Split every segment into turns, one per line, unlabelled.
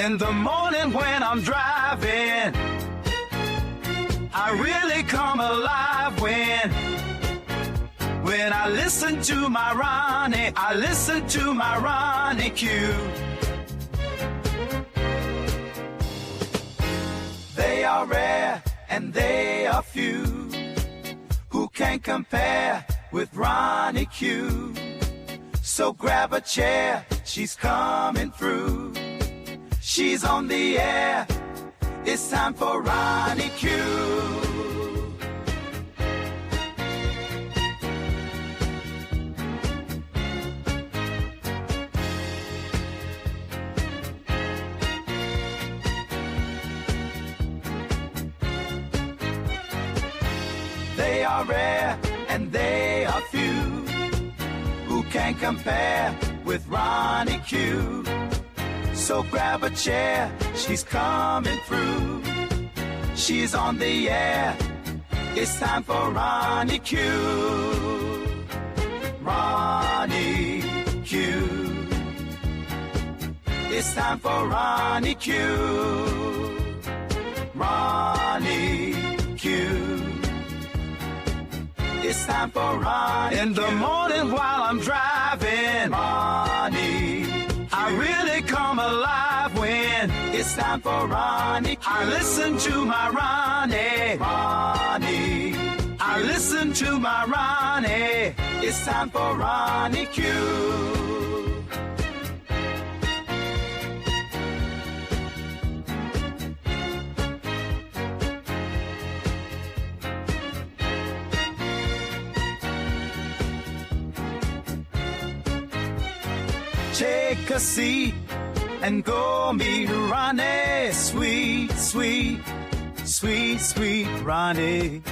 In the morning when I'm driving, I really come alive when I listen to my Ronnie, I listen to my RonyiQ. They are rare and they are few who can compare with RonyiQ. So grab a chair, she's coming through. She's on the air, it's time for RonyiQ. They are rare and they are few who can compare with RonyiQ. So grab a chair, she's coming through. She's on the air, it's time for RonyiQ. RonyiQ. It's time for RonyiQ. RonyiQ. It's time for RonyiQ. In the morning while I'm driving, Ronnie, I really come alive when it's time for RonyiQ. I listen to my Ronnie, Ronnie. I listen to my Ronnie. It's time for RonyiQ. Take a seat and go meet Ronnie. Sweet, sweet, sweet, sweet Ronnie.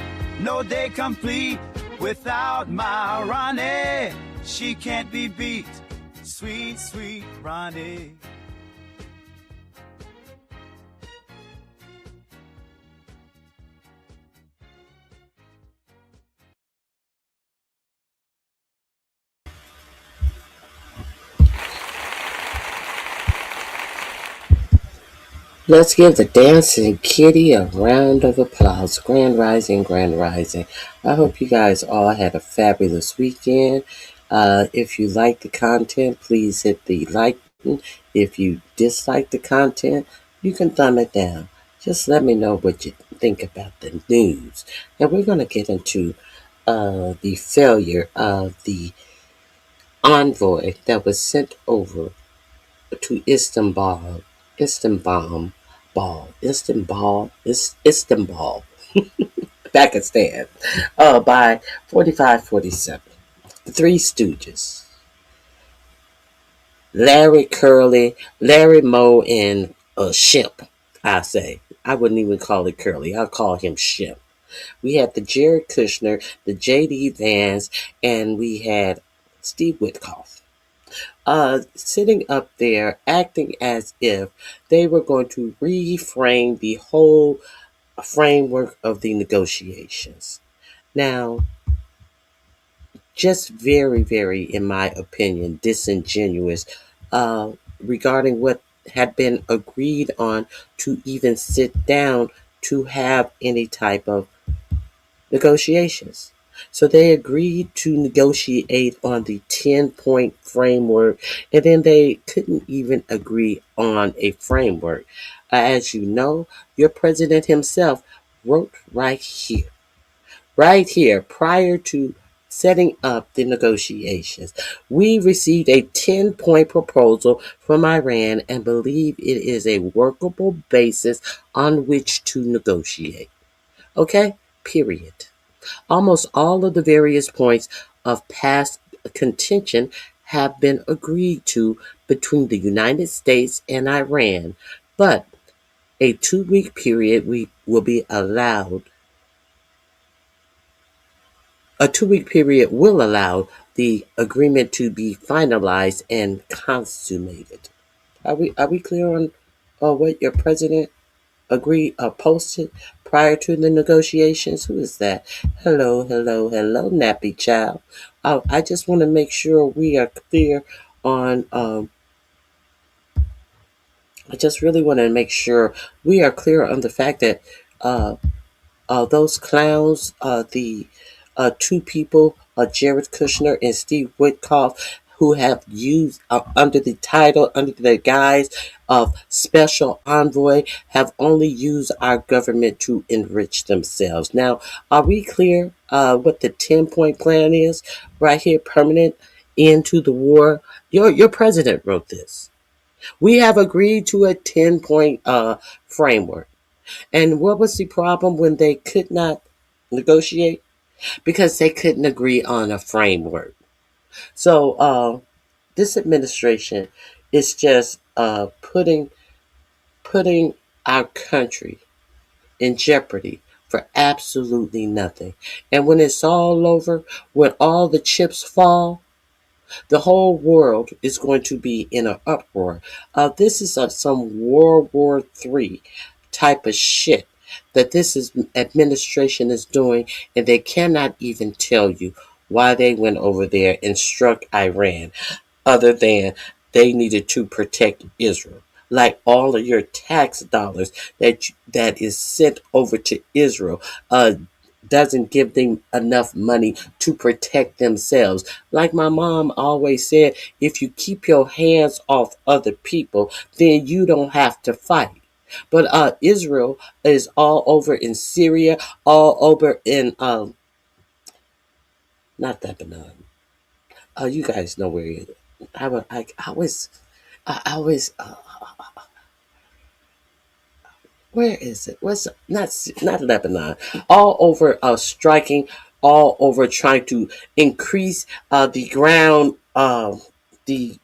No day complete without my Ronnie. She can't be beat. Sweet, sweet Ronnie.
Let's give the dancing kitty a round of applause. Grand rising, grand rising. I hope you guys all had a fabulous weekend. If you like the content, please hit the like button. If you dislike the content, you can thumb it down. Just let me know what you think about the news. And we're going to get into the failure of the envoy that was sent over to Istanbul, Pakistan, by 45-47. The Three Stooges, Larry Curly, Larry Moe, and Shemp. I say, I wouldn't even call it Curly. I'll call him Shemp. We had the Jared Kushner, the J.D. Vance, and we had Steve Witkoff. Sitting up there acting as if they were going to reframe the whole framework of the negotiations. Now, just very, very, in my opinion, disingenuous regarding what had been agreed on to even sit down to have any type of negotiations. So they agreed to negotiate on the 10-point framework, and then they couldn't even agree on a framework. As you know, your president himself wrote right here, prior to setting up the negotiations. We received a 10-point proposal from Iran and believe it is a workable basis on which to negotiate. Okay? Period. Almost all of the various points of past contention have been agreed to between the United States and Iran, but a 2-week period will be allowed. A 2-week period will allow the agreement to be finalized and consummated. Are we clear on what your president agreed or posted prior to the negotiations? Who is that? Hello, nappy child. I just want to make sure we are clear on I just really want to make sure we are clear on the fact that uh, those clowns, the two people, Jared Kushner and Steve Witkoff, who have used under the title, under the guise of special envoy, have only used our government to enrich themselves. Now, are we clear what the 10-point plan is right here? Permanent end to the war. Your president wrote this. We have agreed to a 10-point framework. And what was the problem when they could not negotiate? Because they couldn't agree on a framework. So this administration is just putting our country in jeopardy for absolutely nothing. And when it's all over, when all the chips fall, the whole world is going to be in an uproar. This is some World War III type of shit that administration is doing, and they cannot even tell you why they went over there and struck Iran, other than they needed to protect Israel. Like all of your tax dollars that is sent over to Israel, doesn't give them enough money to protect themselves. Like my mom always said, if you keep your hands off other people, then you don't have to fight. But Israel is all over in Syria, all over in not Lebanon. You guys know where it is. I always where is it? What's not Lebanon? All over striking, all over trying to increase the ground, the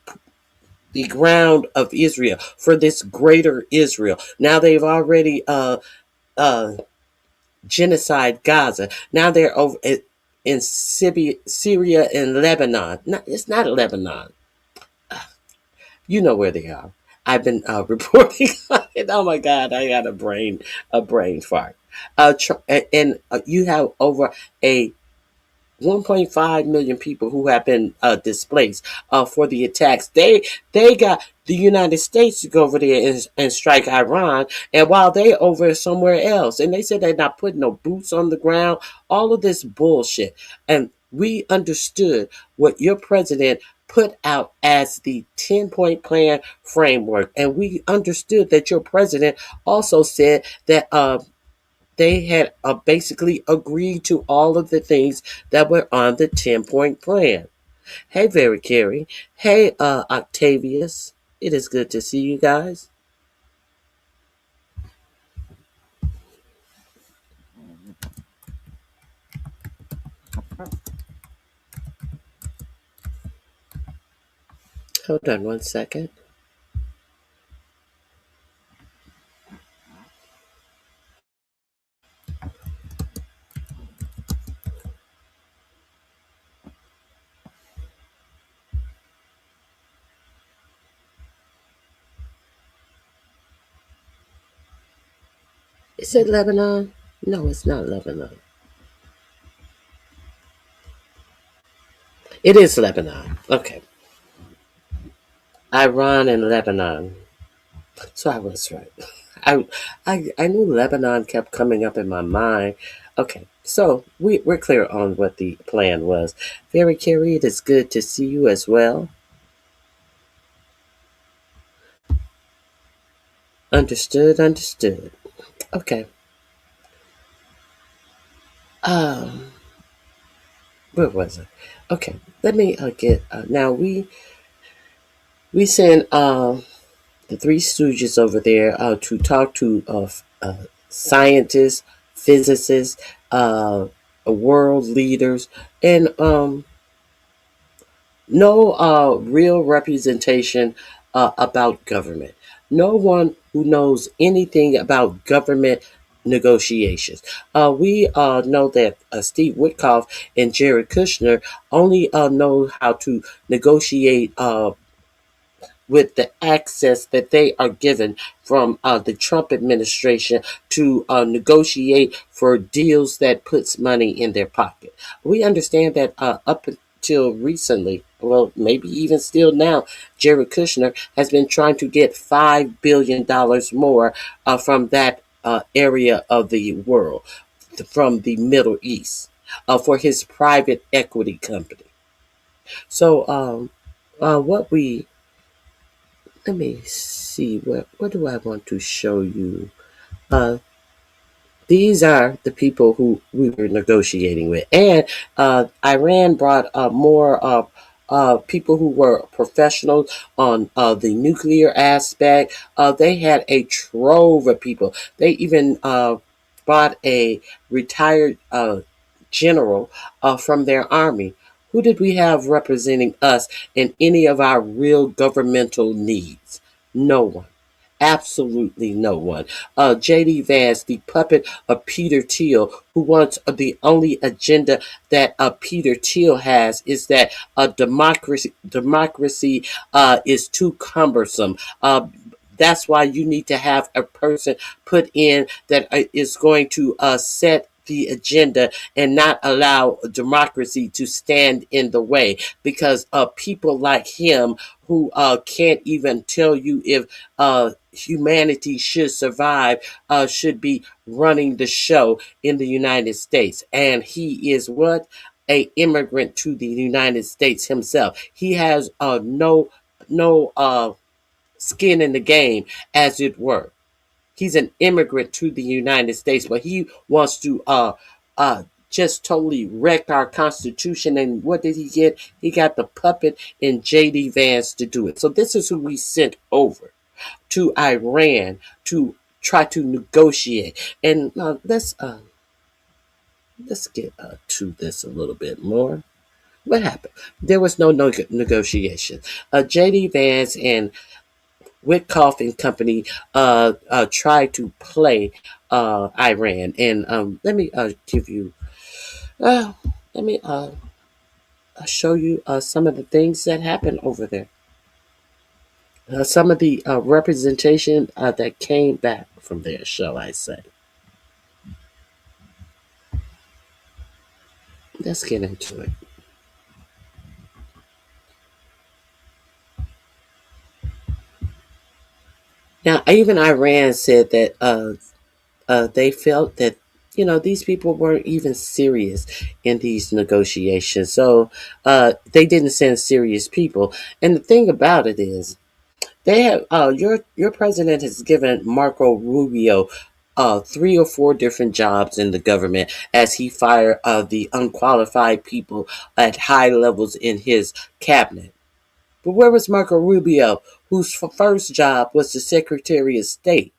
ground of Israel for this greater Israel. Now they've already uh, genocide Gaza. Now they're over in Syria and Lebanon. No, it's not Lebanon. You know where they are. I've been reporting on it. Oh my God, I got a brain fart. And you have over a 1.5 million people who have been displaced for the attacks. They got the United States to go over there and strike Iran, and while they over somewhere else, and they said they're not putting no boots on the ground. All of this bullshit, and we understood what your president put out as the 10-point plan framework, and we understood that your president also said that they had basically agreed to all of the things that were on the 10-point plan. Hey, Very Carey. Hey, Octavius. It is good to see you guys. Hold on one second. Is it Lebanon? No, it's not Lebanon. It is Lebanon. Okay. Iran and Lebanon. So I was right. I knew Lebanon kept coming up in my mind. Okay, so we're clear on what the plan was. Very Carey, it is good to see you as well. Understood, understood. Okay. Um, where was I? Okay, let me get. Now we sent the Three Stooges over there to talk to scientists, physicists, world leaders, and no real representation about government. No one who knows anything about government negotiations. We know that Steve Witkoff and Jared Kushner only know how to negotiate with the access that they are given from the Trump administration to negotiate for deals that puts money in their pocket. We understand that up until recently, well, maybe even still now, Jared Kushner has been trying to get $5 billion more from that area of the world, from the Middle East, for his private equity company. So, what we let me see, what do I want to show you? Uh, These are the people who we were negotiating with. And Iran brought more people who were professionals on the nuclear aspect. They had a trove of people. They even brought a retired general from their army. Who did we have representing us in any of our real governmental needs? No one. Absolutely no one. J.D. Vance, the puppet of Peter Thiel, who wants the only agenda that Peter Thiel has is that democracy is too cumbersome. That's why you need to have a person put in that is going to set the agenda and not allow democracy to stand in the way, because people like him who can't even tell you if humanity should survive should be running the show in the United States. And he is what? A immigrant to the United States himself. He has no skin in the game, as it were. He's an immigrant to the United States, but he wants to just totally wreck our Constitution. And what did he get? He got the puppet in J.D. Vance to do it. So this is who we sent over to Iran to try to negotiate. And let's get to this a little bit more. What happened? There was no negotiation. J.D. Vance and Witkoff and company tried to play Iran. And let me give you, let me show you some of the things that happened over there. Some of the representation that came back from there, shall I say. Let's get into it. Now, even Iran said that they felt that these people weren't even serious in these negotiations, so they didn't send serious people. And the thing about it is, they have your president has given Marco Rubio 3 or 4 different jobs in the government as he fired the unqualified people at high levels in his cabinet. But where was Marco Rubio, whose first job was the Secretary of State?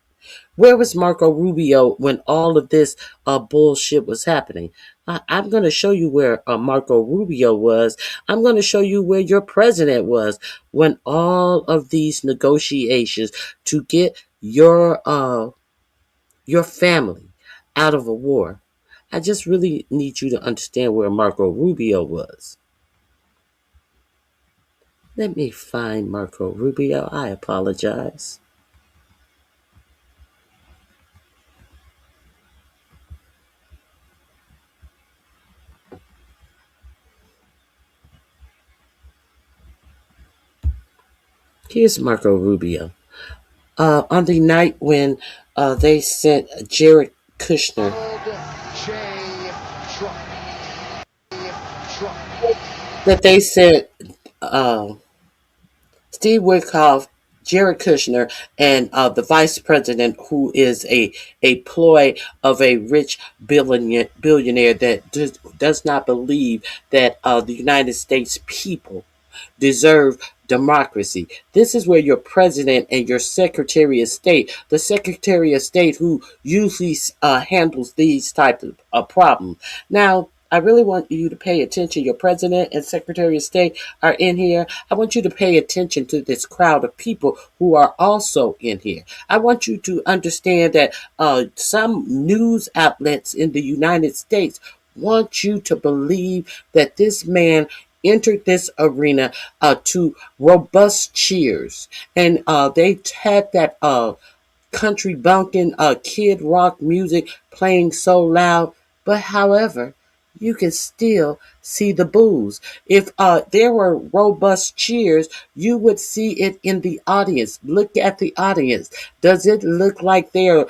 Where was Marco Rubio when all of this bullshit was happening? I'm going to show you where Marco Rubio was. I'm going to show you where your president was when all of these negotiations to get your family out of a war. I just really need you to understand where Marco Rubio was. Let me find Marco Rubio. I apologize. Here's Marco Rubio. On the night when they sent Jared Kushner, that they sent Steve Witkoff, Jared Kushner, and the vice president, who is a ploy of a rich billionaire that does not believe that the United States people deserve democracy. This is where your president and your secretary of state, the secretary of state who usually handles these types of problems. Now, I really want you to pay attention. Your president and secretary of state are in here. I want you to pay attention to this crowd of people who are also in here. I want you to understand that some news outlets in the United States want you to believe that this man entered this arena to robust cheers. And they had that country bumpkin kid rock music playing so loud. But however, you can still see the boos. If there were robust cheers, you would see it in the audience. Look at the audience. Does it look like they're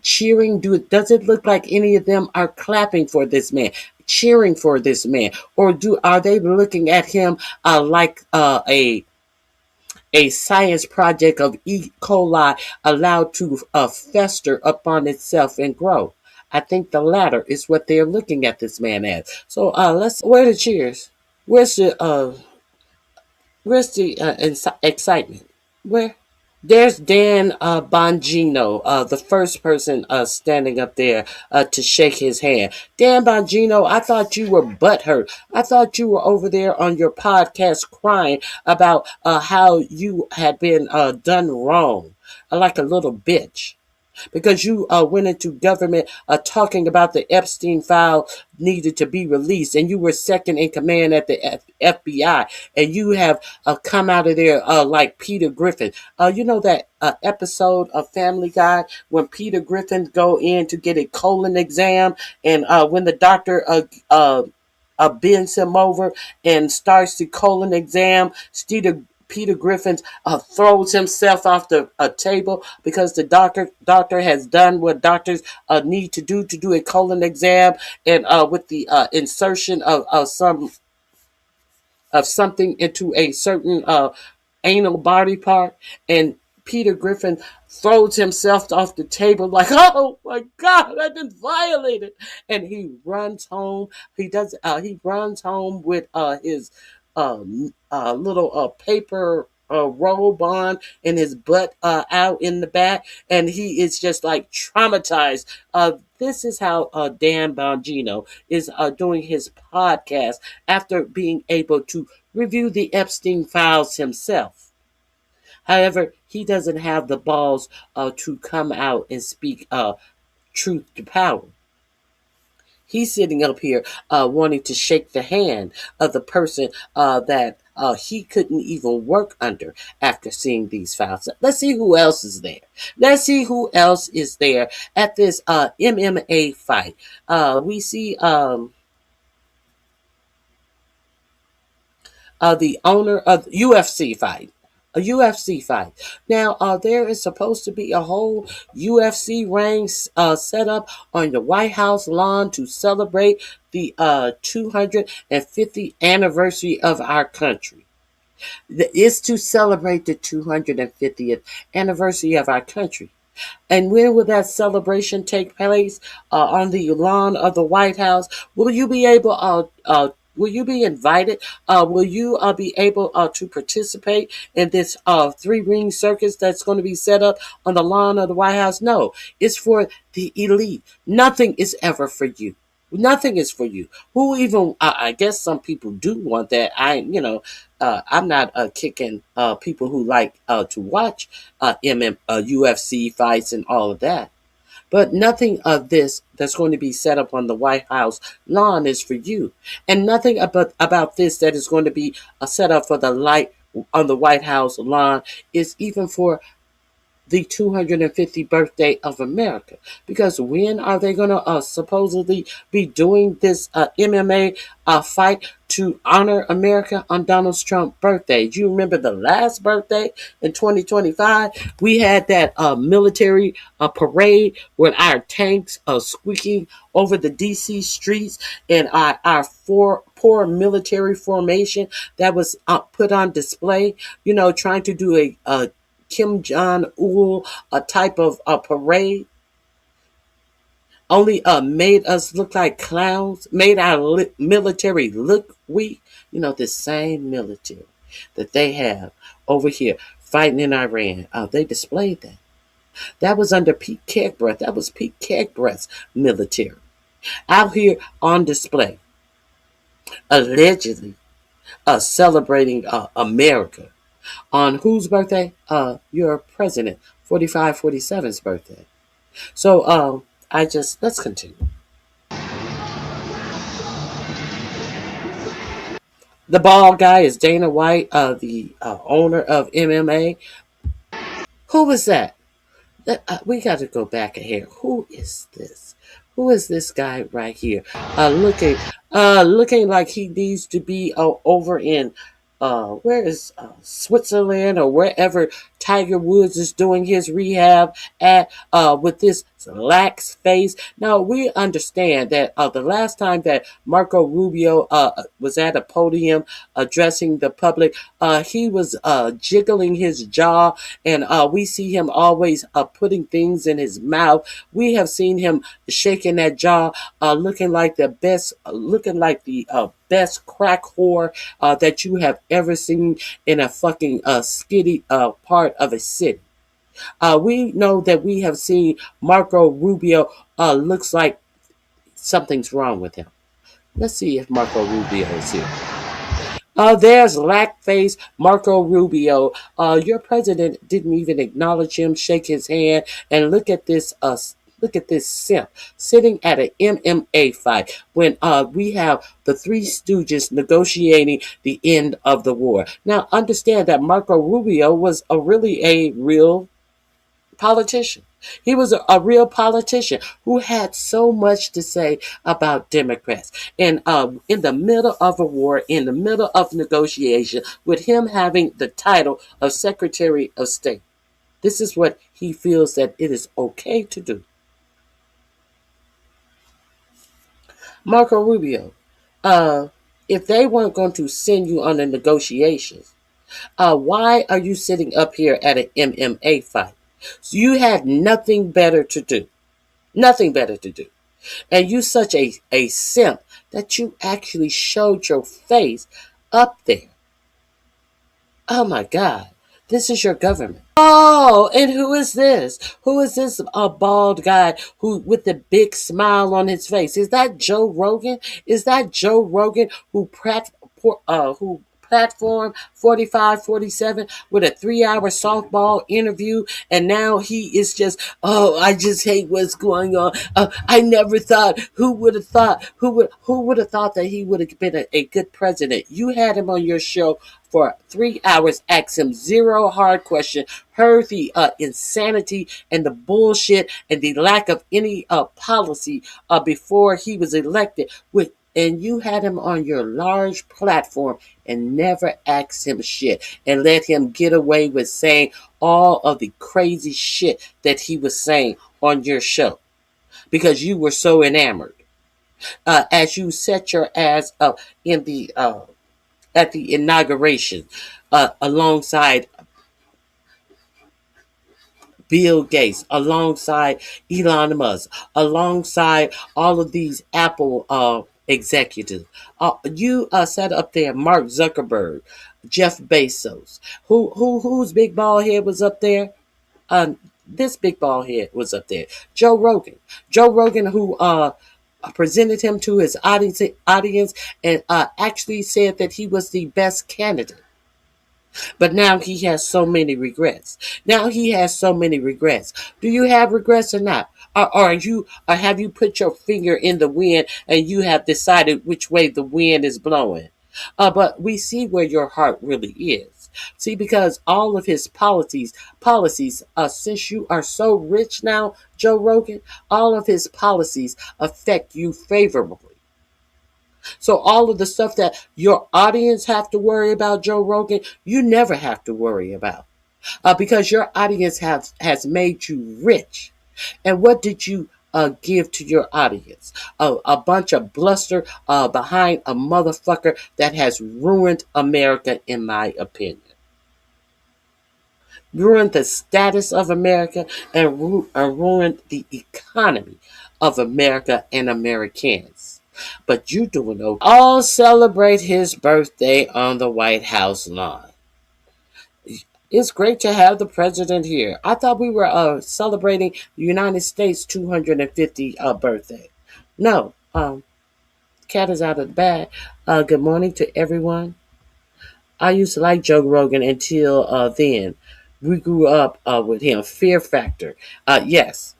cheering? Does it look like any of them are clapping for this man, cheering for this man, or are they looking at him like a science project of E. coli allowed to fester upon itself and grow? I think the latter is what they're looking at this man as. So let's. Where are the cheers? Where's the excitement? Where? There's Dan Bongino, the first person standing up there to shake his hand. Dan Bongino, I thought you were butthurt. I thought you were over there on your podcast crying about how you had been done wrong, like a little bitch because you went into government talking about the Epstein file needed to be released, and you were second in command at the FBI, and you have come out of there like Peter Griffin. You know that episode of Family Guy when Peter Griffin go in to get a colon exam, and when the doctor bends him over and starts the colon exam, Peter Griffin throws himself off the table because the doctor has done what doctors need to do a colon exam, and with the insertion of something into a certain anal body part, and Peter Griffin throws himself off the table like, "Oh my God, I've been violated!" And he runs home. He does. He runs home with his little paper robe on and his butt out in the back, and he is just like traumatized. This is how Dan Bongino is doing his podcast after being able to review the Epstein files himself. However, he doesn't have the balls to come out and speak truth to power. He's sitting up here wanting to shake the hand of the person that he couldn't even work under after seeing these files. Let's see who else is there. Let's see who else is there at this MMA fight. We see the owner of UFC fight. A UFC fight. Now, there is supposed to be a whole UFC ring set up on the White House lawn to celebrate the 250th anniversary of our country. It's to celebrate the 250th anniversary of our country. And when will that celebration take place? On the lawn of the White House? Will you be able? Will you be invited? Will you be able to participate in this three-ring circus that's going to be set up on the lawn of the White House? No, it's for the elite. Nothing is ever for you. Nothing is for you. Who even? I guess some people do want that. I'm not kicking people who like to watch UFC fights and all of that. But nothing of this that's going to be set up on the White House lawn is for you. And nothing about this that is going to be set up for the light on the White House lawn is even for the 250th birthday of America. Because when are they going to supposedly be doing this MMA fight to honor America on Donald Trump's birthday? Do you remember the last birthday in 2025? We had that military parade with our tanks squeaking over the D.C. streets, and our poor military formation that was put on display, trying to do a Kim Jong-il type of parade, only made us look like clowns, made our military look weak. The same military that they have over here fighting in Iran. They displayed that. That was under Pete Kegbreath. That was Pete Kegbreath's military out here on display, allegedly celebrating America. On whose birthday? Your president, 47's birthday. So let's continue. The bald guy is Dana White, the owner of MMA. Who was that? We got to go back ahead. Who is this? Who is this guy right here? Looking like he needs to be over in where is Switzerland or wherever Tiger Woods is doing his rehab at with this lax face. Now we understand that the last time that Marco Rubio was at a podium addressing the public, he was jiggling his jaw, and we see him always putting things in his mouth. We have seen him shaking that jaw, looking like the best crack whore that you have ever seen in a fucking skitty part of a city. We know that we have seen Marco Rubio looks like something's wrong with him. Let's see if Marco Rubio is here. There's Lackface Marco Rubio. Your president didn't even acknowledge him, shake his hand, and look at this. Look at this simp sitting at an MMA fight when we have the Three Stooges negotiating the end of the war. Now, understand that Marco Rubio was really a real politician. He was a real politician who had so much to say about Democrats. And in the middle of a war, in the middle of negotiation, with him having the title of Secretary of State, this is what he feels that it is okay to do. Marco Rubio, if they weren't going to send you on the negotiations, why are you sitting up here at an MMA fight? So you had nothing better to do. Nothing better to do. And you such a simp that you actually showed your face up there. Oh my God. This is your government. Oh, and who is this? Who is this bald guy who with the big smile on his face? Is that Joe Rogan? Is that Joe Rogan who platform 45-47 with a 3-hour softball interview, and now he is just, oh, I just hate what's going on. I never thought, who would have thought that he would have been a good president? You had him on your show for 3 hours, asked him 0 hard question, heard the insanity and the bullshit and the lack of any policy before he was elected and you had him on your large platform and never asked him shit and let him get away with saying all of the crazy shit that he was saying on your show because you were so enamored. As you set your ass up in the at the inauguration alongside Bill Gates, alongside Elon Musk, alongside all of these Apple executives. You sat up there, Mark Zuckerberg, Jeff Bezos. Whose big bald head was up there? This big bald head was up there. Joe Rogan. Joe Rogan, who presented him to his audience and actually said that he was the best candidate. But now he has so many regrets. Now he has so many regrets. Do you have regrets or not? Or have you put your finger in the wind and you have decided which way the wind is blowing? But we see where your heart really is. See, because all of his policies, since you are so rich now, Joe Rogan, all of his policies affect you favorably. So all of the stuff that your audience have to worry about, Joe Rogan, you never have to worry about. Because your audience has made you rich. And what did you give to your audience? A bunch of bluster behind a motherfucker that has ruined America, in my opinion. Ruined the status of America and ruined the economy of America and Americans. But you doing okay. All celebrate his birthday on the White House lawn. It's great to have the president here. I thought we were celebrating the United States 250th birthday. No, cat is out of the bag. Good morning to everyone. I used to like Joe Rogan until then. We grew up with him. Fear Factor. Yes.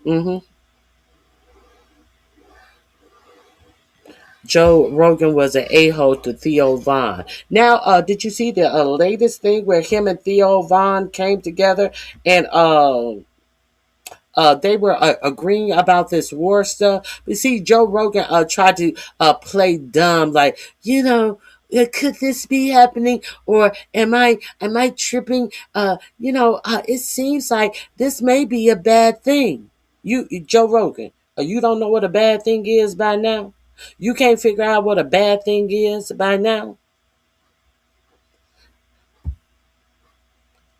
Joe Rogan was an a-hole to Theo Von. Now, did you see the latest thing where him and Theo Von came together and they were agreeing about this war stuff. But see, Joe Rogan tried to play dumb, like, could this be happening, or am I tripping? It seems like this may be a bad thing. Joe Rogan, you don't know what a bad thing is by now. You can't figure out what a bad thing is by now.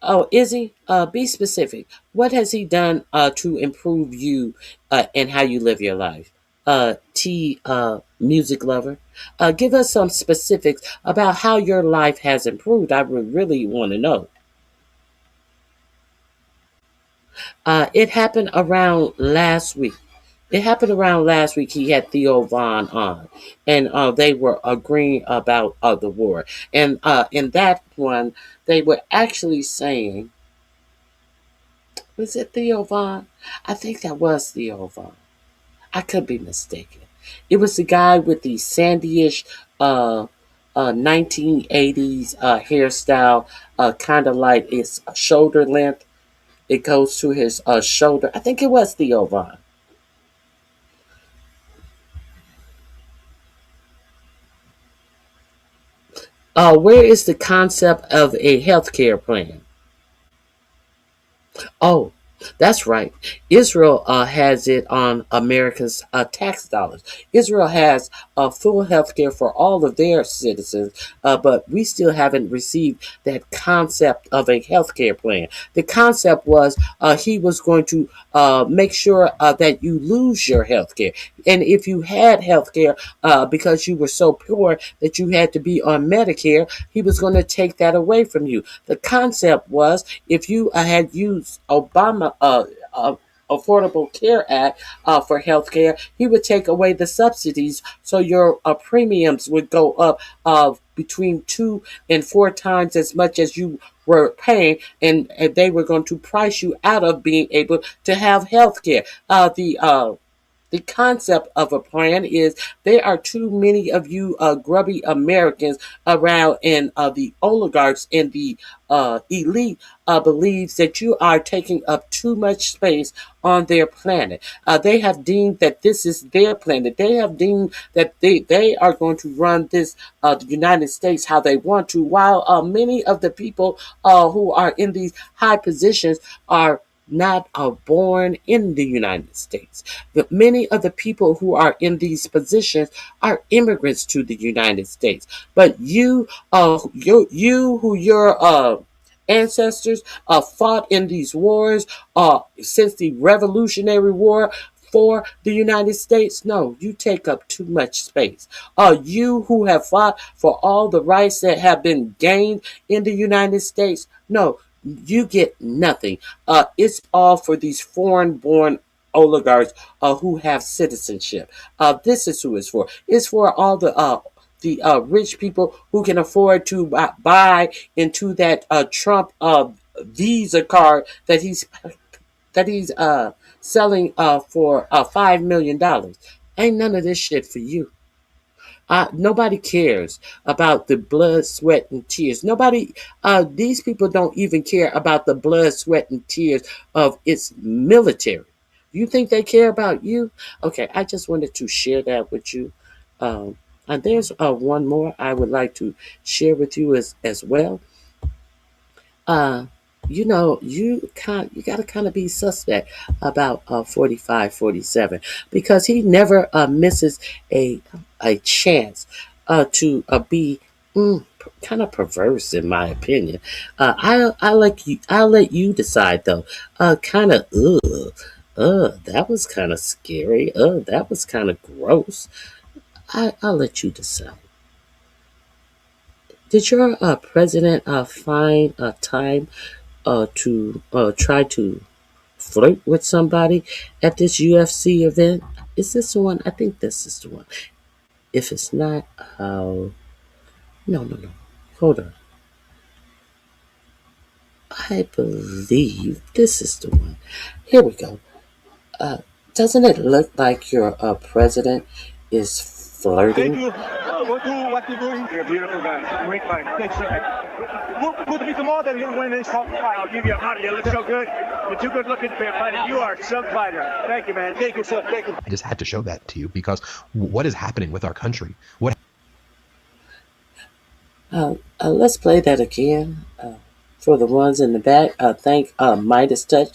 Oh, is he? Be specific. What has he done to improve you and how you live your life? Music lover. Give us some specifics about how your life has improved. I would really want to know. It happened around last week. It happened around last week. He had Theo Vaughn on, and they were agreeing about the war. And in that one, they were actually saying, was it Theo Vaughn? I think that was Theo Vaughn. I could be mistaken. It was the guy with the sandyish 1980s hairstyle, kind of like it's shoulder length. It goes to his shoulder. I think it was Theo Vaughn. Where is the concept of a healthcare plan? Oh, that's right. Israel has it on America's tax dollars. Israel has full health care for all of their citizens, but we still haven't received that concept of a health care plan. The concept was he was going to make sure that you lose your health care. And if you had health care because you were so poor that you had to be on Medicare, he was going to take that away from you. The concept was if you had used Obama Affordable Care Act for health care, he would take away the subsidies so your premiums would go up between 2 and 4 times as much as you were paying, and they were going to price you out of being able to have health care. The concept of a plan is there are too many of you grubby Americans around, and the oligarchs and the elite believes that you are taking up too much space on their planet. They have deemed that this is their planet. They have deemed that they are going to run this the United States how they want to, while many of the people who are in these high positions are not born in the United States. But many of the people who are in these positions are immigrants to the United States. But your ancestors fought in these wars since the Revolutionary War for the United States. No, you take up too much space. You who have fought for all the rights that have been gained in the United States. No, you get nothing. It's all for these foreign-born oligarchs who have citizenship. This is who it's for. It's for all the rich people who can afford to buy into that Trump Visa card that he's selling for $5 million. Ain't none of this shit for you. Nobody cares about the blood, sweat, and tears. Nobody, these people don't even care about the blood, sweat, and tears of its military. You think they care about you? Okay, I just wanted to share that with you. And there's one more I would like to share with you as well. Uh, you got to kind of be suspect about 45, 47 because he never misses a chance to be kind of perverse, in my opinion. I'll let you decide though. Kind of that was kind of scary. That was kind of gross. I'll let you decide. Did your president find a time to try to flirt with somebody at this UFC event? Is this the one? I think this is the one. If it's not, no, no, no. Hold on. I believe this is the one. Here we go. Uh, doesn't it look like your president is flirting?
what you doing? You're a beautiful guy. Great guy. Thanks, sir. Put me some more than you win this fight. I'll give you a heart. You look so good. You're too good looking for a fighter. You are some fighter. Thank you, man. Thank you, sir. Thank you.
I just had to show that to you because what is happening with our country? What?
Let's play that again. For the ones in the back, thank Midas Touch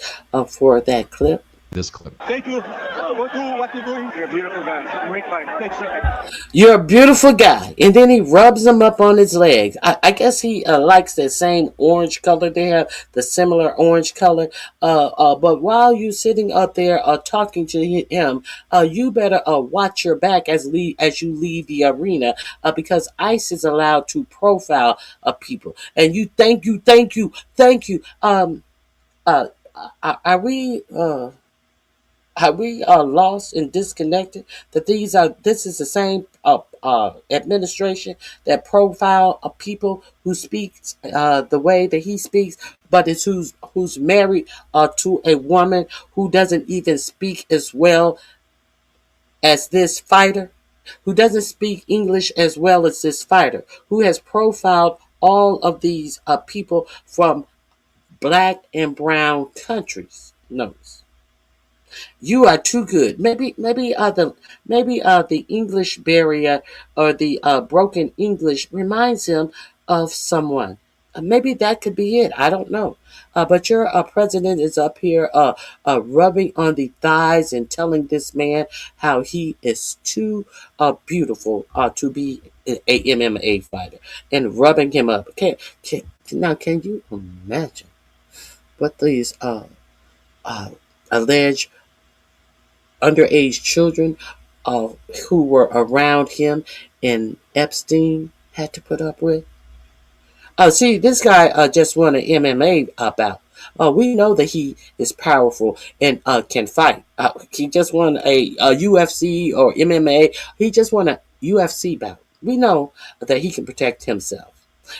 for that clip.
This clip.
Thank you. What you doing? You're a beautiful guy. Great fight. Thanks, sir.
You're a beautiful guy. And then he rubs them up on his legs. I guess he likes that same orange color. They have the similar orange color. But while you sitting up there talking to him, you better watch your back as you leave the arena because ICE is allowed to profile people. And you thank you. Are we lost and disconnected? That this is the same administration that profile people who speak the way that he speaks, but it's who's married to a woman who doesn't even speak as well as this fighter, who doesn't speak English as well as this fighter, who has profiled all of these people from black and brown countries. Notice. You are too good. Maybe the English barrier or the broken English reminds him of someone. Maybe that could be it. I don't know. But your president is up here rubbing on the thighs and telling this man how he is too beautiful to be a MMA fighter and rubbing him up. Can you imagine what these alleged underage children who were around him and Epstein had to put up with? See, this guy just won an MMA bout. We know that he is powerful and can fight. He just won a UFC or MMA. He just won a UFC bout. We know that he can protect himself.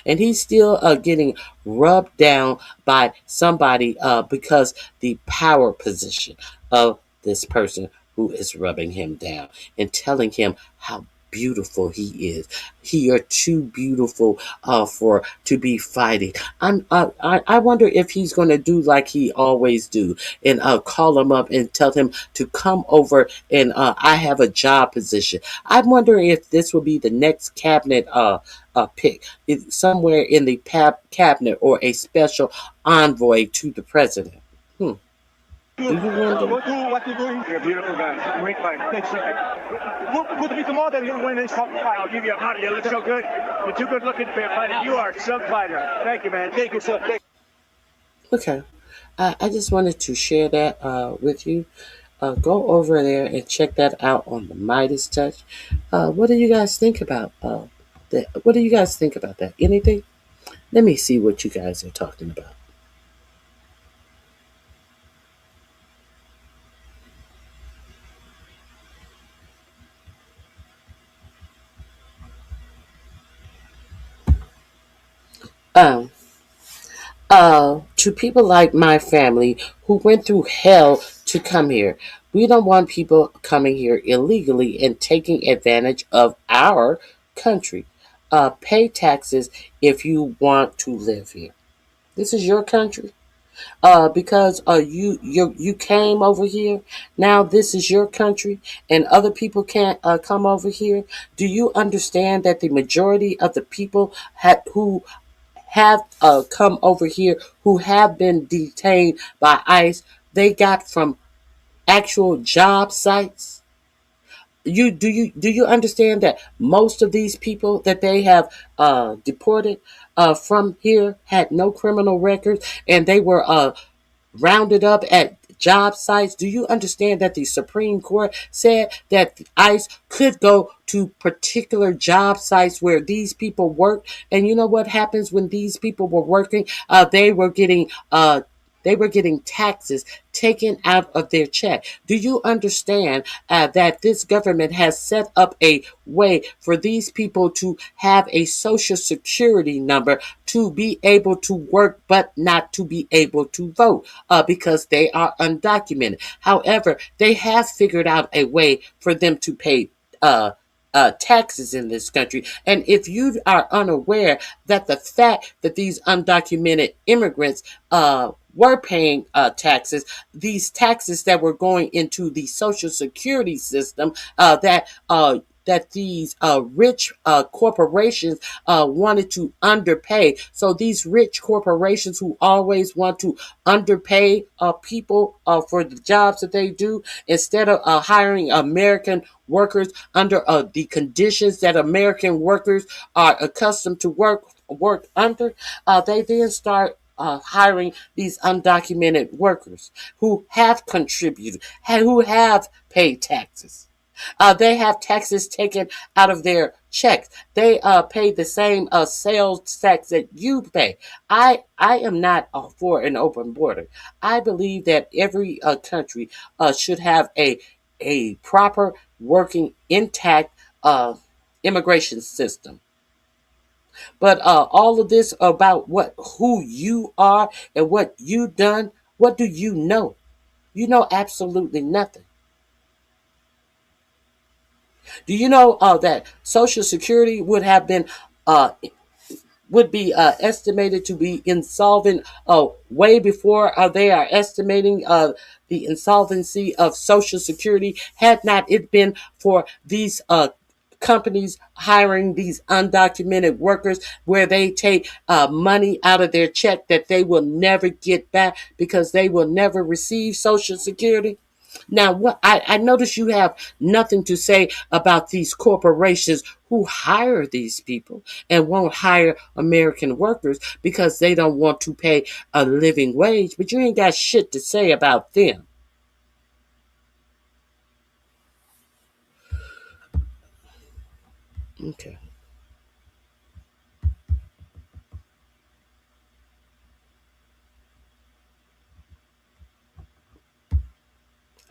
And he's still getting rubbed down by somebody because the power position of this person who is rubbing him down and telling him how beautiful he is. You're too beautiful to be fighting. I wonder if he's going to do like he always do and call him up and tell him to come over and I have a job position. I wonder if this will be the next cabinet pick. It's somewhere in the cabinet or a special envoy to the president.
What you doing? You're a beautiful guy. Great fight. Thanks, sir. Put me some more than you win this fight. I'll give you a heart. You look so good. You're too good looking for a fighter. You are some fighter. Thank you, man. Thank you, sir.
Okay. I just wanted to share that with you. Go over there and check that out on the Midas Touch. What do you guys think about that? What do you guys think about that? Anything? Let me see what you guys are talking about. To people like my family who went through hell to come here, we don't want people coming here illegally and taking advantage of our country. Pay taxes if you want to live here. This is your country. Because you came over here. Now this is your country, and other people can't come over here. Do you understand that the majority of the people who have come over here, who have been detained by ICE, they got from actual job sites? Do you understand that most of these people that they have deported from here had no criminal records, and they were rounded up at job sites? Do you understand that the Supreme Court said that ICE could go to particular job sites where these people worked? And you know what happens when these people were working? They were getting taxes taken out of their check. Do you understand that this government has set up a way for these people to have a social security number to be able to work but not to be able to vote because they are undocumented? However, they have figured out a way for them to pay taxes in this country. And if you are unaware that the fact that these undocumented immigrants were paying taxes, these taxes that were going into the Social Security system, that these rich corporations wanted to underpay. So these rich corporations who always want to underpay people for the jobs that they do, instead of hiring American workers under the conditions that American workers are accustomed to work under, they then start hiring these undocumented workers who have contributed, who have paid taxes. They have taxes taken out of their checks. They pay the same sales tax that you pay. I am not for an open border. I believe that every country should have a proper working intact immigration system. But all of this about who you are and what you done, what do you know? You know absolutely nothing. Do you know that Social Security would be estimated to be insolvent way before they are estimating the insolvency of Social Security, had not it been for these companies hiring these undocumented workers, where they take money out of their check that they will never get back because they will never receive Social Security. Now, what I notice you have nothing to say about these corporations who hire these people and won't hire American workers because they don't want to pay a living wage, but you ain't got shit to say about them. Okay.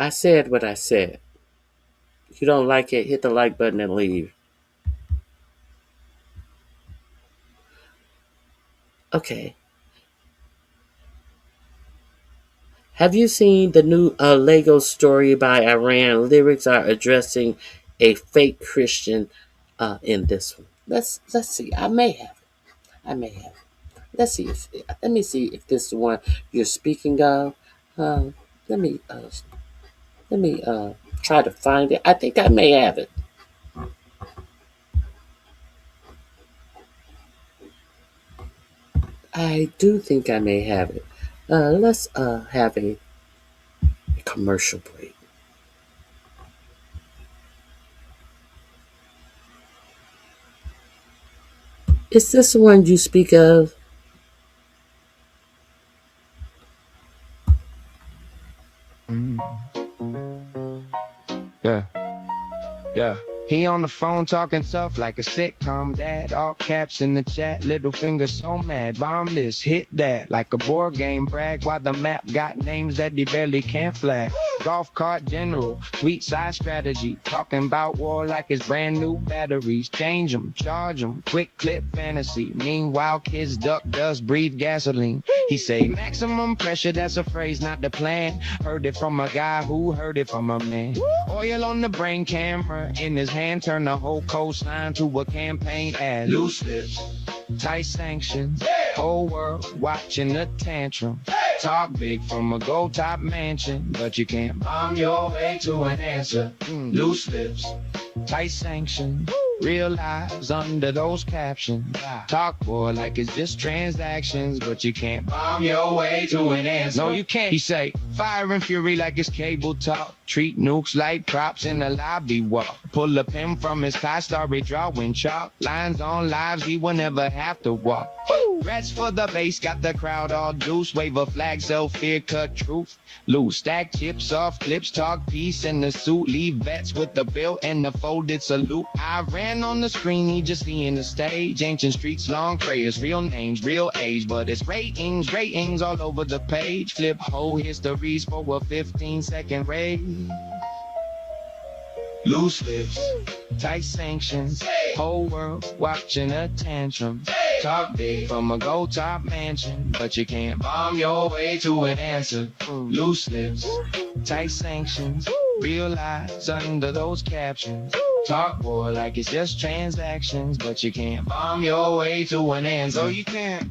I said what I said. If you don't like it, hit the like button and leave. Okay. Have you seen the new Lego story by Iran? Lyrics are addressing a fake Christian in this one. Let's see. I may have it. I may have it. Let me see if this is the one you're speaking of. Uh, let me let me try to find it. I think I may have it. I do think I may have it. Let's have a commercial break. Is this the one you speak of?
Yeah, yeah. He on the phone talking tough like a sitcom dad. All caps in the chat, little finger so mad. Bomb this, hit that, like a board game brag. While the map got names that he barely can flag. Golf cart general, sweet side strategy. Talking about war like it's brand new batteries. Change them, charge them, quick clip fantasy. Meanwhile kids duck dust, breathe gasoline. He say maximum pressure, that's a phrase, not the plan. Heard it from a guy who heard it from a man. Oil on the brain, camera in his hand, turn the whole coastline to a campaign ad. Loose lips, tight sanctions, whole world watching a tantrum. Talk big from a gold top mansion, but you can't bomb your way to an answer. Loose lips, tight sanctions, real lives under those captions. Talk boy like it's just transactions, but you can't bomb your way to an answer. No, you can't. He say fire and fury like it's cable talk. Treat nukes like props in the lobby walk. Pull a pen from his car, started drawing chalk. Lines on lives he will never have to walk. Rats for the base, got the crowd all loose. Wave a flag, sell fear, cut truth loose. Stack chips off clips, talk peace in the suit. Leave vets with the bill and the folded salute. I ran on the screen, he just seeing the stage. Ancient streets, long prayers, real names, real age. But it's ratings all over the page. Flip whole histories for a 15-second raid. Loose lips, tight sanctions, whole world watching a tantrum. Talk big from a gold top mansion, but you can't bomb your way to an answer. Loose lips, tight sanctions, real lies under those captions. Talk war like it's just transactions, but you can't bomb your way to an end, so you can't.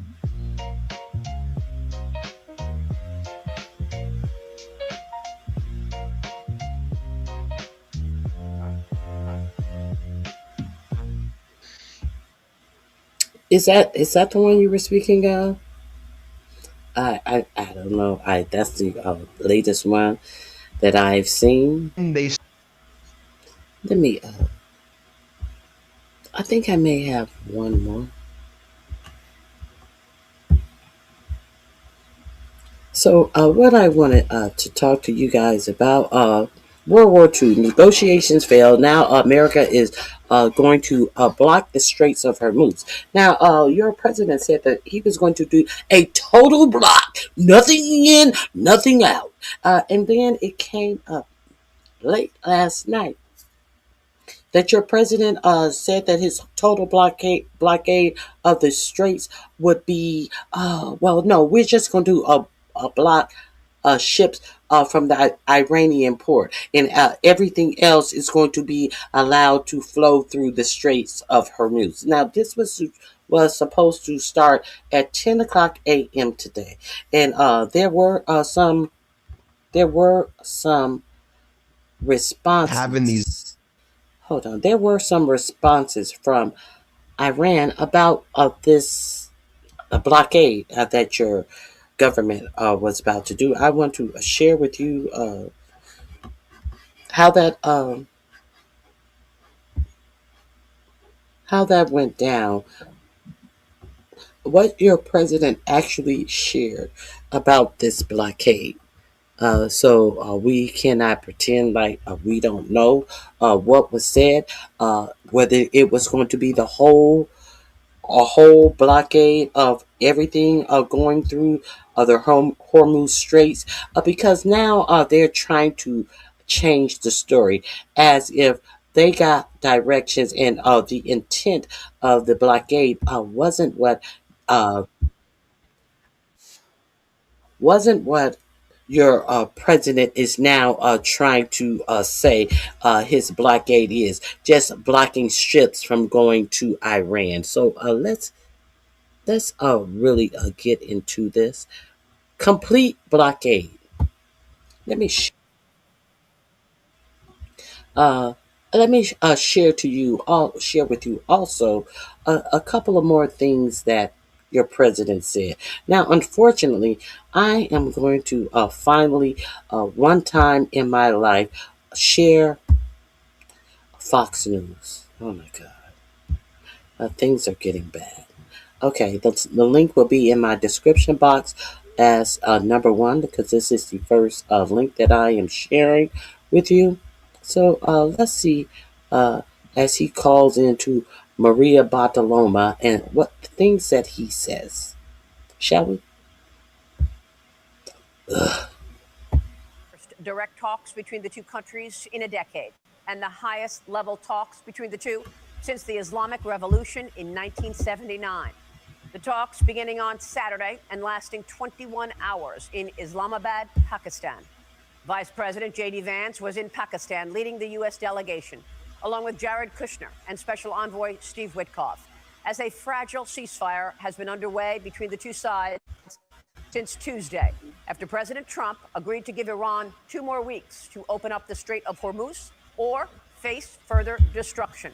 Is that the one you were speaking of? I don't know. That's the latest one that I've seen.
They
Let me. I think I may have one more. So, what I wanted to talk to you guys about World War II negotiations failed. Now, America is going to block the Straits of Hormuz. Now, your president said that he was going to do a total block, nothing in, nothing out. And then it came up late last night that your president said that his total blockade of the Straits would be, well, no, we're just going to do a block ships from the Iranian port, and everything else is going to be allowed to flow through the Straits of Hormuz. Now, this was supposed to start at 10 o'clock a.m. today, and there were some
having these
responses. Hold on, there were some responses from Iran about this blockade that your government was about to do. I want to share with you how that went down. What your president actually shared about this blockade. So we cannot pretend like we don't know what was said, whether it was going to be a whole blockade of everything going through the Hormuz Straits, because now they're trying to change the story as if they got directions, and the intent of the blockade uh, wasn't what your president is now trying to say his blockade is just blocking ships from going to Iran. So let's really get into this complete blockade. Let me uh, share with you also a couple of more things that your president said. Now, unfortunately, I am going to finally, one time in my life, share Fox News. Oh my God, things are getting bad. Okay, the link will be in my description box as number one, because this is the first link that I am sharing with you. So let's see, uh, as he calls into Maria Bartoloma and what things that he says. Shall we?
Direct talks between the two countries in a decade, and the highest level talks between the two since the Islamic Revolution in 1979. The talks beginning on Saturday and lasting 21 hours in Islamabad, Pakistan. Vice President J.D. Vance was in Pakistan leading the U.S. delegation, along with Jared Kushner and Special Envoy Steve Witkoff, as a fragile ceasefire has been underway between the two sides since Tuesday, after President Trump agreed to give Iran 2 more weeks to open up the Strait of Hormuz or face further destruction.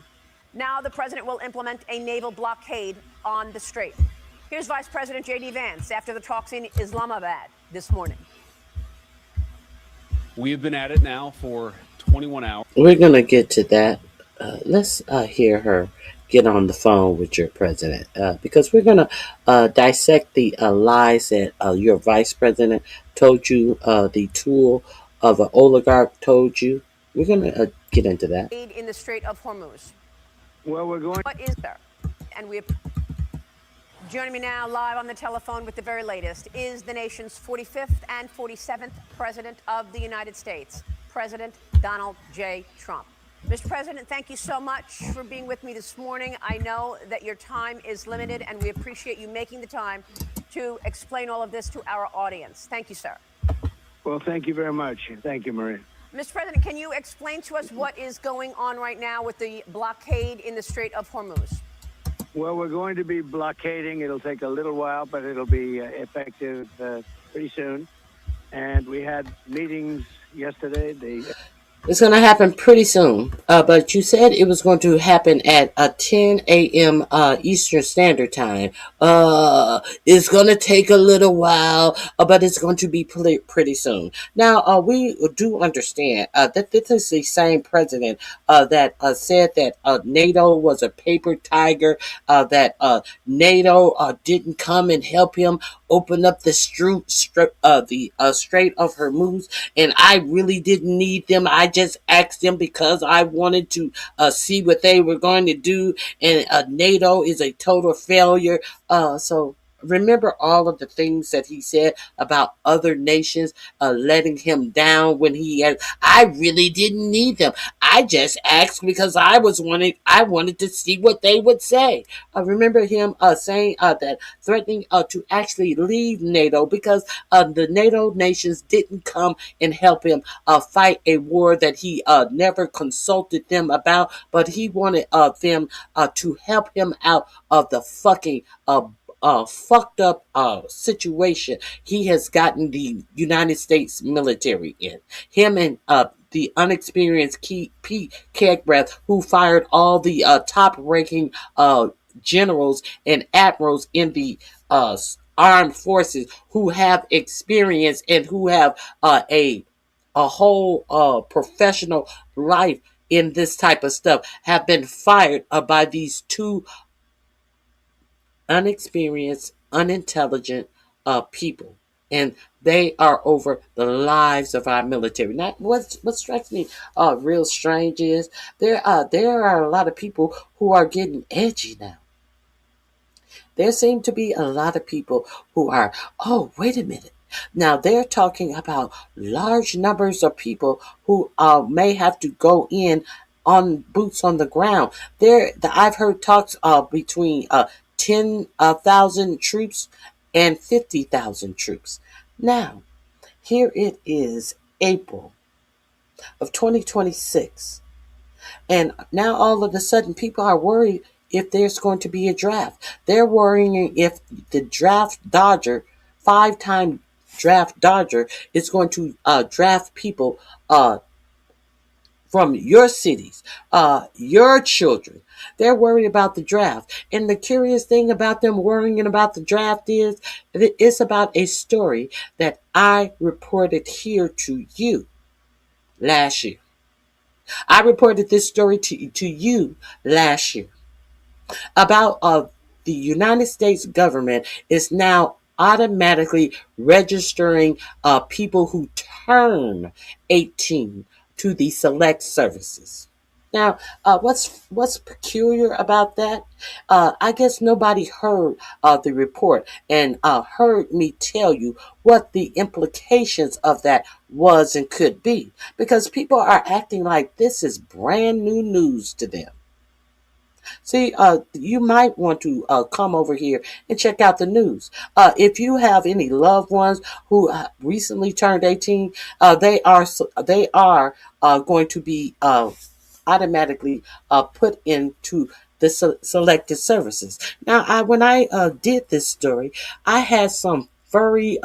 Now the president will implement a naval blockade on the strait. Here's Vice President J.D. Vance after the talks in Islamabad this morning.
We have been at it now for 21 hours.
We're going to get to that. Let's hear her get on the phone with your president, because we're going to dissect the lies that your vice president told you, the tool of an oligarch told you. We're going to get into that.
In the Strait of Hormuz.
Well, we're going.
What is there? And joining me now live on the telephone with the very latest is the nation's 45th and 47th President of the United States, President Donald J. Trump. Mr. President, thank you so much for being with me this morning. I know that your time is limited, and we appreciate you making the time to explain all of this to our audience. Thank you, sir.
Well, thank you very much. Thank you, Marie.
Mr. President, can you explain to us what is going on right now with the blockade in the Strait of Hormuz?
Well, we're going to be blockading. It'll take a little while, but it'll be effective pretty soon. And we had meetings yesterday.
It's going to happen pretty soon. But you said it was going to happen at 10 a.m. Eastern Standard Time. It's going to take a little while, but it's going to be pretty soon. Now, we do understand that this is the same president that said that NATO was a paper tiger, that NATO didn't come and help him open up the Strait of Hormuz, and I really didn't need them. I just asked them because I wanted to see what they were going to do, and NATO is a total failure. So remember all of the things that he said about other nations letting him down when he had. I really didn't need them. I just asked because I wanted to see what they would say. Remember him saying that threatening to actually leave NATO because the NATO nations didn't come and help him fight a war that he never consulted them about, but he wanted them to help him out of the fucking fucked up situation he has gotten the United States military in. Him and the unexperienced Pete Kegbreath, who fired all the top-ranking generals and admirals in the armed forces, who have experience and who have a whole professional life in this type of stuff, have been fired by these two unexperienced, unintelligent people, and they are over the lives of our military. Now, what strikes me real strange is there are a lot of people who are getting edgy now. There seem to be a lot of people who are, oh, wait a minute. Now, they're talking about large numbers of people who may have to go in on boots on the ground. I've heard talks between 10,000 troops and 50,000 troops. Now, here it is, April of 2026. And now all of a sudden people are worried if there's going to be a draft. They're worrying if the draft dodger, 5-time draft dodger, is going to draft people from your cities, your children. They're worried about the draft. And the curious thing about them worrying about the draft is that it's about a story that I reported here to you last year. I reported this story to you last year about the United States government is now automatically registering people who turn 18 to the select services. Now, what's peculiar about that? I guess nobody heard the report and heard me tell you what the implications of that was and could be, because people are acting like this is brand new news to them. See, you might want to come over here and check out the news. If you have any loved ones who recently turned 18, they are going to be automatically put into the selected services. Now, when I did this story, I had some furry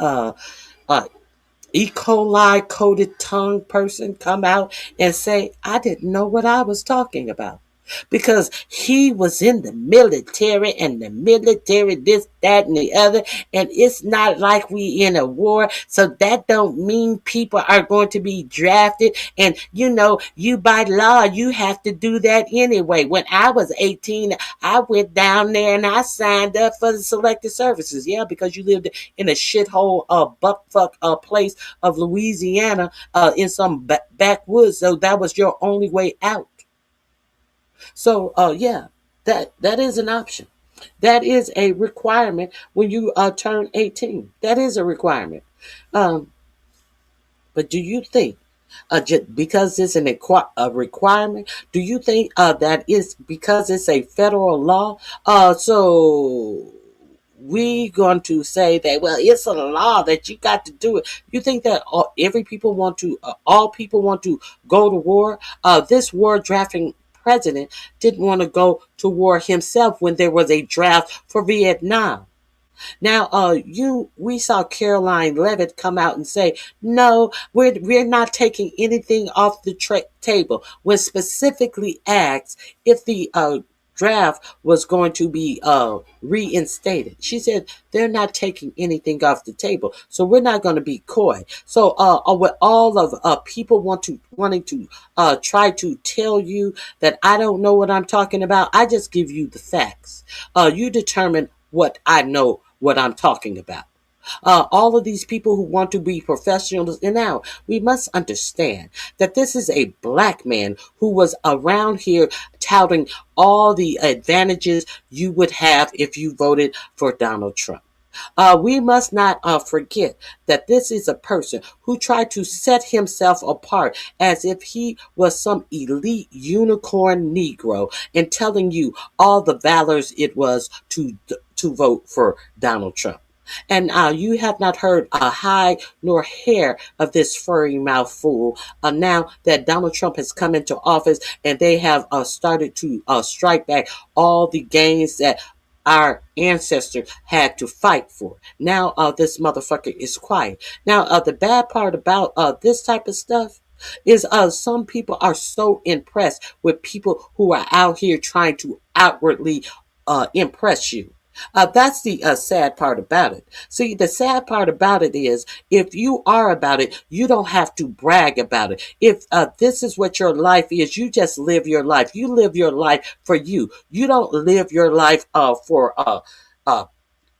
E. coli coated tongue person come out and say, I didn't know what I was talking about. Because he was in the military and the military this, that, and the other, and it's not like we in a war, so that don't mean people are going to be drafted, and you by law, you have to do that anyway. When I was 18, I went down there and I signed up for the selected services. Yeah, because you lived in a shithole buckfuck place of Louisiana in some backwoods, so that was your only way out. So, yeah, that is an option. That is a requirement when you turn 18. That is a requirement. But do you think, just because it's a requirement, do you think that is because it's a federal law? So we going to say that, well, it's a law that you got to do it? You think that all people want to go to war? This war drafting president didn't want to go to war himself when there was a draft for Vietnam. Now, we saw Caroline Levitt come out and say, no, we're not taking anything off the table, when specifically asked if the draft was going to be reinstated. She said they're not taking anything off the table, so we're not going to be coy. So, with all of people wanting to try to tell you that I don't know what I'm talking about, I just give you the facts. You determine what I know, what I'm talking about. All of these people who want to be professionals, and now we must understand that this is a black man who was around here touting all the advantages you would have if you voted for Donald Trump. We must not forget that this is a person who tried to set himself apart as if he was some elite unicorn Negro, and telling you all the valors it was to vote for Donald Trump. And you have not heard a hide nor hair of this furry mouth fool now that Donald Trump has come into office, and they have started to strike back all the gains that our ancestors had to fight for. Now this motherfucker is quiet. Now the bad part about this type of stuff is some people are so impressed with people who are out here trying to outwardly impress you. That's the sad part about it. See, the sad part about it is, if you are about it, you don't have to brag about it. If this is what your life is, you just live your life. You live your life for you. You don't live your life for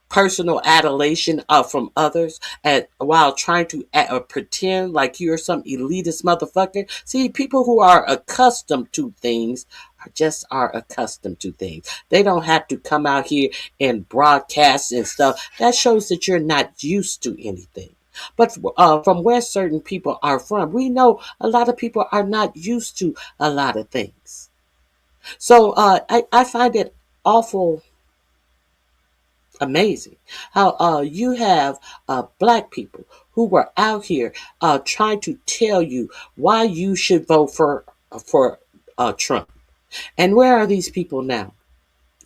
personal adulation from others, and while trying to pretend like you're some elitist motherfucker. See, people who are accustomed to things are accustomed to things. They don't have to come out here and broadcast and stuff. That shows that you're not used to anything. But from where certain people are from, we know a lot of people are not used to a lot of things. So I find it awful amazing how you have black people who were out here trying to tell you why you should vote for Trump. And where are these people now?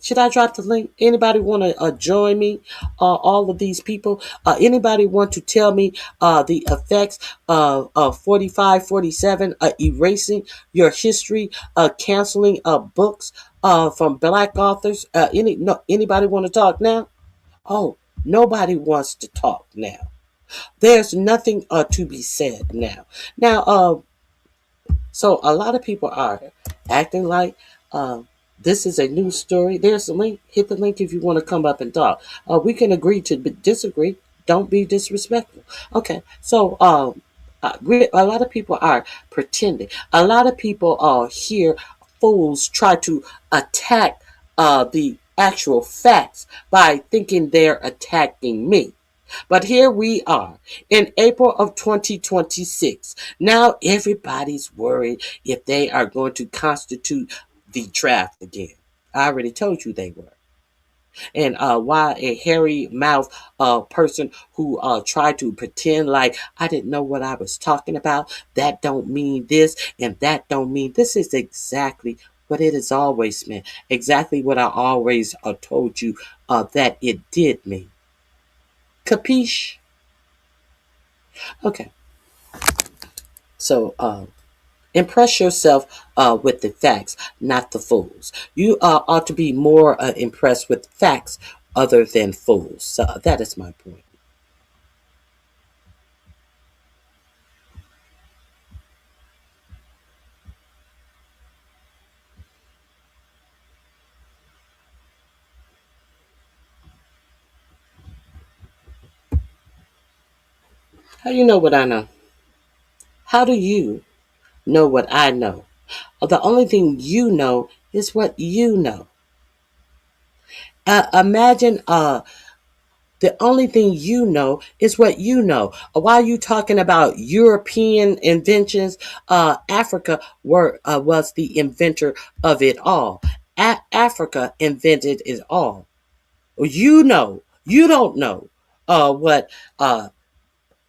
Should I drop the link? Anybody want to join me? All of these people. Anybody want to tell me the effects of 4547 erasing your history, canceling books from black authors? Anybody want to talk now? Oh, nobody wants to talk now. There's nothing to be said now. Now, so a lot of people are acting like this is a news story. There's a link. Hit the link if you want to come up and talk. We can agree to disagree. Don't be disrespectful. Okay, so a lot of people are pretending. A lot of people hear fools try to attack the actual facts by thinking they're attacking me. But here we are in April of 2026. Now everybody's worried if they are going to constitute the draft again. I already told you they were. And why a hairy mouth person who tried to pretend like I didn't know what I was talking about, that don't mean this and that don't mean this, is exactly what it has always meant. Exactly what I always told you that it did mean. Capiche? Okay. So, impress yourself with the facts, not the fools. You ought to be more impressed with facts other than fools. So that is my point. How do you know what I know? How do you know what I know? The only thing you know is what you know. Imagine the only thing you know is what you know. While you talking about European inventions, Africa was the inventor of it all. Africa invented it all. You know You don't know what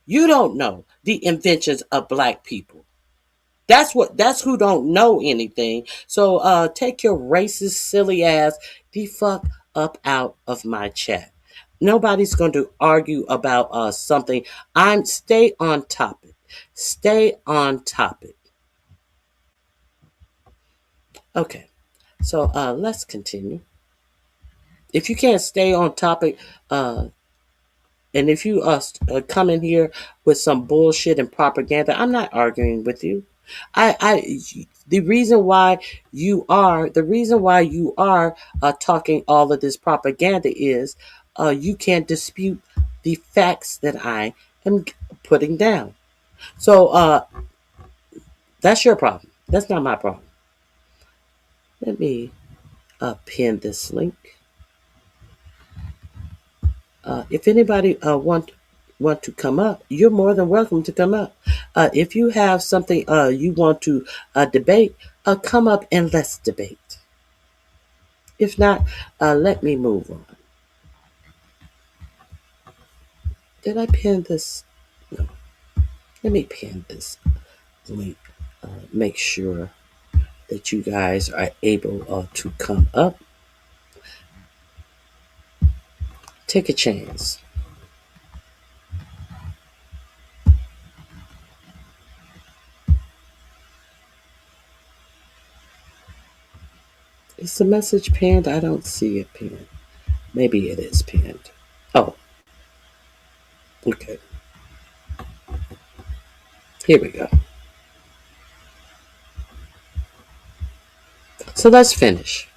you don't know the inventions of black people. That's who don't know anything. So take your racist, silly ass the fuck up out of my chat. Nobody's going to argue about something. Stay on topic. Stay on topic. Okay. So let's continue. If you can't stay on topic, and if you come in here with some bullshit and propaganda, I'm not arguing with you. The reason why you are talking all of this propaganda is you can't dispute the facts that I am putting down. So that's your problem. That's not my problem. Let me pin this link. If anybody want to come up, you're more than welcome to come up. If you have something you want to debate, come up and let's debate. If not, let me move on. Did I pin this? No. Let me pin this link. Make sure that you guys are able to come up. Take a chance. Is the message pinned? I don't see it pinned. Maybe it is pinned. Oh. Okay. Here we go. So let's finish.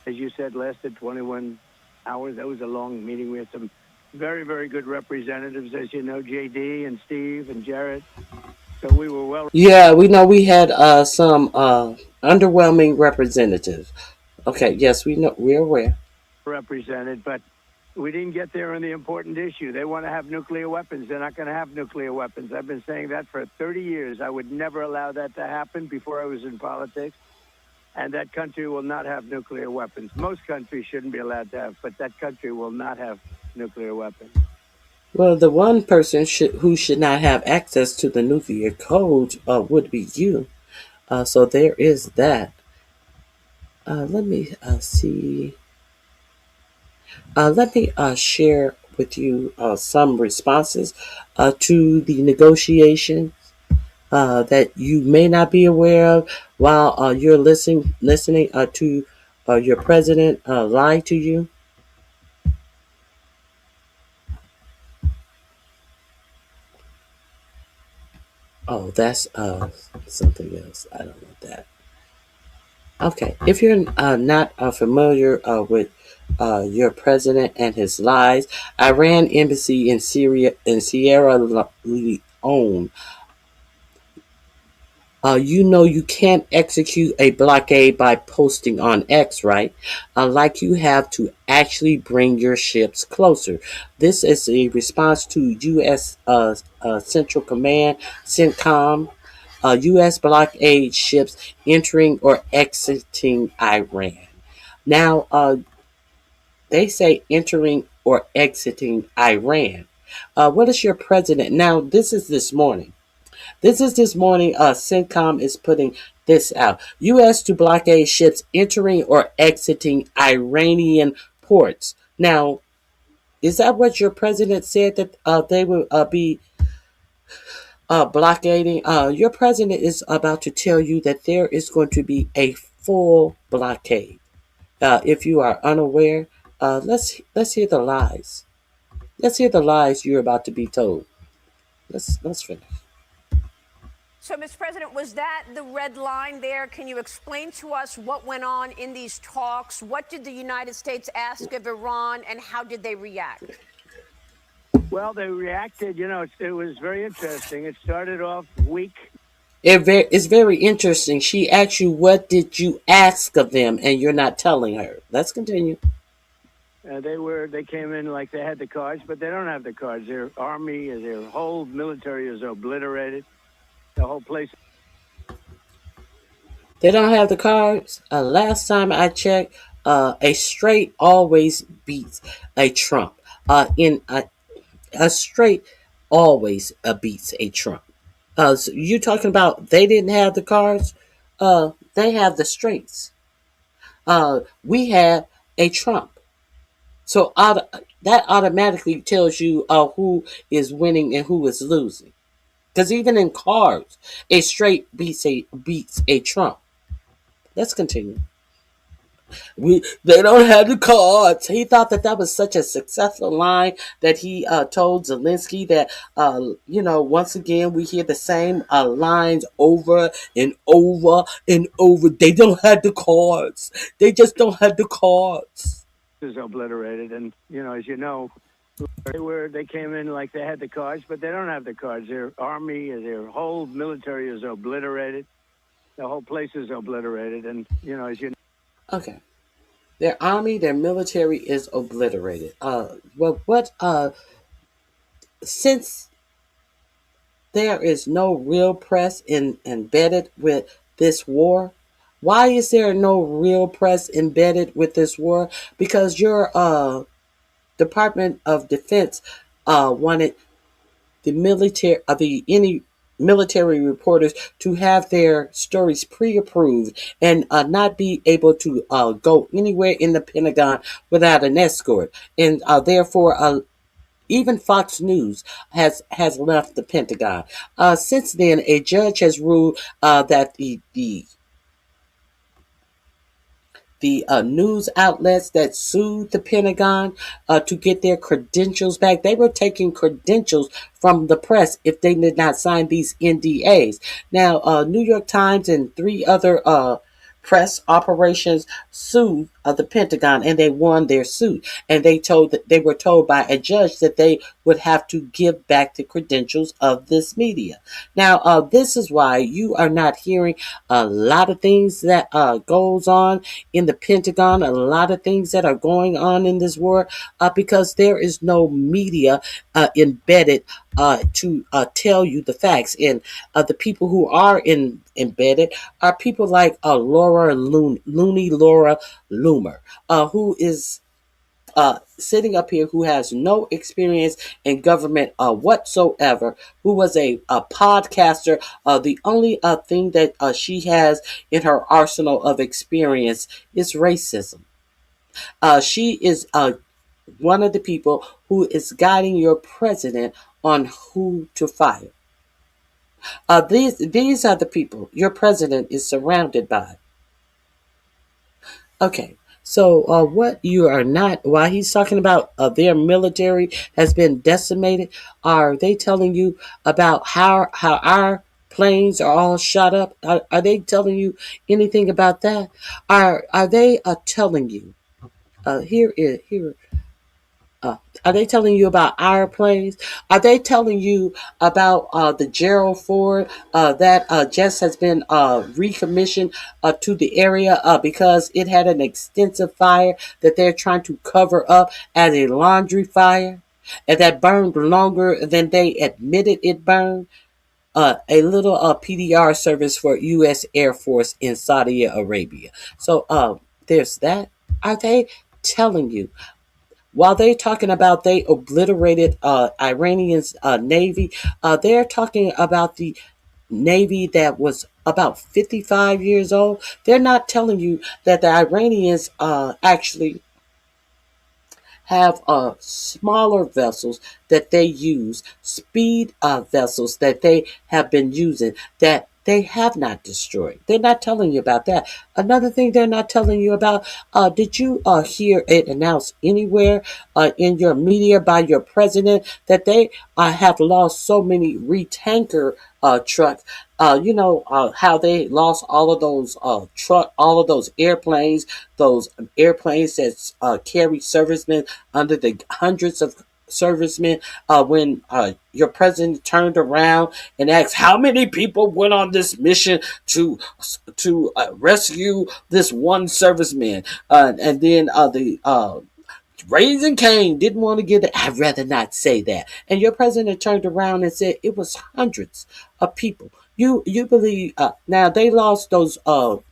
As you said, lasted 21 hours. That was a long meeting. We had some very, very good representatives, as you know, JD and Steve and Jared. So we were well.
Yeah, we know we had some underwhelming representatives. Okay, yes, we know, we're aware.
Represented, but we didn't get there on the important issue. They want to have nuclear weapons. They're not going to have nuclear weapons. I've been saying that for 30 years. I would never allow that to happen before I was in politics. And that country will not have nuclear weapons. Most countries shouldn't be allowed to have, but that country will not have nuclear weapons.
Well, the one person who should not have access to the nuclear code would be you. So there is that. Let me see. Let me share with you some responses to the negotiations that you may not be aware of while you're listening to your president lie to you. Oh, that's something else. I don't want that. Okay, if you're not familiar with your president and his lies, Iran embassy in Sierra Leone. You know you can't execute a blockade by posting on X, right? Like you have to actually bring your ships closer. This is a response to U.S. Central Command, CENTCOM, U.S. blockade ships entering or exiting Iran. Now, they say entering or exiting Iran. What is your president? Now, this is this morning. CENTCOM is putting this out. U.S. to blockade ships entering or exiting Iranian ports. Now, is that what your president said that they will be blockading? Your president is about to tell you that there is going to be a full blockade. If you are unaware, let's hear the lies. Let's hear the lies you're about to be told. Let's finish.
So, Mr. President, was that the red line there? Can you explain to us what went on in these talks? What did the United States ask of Iran, and how did they react?
Well, they reacted. You know, it was very interesting. It started off weak.
It's very interesting. She asked you, what did you ask of them, and you're not telling her. Let's continue.
They came in like they had the cards, but they don't have the cards. Their army, their whole military is obliterated. The whole place.
They don't have the cards. Last time I checked, a straight always beats a trump. In a straight always beats a trump. So you talking about they didn't have the cards? They have the straights. We have a trump. So that automatically tells you who is winning and who is losing. Because even in cards, a straight beats a trump. Let's continue. They don't have the cards. He thought that was such a successful line that he told Zelensky that once again we hear the same lines over and over and over. They don't have the cards. They just don't have the cards.
Is obliterated, and as you know, they came in like they had the cards, but they don't have the cards. Their army, their whole military is obliterated. The whole place is obliterated, and as you know.
Okay. Their army, their military is obliterated. Since there is no real press embedded with this war, why is there no real press embedded with this war? Because your Department of Defense wanted any military reporters to have their stories pre-approved and not be able to go anywhere in the Pentagon without an escort, and therefore even Fox News has left the Pentagon. Since then, a judge has ruled that the news outlets that sued the Pentagon to get their credentials back, they were taking credentials from the press if they did not sign these NDAs. Now, New York Times and 3 other press operations sued the Pentagon, and they won their suit. And they were told by a judge that they would have to give back the credentials of this media. Now, this is why you are not hearing a lot of things that goes on in the Pentagon, a lot of things that are going on in this war, because there is no media embedded to tell you the facts. And the people who are embedded are people like Laura Loomer, who is sitting up here, who has no experience in government whatsoever, who was a podcaster. The only thing that she has in her arsenal of experience is racism. She is one of the people who is guiding your president on who to fire. These are the people your president is surrounded by. Okay, so what you are not, while he's talking about their military has been decimated, are they telling you about how our planes are all shot up? Are they telling you anything about that? Are they telling you? Are they telling you about our planes? Are they telling you about the Gerald Ford that just has been recommissioned to the area because it had an extensive fire that they're trying to cover up as a laundry fire, and that burned longer than they admitted it burned? A little PDR service for U.S. Air Force in Saudi Arabia. So there's that. Are they telling you? While they're talking about they obliterated Iranians' navy, they're talking about the navy that was about 55 years old. They're not telling you that the Iranians actually have smaller vessels that they use, speed vessels that they have been using, that they have not destroyed. They're not telling you about that. Another thing they're not telling you about, did you hear it announced anywhere in your media by your president that they have lost so many retanker trucks? How they lost all of those all of those airplanes that carry servicemen under the hundreds of servicemen, when your president turned around and asked how many people went on this mission to rescue this one serviceman, and then Raising Cain didn't want to get it. I'd rather not say that. And your president turned around and said it was hundreds of people. You believe now they lost those the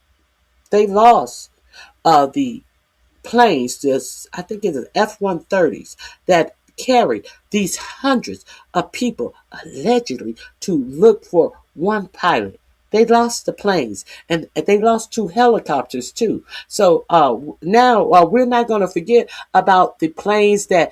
planes, just I think it's F-130s that carried these hundreds of people allegedly to look for one pilot. They lost the planes and they lost 2 helicopters too. So now we're not going to forget about the planes that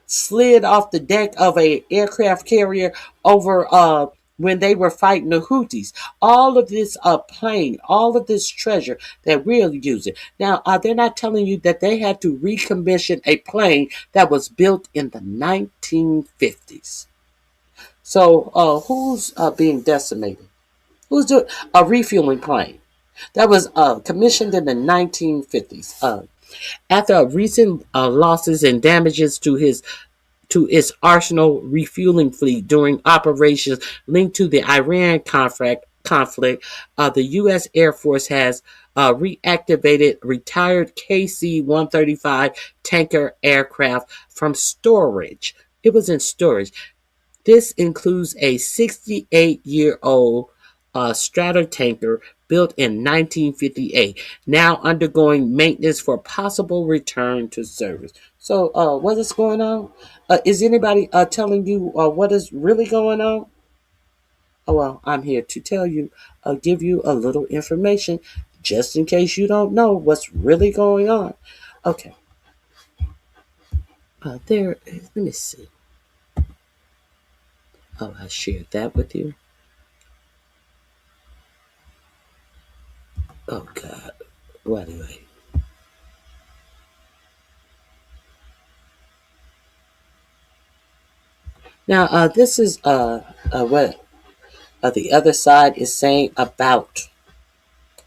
slid off the deck of a aircraft carrier over when they were fighting the Houthis. All of this plane, all of this treasure that we're using. Now, they're not telling you that they had to recommission a plane that was built in the 1950s. So who's being decimated? Who's doing a refueling plane that was commissioned in the 1950s? After recent losses and damages to its arsenal refueling fleet during operations linked to the Iran conflict, the U.S. Air Force has reactivated retired KC-135 tanker aircraft from storage. It was in storage. This includes a 68-year-old Stratotanker built in 1958, now undergoing maintenance for possible return to service. So, what is going on? Is anybody telling you what is really going on? Oh, well, I'm here to tell you, give you a little information, just in case you don't know what's really going on. Okay. Let me see. Oh, I shared that with you. Oh, God. Well, anyway. Now, this is what the other side is saying about.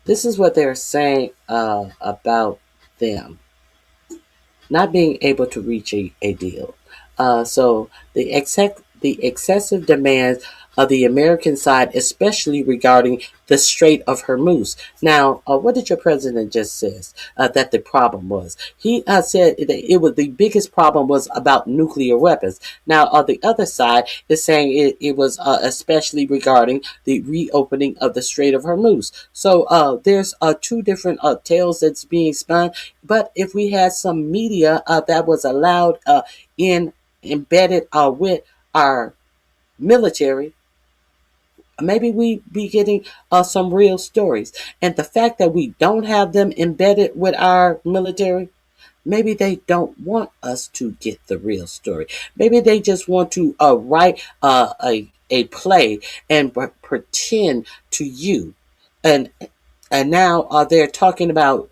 This is what they're saying about them not being able to reach a deal. So the excessive demands of the American side, especially regarding the Strait of Hormuz. Now, what did your president just say that the problem was? He said that the biggest problem was about nuclear weapons. Now, the other side is saying it was especially regarding the reopening of the Strait of Hormuz. So there's 2 different tales that's being spun. But if we had some media that was allowed embedded with our military, maybe we be getting some real stories. And the fact that we don't have them embedded with our military, maybe they don't want us to get the real story. Maybe they just want to write a play and pretend to you. And now they're talking about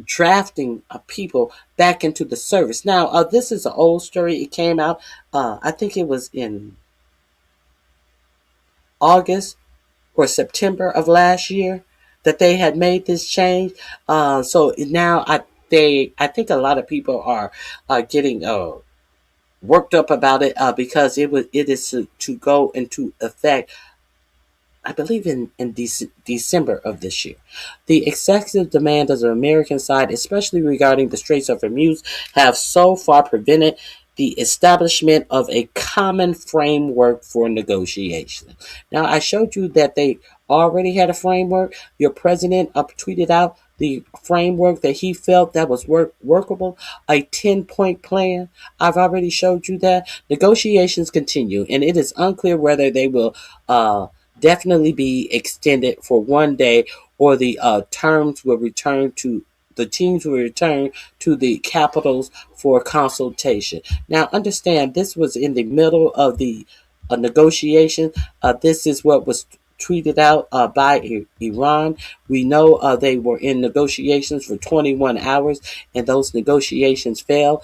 drafting people back into the service. Now, this is an old story. It came out, I think it was in August or September of last year that they had made this change. So now I think a lot of people are getting worked up about it because it is to go into effect, I believe in December of this year. The excessive demand of the American side, especially regarding the Straits of Hormuz, have so far prevented the establishment of a common framework for negotiation. Now, I showed you that they already had a framework. Your president tweeted out the framework that he felt that was workable, a 10-point plan. I've already showed you that. Negotiations continue, and it is unclear whether they will definitely be extended for 1 day or the teams will return to the capitals for consultation. Now, understand, this was in the middle of the negotiation. This is what was tweeted out by Iran. We know they were in negotiations for 21 hours, and those negotiations failed.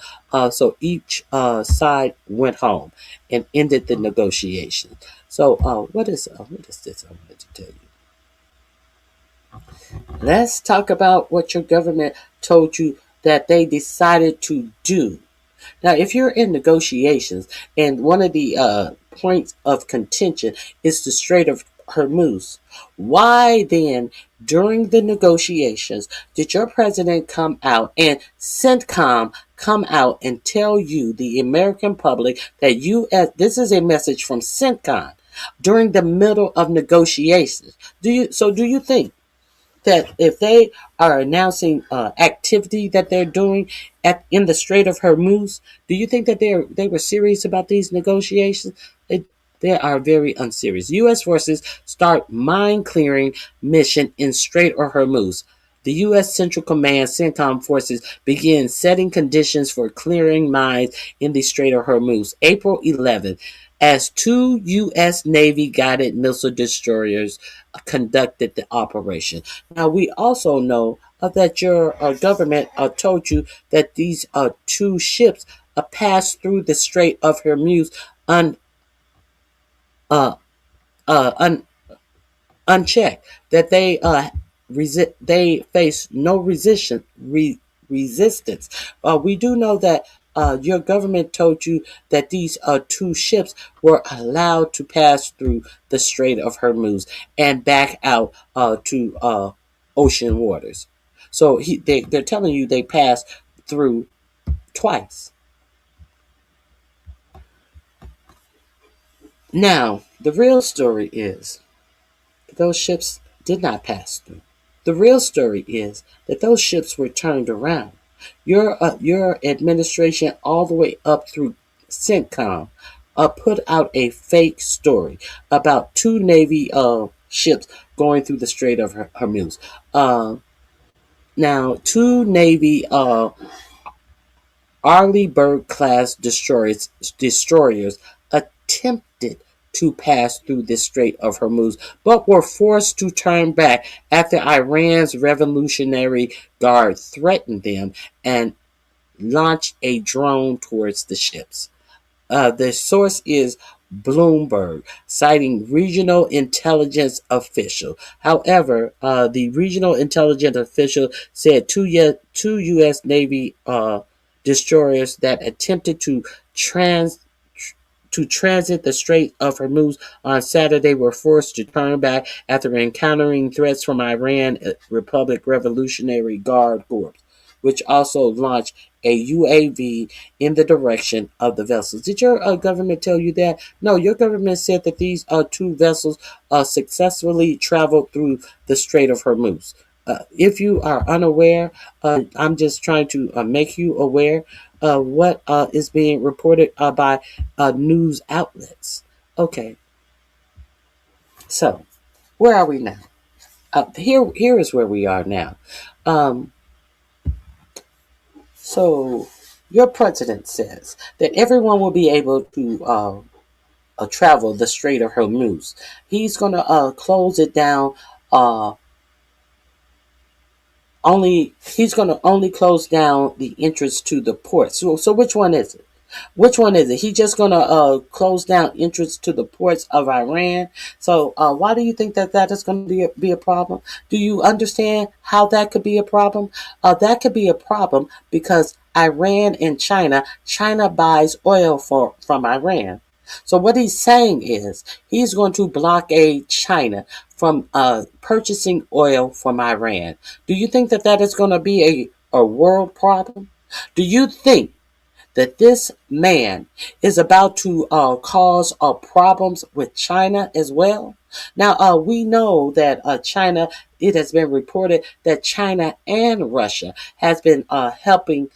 So each side went home and ended the negotiation. So what is this I wanted to tell you? Let's talk about what your government told you that they decided to do. Now, if you're in negotiations and one of the points of contention is the Strait of Hormuz, why then, during the negotiations, did your president come out and CENTCOM come out and tell you, the American public, that this is a message from CENTCOM during the middle of negotiations. Do you think that if they are announcing activity that they're doing in the Strait of Hormuz, do you think that they were serious about these negotiations? They are very unserious. U.S. forces start mine clearing mission in Strait of Hormuz. The U.S. Central Command CENTCOM forces begin setting conditions for clearing mines in the Strait of Hormuz, April 11th, as 2 U.S. Navy guided missile destroyers conducted the operation. Now, we also know that your government told you that these 2 ships passed through the Strait of Hormuz uh, unchecked, that they face no resistance. We do know that your government told you that these 2 ships were allowed to pass through the Strait of Hormuz and back out to ocean waters. So they're telling you they passed through twice. Now, the real story is those ships did not pass through. The real story is that those ships were turned around. Your administration, all the way up through CENTCOM, put out a fake story about 2 Navy ships going through the Strait of Hormuz. Now, 2 Navy Arleigh-class destroyers attempted to pass through the Strait of Hormuz, but were forced to turn back after Iran's Revolutionary Guard threatened them and launched a drone towards the ships. The source is Bloomberg, citing regional intelligence official. However, the regional intelligence official said 2 U.S. Navy destroyers that attempted to transit the Strait of Hormuz on Saturday were forced to turn back after encountering threats from Iran Republic Revolutionary Guard Corps, which also launched a UAV in the direction of the vessels. Did your government tell you that? No, your government said that these 2 vessels successfully traveled through the Strait of Hormuz. If you are unaware, I'm just trying to make you aware of what is being reported by news outlets. Okay. So, where are we now? Here is where we are now. So, your president says that everyone will be able to travel the Strait of Hormuz. He's going to close it down. He's going to only close down the entrance to the port. So which one is it? Which one is it? He just going to close down entrance to the ports of Iran. So why do you think that is going to be a problem? Do you understand how that could be a problem? That could be a problem because Iran and China buys oil from Iran. So what he's saying is he's going to blockade China from purchasing oil from Iran. Do you think that is going to be a world problem? Do you think that this man is about to cause problems with China as well? Now, we know that China, it has been reported that China and Russia has been helping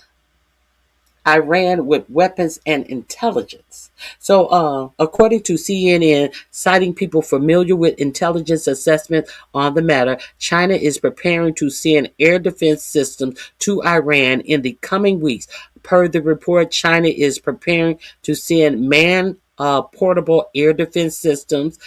Iran with weapons and intelligence. So, according to CNN, citing people familiar with intelligence assessment on the matter, China is preparing to send air defense systems to Iran in the coming weeks. Per the report, China is preparing to send manned portable air defense systems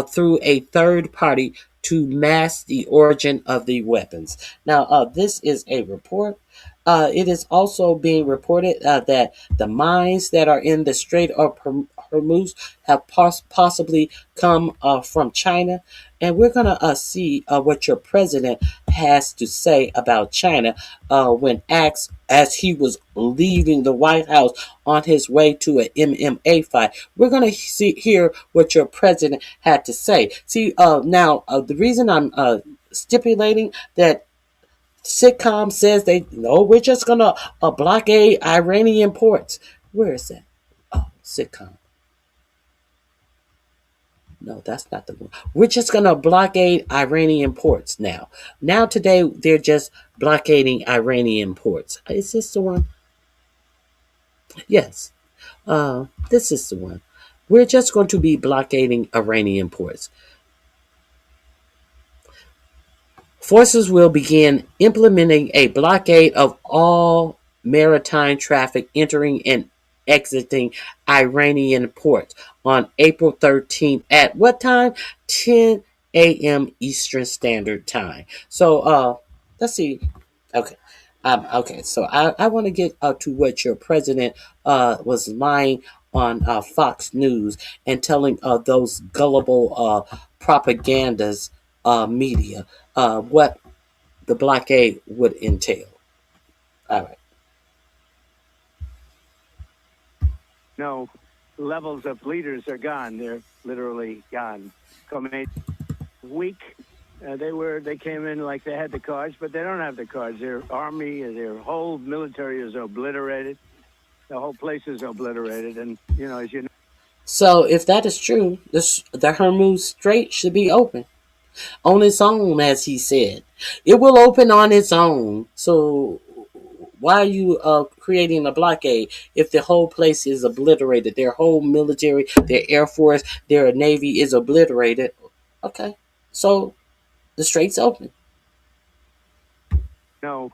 through a third party to mask the origin of the weapons. Now, this is a report. It is also being reported that the mines that are in the Strait of Hormuz have possibly come from China. And we're going to see what your president has to say about China when asked as he was leaving the White House on his way to an MMA fight. We're going to hear what your president had to say. See, now, the reason I'm stipulating that sitcom says we're just gonna blockade Iranian ports. Where is that? Oh, sitcom. No, that's not the one. We're just gonna blockade Iranian ports now. Now today they're just blockading Iranian ports. Is this the one? Yes. This is the one. We're just going to be blockading Iranian ports. Forces will begin implementing a blockade of all maritime traffic entering and exiting Iranian ports on April 13th at what time? 10 a.m. Eastern Standard Time. So, let's see. Okay. Okay, so I want to get to what your president was lying on Fox News and telling those gullible propagandas media what the blockade would entail. All right.
No, levels of leaders are gone. They're literally gone. Khomeini, weak. They came in like they had the cards, but they don't have the cards. Their army, their whole military is obliterated. The whole place is obliterated, and as you know.
So if that is true, the Hormuz Strait should be open on its own, as he said. It will open on its own. So why are you creating a blockade if the whole place is obliterated? Their whole military, their air force, their navy is obliterated. Okay, so the strait's open.
No,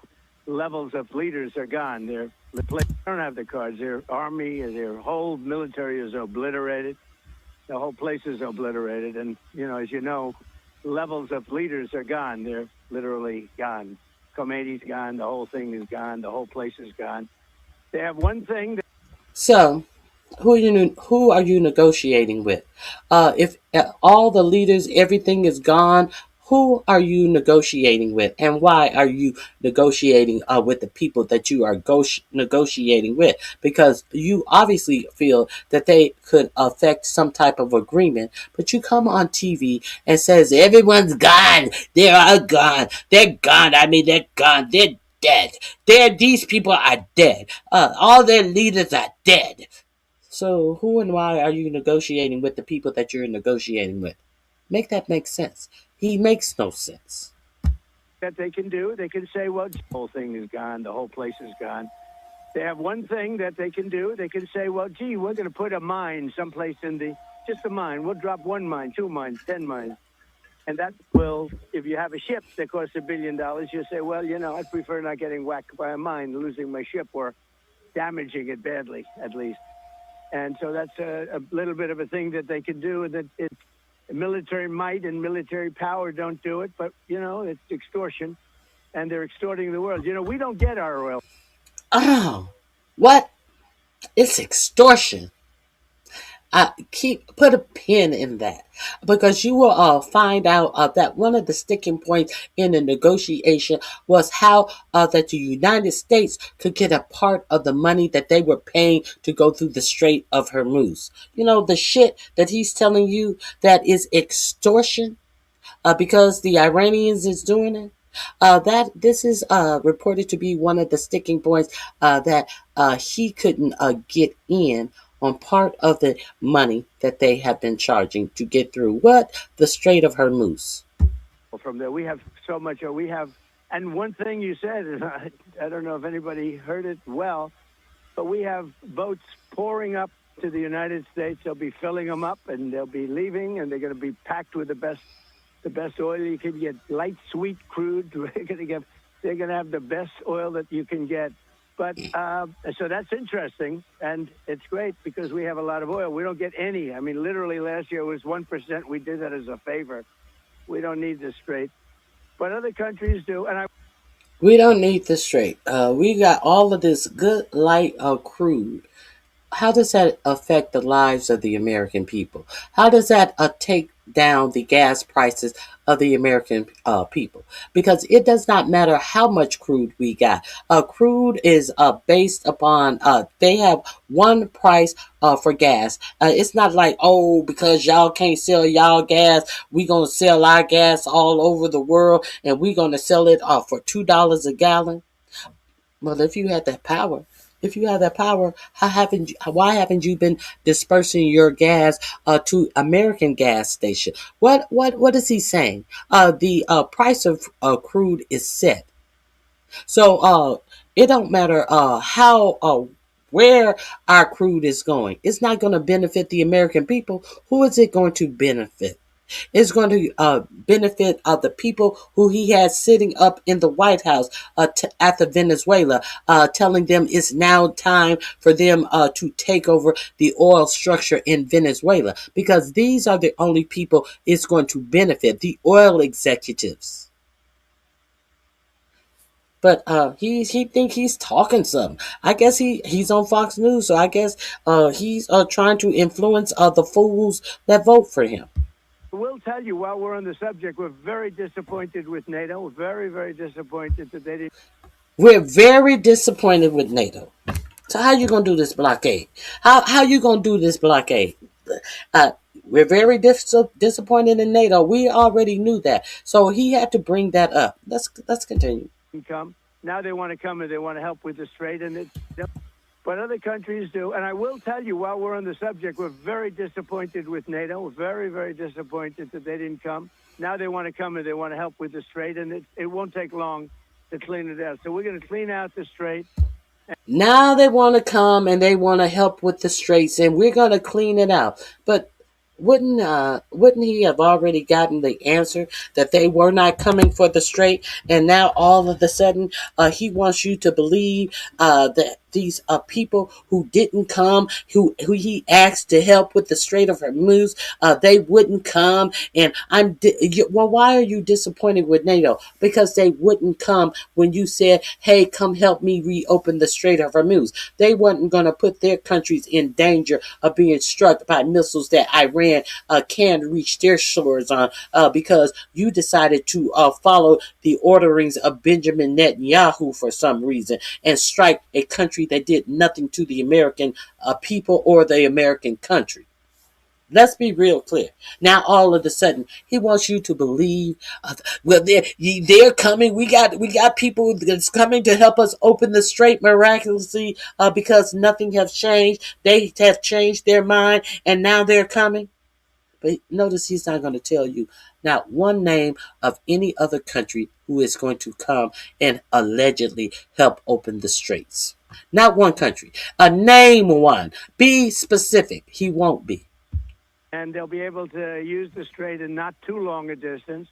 levels of leaders are gone. They don't have the cards. Their army, their whole military is obliterated. The whole place is obliterated, and as you know, levels of leaders are gone. They're literally gone. Khomeini's gone. The whole thing is gone. The whole place is gone. They have one thing.
So, who are you negotiating with? If all the leaders, everything is gone, who are you negotiating with, and why are you negotiating with the people that you are negotiating with? Because you obviously feel that they could affect some type of agreement, but you come on TV and says everyone's gone, they're all gone, they're gone. I mean, they're gone, they're dead. These people are dead. All their leaders are dead. So who and why are you negotiating with the people that you're negotiating with? Make that make sense. He makes no sense.
That they can do. They can say, well, the whole thing is gone. The whole place is gone. They have one thing that they can do. They can say, well, gee, we're going to put a mine someplace just a mine. We'll drop 1 mine, 2 mines, 10 mines. And that will, if you have a ship that costs $1 billion, you say, well, I'd prefer not getting whacked by a mine, losing my ship or damaging it badly, at least. And so that's a little bit of a thing that they can do. That it's military might and military power don't do it, but it's extortion, and they're extorting the world. We don't get our oil.
Oh, what? It's extortion. Put a pin in that, because you will find out that one of the sticking points in the negotiation was how that the United States could get a part of the money that they were paying to go through the Strait of Hormuz. The shit that he's telling you that is extortion, because the Iranians is doing it. That this is reported to be one of the sticking points that he couldn't get in on part of the money that they have been charging to get through the Strait of Hormuz.
From there, we have so much. And one thing you said, and I don't know if anybody heard it well, but we have boats pouring up to the United States. They'll be filling them up, and they'll be leaving, and they're going to be packed with the best oil you can get, light, sweet crude. They're going to have the best oil that you can get. But so that's interesting, and it's great because we have a lot of oil. We don't get any. I mean, literally last year it was 1%. We did that as a favor. We don't need the Strait, but other countries do.
We don't need the Strait. We got all of this good light crude. How does that affect the lives of the American people? How does that take down the gas prices of the American people, because it does not matter how much crude we got. Crude is based upon they have one price for gas. It's not like, oh, because y'all can't sell y'all gas, we gonna sell our gas all over the world and we gonna sell it for $2 a gallon. Well, if you had that power, why haven't you been dispersing your gas to American gas station? What is he saying? The price of crude is set. So it don't matter how where our crude is going. It's not going to benefit the American people. Who is it going to benefit? It's going to benefit the people who he has sitting up in the White House at the Venezuela, telling them it's now time for them to take over the oil structure in Venezuela, because these are the only people it's going to benefit, the oil executives. But he think he's talking something. I guess he's on Fox News, so I guess he's trying to influence the fools that vote for him.
We'll tell you, while we're on the subject, we're very disappointed with NATO. We're very, very disappointed that they didn't.
We're very disappointed with NATO. So how you gonna do this blockade? How you gonna do this blockade? We're very disappointed in NATO. We already knew that, so he had to bring that up. Let's continue.
Come now, they want to come and they want to help with the strait, and but other countries do. And I will tell you, while we're on the subject, we're very disappointed with NATO. We're very, very disappointed that they didn't come. Now they want to come and they want to help with the strait, and it won't take long to clean it out. So we're going to clean out the strait.
Now they want to come and they want to help with the straits, and we're going to clean it out. But wouldn't he have already gotten the answer that they were not coming for the strait, and now all of a sudden he wants you to believe that these people who didn't come, who he asked to help with the Strait of Hormuz, they wouldn't come. And well, why are you disappointed with NATO? Because they wouldn't come when you said, hey, come help me reopen the Strait of Hormuz. They weren't going to put their countries in danger of being struck by missiles that Iran can reach their shores on, because you decided to follow the orderings of Benjamin Netanyahu for some reason and strike a country that did nothing to the American people or the American country. Let's be real clear. Now, all of a sudden, he wants you to believe, well, they're coming. We got people that's coming to help us open the strait miraculously, because nothing has changed. They have changed their mind, and now they're coming. But notice he's not going to tell you not one name of any other country who is going to come and allegedly help open the straits. Not one country. Name one. Be specific. He won't be.
And they'll be able to use the strait in not too long a distance.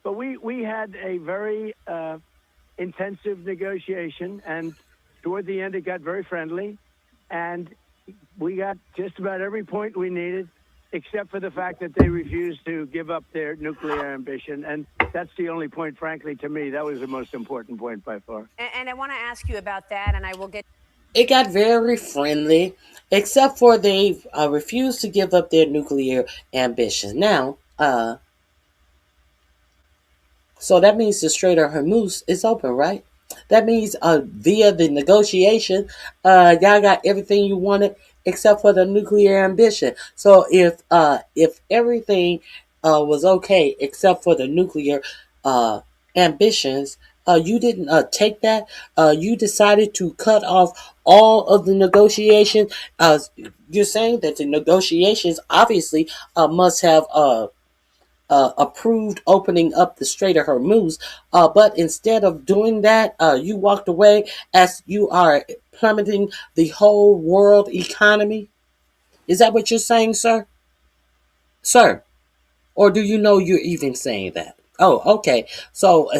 But we had a very intensive negotiation, and toward the end it got very friendly, and we got just about every point we needed, except for the fact that they refused to give up their nuclear ambition. And that's the only point, frankly, to me, that was the most important point by far.
And I want to ask you about that, and I will get...
It got very friendly, except for they refused to give up their nuclear ambition. Now, so that means the Strait of Hormuz is open, right? That means via the negotiation, y'all got everything you wanted except for the nuclear ambition. So if everything was okay except for the nuclear ambitions, you didn't take that. You decided to cut off all of the negotiations. You're saying that the negotiations obviously must have approved opening up the Strait of Hormuz, but instead of doing that, you walked away as you are plummeting the whole world economy. Is that what you're saying, sir? Sir? Or do you know you're even saying that? Oh, okay. So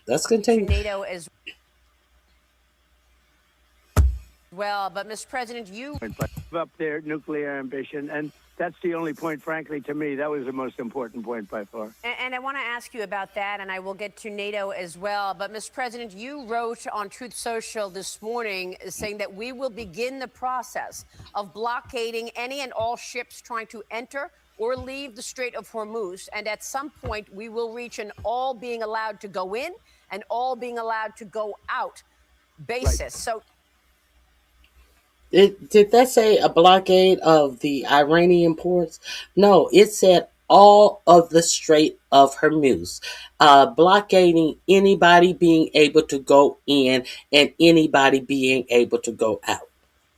let's continue.
NATO as well, but Mr. President, you
Give up their nuclear ambition, and That's the only point, frankly, to me. That was the most important point by far.
And I want to ask you about that, and I will get to NATO as well. But, Mr. President, you wrote on Truth Social this morning saying that we will begin the process of blockading any and all ships trying to enter or leave the Strait of Hormuz. And at some point, we will reach an all being allowed to go in and all being allowed to go out basis.
Right.
So,
Did that say a blockade of the Iranian ports? No, it said all of the Strait of Hormuz, blockading anybody being able to go in and anybody being able to go out.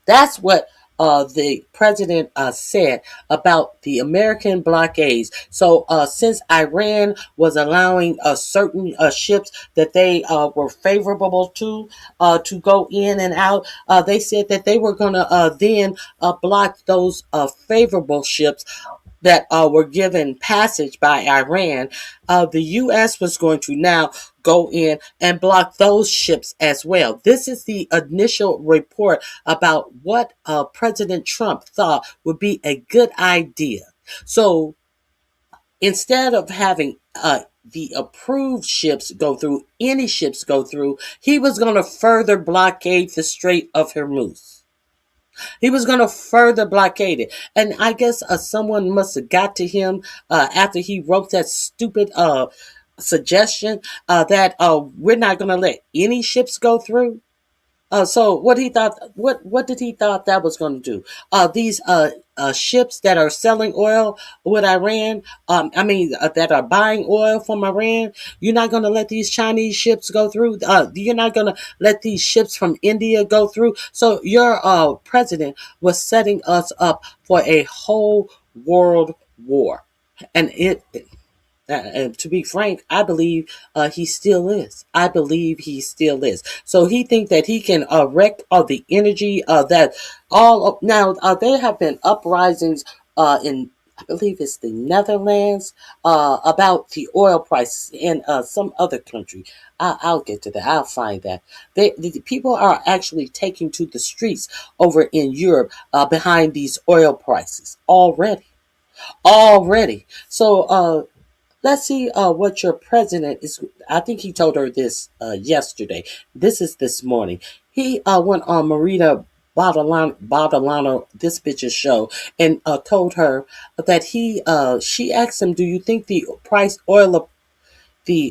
That's what the president said about the American blockades. So since Iran was allowing certain ships that they were favorable to go in and out, they said that they were going to then block those favorable ships that were given passage by Iran. The U.S. was going to now go in and block those ships as well. This is the initial report about what President Trump thought would be a good idea. So instead of having the approved ships go through, any ships go through, he was going to further blockade the Strait of Hormuz. He was going to further blockade it. And I guess someone must have got to him after he wrote that stupid suggestion that we're not going to let any ships go through. So what did he thought that was going to do? These ships that are selling oil with Iran, that are buying oil from Iran, you're not going to let these Chinese ships go through. You're not going to let these ships from India go through. So your president was setting us up for a whole world war, and and to be frank, I believe he still is. I believe he still is. So he thinks that he can wreck all the energy that all of, now there have been uprisings in, I believe it's the Netherlands, about the oil prices in some other country. I'll get to that. I'll find that. The people are actually taking to the streets over in Europe behind these oil prices already. So let's see what your president is. I think he told her this yesterday. This is this morning. He went on Marita Bartolano, this bitch's show, and told her that she asked him, "Do you think the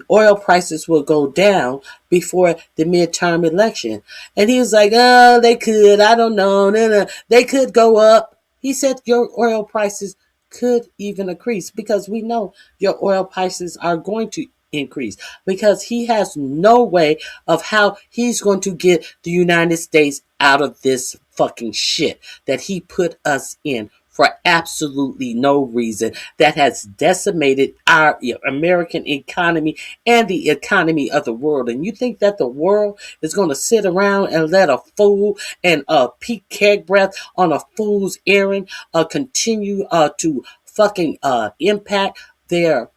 oil prices will go down before the midterm election?" And he was like, "Oh, they could. I don't know. No. They could go up." He said your oil prices could even increase, because we know your oil prices are going to increase, because he has no way of how he's going to get the United States out of this fucking shit that he put us in for absolutely no reason, that has decimated our American economy and the economy of the world. And you think that the world is going to sit around and let a fool and Pete Keg breath on a fool's errand continue to fucking impact their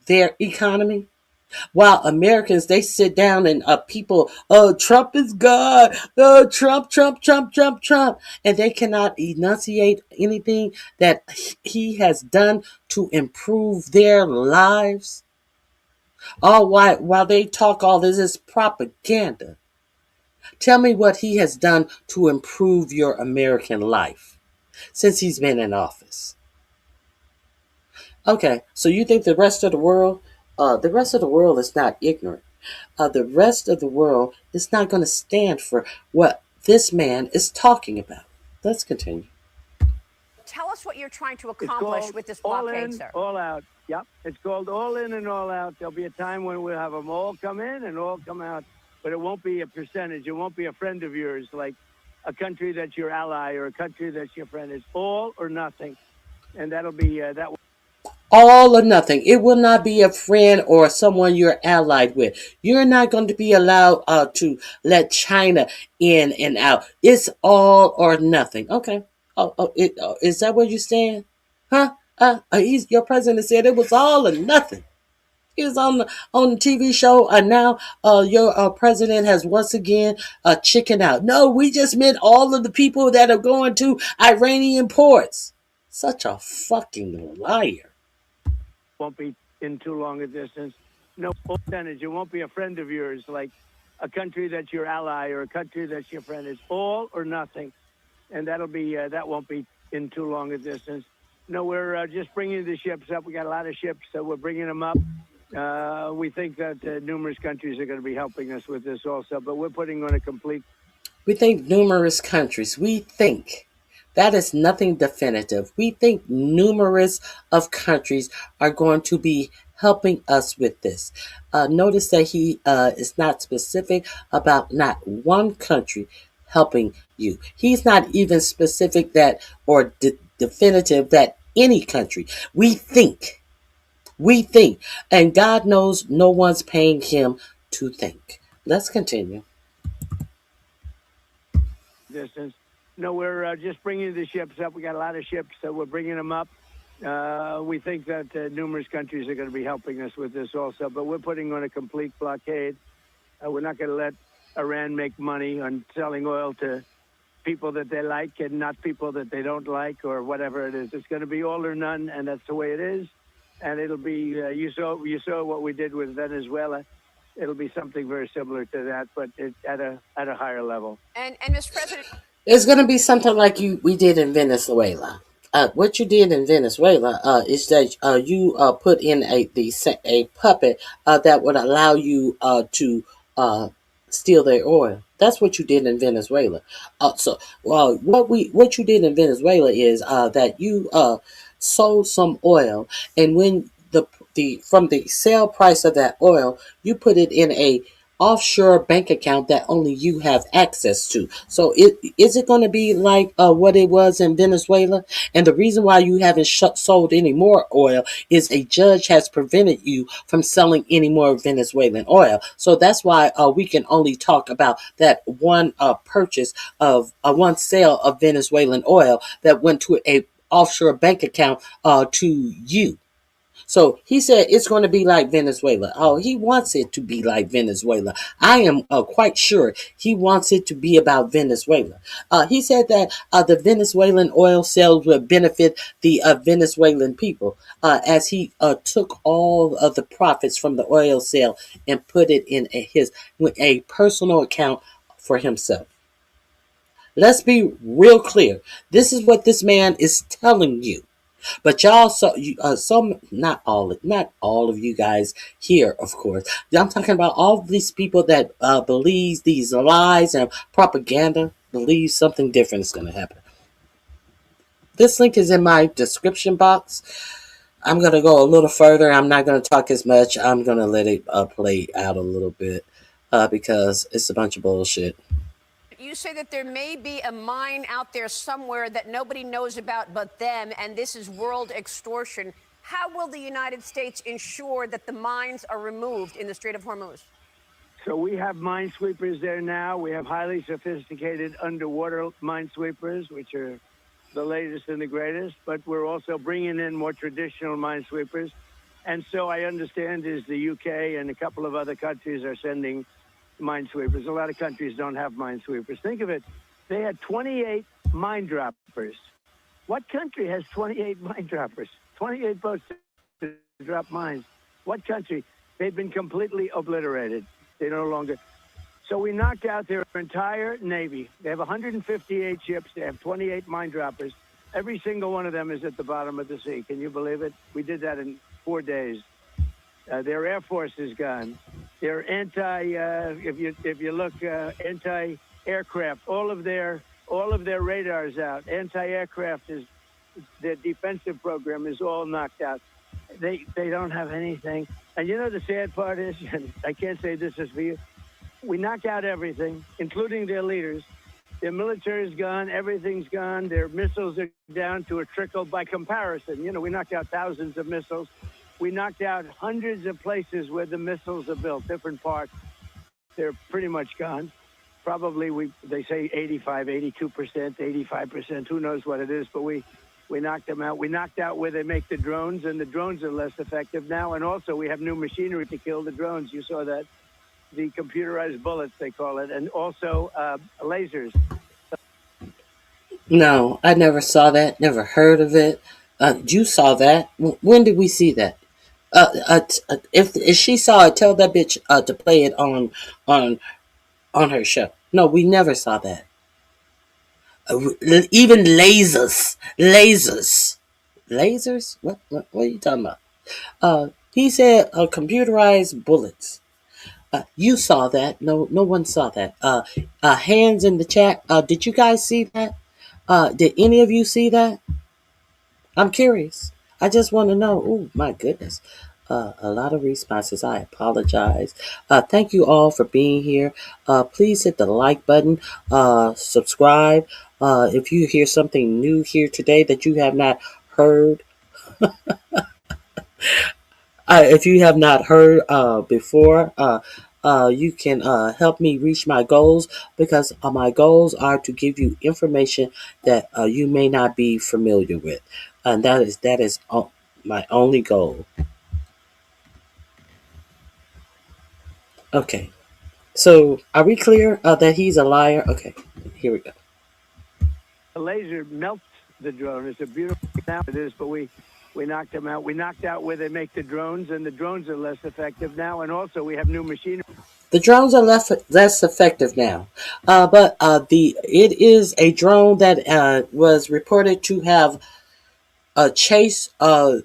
economy? While Americans, they sit down and people, Trump is God, Trump, and they cannot enunciate anything that he has done to improve their lives. All while they talk all this is propaganda. Tell me what he has done to improve your American life since he's been in office. Okay, so you think the rest of the world is not ignorant. The rest of the world is not going to stand for what this man is talking about. Let's continue.
Tell us what you're trying to accomplish with this blockade, sir.
All out. Yep. It's called all in and all out. There'll be a time when we'll have them all come in and all come out, but it won't be a percentage. It won't be a friend of yours, like a country that's your ally or a country that's your friend. It's all or nothing. And that'll be that.
All or nothing. It will not be a friend or someone you're allied with. You're not going to be allowed to let China in and out. It's all or nothing. Okay. Is that what you're saying? Huh? Your president said it was all or nothing. He was on the TV show, and now your president has once again chickened out. No, we just meant all of the people that are going to Iranian ports. Such a fucking liar.
Won't be in too long a distance. No percentage. It won't be a friend of yours, like a country that's your ally or a country that's your friend. It's all or nothing, and that won't be in too long a distance. No, we're just bringing the ships up. We got a lot of ships, so we're bringing them up. We think that numerous countries are going to be helping us with this also, but we're putting on a complete.
We think numerous countries. We think. That is nothing definitive. We think numerous of countries are going to be helping us with this. Notice that he is not specific about not one country helping you. He's not even specific that or definitive that any country. We think. We think. And God knows no one's paying him to think. Let's continue.
Distance. No, we're just bringing the ships up. We got a lot of ships, so we're bringing them up. We think that numerous countries are going to be helping us with this also, but we're putting on a complete blockade. We're not going to let Iran make money on selling oil to people that they like and not people that they don't like or whatever it is. It's going to be all or none, and that's the way it is. And it'll be, you saw what we did with Venezuela. It'll be something very similar to that, but at a higher level.
And Mr. President,
it's going to be something like we did in Venezuela. What you did in Venezuela is that you put in a puppet that would allow you to steal their oil. That's what you did in Venezuela. What you did in Venezuela is that you sold some oil, and when from the sale price of that oil, you put it in a offshore bank account that only you have access to. So is it going to be like what it was in Venezuela? And the reason why you haven't sold any more oil is a judge has prevented you from selling any more Venezuelan oil. So that's why we can only talk about that one purchase of one sale of Venezuelan oil that went to a offshore bank account to you. So he said it's going to be like Venezuela. Oh, he wants it to be like Venezuela. I am quite sure he wants it to be about Venezuela. He said that the Venezuelan oil sales would benefit the Venezuelan people as he took all of the profits from the oil sale and put it in a personal account for himself. Let's be real clear. This is what this man is telling you. But y'all, not all of you guys here, of course. I'm talking about all of these people that believe these lies and propaganda, believe something different is going to happen. This link is in my description box. I'm going to go a little further. I'm not going to talk as much. I'm going to let it play out a little bit because it's a bunch of bullshit.
you say that there may be a mine out there somewhere that nobody knows about but them, and this is world extortion. How will the United States ensure that the mines are removed in the Strait of Hormuz?
So we have minesweepers there now. We have highly sophisticated underwater minesweepers, which are the latest and the greatest, but we're also bringing in more traditional minesweepers. And so I understand is the UK and a couple of other countries are sending minesweepers. A lot of countries don't have minesweepers. Think of it. They had 28 mine droppers. What country has 28 mine droppers? 28 boats to drop mines. What country? They've been completely obliterated. They no longer. So we knocked out their entire Navy. They have 158 ships. They have 28 mine droppers. Every single one of them is at the bottom of the sea. Can you believe it? We did that in 4 days. Their Air Force is gone. Their if you look, anti-aircraft. All of their radars out. Anti-aircraft is their defensive program is all knocked out. They don't have anything. And you know the sad part is, and I can't say this is for you, we knock out everything, including their leaders. Their military is gone. Everything's gone. Their missiles are down to a trickle by comparison. You know, we knocked out thousands of missiles. We knocked out hundreds of places where the missiles are built, different parts. They're pretty much gone. Probably, they say 85, 82%, 85%. Who knows what it is, but we knocked them out. We knocked out where they make the drones, and the drones are less effective now. And also, we have new machinery to kill the drones. You saw that. The computerized bullets, they call it, and also lasers.
No, I never saw that. Never heard of it. You saw that. When did we see that? If she saw it, tell that bitch to play it on on her show. No, we never saw that. Even lasers. What are you talking about? He said computerized bullets. You saw that. No, no one saw that. Hands in the chat. Did you guys see that? Did any of you see that? I'm curious. I just want to know. Oh, my goodness. A lot of responses. I apologize. Thank you all for being here. Please hit the like button. Subscribe. If you hear something new here today that you have not heard, if you have not heard before, you can help me reach my goals, because my goals are to give you information that you may not be familiar with, and that is my only goal. Okay, so are we clear that he's a liar? Okay, here we go.
The laser melts the drone. It's a beautiful sound it is, but we knocked them out. We knocked out where they make the drones, and the drones are less effective now. And also, we have new machinery.
The drones are less effective now, but it is a drone that was reported to have a chase that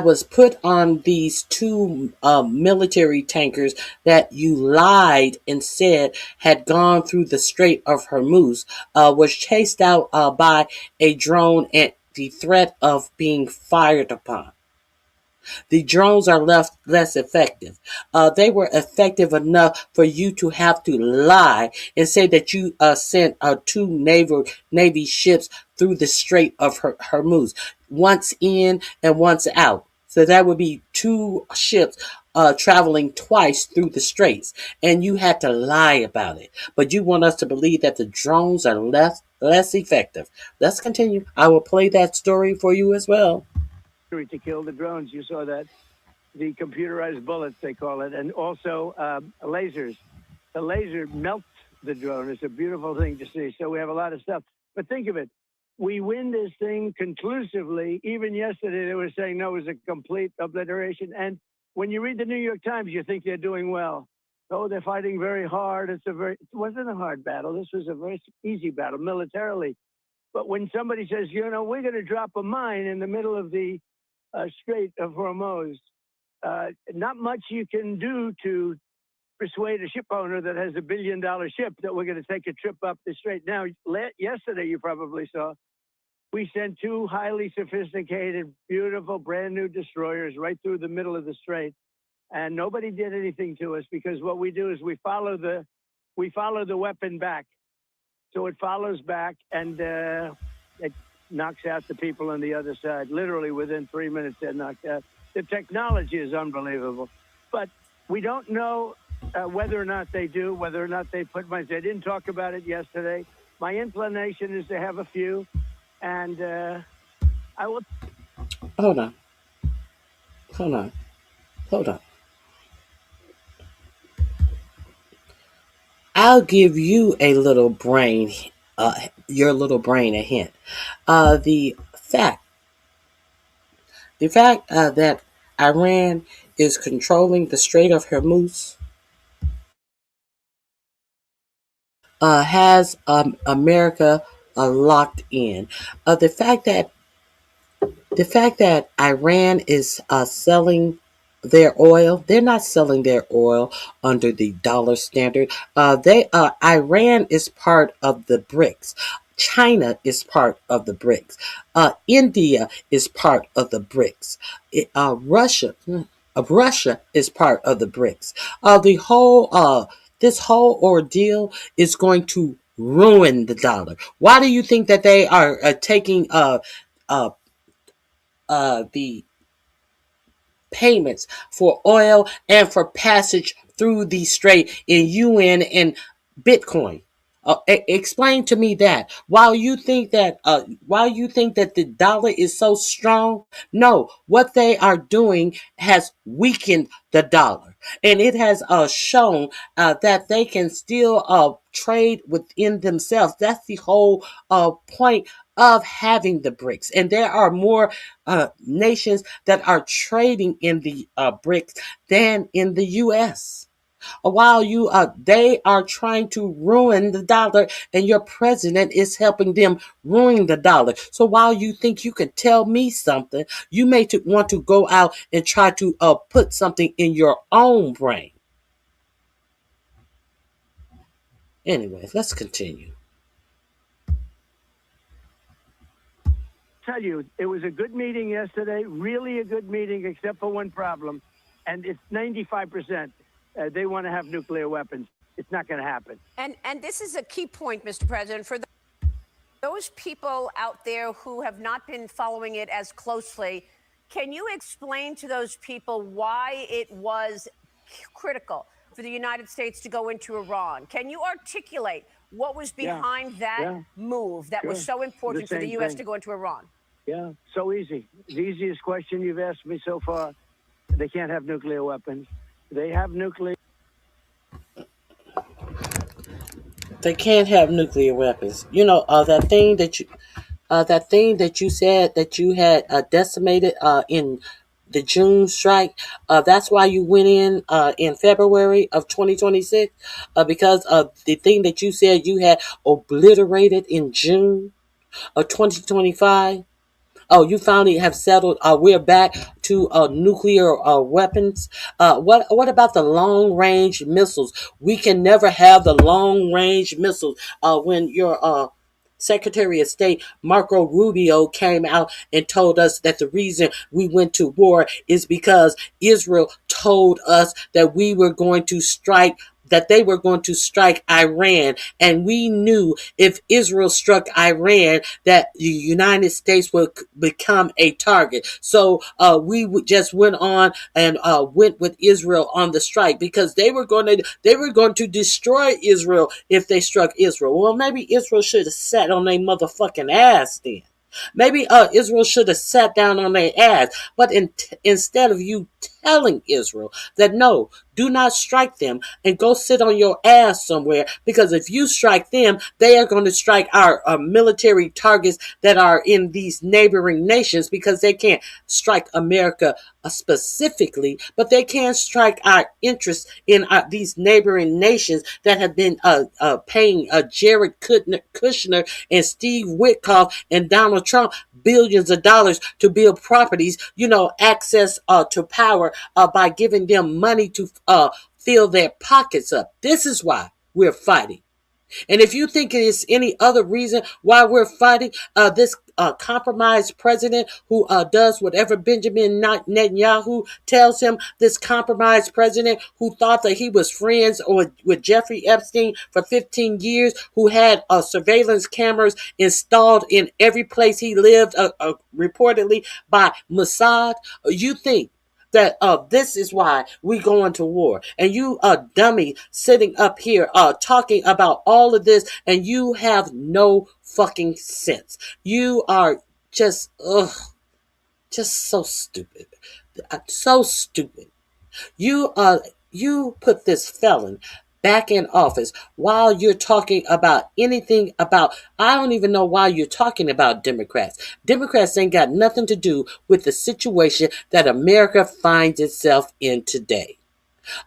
was put on these two military tankers that you lied and said had gone through the Strait of Hormuz, was chased out by a drone at the threat of being fired upon. The drones are less effective. They were effective enough for you to have to lie and say that you sent two Navy ships through the Strait of Hormuz, once in and once out. So that would be two ships traveling twice through the straits, and you had to lie about it. But you want us to believe that the drones are less effective. Let's continue. I will play that story for you as well.
To kill the drones. You saw that. The computerized bullets, they call it, and also lasers. The laser melts the drone. It's a beautiful thing to see. So we have a lot of stuff. But think of it. We win this thing conclusively. Even yesterday, they were saying, no, it was a complete obliteration. And when you read the New York Times, you think they're doing well. Oh, they're fighting very hard. It wasn't a hard battle. This was a very easy battle militarily. But when somebody says, we're going to drop a mine in the middle of the Strait of Hormuz, not much you can do to persuade a ship owner that has $1 billion ship that we're going to take a trip up the strait. Now, yesterday, you probably saw, we sent two highly sophisticated, beautiful, brand new destroyers right through the middle of the strait, and nobody did anything to us, because what we do is we follow the weapon back. So it follows back, and it knocks out the people on the other side. Literally within 3 minutes, they're knocked out. The technology is unbelievable. But we don't know whether or not they do, whether or not they put mines. They didn't talk about it yesterday. My inclination is to have a few, and I will...
Hold on. I'll give you a little brain, your little brain a hint. The fact that Iran is controlling the Strait of Hormuz has America locked in. The fact that Iran is selling their oil, they're not selling their oil under the dollar standard. Iran is part of the BRICS. China is part of the BRICS. India is part of the BRICS. Russia is part of the BRICS. This whole ordeal is going to ruin the dollar. Why do you think that they are taking the payments for oil and for passage through the strait in UN and Bitcoin? Explain to me that. While you think that the dollar is so strong, no, what they are doing has weakened the dollar, and it has shown that they can still trade within themselves. That's the whole point of having the BRICS, and there are more nations that are trading in the BRICS than in the U.S. While they are trying to ruin the dollar, and your president is helping them ruin the dollar. So while you think you can tell me something, you may want to go out and try to put something in your own brain. Anyway, let's continue.
Tell you, it was a good meeting yesterday, really a good meeting, except for one problem, and it's 95%. They want to have nuclear weapons. It's not going to happen.
And this is a key point, Mr. President, for those people out there who have not been following it as closely. Can you explain to those people why it was critical for the United States to go into Iran? Can you articulate what was behind that move that was so important for the U.S. to go into Iran?
Yeah, so easy. The easiest question you've asked me so far. They can't have nuclear weapons. They have nuclear.
They can't have nuclear weapons. You know that thing that you said that you had decimated in the June strike. That's why you went in February of 2026 because of the thing that you said you had obliterated in June of 2025. Oh, you finally have settled. We're back to nuclear weapons. What about the long range missiles? We can never have the long range missiles. When your Secretary of State Marco Rubio came out and told us that the reason we went to war is because Israel told us that we were going to strike that they were going to strike Iran. And we knew if Israel struck Iran, that the United States would become a target. So we just went on and went with Israel on the strike because they were going to destroy Israel if they struck Israel. Well, maybe Israel should have sat on their motherfucking ass then. Maybe Israel should have sat down on their ass. But instead of you telling Israel that no, do not strike them and go sit on your ass somewhere, because if you strike them, they are going to strike our military targets that are in these neighboring nations, because they can't strike America specifically, but they can strike our interests in these neighboring nations that have been paying Jared Kushner and Steve Witkoff and Donald Trump billions of dollars to build properties, access to power by giving them money to fill their pockets up. This is why we're fighting. And if you think it is any other reason why we're fighting, this compromised president who does whatever Benjamin Netanyahu tells him, this compromised president who thought that he was friends with Jeffrey Epstein for 15 years, who had surveillance cameras installed in every place he lived, reportedly by Mossad, you think that this is why we go into war. And you dummy sitting up here talking about all of this, and you have no fucking sense. You are just so stupid. So stupid. You put this felon back in office while you're talking about anything about, I don't even know why you're talking about Democrats. Democrats ain't got nothing to do with the situation that America finds itself in today.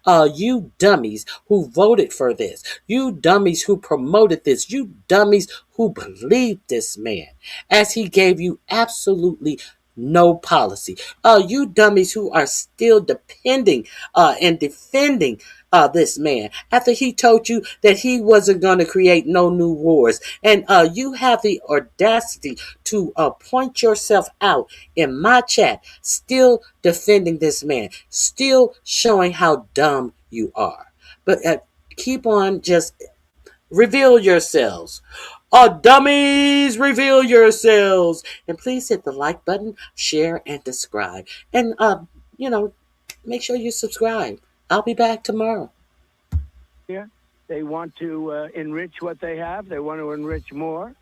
You dummies who voted for this, you dummies who promoted this, you dummies who believed this man as he gave you absolutely no policy. You dummies who are still depending and defending this man after he told you that he wasn't going to create no new wars. And you have the audacity to point yourself out in my chat, still defending this man, still showing how dumb you are. But keep on, just reveal yourselves. Dummies, reveal yourselves. And please hit the like button, share, and subscribe. And, make sure you subscribe. I'll be back tomorrow.
Yeah. They want to enrich what they have. They want to enrich more.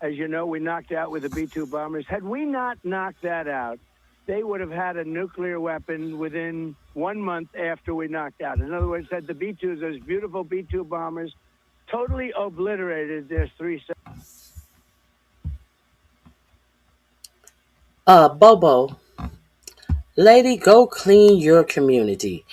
As you know, we knocked out with the B-2 bombers. Had we not knocked that out, they would have had a nuclear weapon within 1 month after we knocked out. In other words, had the B-2s, those beautiful B-2 bombers, totally obliterated their three.
Bobo, lady, go clean your community.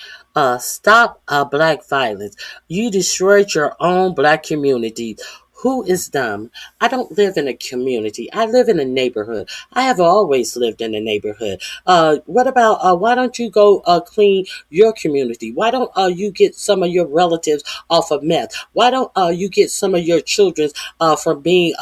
Stop black violence. You destroyed your own black community. Who is dumb? I don't live in a community. I live in a neighborhood. I have always lived in a neighborhood. What about, why don't you go clean your community? Why don't you get some of your relatives off of meth? Why don't you get some of your children from being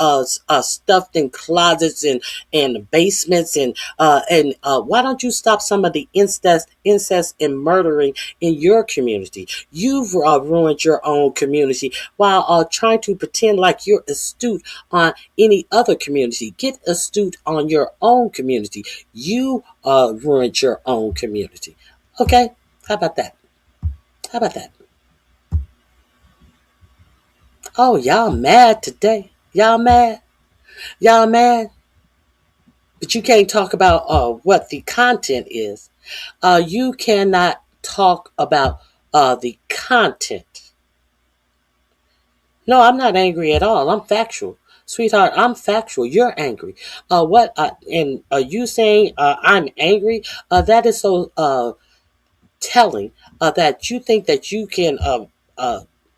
stuffed in closets and basements? And why don't you stop some of the incest and murdering in your community? You've ruined your own community while trying to pretend like you're astute on any other community. Get astute on your own community. You ruined your own community. Okay? How about that? How about that? Oh, y'all mad today? Y'all mad? Y'all mad? But you can't talk about what the content is. You cannot talk about the content. No, I'm not angry at all. I'm factual. Sweetheart, I'm factual. You're angry. And you saying I'm angry? That is so telling that you think that you can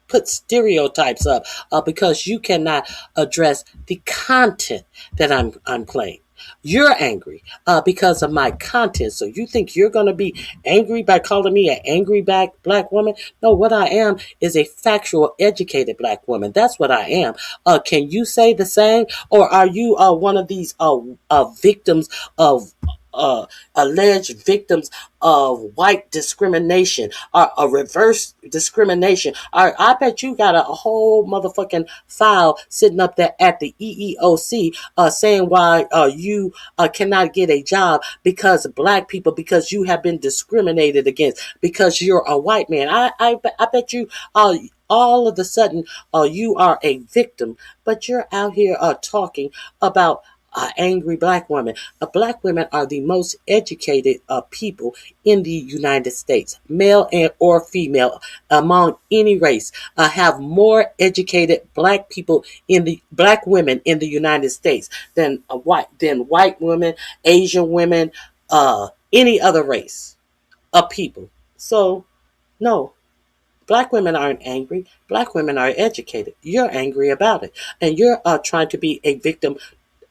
put stereotypes up because you cannot address the content that I'm playing. You're angry because of my content. So you think you're going to be angry by calling me an angry black woman? No, what I am is a factual, educated black woman. That's what I am. Can you say the same? Or are you one of these victims of alleged victims of white discrimination or a reverse discrimination? I bet you got a whole motherfucking file sitting up there at the EEOC saying why you cannot get a job because black people, because you have been discriminated against, because you're a white man. I bet you all of a sudden you are a victim, but you're out here talking about angry black women. Black women are the most educated people in the United States, male and or female, among any race. Have more educated black women in the United States than white women, Asian women, any other race of people. So, no. Black women aren't angry. Black women are educated. You're angry about it. And you're trying to be a victim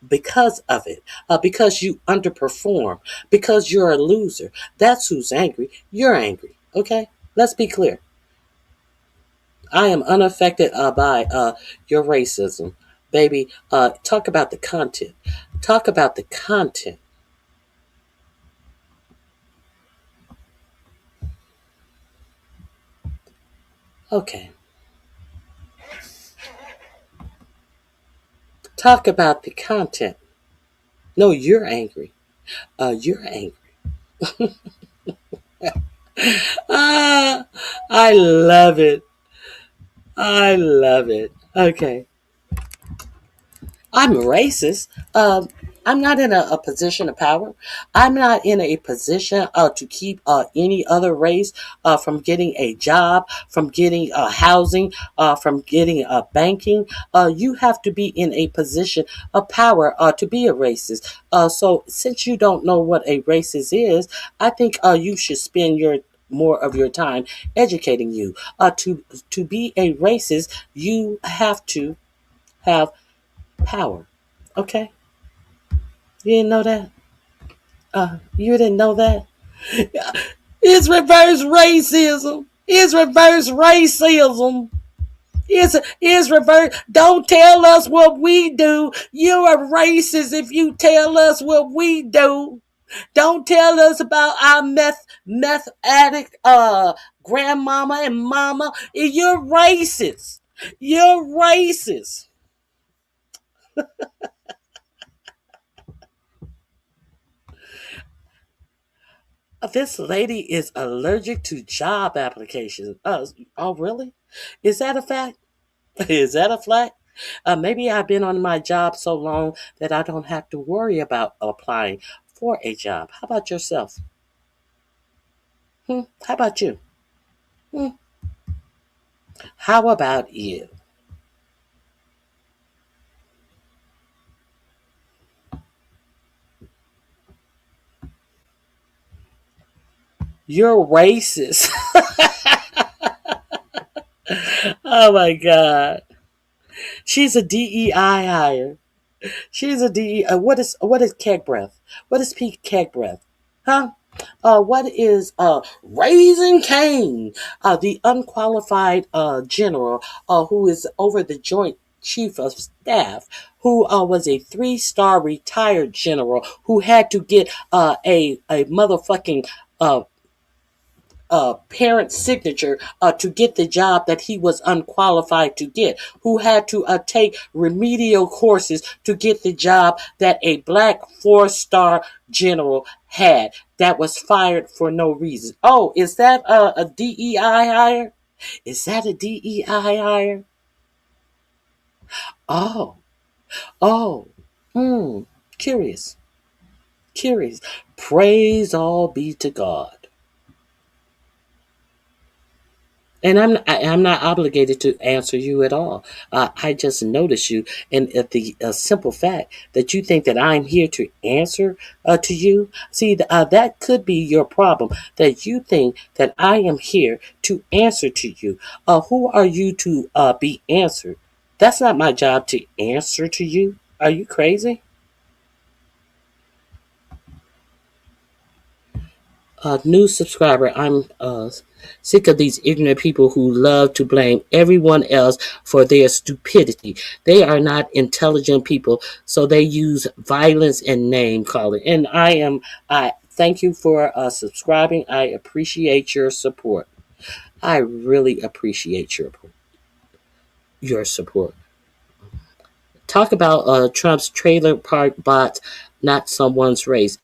because of it, because you underperform, because you're a loser. That's who's angry. You're angry. Okay? Let's be clear. I am unaffected by your racism. Baby, talk about the content. Talk about the content. Okay. Talk about the content. No, you're angry. You're angry. I love it. I love it. Okay. I'm racist. I'm not in a position of power. I'm not in a position to keep any other race from getting a job, from getting housing, from getting banking. You have to be in a position of power to be a racist. So since you don't know what a racist is, I think you should spend more of your time educating you. To be a racist, you have to have power. Okay? You didn't know that? You didn't know that? It's reverse racism. It's reverse racism. It's reverse. Don't tell us what we do. You're a racist if you tell us what we do. Don't tell us about our meth addict grandmama and mama. You're racist. You're racist. This lady is allergic to job applications. Oh, really? Is that a fact? Is that a fact? Maybe I've been on my job so long that I don't have to worry about applying for a job. How about yourself? How about you? Hmm. How about you? You're racist. Oh my God. She's a DEI hire. She's a DEI. What is keg breath? What is peak keg breath? Huh? What is Raising Cane? The unqualified general who is over the Joint Chief of Staff, who was a 3-star retired general who had to get a motherfucking parent signature to get the job that he was unqualified to get, who had to take remedial courses to get the job that a black 4-star general had that was fired for no reason. Oh, is that a DEI hire? Is that a DEI hire? Oh, oh, curious, curious. Praise all be to God. And I'm not obligated to answer you at all. I just notice you, and the simple fact that you think that I'm here to answer to you. See, that could be your problem. That you think that I am here to answer to you. Who are you to be answered? That's not my job to answer to you. Are you crazy? New subscriber, I'm sick of these ignorant people who love to blame everyone else for their stupidity. They are not intelligent people, so they use violence and name calling. And I thank you for subscribing. I appreciate your support. I really appreciate your support. Talk about Trump's trailer park bots, not someone's race.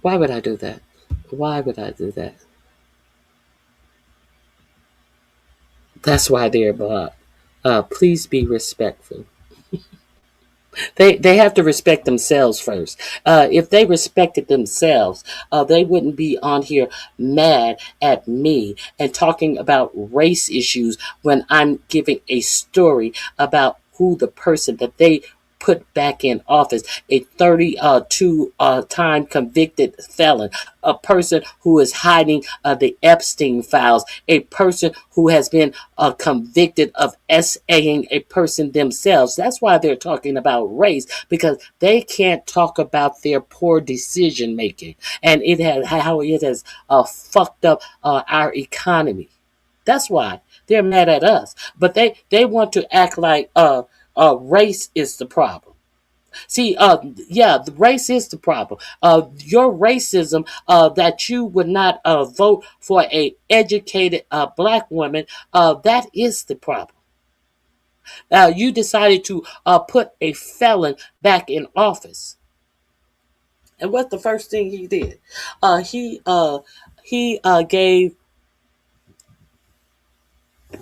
Why would I do that? Why would I do that? That's why they're blocked. Please be respectful. They have to respect themselves first. If they respected themselves, they wouldn't be on here mad at me and talking about race issues when I'm giving a story about who the person that they put back in office, a 32 time convicted felon, a person who is hiding the Epstein files, a person who has been convicted of SAing a person themselves. That's why they're talking about race, because they can't talk about their poor decision making and how it has fucked up our economy. That's why they're mad at us. But they want to act like race is the problem. See, yeah, the race is the problem. Your racism, that you would not vote for a educated black woman, that is the problem. You decided to put a felon back in office, and what's the first thing he did? He gave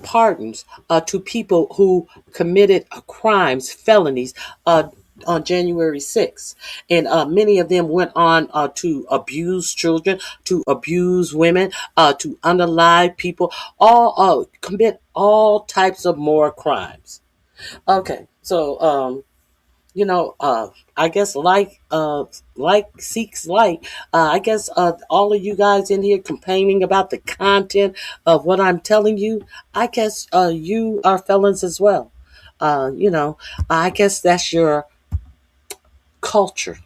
pardons to people who committed crimes, felonies, on January 6th. And many of them went on to abuse children, to abuse women, to unalive people, all commit all types of more crimes. Okay, so I guess like seeks like. I guess all of you guys in here complaining about the content of what I'm telling you, I guess you are felons as well. I guess that's your culture.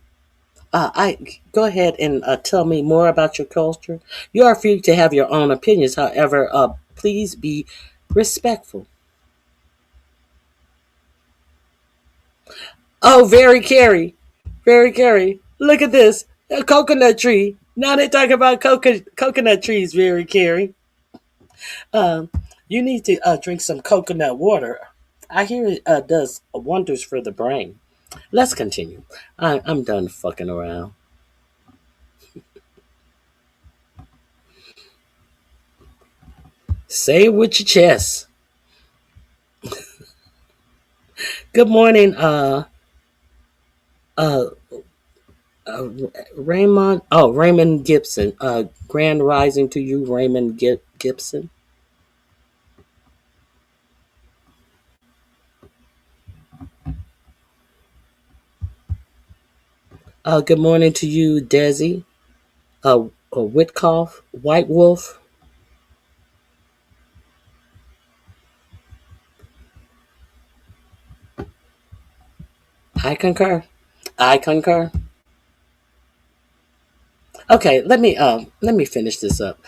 I Go ahead and tell me more about your culture. You are free to have your own opinions. However, please be respectful. Oh, very Carrie. Very Carrie. Look at this. A coconut tree. Now they talk about coconut trees, very Carrie. You need to drink some coconut water. I hear it does wonders for the brain. Let's continue. I'm done fucking around. Say it with your chest. Good morning, uh, uh, Raymond. Oh, Raymond Gibson. Grand rising to you, Raymond Gibson. Good morning to you, Desi. Whitcoff, White Wolf. I concur. I concur. Okay, let me finish this up.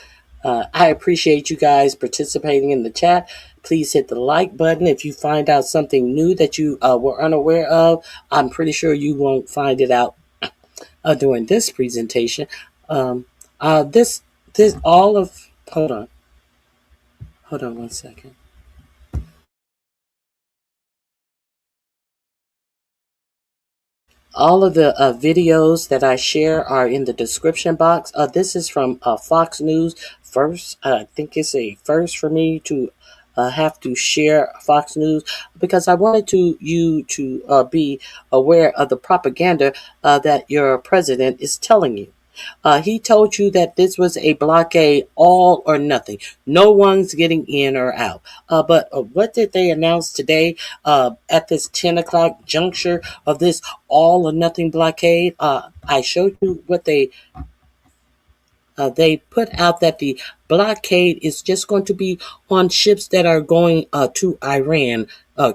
I appreciate you guys participating in the chat. Please hit the like button if you find out something new that you were unaware of. I'm pretty sure you won't find it out during this presentation. Um, this all of hold on 1 second. All of the videos that I share are in the description box. This is from Fox News. First, I think it's a first for me to have to share Fox News because I wanted you to be aware of the propaganda that your president is telling you. He told you that this was a blockade, all or nothing. No one's getting in or out. But what did they announce today at this 10 o'clock juncture of this all or nothing blockade? I showed you what they put out that the blockade is just going to be on ships that are going to Iran.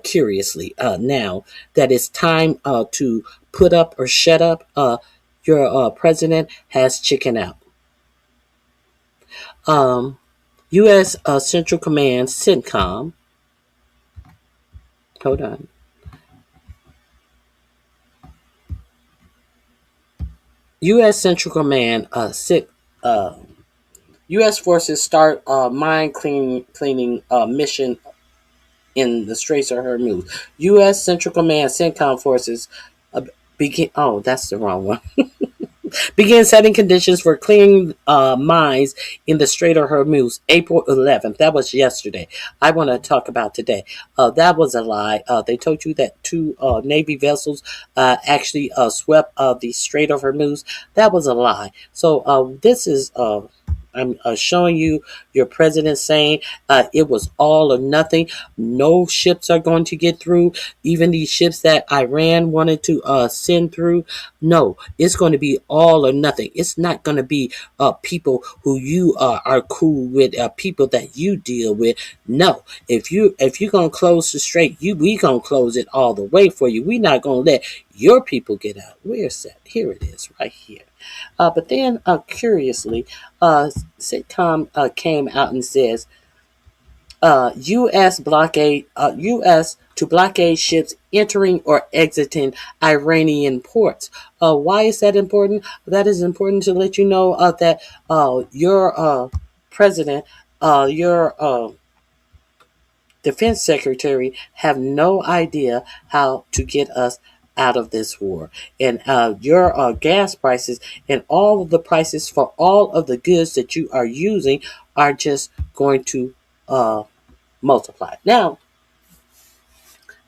Curiously, now that it's time to put up or shut up, your president has chicken out. U.S. Central Command CENTCOM. Hold on. U.S. Central Command U.S. forces start mine cleaning mission in the Straits of Hormuz. U.S. Central Command CENTCOM forces begin. Oh, that's the wrong one. Begin setting conditions for clearing mines in the Strait of Hormuz, April 11th. That was yesterday. I want to talk about today. That was a lie. They told you that two Navy vessels actually swept the Strait of Hormuz. That was a lie. So this is I'm showing you your president saying it was all or nothing. No ships are going to get through. Even these ships that Iran wanted to send through. No, it's going to be all or nothing. It's not going to be people who you are cool with, people that you deal with. No, if you're gonna close the strait, we gonna close it all the way for you. We not gonna let your people get out. Where's that? Here it is, right here. But then, curiously, sitcom came out and says, U.S. to blockade ships entering or exiting Iranian ports. Why is that important? That is important to let you know that your president, your defense secretary have no idea how to get us out of this war. And your gas prices and all of the prices for all of the goods that you are using are just going to multiply. Now,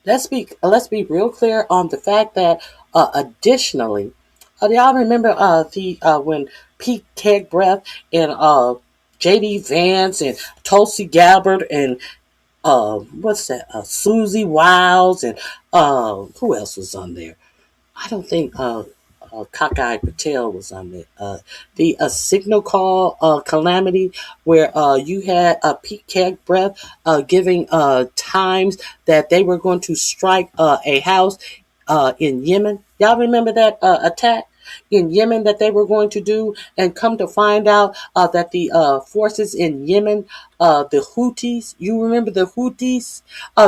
let's be real clear on the fact that additionally, y'all remember when Pete Kegbreath and J.D. Vance and Tulsi Gabbard and what's that? Susie Wiles and who else was on there? I don't think Cockeye Patel was on it. The signal call calamity where you had Pete Kegbreath giving times that they were going to strike a house in Yemen. Y'all remember that attack in Yemen that they were going to do, and come to find out that the forces in Yemen, the Houthis, you remember the Houthis?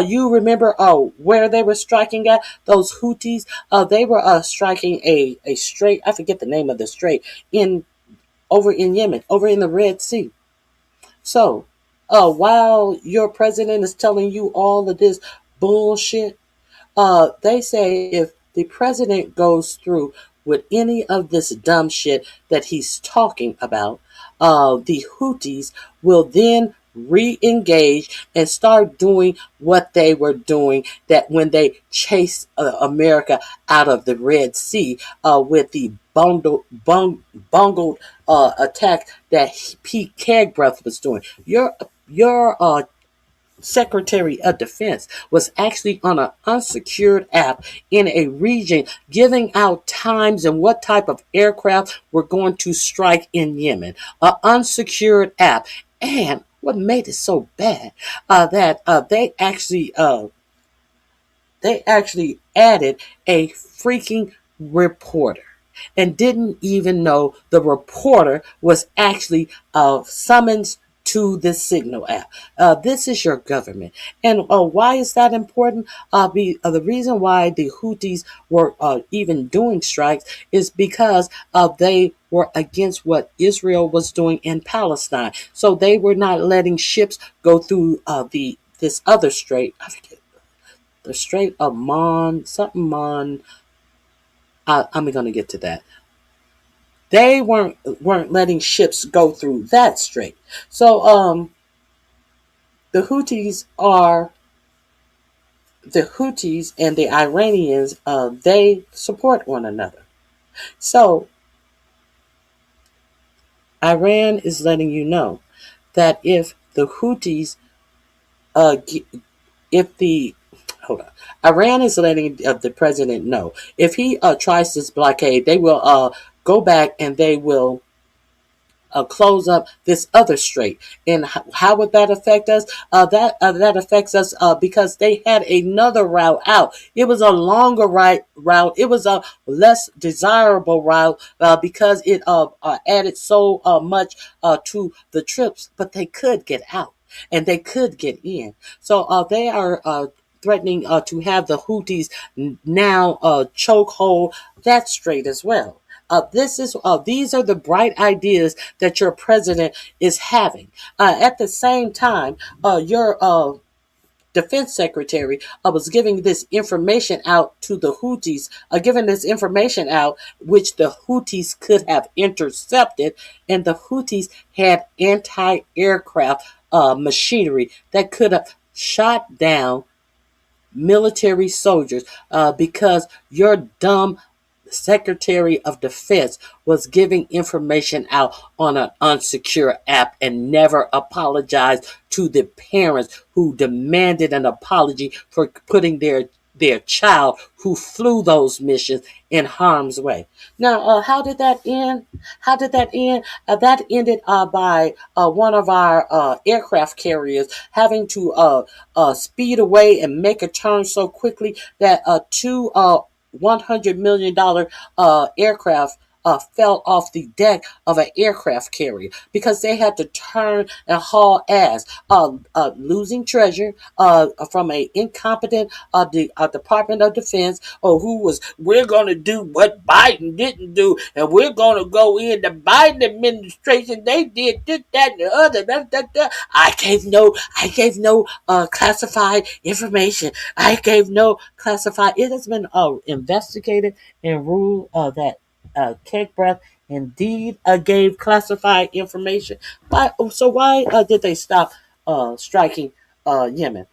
You remember where they were striking at? Those Houthis, they were striking a strait, I forget the name of the strait, over in Yemen, over in the Red Sea. So, while your president is telling you all of this bullshit, they say if the president goes through with any of this dumb shit that he's talking about, the Houthis will then re-engage and start doing what they were doing that when they chased America out of the Red Sea with the bungled attack that Pete Cagbreath was doing. Your Secretary of Defense was actually on an unsecured app in a region giving out times and what type of aircraft were going to strike in Yemen. An unsecured app. And what made it so bad that they actually added a freaking reporter and didn't even know the reporter was actually summoned to the Signal app. This is your government. And why is that important? The reason why the Houthis were even doing strikes is because they were against what Israel was doing in Palestine. So they were not letting ships go through this other strait. I forget. The Strait of Mon, something Mon. I'm going to get to that. They weren't letting ships go through that strait. So the Houthis and the Iranians, they support one another. So Iran is letting you know that if the Houthis, Iran is letting the president know if he tries this blockade, they will go back and they will close up this other strait. And how would that affect us? That affects us because they had another route out. It was a longer route. It was a less desirable route because it added so much to the trips, but they could get out and they could get in. So they are threatening to have the Houthis now chokehold that strait as well. These are the bright ideas that your president is having. At the same time, your defense secretary was giving this information out to the Houthis, giving this information out, which the Houthis could have intercepted, and the Houthis had anti-aircraft machinery that could have shot down military soldiers because your dumb Secretary of Defense was giving information out on an unsecure app and never apologized to the parents who demanded an apology for putting their child who flew those missions in harm's way. Now, how did that end? That ended by one of our aircraft carriers having to speed away and make a turn so quickly that two $100 million aircraft fell off the deck of an aircraft carrier because they had to turn and haul ass, losing treasure from an incompetent Department of Defense, we're going to do what Biden didn't do, and we're going to go in the Biden administration. They did this, that, and the other. I gave no classified information. I gave no classified. It has been investigated and ruled that Cagbreath indeed gave classified information. Why did they stop striking Yemen?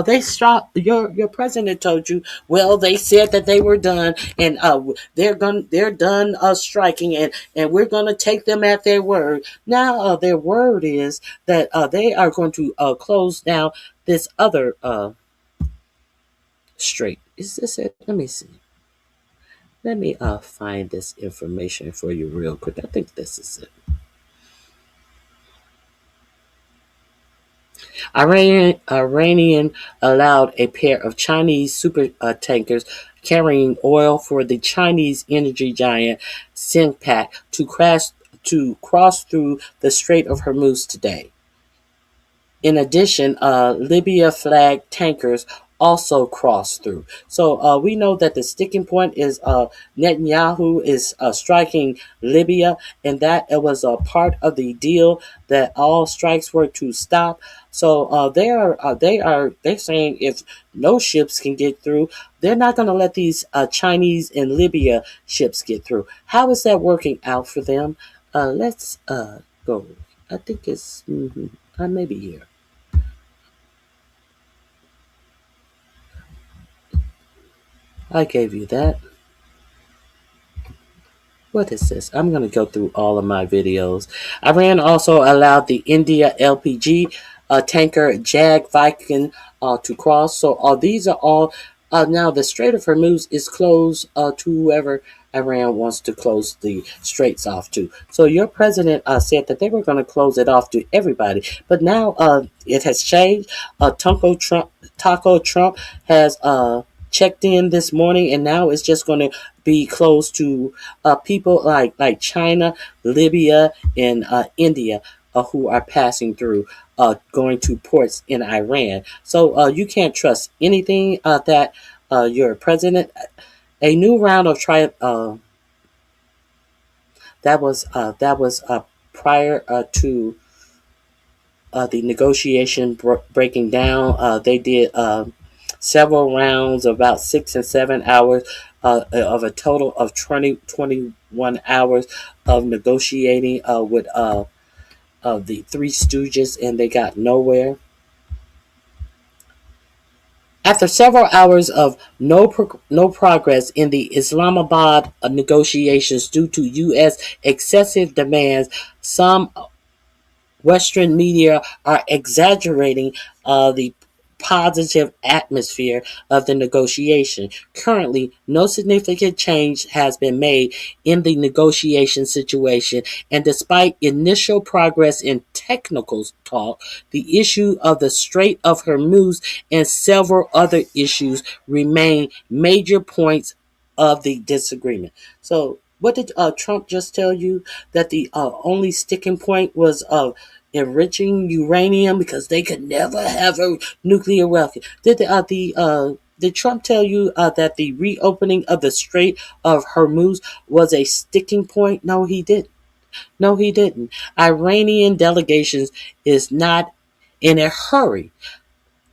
They stopped. Your president told you. Well, they said that they were done, and they're done striking, and we're gonna take them at their word. Now their word is that they are going to close down this other strait. Is this it? Let me see. Let me find this information for you real quick. I think this is it. Iranian allowed a pair of Chinese super tankers carrying oil for the Chinese energy giant Sinpak to cross through the Strait of Hormuz today. In addition, Libya-flagged tankers also crossed through. So we know that the sticking point is Netanyahu is striking Libya, and that it was a part of the deal that all strikes were to stop. So they're saying if no ships can get through, they're not going to let these Chinese and Libya ships get through. How is that working out for them? Let's go. I think it's maybe here. I gave you that. What is this? I'm going to go through all of my videos. Iran also allowed the India LPG tanker Jag Viking to cross. So these are all. Now, the Strait of Hormuz is closed to whoever Iran wants to close the straits off to. So your president said that they were going to close it off to everybody. But now it has changed. Taco Trump has checked in this morning, and now it's just going to be closed to people like China, Libya, and India who are passing through, going to ports in Iran. So you can't trust anything that your president. A new round of that was prior to the negotiation breaking down. They did several rounds, about 6 and 7 hours, of a total of 21 hours of negotiating with the Three Stooges, and they got nowhere. After several hours of no progress in the Islamabad negotiations due to U.S. excessive demands, some Western media are exaggerating the positive atmosphere of the negotiation. Currently, no significant change has been made in the negotiation situation, and despite initial progress in technical talk, the issue of the Strait of Hormuz and several other issues remain major points of the disagreement. So, what did Trump just tell you? That the only sticking point was enriching uranium because they could never have a nuclear weapon. Did Trump tell you that the reopening of the Strait of Hormuz was a sticking point? No, he didn't. No, he didn't. Iranian delegations is not in a hurry,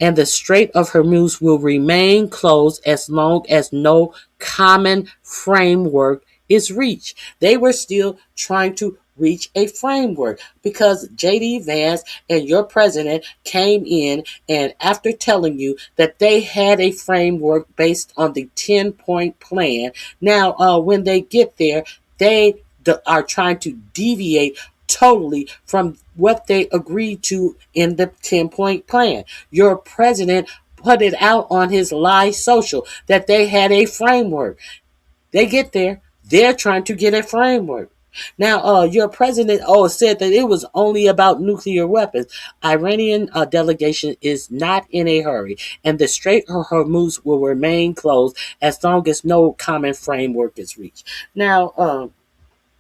and the Strait of Hormuz will remain closed as long as no common framework is reached. They were still trying to reach a framework because J.D. Vance and your president came in, and after telling you that they had a framework based on the 10-point plan, now when they get there, they are trying to deviate totally from what they agreed to in the 10-point plan. Your president put it out on his live social that they had a framework. They get there, they're trying to get a framework. Now, your president said that it was only about nuclear weapons. Iranian delegation is not in a hurry, and the Strait of Hormuz will remain closed as long as no common framework is reached. Now,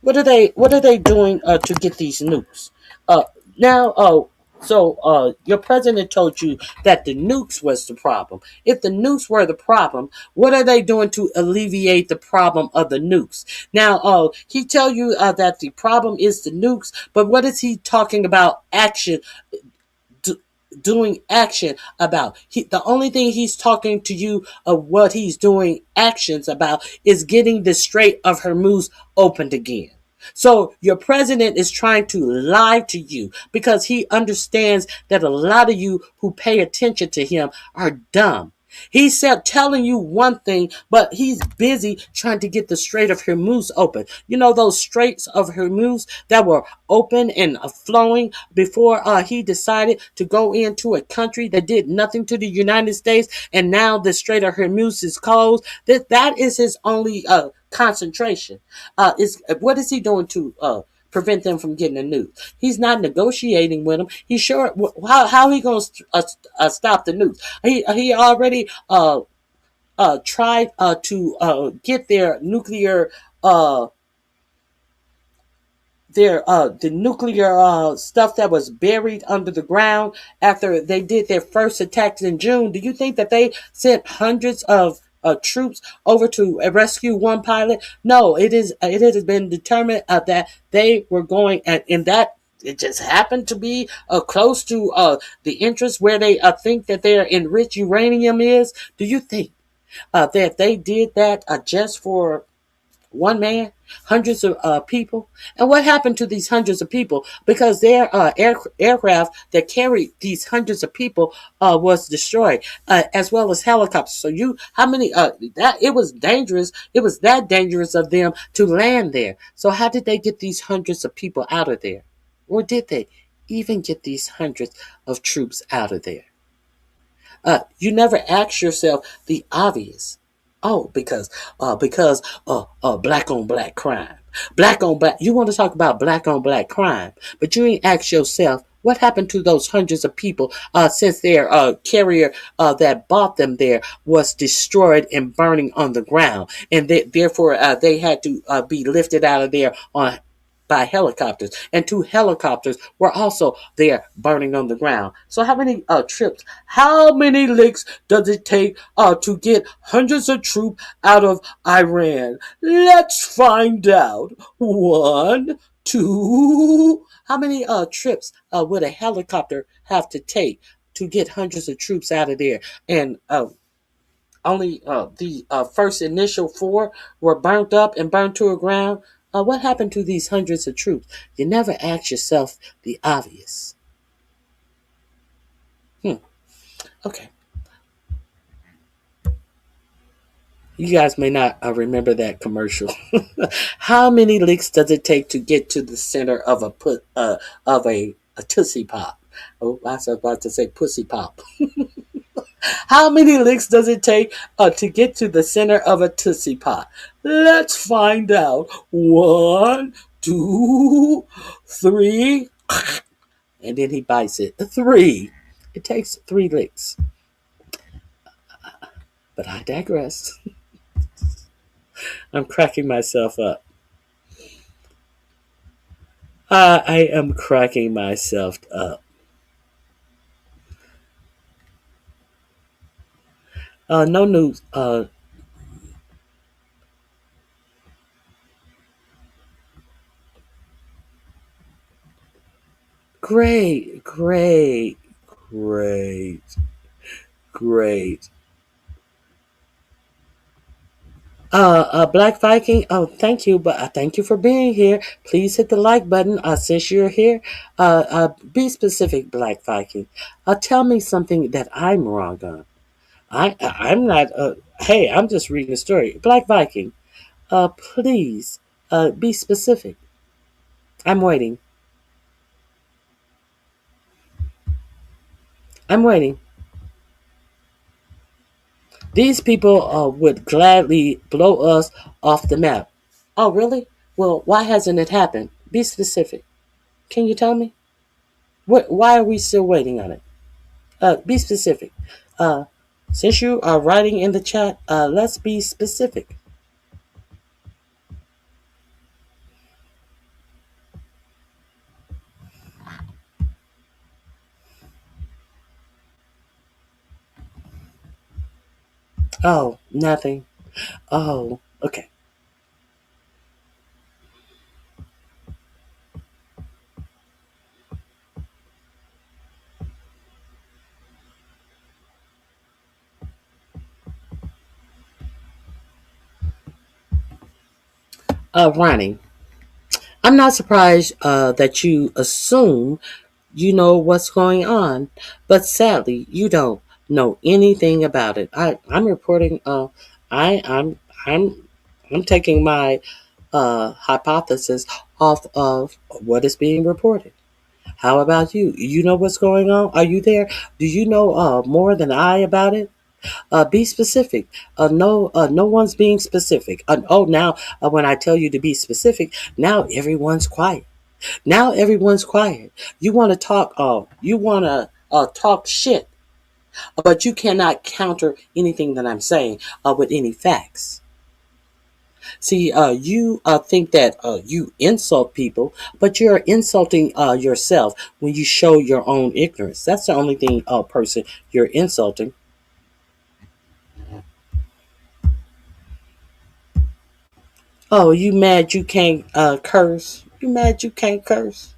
what are they doing to get these nukes? So your president told you that the nukes was the problem. If the nukes were the problem, what are they doing to alleviate the problem of the nukes? Now, he tell you that the problem is the nukes, but what is he talking about action? Doing action about. The only thing he's talking to you of what he's doing actions about is getting the Strait of Hormuz opened again. So your president is trying to lie to you because he understands that a lot of you who pay attention to him are dumb. He's telling you one thing, but he's busy trying to get the Strait of Hormuz open. You know those Straits of Hormuz that were open and flowing before he decided to go into a country that did nothing to the United States, and now the Strait of Hormuz is closed. That is his only concentration. What is he doing to prevent them from getting a nuke? He's not negotiating with them. He's sure how he gonna stop the nukes? He already tried to get their nuclear the nuclear stuff that was buried under the ground after they did their first attacks in June. Do you think that they sent hundreds of troops over to rescue one pilot? No, it has been determined that they were going, and that it just happened to be close to the interest where they think that their enriched uranium is. Do you think that they did that just for one man, hundreds of people? And what happened to these hundreds of people? Because their aircraft that carried these hundreds of people was destroyed, as well as helicopters. So how many? That it was dangerous. It was that dangerous of them to land there. So how did they get these hundreds of people out of there, or did they even get these hundreds of troops out of there? You never ask yourself the obvious. Oh, because black on black crime, black on black. You want to talk about black on black crime, but you ain't ask yourself what happened to those hundreds of people since their carrier that bought them there was destroyed and burning on the ground, and therefore they had to be lifted out of there on by helicopters, and 2 helicopters were also there burning on the ground. So how many trips, how many licks does it take to get hundreds of troops out of Iran? Let's find out. 1, 2. How many trips would a helicopter have to take to get hundreds of troops out of there? And only the first initial 4 were burnt up and burnt to the ground. What happened to these hundreds of troops? You never ask yourself the obvious. Okay. You guys may not remember that commercial. How many licks does it take to get to the center of a Tootsie Pop? Oh, I was about to say Pussy Pop. How many licks does it take to get to the center of a Tootsie Pop? Let's find out. 1, 2, 3. And then he bites it. 3. It takes 3 licks. But I digress. I'm cracking myself up. I am cracking myself up. No news. Great. Black Viking. Oh, thank you, but thank you for being here. Please hit the like button. Since you're here, be specific, Black Viking. Tell me something that I'm wrong on. I'm not. Hey, I'm just reading a story. Black Viking. Please, be specific. I'm waiting. These people would gladly blow us off the map. Oh, really? Well, why hasn't it happened? Be specific. Can you tell me? Why are we still waiting on it? Be specific. Since you are writing in the chat, let's be specific. Oh, nothing. Oh, okay. Ronnie, I'm not surprised that you assume you know what's going on, but sadly, you don't know anything about it. I'm reporting. I'm taking my hypothesis off of what is being reported. How about you? You know what's going on? Are you there? Do you know more than I about it? Be specific. No one's being specific. Now when I tell you to be specific, now everyone's quiet. You want to talk. You want to talk shit, but you cannot counter anything that I'm saying with any facts. See, you think that you insult people, but you're insulting yourself when you show your own ignorance. That's the only thing, person you're insulting. Oh, you mad you can't curse? You mad you can't curse?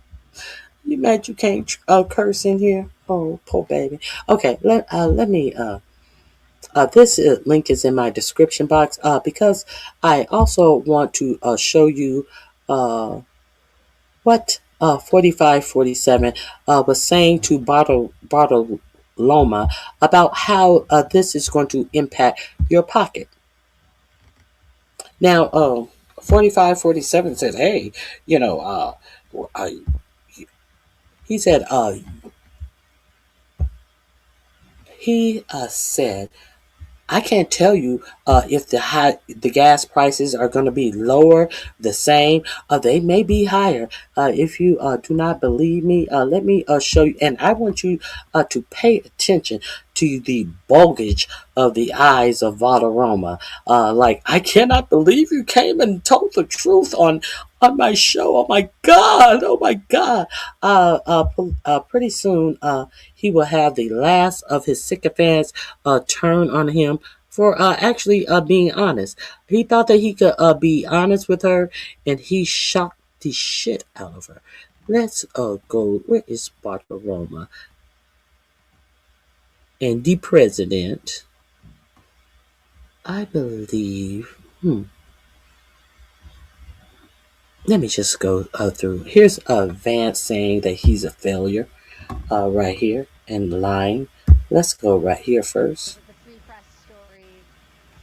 You mad you can't curse in here? Oh, poor baby. Okay, let me. This link is in my description box because I also want to show you what 4547 was saying to Bartoloma about how this is going to impact your pocket. Now, 4547 said, hey, you know, he said, said, I can't tell you if the gas prices are going to be lower, the same. They may be higher. If you do not believe me, let me show you. And I want you to pay attention to the bulgage of the eyes of Valderrama. Like, I cannot believe you came and told the truth on my show. Oh my God! Oh my God! Pretty soon, he will have the last of his sycophants turn on him for actually being honest. He thought that he could be honest with her, and he shocked the shit out of her. Let's go. Where is Bartoloma? And the president, I believe. Let me just go through. Here's Vance saying that he's a failure right here and lying. Let's go right here first.
The Free Press story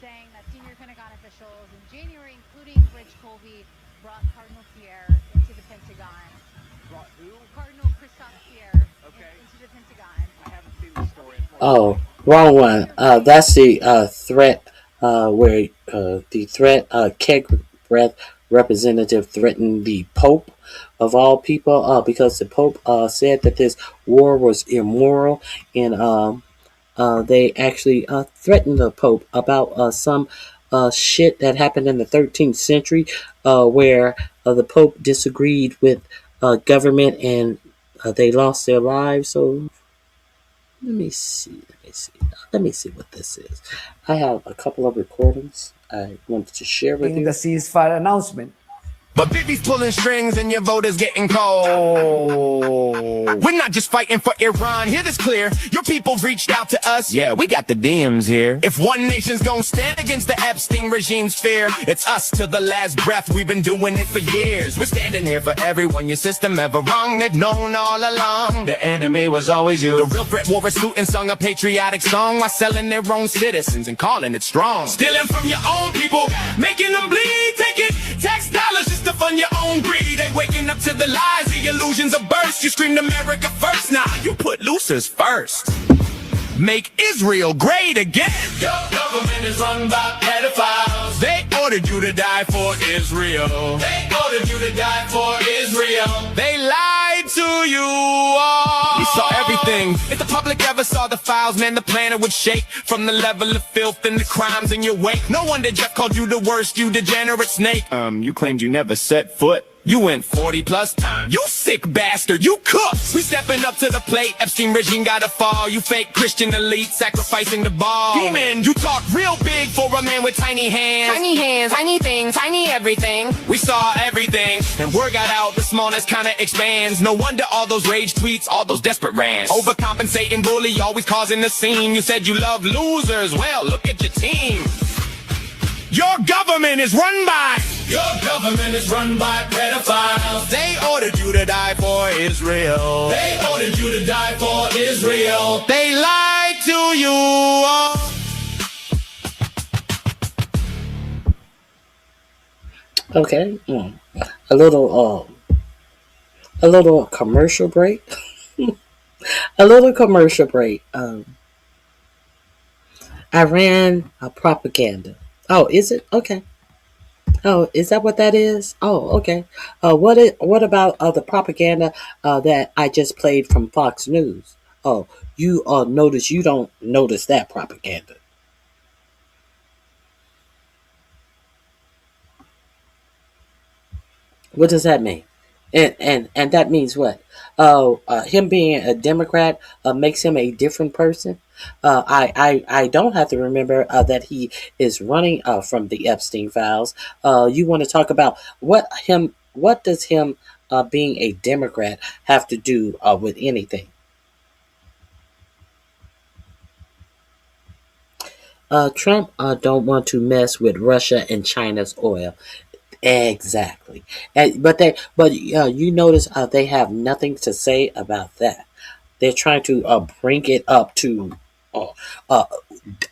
saying that senior Pentagon officials in January, including Rich Colby, brought Cardinal Pierre into the Pentagon.
Brought who?
Cardinal Christophe Pierre into the Pentagon.
I haven't seen the story.
Oh, wrong one. That's the threat where the threat keg breath representative threatened the Pope of all people because the Pope said that this war was immoral, and they actually threatened the Pope about some shit that happened in the 13th century where the Pope disagreed with government and they lost their lives. So let me see what this is. I have a couple of recordings I wanted to share with you.
The ceasefire announcement.
But Bibi's pulling strings and your vote is getting cold. We're not just fighting for Iran, hear this clear. Your people reached out to us, yeah, we got the DMs here. If one nation's gonna stand against the Epstein regime's fear, it's us to the last breath, we've been doing it for years. We're standing here for everyone your system ever wronged, they'd known all along. The enemy was always you. The real threat wore a suit and sung a patriotic song while selling their own citizens and calling it strong. Stealing from your own people, making them bleed, taking tax dollars just to fund your own greed. They waking up to the lies, the illusions of burst. You screamed America first, nah, you put losers first. Make Israel great again. Your government is run by pedophiles. They ordered you to die for Israel. They ordered you to die for Israel. They lied to you all. We saw everything. If the public ever saw the files, man, the planet would shake from the level of filth and the crimes in your wake. No wonder Jeff called you the worst, you degenerate snake. You claimed you never set foot. You went 40 plus times. You sick bastard, you cooked. We stepping up to the plate. Epstein regime gotta fall. You fake Christian elite sacrificing the ball. Demon, you talk real big for a man with tiny hands. Tiny hands, tiny things, tiny everything. We saw everything, and word got out. The smallness kinda expands. No wonder all those rage tweets, all those desperate rants. Overcompensating bully, always causing a scene. You said you love losers. Well, look at your team. Your government is run by pedophiles. They ordered you to die for Israel. They ordered you to die for Israel. They lied to you all.
Okay, a little commercial break. A little commercial break. I ran a propaganda. Oh, is it? Okay. Oh, is that what that is? Oh, okay. What about the propaganda that I just played from Fox News? Oh, you notice you don't notice that propaganda. What does that mean? And that means what? Him being a Democrat makes him a different person. I don't have to remember that he is running from the Epstein files. You want to talk about what does him being a Democrat have to do with anything? Trump don't want to mess with Russia and China's oil. Exactly. But you notice they have nothing to say about that. They're trying to bring it up to uh,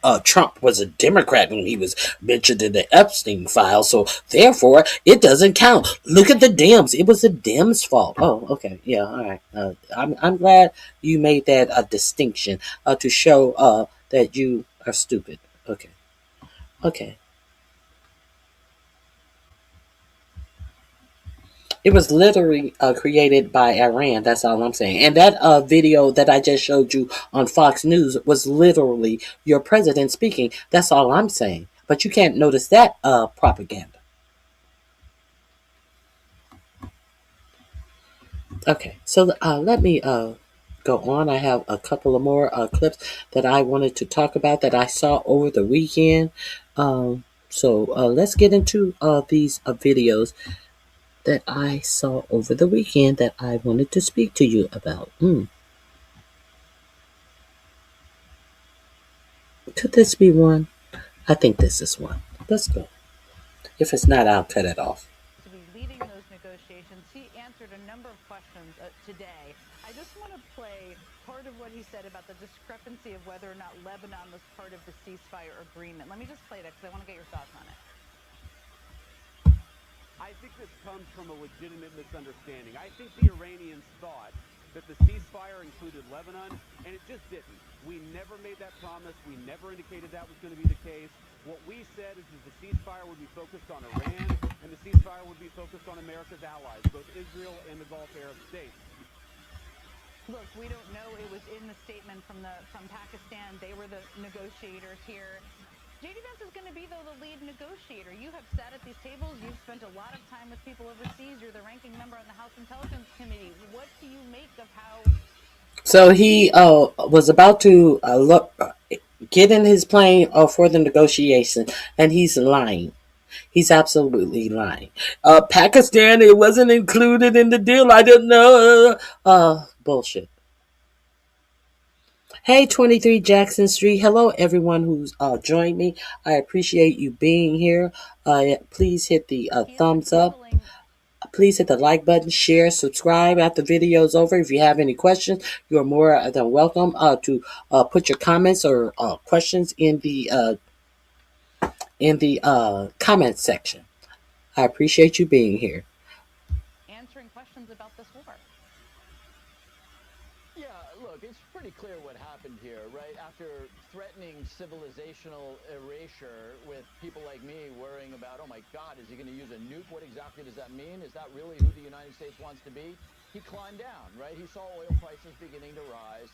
uh, Trump was a Democrat when he was mentioned in the Epstein file, so therefore it doesn't count. Look at the Dems; it was the Dems' fault. Oh, okay, yeah, all right. I'm glad you made that distinction to show that you are stupid. Okay, okay. It was literally created by Iran. That's all I'm saying. And that video that I just showed you on Fox News was literally your president speaking. That's all I'm saying. But you can't notice that propaganda. Okay, so let me go on. I have a couple of more clips that I wanted to talk about that I saw over the weekend. So let's get into these videos that I saw over the weekend that I wanted to speak to you about. Could this be one? I think this is one. Let's go. If it's not, I'll cut it off.
To be leading those negotiations, he answered a number of questions today. I just want to play part of what he said about the discrepancy of whether or not Lebanon was part of the ceasefire agreement. Let me just play that because I want to get your thoughts on it.
I think this comes from a legitimate misunderstanding. I think the Iranians thought that the ceasefire included Lebanon, and it just didn't. We never made that promise. We never indicated that was going to be the case. What we said is that the ceasefire would be focused on Iran, and the ceasefire would be focused on America's allies, both Israel and the Gulf Arab states.
Look, we don't know. It was in the statement from Pakistan. They were the negotiators here. J.D. Vance is going to be, though, the lead negotiator. You have sat at these tables. You've spent a lot of time with people overseas. You're the ranking member on the House Intelligence Committee. What do you make of how... So he was about to get in his plane for the negotiation, and he's lying. He's absolutely lying. Pakistan, it wasn't included in the deal. I don't know. Bullshit. Hey, 23 Jackson Street. Hello, everyone who's joined me. I appreciate you being here. Please hit the thumbs up. Please hit the like button, share, subscribe after the video is over. If you have any questions, you're more than welcome to put your comments or questions in the comment section. I appreciate you being here. Answering questions about this war.
Yeah, look, it's pretty clear what happened here, right? After threatening civilizational erasure with people like me worrying about, oh my God, is he going to use a nuke? What exactly does that mean? Is that really who the United States wants to be? He climbed down, right? He saw oil prices beginning to rise.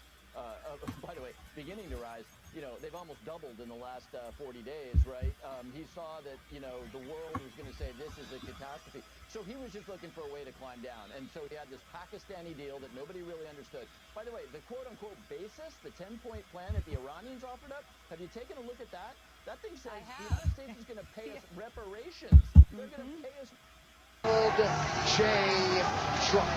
By the way, beginning to rise, they've almost doubled in the last 40 days, right? He saw that, the world was going to say this is a catastrophe. So he was just looking for a way to climb down. And so he had this Pakistani deal that nobody really understood. By the way, the quote-unquote basis, the 10-point plan that the Iranians offered up, have you taken a look at that? That thing says the United States is going to pay us reparations. They're going to pay us...
J. Trump.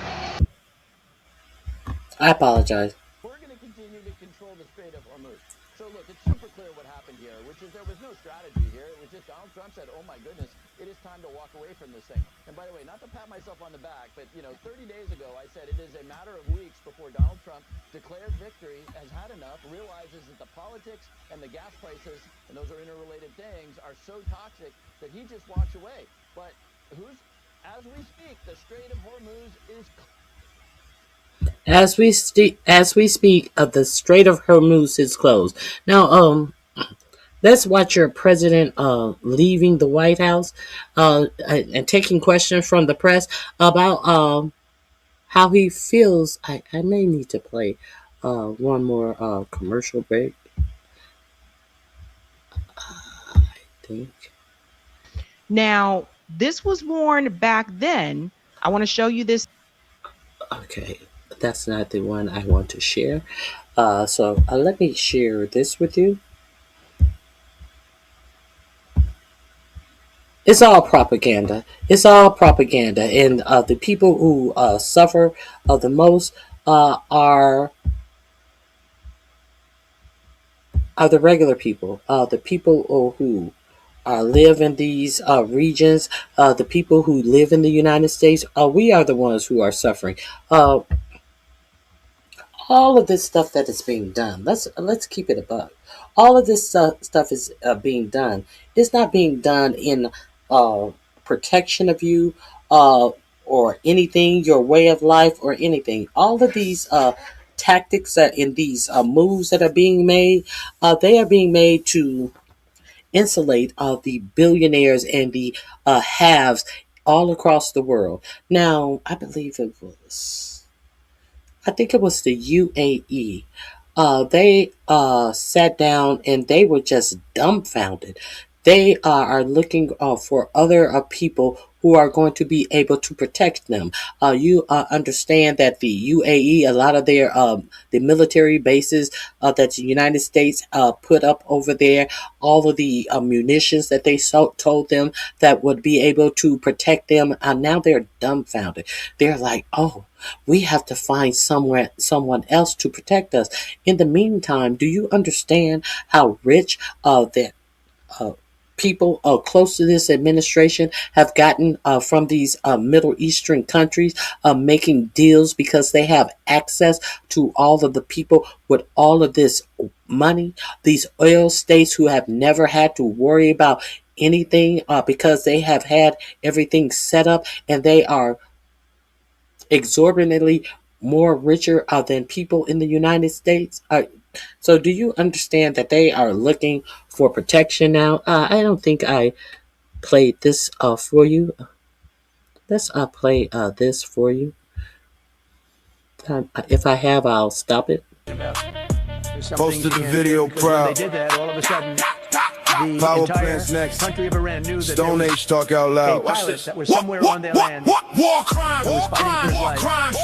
I apologize.
We're going to continue to control the Strait of Hormuz. So look, it's super clear what happened here, which is there was no strategy here. It was just Donald Trump said, oh my goodness, it is time to walk away from this thing. And by the way, not to pat myself on the back, but 30 days ago I said it is a matter of weeks before Donald Trump declares victory, has had enough, realizes that the politics and the gas prices, and those are interrelated things, are so toxic that he just walks away. But as we speak, the Strait of Hormuz is...
As we speak of the Strait of Hormuz is closed. Now, let's watch your president leaving the White House and taking questions from the press about how he feels. I may need to play one more commercial break. I think.
Now, this was warned back then, I want to show you this.
Okay, that's not the one I want to share. So let me share this with you. It's all propaganda. It's all propaganda, and the people who suffer the most are the regular people. The people who live in these regions. The people who live in the United States. We are the ones who are suffering. All of this stuff that is being done. Let's keep it above. All of this stuff is being done. It's not being done in protection of you or anything, your way of life or anything. All of these tactics that in these moves that are being made, they are being made to insulate the billionaires and the haves all across the world. Now, I think it was the UAE. They sat down and they were just dumbfounded. They are looking for other people who are going to be able to protect them. You understand that the UAE, a lot of their the military bases that the United States put up over there, all of the munitions that they told them that would be able to protect them, now they're dumbfounded. They're like, oh, we have to find someone else to protect us. In the meantime, do you understand how rich that people close to this administration have gotten from these Middle Eastern countries, making deals because they have access to all of the people with all of this money? These oil states who have never had to worry about anything because they have had everything set up, and they are exorbitantly more richer than people in the United States. So do you understand that they are looking for protection now? I don't think I played this for you. Let's play this for you. If I have, I'll stop it.
Posted the video proud.
They did that, all of a sudden, the
Power
entire
plants next.
country of Iran knew that
Stone Age talk out loud.
a pilot that was somewhere on their land
War crime,
who was fighting for his life.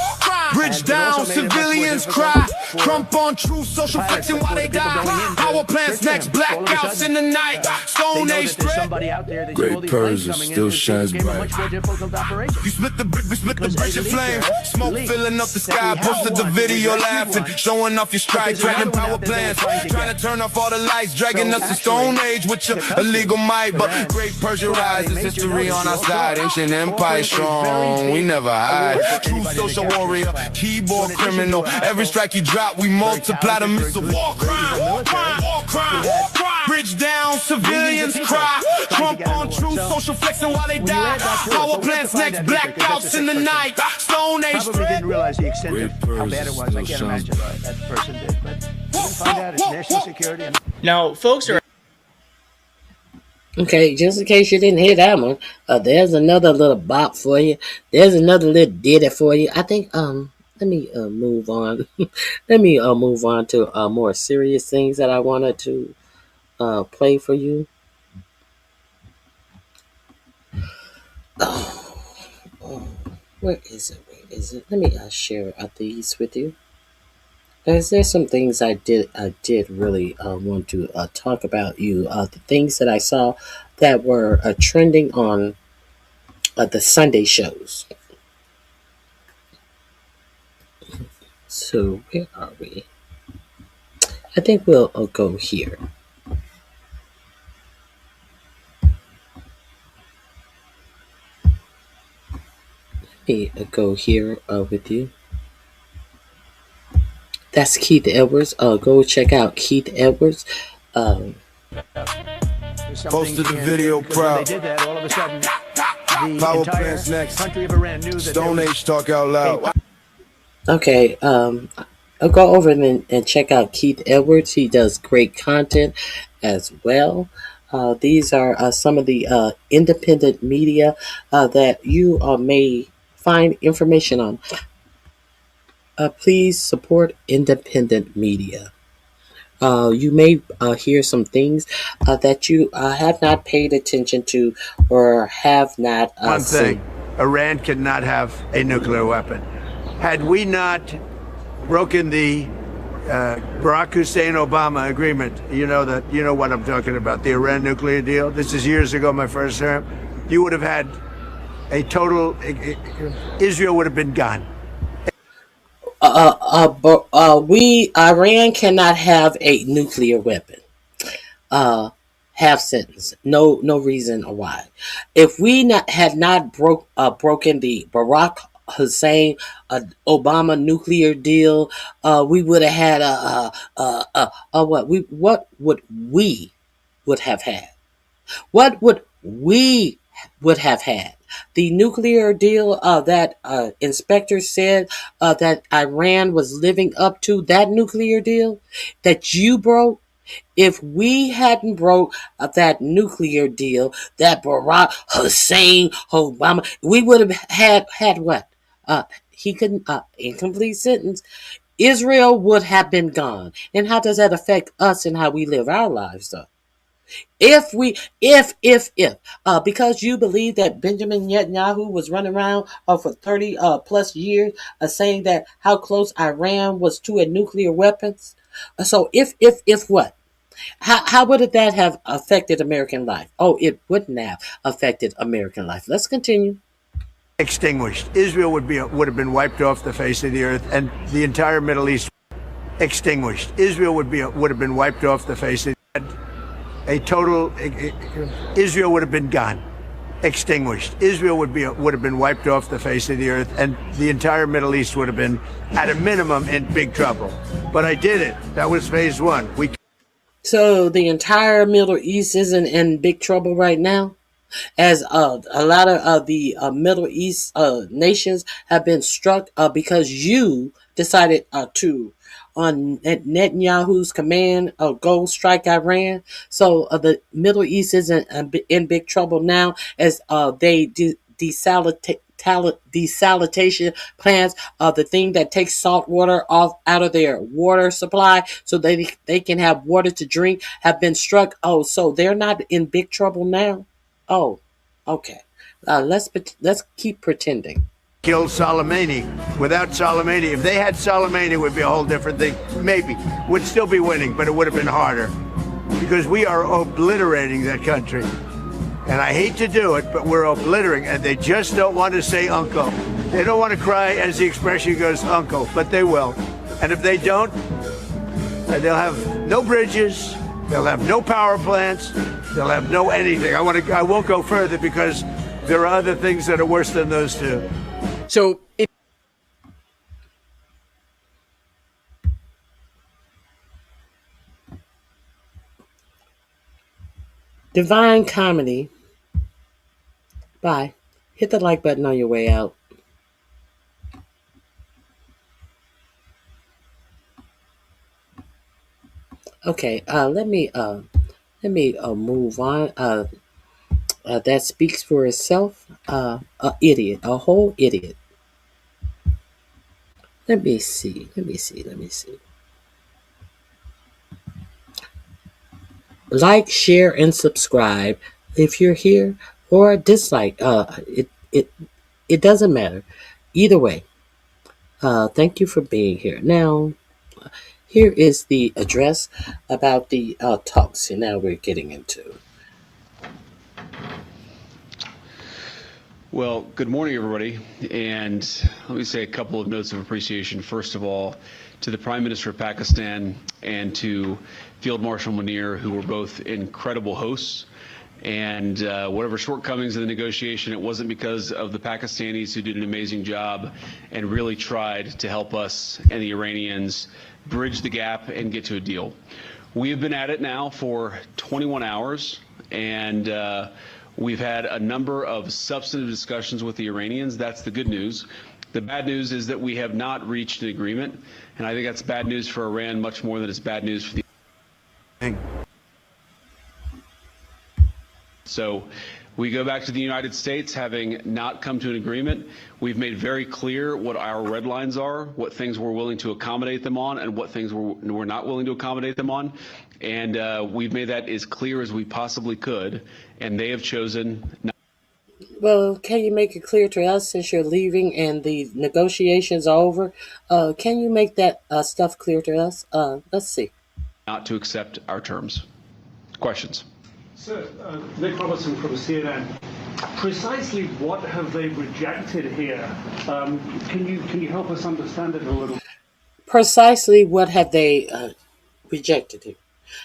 Bridge
And it
down,
also made it much more
civilians
difficult
cry.
for
Trump on truth, social
pilots
flexing while
that
they
were the people going
die.
in
Power
to
plants
search
next,
them. All of a
blackouts
sudden,
in the night.
they
Stone
know
Age
that there's
threat.
somebody out there that
Great
all these planes
Persia
coming
still
in.
shines
It became a
bright.
much more difficult operation.
You split the brick, we split the
Because
bridge in
as
flame.
elite,
Smoke
elite,
filling up the
that
sky.
we have
Posted the
won,
video
we
laughing,
won.
showing off your strike,
But there's
threatening
another
power
one out there that
plants.
we're trying to
Trying
get.
to turn off all the lights, dragging
So
us to
actually,
Stone Age with your
the country,
illegal might. But
Iran,
Great Persia
put out a
rises,
major
history
notice
on
to
our
all
side.
jobs.
Ancient empire
Offering a
strong,
very
we
big
never hide.
award for
True
anybody that
social
captures
warrior,
the flag.
keyboard
So in addition
criminal.
to a
Every strike you drop, we multiply the
talented,
missile.
very good,
War
very
crime,
evil
war crime,
military.
war crime,
We had
war crime. Bridge down, civilians
people
cry.
trying to
Trump
get on
on
the war.
truth,
So,
social flexing while they
when you
die.
add that to it,
Power
but we have
plants
to find
next,
that deeper, 'cause
blackouts
that's a
in the
sick
night. Stone Age
Probably
threat.
didn't realize the extent
Great
of how bad
Persia
it was. I
still
can't
shines
imagine what that person did. But we can find out. It's national security. And
Now, folks are
Okay, just in case you didn't hear that one, there's another little bop for you. There's another little ditty for you. I think let me move on. Let me move on to more serious things that I wanted to play for you. Oh, where is it? Where is it? Let me share these with you. There's some things I did really want to talk about you. The things that I saw that were trending on the Sunday shows. So where are we? I think we'll go here. Let me go here with you. That's Keith Edwards. Go check out Keith Edwards.
Posted the video proud.
they did that, all of a sudden, the
Power
entire
plants next.
country of Iran knew that
Stone Age talk out loud.
Okay, I'll go over and check out Keith Edwards. He does great content as well. These are some of the independent media that you may find information on. Please support independent media. You may hear some things that you have not paid attention to or have not
One
seen.
thing,
Iran cannot have a nuclear weapon. Had we not broken the Barack Hussein Obama agreement, you know what I'm talking about, the Iran nuclear deal. This is years ago, my first term. You would have had a total, Israel would have been gone.
Iran cannot have a nuclear weapon. Half sentence. No reason why. If we had not broken the Barack Hussein Obama nuclear deal, we would have had what would we have had? What would we would have had? The nuclear deal that inspectors said that Iran was living up to, that nuclear deal that you broke. If we hadn't broke that nuclear deal, that Barack Hussein Obama, we would have had what? He couldn't, incomplete sentence. Israel would have been gone. And how does that affect us and how we live our lives, though? If because you believe that Benjamin Netanyahu was running around for 30 plus years saying that how close Iran was to a nuclear weapons. So if what? How would that have affected American life? Oh, it wouldn't have affected American life. Let's continue.
Extinguished. Israel would have been wiped off the face of the earth, and the entire Middle East extinguished. Israel would have been wiped off the face of the earth. A total, Israel would have been gone, extinguished. Israel would have been wiped off the face of the earth, and the entire Middle East would have been, at a minimum, in big trouble. But I did it. That was phase one.
So the entire Middle East isn't in big trouble right now, as a lot of the Middle East nations have been struck because you decided to, on Netanyahu's command, go strike Iran. So the Middle East isn't in big trouble now, as they desalination plants, the thing that takes salt water out of their water supply so they can have water to drink, have been struck. Oh, so they're not in big trouble now? Oh, okay. Let's keep pretending.
Killed Soleimani. Without Soleimani, if they had Soleimani, it would be a whole different thing. Maybe. Would still be winning, but it would have been harder. Because we are obliterating that country. And I hate to do it, but we're obliterating, and they just don't want to say uncle. They don't want to cry, as the expression goes, uncle, but they will. And if they don't, they'll have no bridges, they'll have no power plants, they'll have no anything. I won't go further because there are other things that are worse than those two.
So
Divine Comedy. Bye. Hit the like button on your way out. Okay, let me move on. That speaks for itself. A idiot, a whole idiot. Let me see. Like, share, and subscribe if you're here, or dislike. It doesn't matter. Either way. Thank you for being here. Now, here is the address about the talks, and now we're getting into.
Well, good morning, everybody. And let me say a couple of notes of appreciation. First of all, to the Prime Minister of Pakistan and to Field Marshal Munir, who were both incredible hosts. And whatever shortcomings in the negotiation, it wasn't because of the Pakistanis, who did an amazing job and really tried to help us and the Iranians bridge the gap and get to a deal. We have been at it now for 21 hours, and we've had a number of substantive discussions with the Iranians. That's the good news. The bad news is that we have not reached an agreement, and I think that's bad news for Iran much more than it's bad news for the. So we go back to the United States having not come to an agreement. We've made very clear what our red lines are, what things we're willing to accommodate them on, and what things we're not willing to accommodate them on. And we've made that as clear as we possibly could, and they have chosen not.
Well, can you make it clear to us since you're leaving and the negotiations are over? Can you make that stuff clear to us? Let's see.
Not to accept our terms. Questions?
Sir, Nick Robertson from CNN. Precisely what have they rejected here? Can you help us understand it a little?
Precisely what have they rejected here?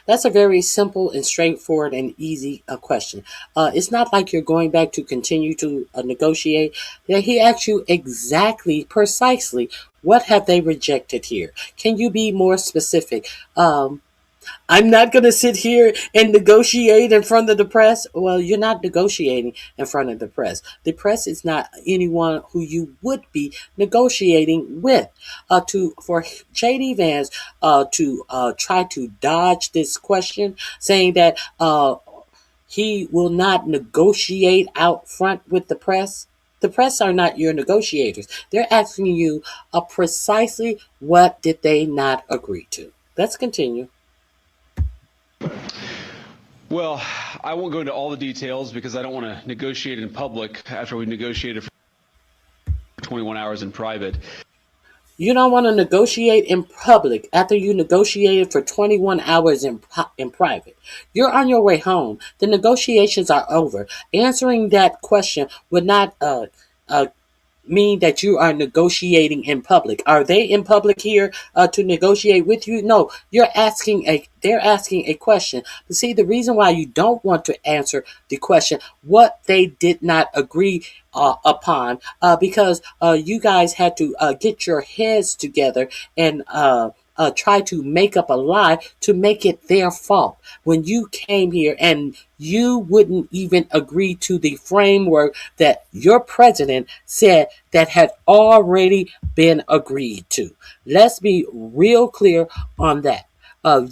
That's a very simple and straightforward and easy question. It's not like you're going back to continue to negotiate. He asked you exactly, precisely, what have they rejected here? Can you be more specific? I'm not going to sit here and negotiate in front of the press. Well, you're not negotiating in front of the press. The press is not anyone who you would be negotiating with. For J.D. Vance to try to dodge this question, saying that he will not negotiate out front with the press. The press are not your negotiators. They're asking you precisely what did they not agree to. Let's continue.
Well, I won't go into all the details because I don't want to negotiate in public after we negotiated for 21 hours in private.
You don't want to negotiate in public after you negotiated for 21 hours in private. You're on your way home. The negotiations are over. Answering that question would not mean that you are negotiating in public. Are they in public here to negotiate with you? No, they're asking a question. But see, the reason why you don't want to answer the question, what they did not agree upon, because you guys had to get your heads together and try to make up a lie to make it their fault. When you came here and you wouldn't even agree to the framework that your president said that had already been agreed to. Let's be real clear on that.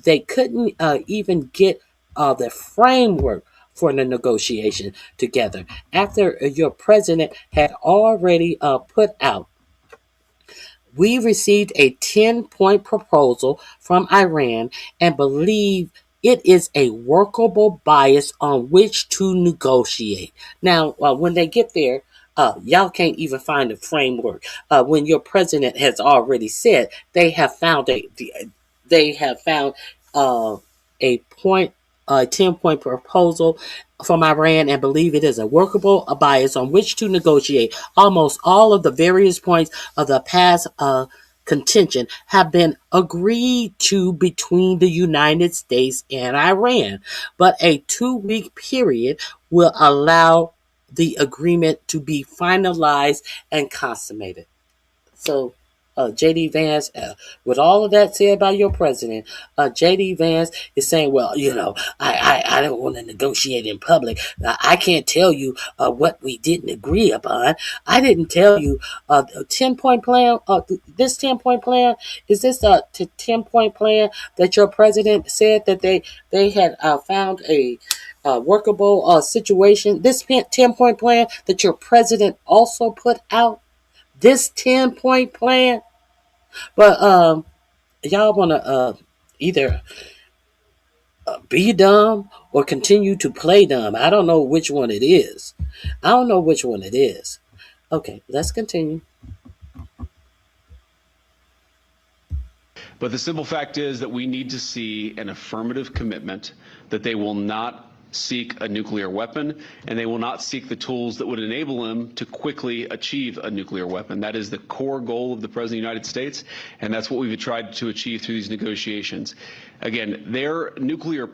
They couldn't even get the framework for the negotiation together after your president had already put out. We received a 10-point proposal from Iran and believe it is a workable bias on which to negotiate. Now, when they get there, y'all can't even find a framework. When your president has already said they have found a 10-point proposal from Iran and believe it is a workable bias on which to negotiate. Almost all of the various points of the past contention have been agreed to between the United States and Iran, but a 2-week period will allow the agreement to be finalized and consummated. So, J.D. Vance, with all of that said by your president, J.D. Vance is saying, well, I don't want to negotiate in public. I can't tell you what we didn't agree upon. I didn't tell you the 10-point plan. This 10-point plan, is this a 10-point plan that your president said that they had found a workable situation? This 10-point plan that your president also put out? This 10-point plan? But y'all want to either be dumb or continue to play dumb. I don't know which one it is. Okay, let's continue.
But the simple fact is that we need to see an affirmative commitment that they will not seek a nuclear weapon, and they will not seek the tools that would enable them to quickly achieve a nuclear weapon. That is the core goal of the President of the United States, and that's what we've tried to achieve through these negotiations. Again, their nuclear...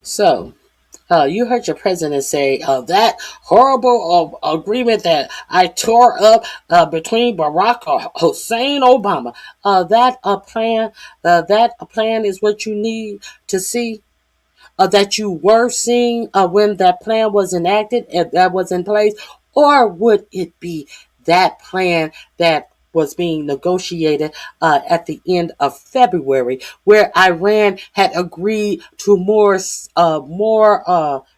So, you heard your president say that horrible agreement that I tore up between Barack Hussein Obama. That plan is what you need to see. That you were seeing when that plan was enacted, if that was in place, or would it be that plan that was being negotiated at the end of February, where Iran had agreed to more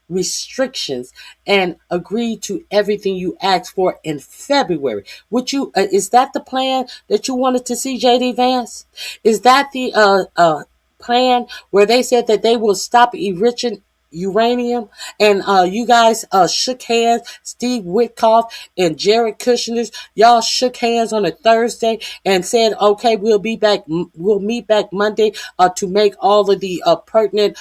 restrictions and agreed to everything you asked for in February? Would you? Is that the plan that you wanted to see, J.D. Vance? Is that the plan where they said that they will stop enriching uranium, and you guys shook hands. Steve Witkoff and Jared Kushner, y'all shook hands on a Thursday and said, "Okay, we'll be back. We'll meet back Monday to make all of the pertinent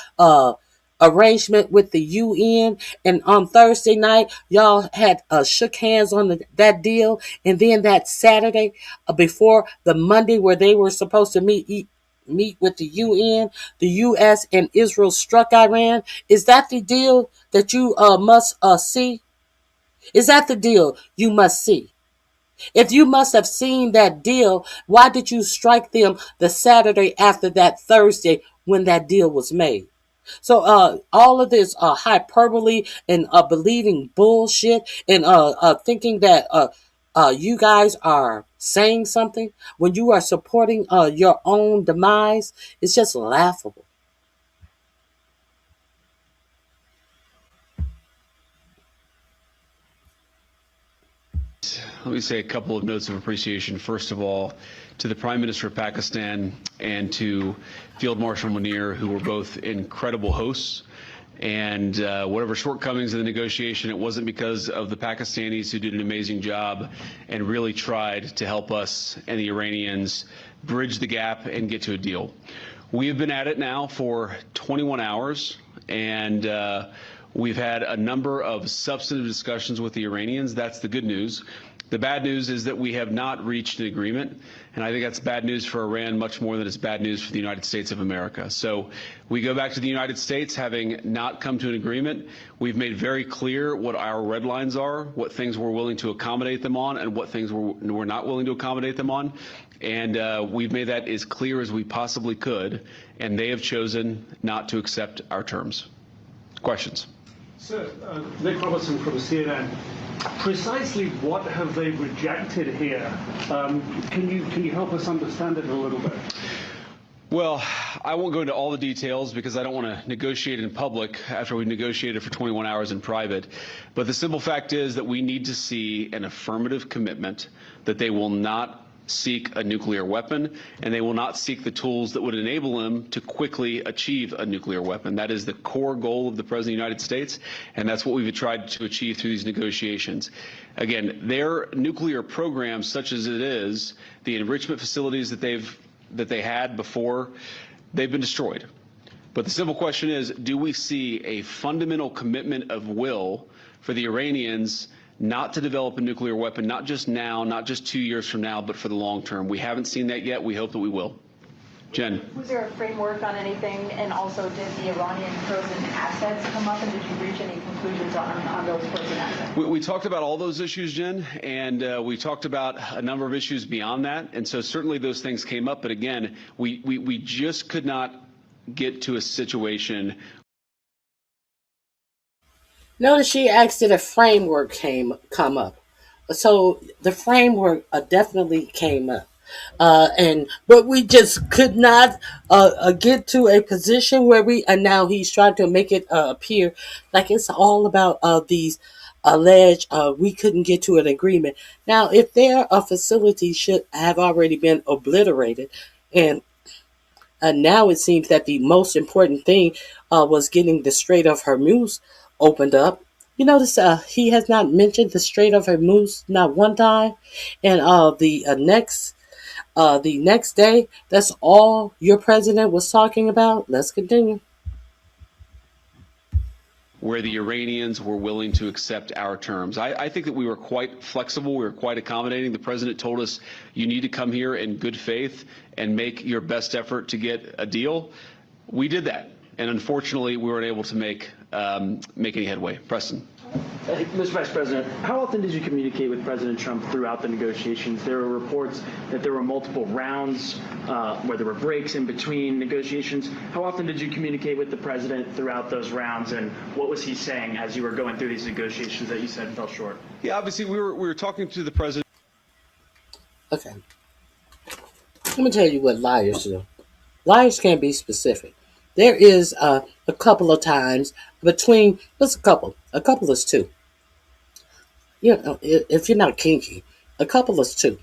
arrangement with the UN." And on Thursday night, y'all had shook hands on that deal, and then that Saturday before the Monday where they were supposed to meet with the UN, the U.S. and Israel struck Iran. Is that the deal that you must see? Is that the deal you must see? If you must have seen that deal, why did you strike them the Saturday after that Thursday when that deal was made? So all of this hyperbole and believing bullshit and thinking that you guys are saying something when you are supporting your own demise, it's just laughable.
Let me say a couple of notes of appreciation. First of all, to the Prime Minister of Pakistan and to Field Marshal Munir, who were both incredible hosts. And whatever shortcomings in the negotiation, it wasn't because of the Pakistanis, who did an amazing job and really tried to help us and the Iranians bridge the gap and get to a deal. We have been at it now for 21 hours, and we've had a number of substantive discussions with the Iranians. That's the good news. The bad news is that we have not reached an agreement, and I think that's bad news for Iran much more than it's bad news for the United States of America. So we go back to the United States having not come to an agreement. We've made very clear what our red lines are, what things we're willing to accommodate them on, and what things we're not willing to accommodate them on. And we've made that as clear as we possibly could, and they have chosen not to accept our terms. Questions?
Sir, Nick Robertson from CNN. Precisely what have they rejected here? Can you help us understand it a little bit?
Well, I won't go into all the details because I don't want to negotiate in public after we negotiated for 21 hours in private. But the simple fact is that we need to see an affirmative commitment that they will not seek a nuclear weapon, and they will not seek the tools that would enable them to quickly achieve a nuclear weapon. That is the core goal of the President of the United States, and that's what we've tried to achieve through these negotiations. Again, their nuclear program, such as it is, the enrichment facilities that they had before, they've been destroyed. But the simple question is, do we see a fundamental commitment of will for the Iranians not to develop a nuclear weapon, not just now, not just 2 years from now, but for the long term? We haven't seen that yet. We hope that we will. Jen.
Was there a framework on anything? And also, did the Iranian frozen assets come up, and did you reach any conclusions on those frozen assets?
We talked about all those issues, Jen, and we talked about a number of issues beyond that. And so certainly those things came up. But again, we just could not get to a situation.
Notice she asked did a framework come up. So the framework definitely came up. But we just could not get to a position where and now he's trying to make it appear like it's all about these alleged we couldn't get to an agreement. Now, if their facility should have already been obliterated, and now it seems that the most important thing was getting the Strait of Hormuz opened up. You notice he has not mentioned the Strait of Hormuz not one time, and the next day, that's all your president was talking about. Let's continue.
Where the Iranians were willing to accept our terms. I think that we were quite flexible. We were quite accommodating. The president told us, you need to come here in good faith and make your best effort to get a deal. We did that. And unfortunately, we weren't able to make any headway. Preston.
Mr. Vice President, how often did you communicate with President Trump throughout the negotiations? There were reports that there were multiple rounds where there were breaks in between negotiations. How often did you communicate with the president throughout those rounds, and what was he saying as you were going through these negotiations that you said fell short?
Yeah, obviously we were talking to the president.
Okay. Let me tell you what liars do. Liars can't be specific. There is a couple of times between, what's a couple? A couple is two. You know, if you're not kinky, a couple is two.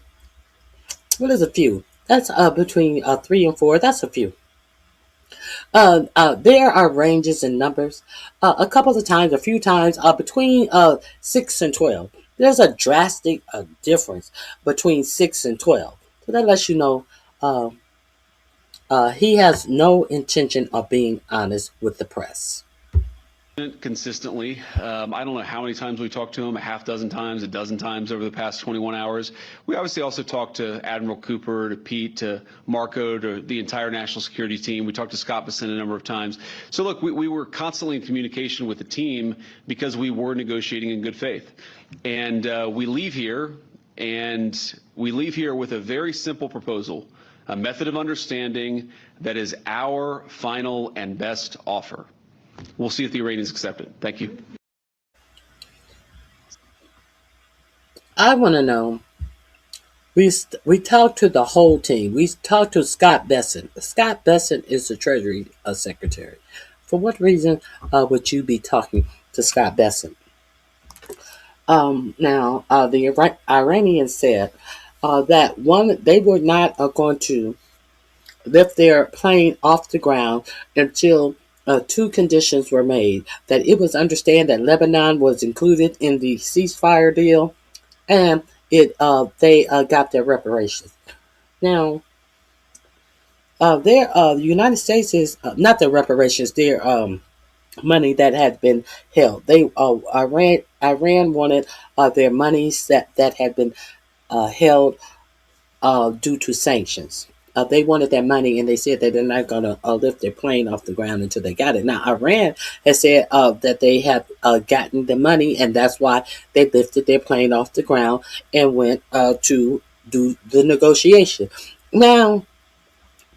What is a few? That's between 3 and 4. That's a few. There are ranges in numbers. A couple of times, a few times, between 6 and 12. There's a drastic difference between 6 and 12. So that lets you know he has no intention of being honest with the press.
Consistently. I don't know how many times we talked to him, a half dozen times, a dozen times over the past 21 hours. We obviously also talked to Admiral Cooper, to Pete, to Marco, to the entire national security team. We talked to Scott Bessent a number of times. So look, we were constantly in communication with the team because we were negotiating in good faith. And we leave here with a very simple proposal, a method of understanding that is our final and best offer. We'll see if the Iranians accept it. Thank you.
I want to know, we talked to the whole team. We talked to Scott Bessent. Scott Bessent is the Treasury Secretary. For what reason would you be talking to Scott Bessent? Now, the Iranians said that they were not going to lift their plane off the ground until two conditions were made: that it was understood that Lebanon was included in the ceasefire deal, and they got their reparations. Now, the United States is not their reparations; their money that had been held. Iran wanted their monies that had been held due to sanctions. They wanted that money, and they said that they're not going to lift their plane off the ground until they got it. Now, Iran has said that they have gotten the money, and that's why they lifted their plane off the ground and went to do the negotiation. Now,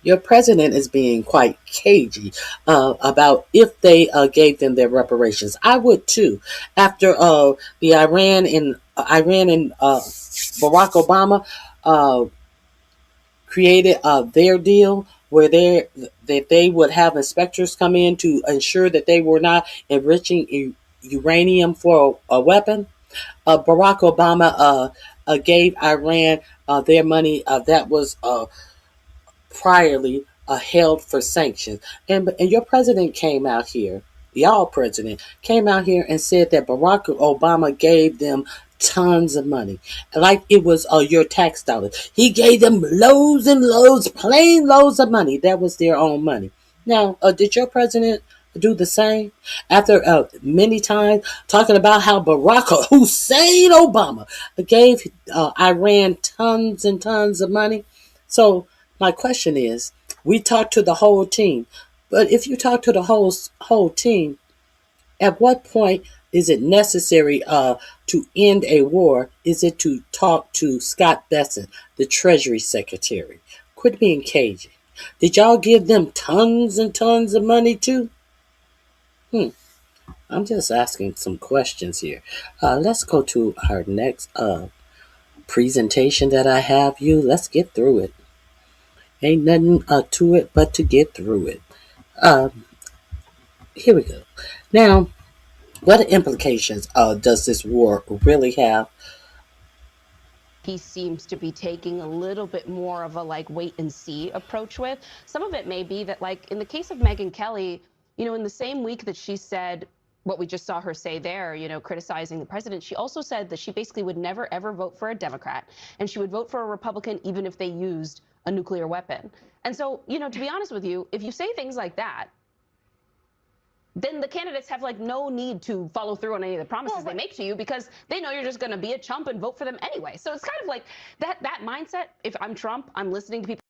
your president is being quite cagey about if they gave them their reparations. I would too. After the Iran and Barack Obama created their deal where they would have inspectors come in to ensure that they were not enriching uranium for a weapon. Barack Obama gave Iran their money that was priorly held for sanctions. And your president came out here, y'all president came out here and said that Barack Obama gave them tons of money, like it was your tax dollars. He gave them loads and loads, plain loads of money. That was their own money. Now, did your president do the same? After many times talking about how Barack Hussein Obama gave Iran tons and tons of money. So my question is, we talked to the whole team, but if you talk to the whole team, at what point is it necessary to end a war? Is it to talk to Scott Bessent, the Treasury Secretary? Quit being cagey. Did y'all give them tons and tons of money too? I'm just asking some questions here. Let's go to our next presentation that I have you. Let's get through it. Ain't nothing to it but to get through it. Here we go. Now, what implications does this war really have?
He seems to be taking a little bit more of a wait and see approach with. Some of it may be that in the case of Megyn Kelly, in the same week that she said what we just saw her say there, criticizing the president, she also said that she basically would never ever vote for a Democrat, and she would vote for a Republican even if they used a nuclear weapon. And so, to be honest with you, if you say things like that, then the candidates have no need to follow through on any of the promises they make to you, because they know you're just going to be a chump and vote for them anyway. So it's kind of like that mindset. If I'm Trump, I'm listening to people.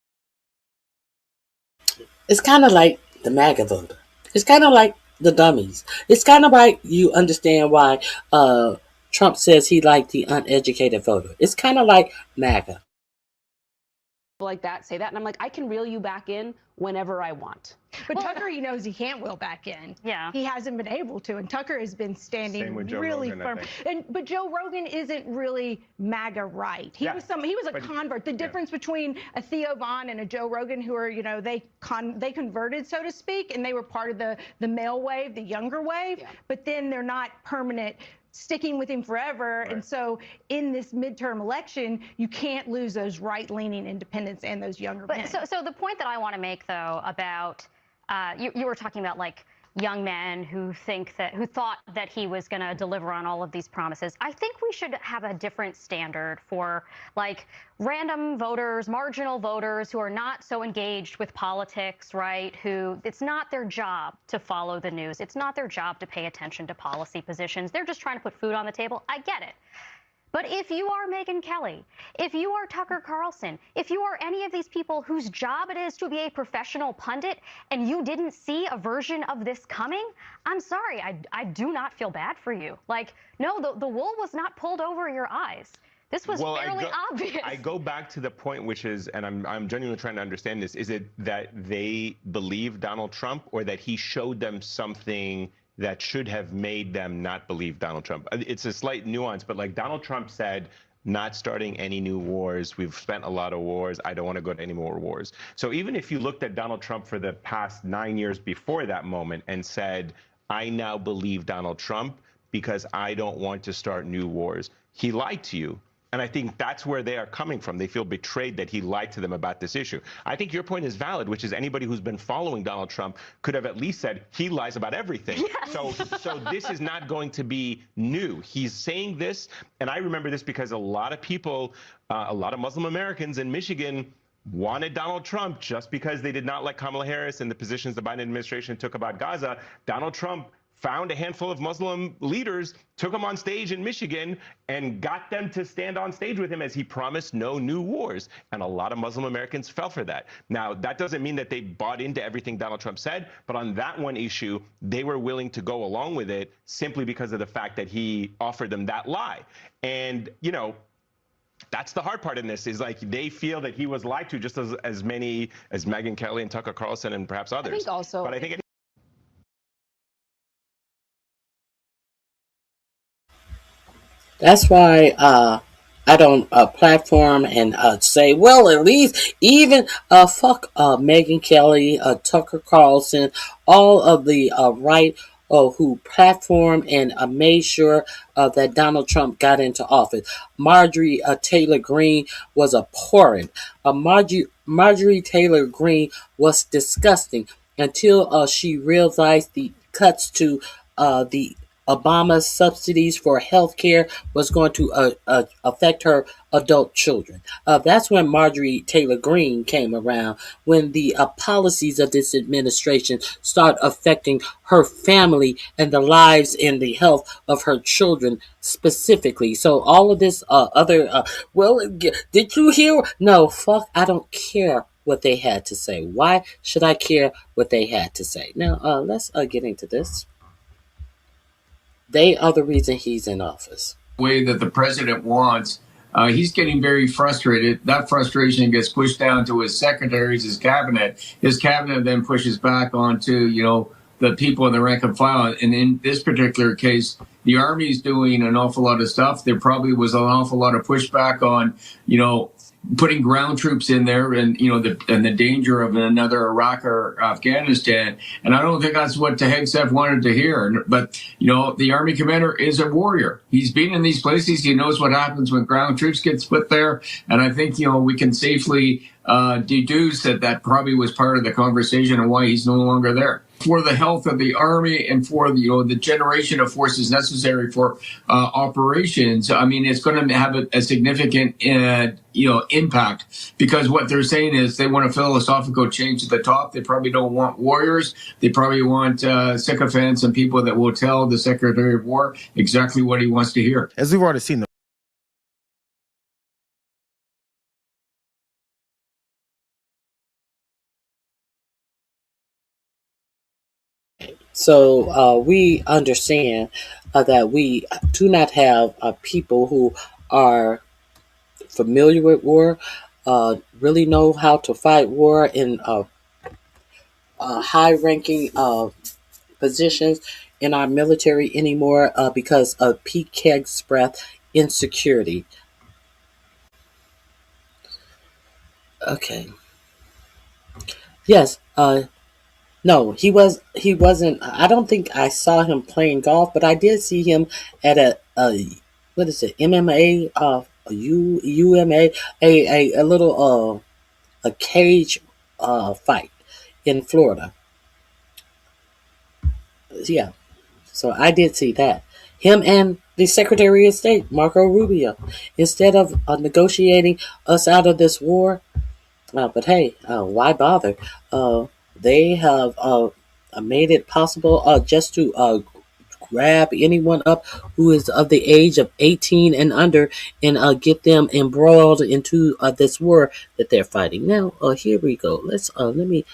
It's kind of like the MAGA voter. It's kind of like the dummies. It's kind of like you understand why Trump says he liked the uneducated voter. It's kind of like MAGA.
Like that say that, and I'm like, I can reel you back in whenever I want.
But Tucker, he knows he can't reel back in.
Yeah,
he hasn't been able to, and Tucker has been standing really firm. But Joe Rogan isn't really MAGA right. He was a convert. The difference between a Theo Von and a Joe Rogan, who are they converted, so to speak, and they were part of the male wave, the younger wave. Yeah. But then they're not permanent, sticking with him forever. Right. And so in this midterm election, you can't lose those right-leaning independents and those younger men.
So the point that I want to make, though, about you were talking about like young men who thought that he was going to deliver on all of these promises. I think we should have a different standard for like random voters, marginal voters who are not so engaged with politics, right? Who it's not their job to follow the news. It's not their job to pay attention to policy positions. They're just trying to put food on the table. I get it. But if you are Megyn Kelly, if you are Tucker Carlson, if you are any of these people whose job it is to be a professional pundit and you didn't see a version of this coming, I'm sorry, I do not feel bad for you. Like, no, the wool was not pulled over your eyes. This was fairly obvious.
I go back to the point, which is, and I'm genuinely trying to understand this, is it that they believe Donald Trump or that he showed them something that should have made them not believe Donald Trump? It's a slight nuance, but like Donald Trump said, not starting any new wars. We've spent a lot of wars. I don't want to go to any more wars. So even if you looked at Donald Trump for the past 9 years before that moment and said, I now believe Donald Trump because I don't want to start new wars, he lied to you. And I think that's where they are coming from. They feel betrayed that he lied to them about this issue. I think your point is valid, which is anybody who's been following Donald Trump could have at least said he lies about everything. Yes. So this is not going to be new. He's saying this, and I remember this because a lot of people, a lot of Muslim Americans in Michigan wanted Donald Trump just because they did not like Kamala Harris and the positions the Biden administration took about Gaza. Donald Trump found a handful of Muslim leaders, took them on stage in Michigan, and got them to stand on stage with him as he promised no new wars. And a lot of Muslim Americans fell for that. Now, that doesn't mean that they bought into everything Donald Trump said, but on that one issue, they were willing to go along with it simply because of the fact that he offered them that lie. And, you know, that's the hard part in this, is like they feel that he was lied to just as many as Megyn Kelly and Tucker Carlson and perhaps others.
I think also,
but I think
That's why I don't platform and say, well, at least even fuck Megyn Kelly, Tucker Carlson, all of the right who platformed and made sure that Donald Trump got into office. Marjorie Taylor Greene was abhorrent. Marjorie Taylor Greene was disgusting until she realized the cuts to the Obama's subsidies for health care was going to affect her adult children. That's when Marjorie Taylor Greene came around, when the policies of this administration start affecting her family and the lives and the health of her children specifically. So all of this well, did you hear? No, fuck, I don't care what they had to say. Why should I care what they had to say? Now, let's get into this. They are the reason he's in office.
Way that the president wants. He's getting very frustrated. That frustration gets pushed down to his secretaries, his cabinet. His cabinet then pushes back onto, you know, the people in the rank and file. And in this particular case, the Army's doing an awful lot of stuff. There probably was an awful lot of pushback on, you know, putting ground troops in there and, you know, the danger of another Iraq or Afghanistan. And I don't think that's what the Hegseth wanted to hear. But, you know, the Army commander is a warrior. He's been in these places. He knows what happens when ground troops get put there. And I think, you know, we can safely deduce that that probably was part of the conversation and why he's no longer there. For the health of the Army and for the, you know, the generation of forces necessary for operations, I mean, it's going to have a significant, you know, impact, because what they're saying is they want a philosophical change at the top. They probably don't want warriors. They probably want sycophants and people that will tell the Secretary of War exactly what he wants to hear.
As we've already seen,
So we understand that we do not have people who are familiar with war, really know how to fight war in high-ranking positions in our military anymore because of Pete Kegg's breath insecurity. Okay. Yes. No, he wasn't. I don't think I saw him playing golf, but I did see him at a what is it? MMA, UMA, a little a cage fight in Florida. Yeah. So I did see that. Him and the Secretary of State, Marco Rubio, instead of negotiating us out of this war. But hey, why bother? They have made it possible just to grab anyone up who is of the age of 18 and under and get them embroiled into this war that they're fighting. Now, here we go. Let me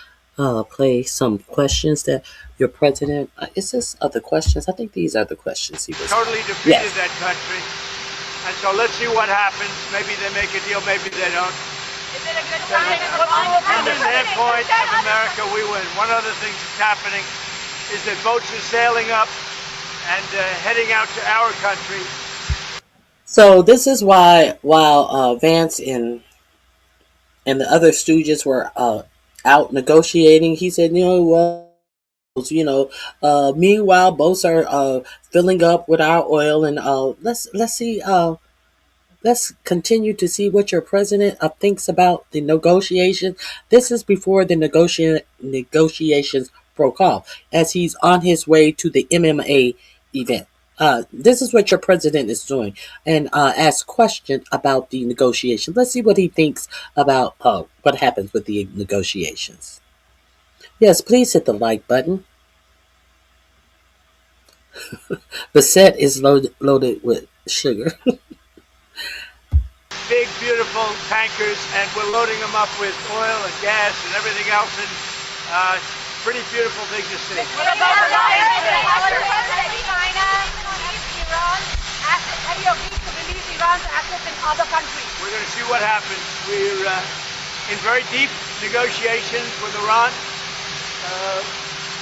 play some questions that your president. Is this other questions? I think these are the questions he was.
Totally defeated that country. And so let's see what happens. Maybe they make a deal, maybe they don't.
Is it a good sign?
From the standpoint of America, we win. One other thing that's happening is that boats are sailing up and heading out to our country.
So this is why, while Vance and the other stooges were out negotiating, he said, meanwhile, boats are filling up with our oil, and let's see. Let's continue to see what your president thinks about the negotiation. This is before the negotiations broke off, as he's on his way to the MMA event. This is what your president is doing, and ask questions about the negotiation. Let's see what he thinks about what happens with the negotiations. Yes, please hit the like button. The set is loaded with sugar.
Big, beautiful tankers, and we're loading them up with oil and gas and everything else, and pretty beautiful thing to see.
What about the China release Iran's assets? Have you agreed to release Iran's assets in other countries?
We're going to see what happens. We're in very deep negotiations with Iran.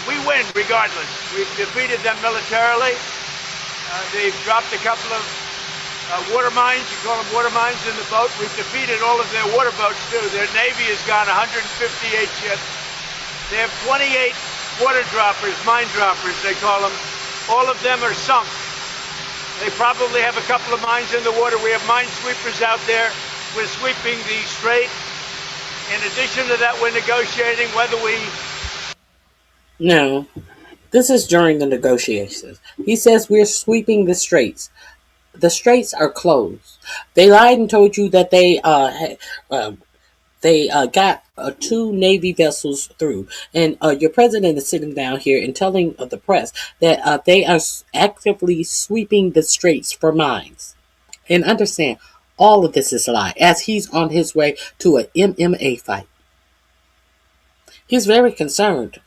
We win regardless. We've defeated them militarily. They've dropped a couple of water mines, you call them water mines, in the boat. We've defeated all of their water boats too. Their Navy has gone 158 ships. They have 28 water droppers, mine droppers they call them. All of them are sunk. They probably have a couple of mines in the water. We have mine sweepers out there. We're sweeping the strait. In addition to that, we're negotiating whether we...
No, this is during the negotiations. He says we're sweeping the straits. The straits are closed. They lied and told you that they got 2 Navy vessels through. And your president is sitting down here and telling the press that they are actively sweeping the straits for mines. And understand, all of this is a lie, as he's on his way to an MMA fight. He's very concerned.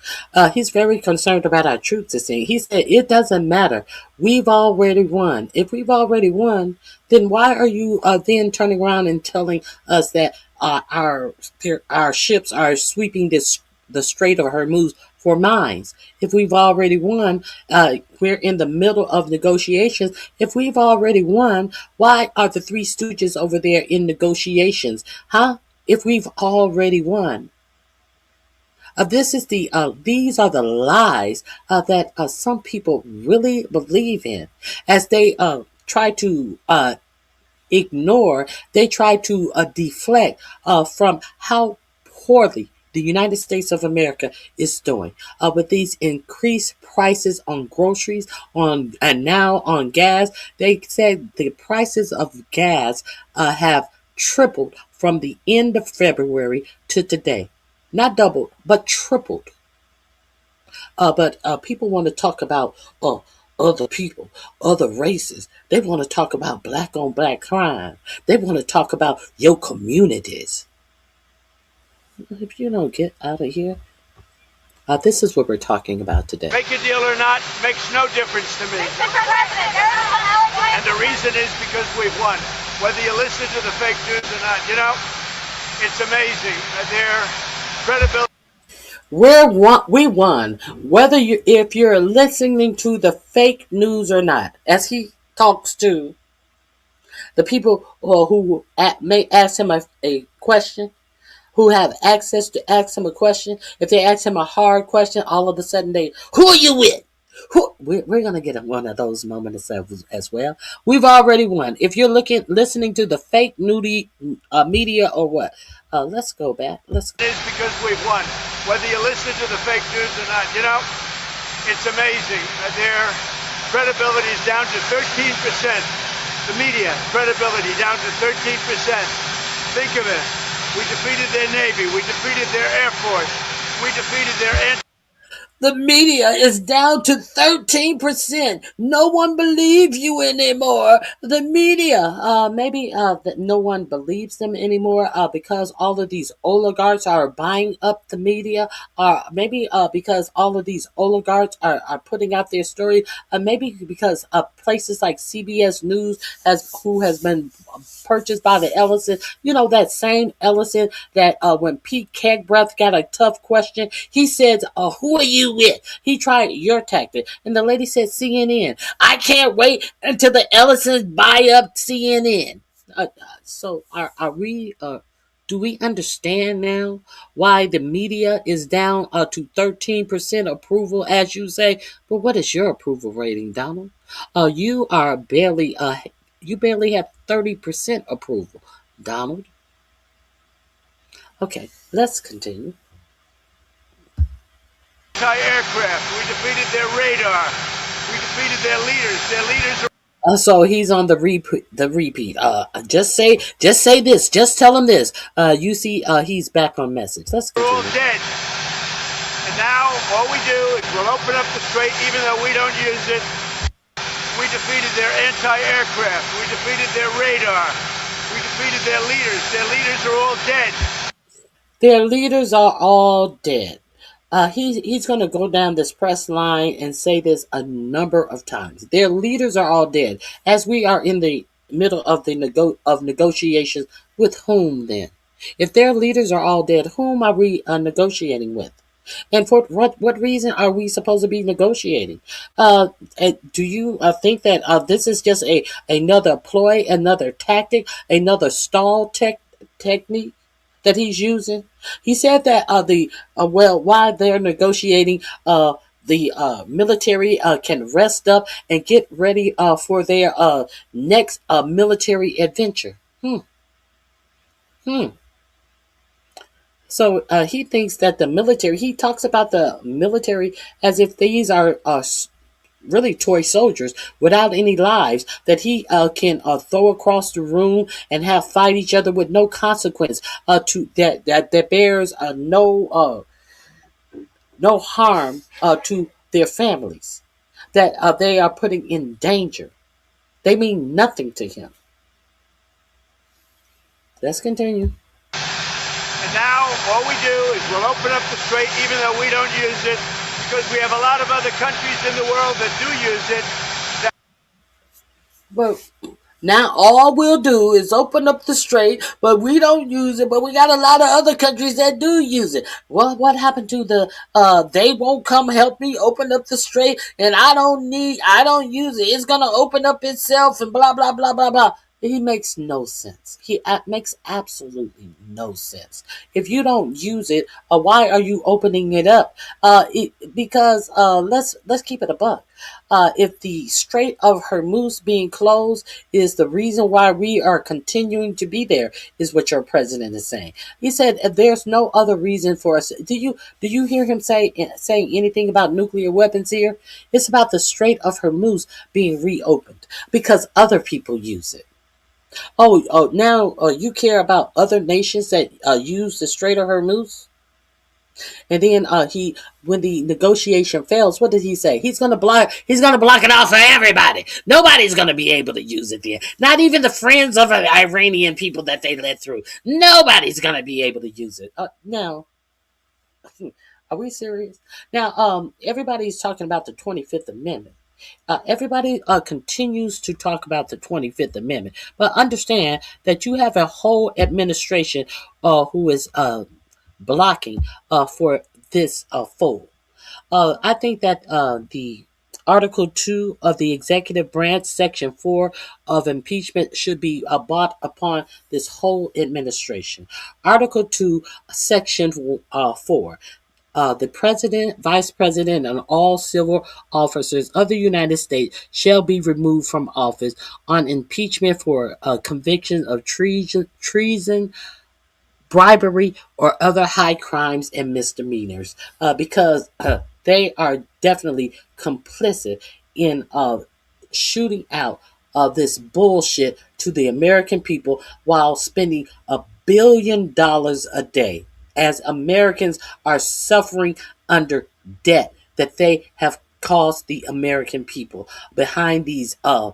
He's very concerned about our troops. He said, it doesn't matter. We've already won. If we've already won, then why are you then turning around and telling us that our ships are sweeping the Strait of Hormuz for mines? If we've already won, we're in the middle of negotiations. If we've already won, why are the 3 stooges over there in negotiations? If we've already won. These are the lies that some people really believe in, as they try to ignore, they try to deflect from how poorly the United States of America is doing with these increased prices on groceries, and now on gas. They said the prices of gas have tripled from the end of February to today. Not doubled, but tripled. But people want to talk about other people, other races. They want to talk about black on black crime. They want to talk about your communities. If you don't get out of here, this is what we're talking about today.
Make a deal or not makes no difference to me. And the reason is because we've won. Whether you listen to the fake news or not, it's amazing. They're credibility.
We won, if you're listening to the fake news or not, as he talks to the people who may ask him a question, who have access to ask him a question. If they ask him a hard question, all of a sudden who are you with? We're going to get one of those moments as well. We've already won. If you're listening to the fake media or what, let's go back.
It is because we've won. Whether you listen to the fake news or not, It's amazing. Their credibility is down to 13%. The media credibility down to 13%. Think of it. We defeated their Navy. We defeated their Air Force. We defeated their
The media is down to 13%. No one believes you anymore. The media, maybe that no one believes them anymore because all of these oligarchs are buying up the media, or maybe because all of these oligarchs are putting out their story, maybe because places like CBS News who has been purchased by the Ellison, that same Ellison that when Pete Kegbreath got a tough question, he said, who are you with? He tried your tactic. And the lady said CNN. I can't wait until the Ellisons buy up CNN. So are we... do we understand now why the media is down to 13% approval, as you say? But what is your approval rating, Donald? You are barely... you barely have 30% approval, Donald. Okay, let's continue.
Anti-aircraft. We defeated their radar. We defeated their leaders. Their leaders are...
So he's on the repeat. Just say this. Just tell him this. You see, he's back on message. Let's continue.
All dead. And now all we do is we'll open up the strait, even though we don't use it. We defeated their anti-aircraft. We defeated their radar. We defeated their leaders. Their leaders are all dead.
Their leaders are all dead. He's going to go down this press line and say this a number of times. Their leaders are all dead. As we are in the middle of the negotiations, with whom then? If their leaders are all dead, whom are we negotiating with? And for what reason are we supposed to be negotiating? Do you think that this is just another ploy, another tactic, another stall technique that he's using? He said that while they're negotiating, the military can rest up and get ready for their next military adventure. So he thinks that the military, he talks about the military as if these are really toy soldiers without any lives that he can throw across the room and have fight each other with no consequence that bears no harm to their families, that they are putting in danger. They mean nothing to him. Let's continue.
And now all we do is we'll open up the strait, even though we don't use it, because we have a lot of other countries in the world that do use it.
But now all we'll do is open up the strait, but we don't use it, but we got a lot of other countries that do use it. Well, what happened to they won't come help me open up the strait, and I don't use it. It's going to open up itself and blah, blah, blah, blah, blah. He makes no sense. He makes absolutely no sense. If you don't use it, why are you opening it up? Because let's keep it a buck. If the Strait of Hormuz being closed is the reason why we are continuing to be there, is what your president is saying. He said there's no other reason for us. Do you hear him saying anything about nuclear weapons here? It's about the Strait of Hormuz being reopened because other people use it. Now you care about other nations that use the Strait of Hormuz? And then when the negotiation fails, what did he say? He's gonna block it off for everybody. Nobody's gonna be able to use it then. Not even the friends of the Iranian people that they let through. Nobody's gonna be able to use it. Now, are we serious? Now, everybody's talking about the 25th Amendment. Everybody continues to talk about the 25th Amendment, but understand that you have a whole administration who is blocking for this fold. I think that the Article 2 of the Executive Branch, Section 4 of impeachment should be bought upon this whole administration. Article 2, Section 4. The President, Vice President, and all civil officers of the United States shall be removed from office on impeachment for conviction of treason, bribery, or other high crimes and misdemeanors. Because They are definitely complicit in shooting out this bullshit to the American people while spending $1 billion a day as Americans are suffering under debt that they have caused the American people behind these uh,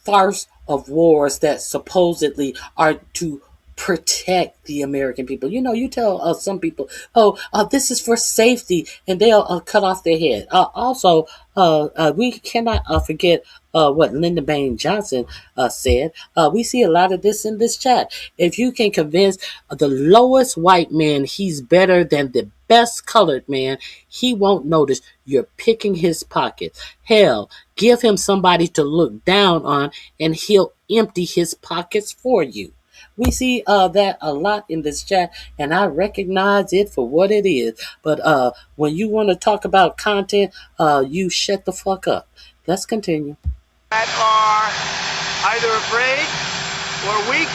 farce of wars that supposedly are to protect the American people. You know, you tell some people, this is for safety, and they'll cut off their head. Also, we cannot forget what Lyndon Baines Johnson said. We see a lot of this in this chat. If you can convince the lowest white man he's better than the best colored man, he won't notice you're picking his pockets. Hell, give him somebody to look down on, and he'll empty his pockets for you. We see that a lot in this chat, and I recognize it for what it is. But when you want to talk about content, you shut the fuck up. Let's continue.
That are either afraid or weak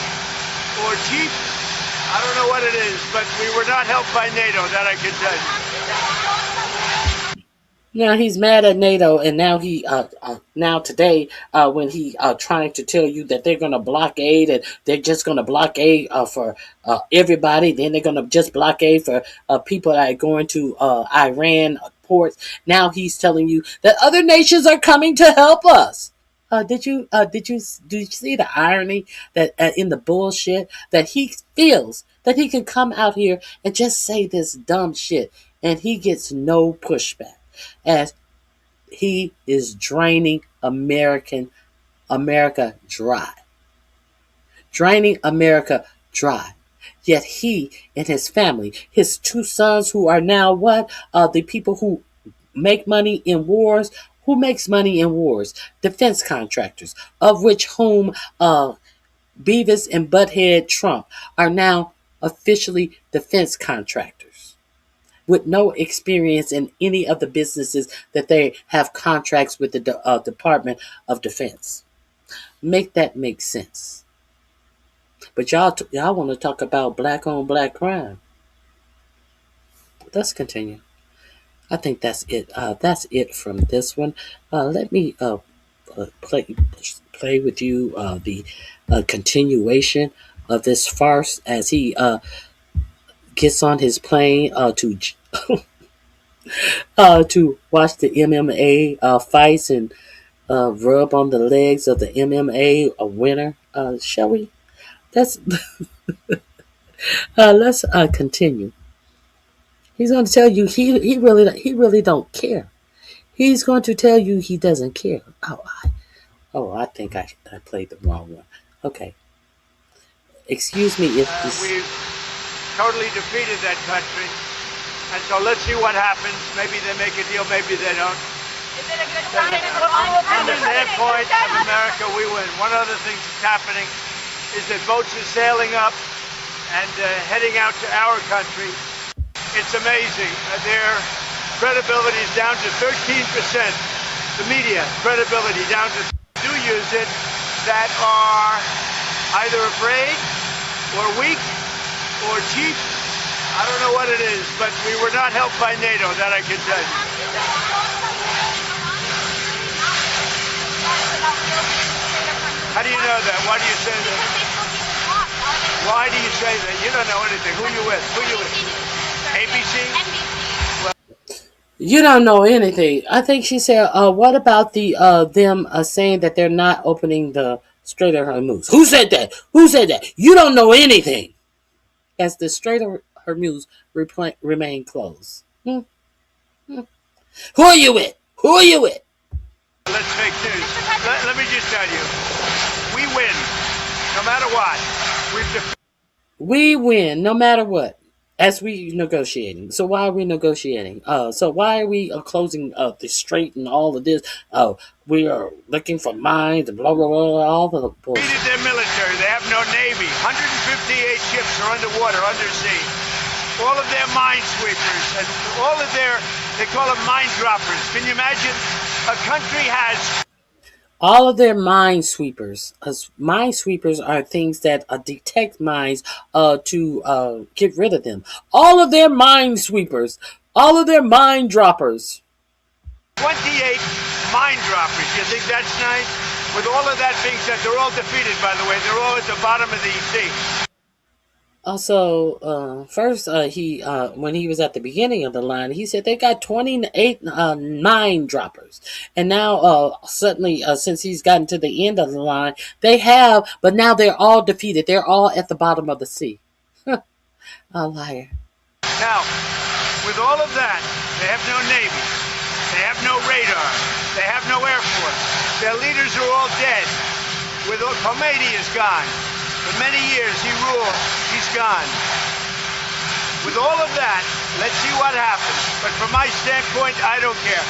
or cheap. I don't know what it is, but we were not helped by NATO, that I can tell you.
Now he's mad at NATO, and now now today when he trying to tell you that they're gonna blockade, and they're just gonna blockade for everybody, then they're gonna just blockade for people that are going to Iran ports. Now he's telling you that other nations are coming to help us. Did you see the irony that in the bullshit that he feels that he can come out here and just say this dumb shit, and he gets no pushback, as he is draining America dry. Draining America dry. Yet he and his family, his 2 sons who are now what? The people who make money in wars. Who makes money in wars? Defense contractors, of which whom Beavis and Butthead Trump are now officially defense contractors, with no experience in any of the businesses that they have contracts with the Department of Defense. Make that make sense. But y'all want to talk about black on black crime. Let's continue. I think that's it. That's it from this one. Let me play with you the continuation of this farce as he gets on his plane to watch the MMA fights and rub on the legs of the MMA winner. Shall we? Let's continue. He's going to tell you he really don't care. He's going to tell you he doesn't care. I think I played the wrong one. Okay. Excuse me if this...
We've totally defeated that country. And so let's see what happens. Maybe they make a deal, maybe they don't.
Is it a good sign?
From the standpoint of America, we win. One other thing that's happening is that boats are sailing up and heading out to our country. It's amazing. Their credibility is down to 13%. The media credibility down to do use it that are either afraid or weak or cheap. I don't know what it is, but we were not helped by NATO, that I can tell you. How do you know that? Why do you say that? Why do you say that? You don't know anything. Who you with? Who you with? ABC?
You don't know anything. I think she said, what about the them saying that they're not opening the Strait of Hormuz? Who said that? Who said that? You don't know anything. As the Strait of Hormuz remain closed. Who are you with? Who are you with?
Let's fake news. Let me just tell you, we win no matter what.
We win no matter what. As we negotiating. So why are we negotiating? So why are we closing the strait and all of this? We are looking for mines and blah, blah, blah, all the bullshit.
Defeated their military. They have no navy. 158 ships are underwater, undersea. All of their minesweepers and all of their, they call them mine droppers. Can you imagine? A country has...
All of their minesweepers. Minesweepers are things that detect mines to get rid of them. All of their minesweepers. All of their mine droppers.
28 mine droppers. You think that's nice? With all of that being said, they're all defeated, by the way. They're all at the bottom of the sea.
Also, first, when he was at the beginning of the line, he said they got 28 mine droppers. And now, suddenly, since he's gotten to the end of the line, they have, but now they're all defeated. They're all at the bottom of the sea. A liar.
Now, with all of that, they have no Navy. They have no radar. They have no Air Force. Their leaders are all dead. Khomeini is gone. For many years he ruled. He's gone. With all of that, let's see what happens. But from my standpoint, I don't care.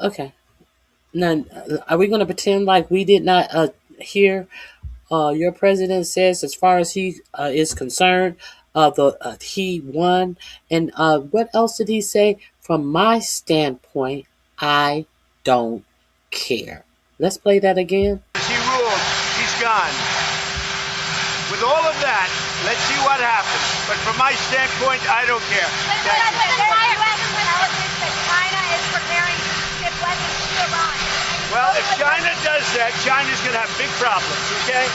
Okay. Now, are we going to pretend like we did not hear your president says, as far as he is concerned, he won? And what else did he say? From my standpoint, I don't care. Let's play that again.
He ruled. He's gone. With all of that, let's see what happens. But from my standpoint, I don't care.
China is preparing to ship weapons to Iran.
Well, if China does that, China's going to have big problems, okay?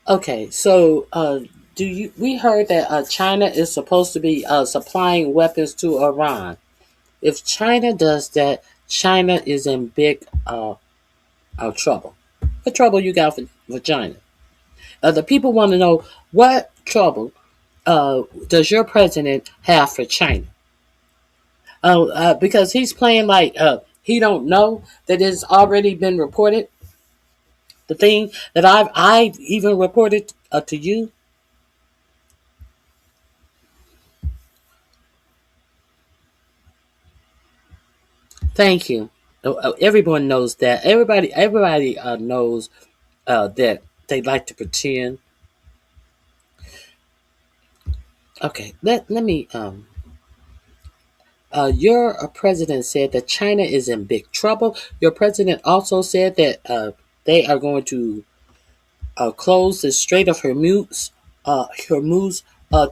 Okay, so we heard that China is supposed to be supplying weapons to Iran. If China does that, China is in big trouble. What trouble you got for China? The people want to know, what trouble does your president have for China? Because he's playing like he don't know that it's already been reported. The thing that I've even reported to you. Thank you. Everyone knows that. Everybody knows that they like to pretend. Okay, let me. Your president said that China is in big trouble. Your president also said that they are going to close the Strait of Hormuz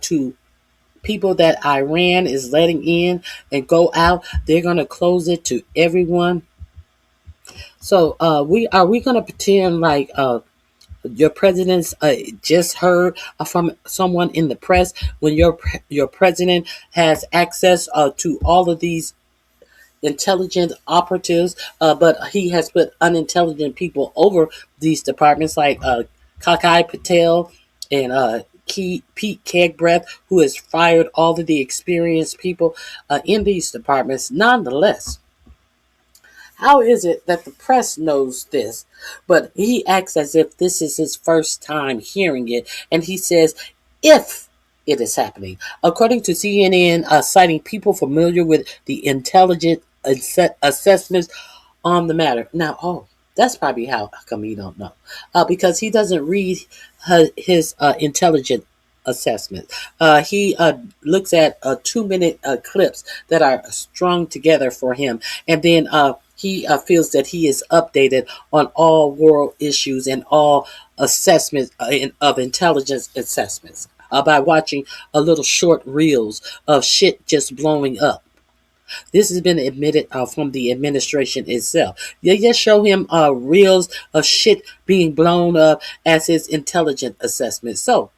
to people that Iran is letting in and go out. They're going to close it to everyone. So are we going to pretend like your president's just heard from someone in the press when your president has access to all of these intelligent operatives, but he has put unintelligent people over these departments like Kakai Patel and Pete Kegbreath, who has fired all of the experienced people in these departments. Nonetheless, how is it that the press knows this, but he acts as if this is his first time hearing it, and he says, if it is happening? According to CNN, citing people familiar with the intelligent assessments on the matter. Now, that's probably how come he don't know. Because he doesn't read his intelligent assessment. He looks at 2-minute clips that are strung together for him, and then he feels that he is updated on all world issues and all assessments of intelligence assessments by watching a little short reels of shit just blowing up. This has been admitted from the administration itself. They just show him reels of shit being blown up as his intelligence assessment. So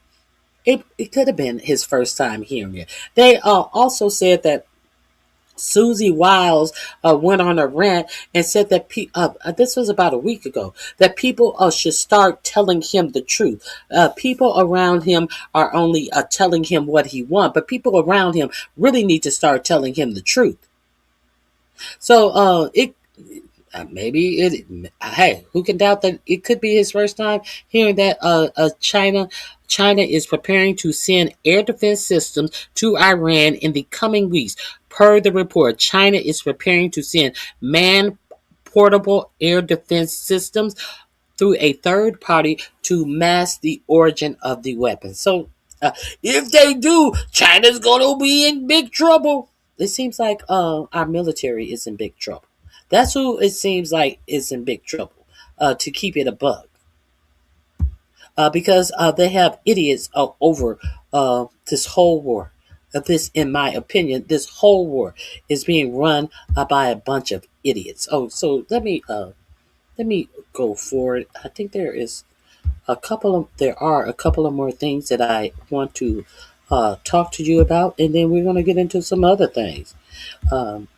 it could have been his first time hearing it. They also said that Susie Wiles went on a rant and said that this was about a week ago, that people should start telling him the truth. People around him are only telling him what he wants, but people around him really need to start telling him the truth. So hey, who can doubt that it could be his first time hearing that China is preparing to send air defense systems to Iran in the coming weeks. Per the report, China is preparing to send man-portable air defense systems through a third party to mask the origin of the weapon. So If they do, China's gonna be in big trouble. It seems like our military is in big trouble. That's who it seems like is in big trouble. To keep it a bug, because they have idiots over this whole war. This, in my opinion, this whole war is being run by a bunch of idiots. Oh, so let me go forward. I think there are a couple of more things that I want to talk to you about, and then we're going to get into some other things. Um,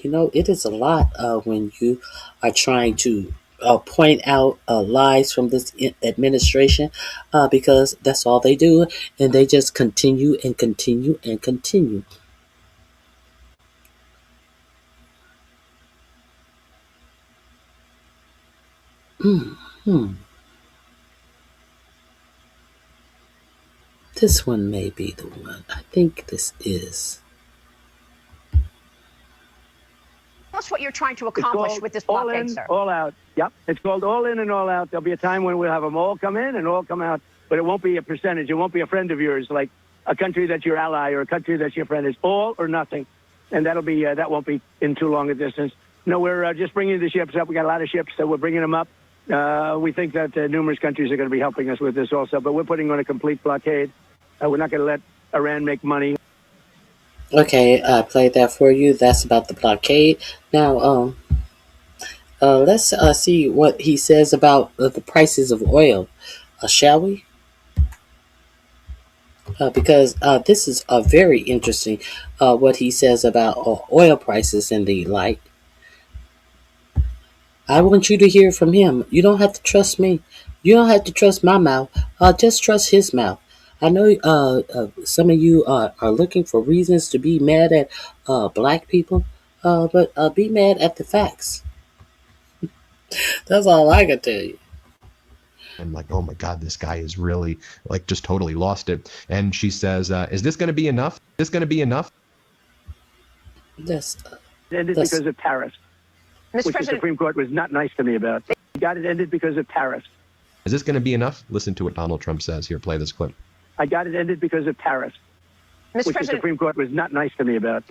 it is a lot when you are trying to point out lies from this administration, because that's all they do, and they just continue and continue and continue. Hmm. This one may be the one. I think this is.
That's what you're trying to accomplish with this blockade,
all in,
sir.
all out. Yep. It's called all in and all out. There'll be a time when we'll have them all come in and all come out, but it won't be a percentage. It won't be a friend of yours, like a country that's your ally or a country that's your friend. It's all or nothing. And that won't be in too long a distance. No, we're just bringing the ships up. We got a lot of ships, so we're bringing them up. We think that numerous countries are going to be helping us with this also, but we're putting on a complete blockade. We're not going to let Iran make money.
Okay, I played that for you. That's about the blockade. Now, let's see what he says about the prices of oil, shall we? Because this is very interesting, what he says about oil prices and the like. I want you to hear from him. You don't have to trust me. You don't have to trust my mouth. Just trust his mouth. I know some of you are looking for reasons to be mad at black people, but be mad at the facts. That's all I can tell you.
And like, oh my God, this guy is really like just totally lost it. And she says, is this going to be enough? Is this going to be enough?
Yes.
It ended because of tariffs, which the Supreme Court was not nice to me about. He got it ended because of tariffs.
Is this going to be enough? Listen to what Donald Trump says here. Play this clip.
I got it ended because of tariffs, which the Supreme Court was not nice to me about.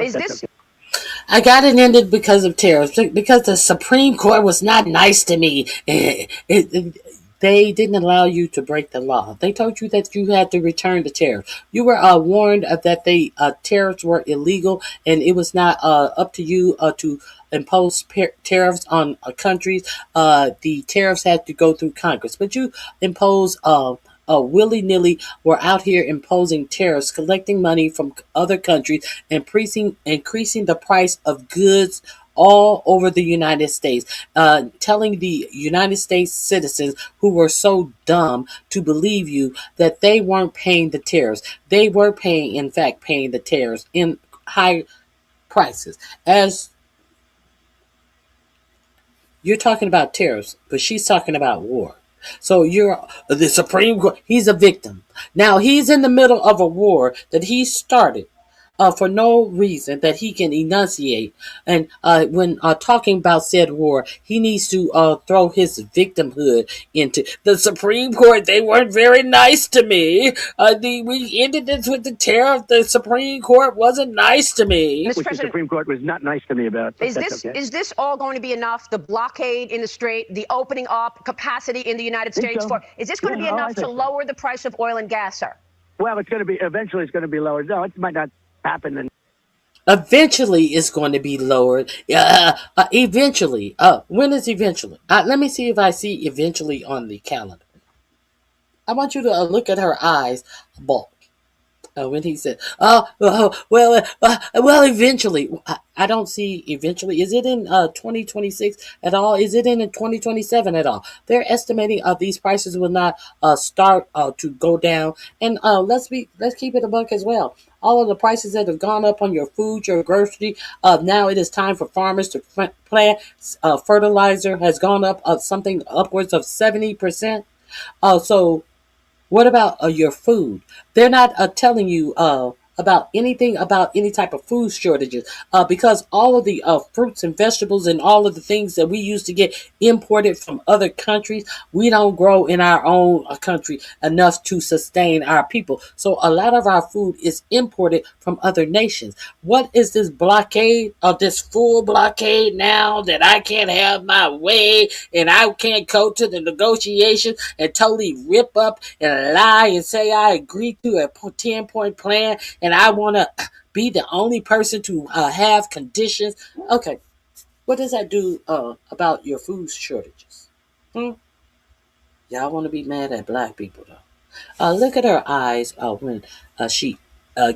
I got it ended because of tariffs, because the Supreme Court was not nice to me. They didn't allow you to break the law. They told you that you had to return the tariff. You were warned that the tariffs were illegal, and it was not up to you to impose tariffs on countries. The tariffs had to go through Congress, but you impose willy-nilly. We're out here imposing tariffs, collecting money from other countries, increasing the price of goods all over the United States, telling the United States citizens who were so dumb to believe you that they weren't paying the tariffs. They were in fact, paying the tariffs in high prices. As you're talking about tariffs, but she's talking about war. So you're the Supreme Court. He's a victim. Now he's in the middle of a war that he started for no reason that he can enunciate. And when talking about said war, he needs to throw his victimhood into the Supreme Court. They weren't very nice to me. We ended this with the tariff. The Supreme Court wasn't nice to me.
Which the Supreme Court was not nice to me about.
Is this all going to be enough? The blockade in the Strait, the opening up capacity in the United States is this going to be enough to lower the price of oil and gas, sir?
Well, eventually it's going to be lowered. No, it might not happen. And
eventually it's going to be lowered. Eventually. When is eventually? Let me see if I see eventually on the calendar. I want you to look at her eyes bulk. When he said, eventually. I don't see eventually. Is it in 2026 at all? Is it in 2027 at all? They're estimating these prices will not start to go down. And let's keep it a buck as well. All of the prices that have gone up on your food, your grocery, now it is time for farmers to plant. Fertilizer has gone up something upwards of 70%. So what about your food? They're not telling you about anything about any type of food shortages, because all of the fruits and vegetables and all of the things that we used to get imported from other countries, we don't grow in our own country enough to sustain our people. So a lot of our food is imported from other nations. What is this blockade, this full blockade now that I can't have my way and I can't go to the negotiations and totally rip up and lie and say I agree to a 10-point plan and I want to be the only person to have conditions? Okay, what does that do about your food shortages? Y'all want to be mad at black people though. Look at her eyes when she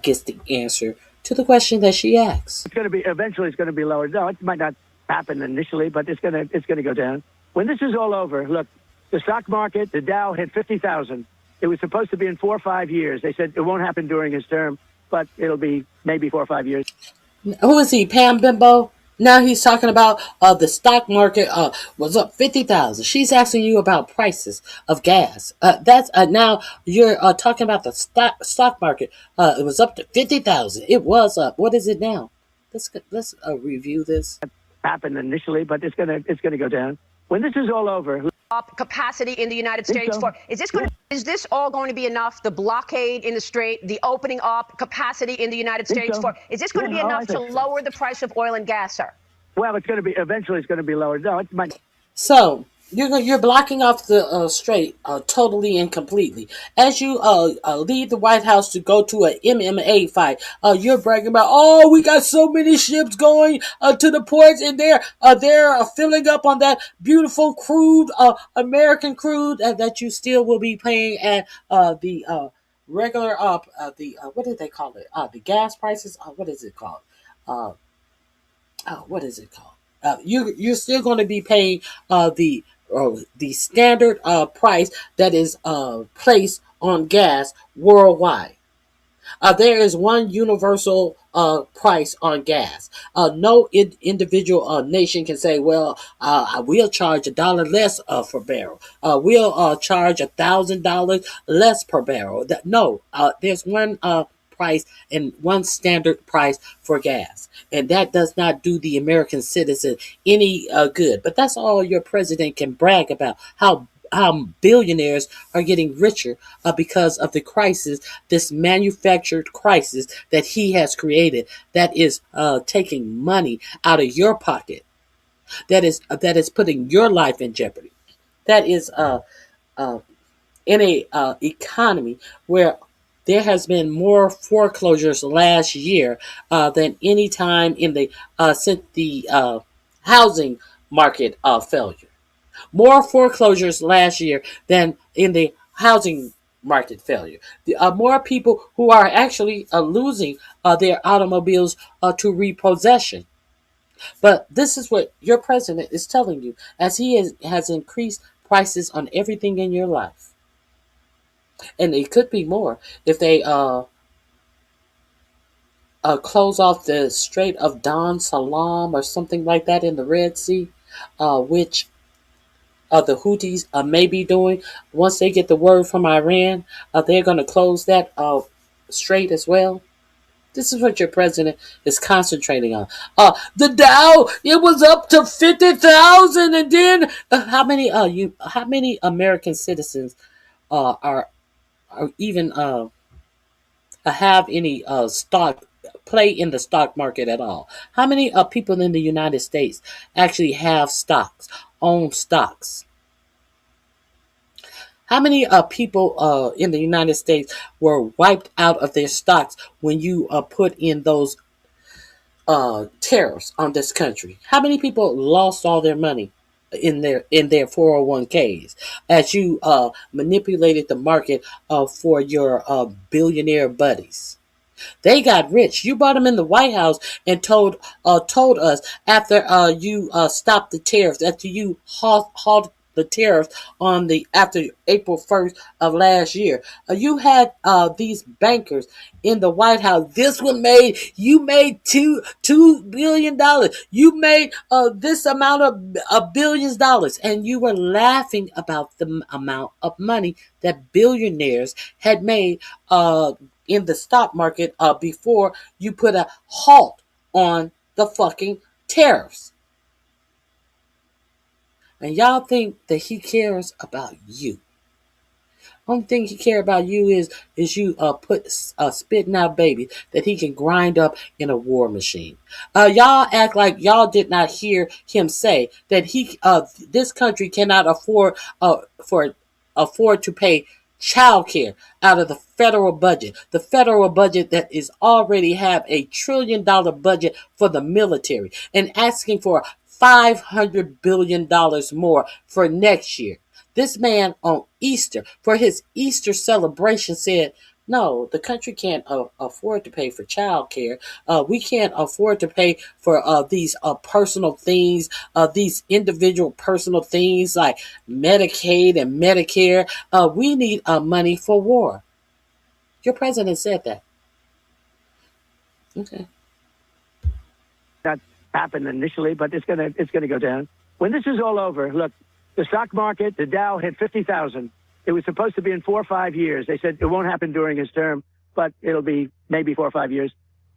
gets the answer to the question that she asks.
It's going to be eventually. It's going to be lower. No, it might not happen initially, but it's going to go down. When this is all over, look, the stock market, the Dow hit 50,000. It was supposed to be in 4 or 5 years. They said it won't happen during his term, but it'll be maybe 4 or 5 years.
Who is he, Pam Bimbo? Now he's talking about the stock market was up 50,000. She's asking you about prices of gas. That's now you're talking about the stock market. It was up to 50,000. It was up. What is it now? Let's review this.
Happened initially, but it's gonna go down. When this is all over.
Up capacity in the United States for is this all going to be enough? The blockade in the Strait, the opening up capacity in the United States for is this going to be enough to lower the price of oil and gas, sir? Well,
it's going to be eventually. It's going to be lower. No, it might.
So you're blocking off the Strait totally and completely. As you leave the White House to go to an MMA fight, you're bragging about, oh, we got so many ships going to the ports, and they're filling up on that beautiful crude, American crude that you still will be paying at the regular what did they call it? The gas prices. What is it called? What is it called? You're still going to be paying the standard price that is placed on gas worldwide. There is one universal price on gas. No individual nation can say, well, we'll charge $1 less per barrel. We'll charge $1,000 less per barrel. No, there's one price and one standard price for gas, and that does not do the American citizen any good. But that's all your president can brag about, how billionaires are getting richer because of the crisis, this manufactured crisis that he has created, that is taking money out of your pocket, that is putting your life in jeopardy, that is in a economy where there has been more foreclosures last year than any time in the since the housing market failure. More foreclosures last year than in the housing market failure. More people who are actually losing their automobiles to repossession. But this is what your president is telling you, as he has increased prices on everything in your life. And it could be more if they close off the Strait of Don Salam or something like that in the Red Sea, which the Houthis may be doing. Once they get the word from Iran, they're going to close that strait as well. This is what your president is concentrating on. The Dow, it was up to 50,000, and then how many American citizens are even have any stock play in the stock market at all? How many people in the United States actually have stocks, own stocks? How many people in the United States were wiped out of their stocks when you put in those tariffs on this country? How many people lost all their money in their 401ks as you manipulated the market for your billionaire buddies? They got rich. You brought them in the White House and told us after you stopped the tariffs, after you halted the tariffs after April 1st of last year. You had these bankers in the White House. You made $2 billion. You made this amount of billions dollars, and you were laughing about the amount of money that billionaires had made in the stock market before you put a halt on the fucking tariffs. And y'all think that he cares about you. Only thing he care about you is you put spitting out babies that he can grind up in a war machine. Y'all act like y'all did not hear him say that this country cannot afford to pay child care out of the federal budget. The federal budget that is already have $1 trillion budget for the military and asking for $500 billion more for next year. This man on Easter, for his Easter celebration, said, no, the country can't afford to pay for child care. We can't afford to pay for these personal things, these individual personal things like Medicaid and Medicare. We need money for war. Your president said that. Okay.
That happened initially, but it's gonna go down. When this is all over, look, the stock market, the Dow hit 50,000. It was supposed to be in 4 or 5 years. They said it won't happen during his term, but it'll be maybe 4 or 5 years.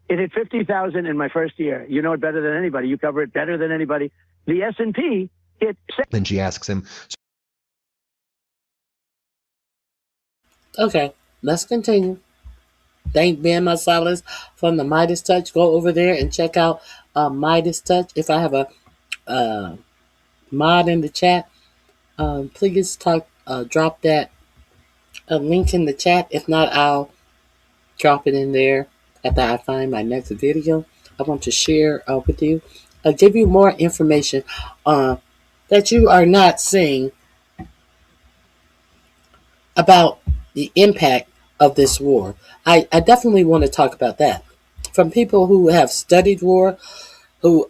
It hit 50,000 in my first year. You know it better than anybody. You cover it better than anybody. The S&P hit.
Then she asks him.
Okay, let's continue. Thank Ben Marsalis from the Midas Touch. Go over there and check out Midas Touch. If I have a mod in the chat, please drop that link in the chat. If not, I'll drop it in there after I find my next video. I want to share with you. I'll give you more information that you are not seeing about the impact of this war. I definitely want to talk about that. From people who have studied war, who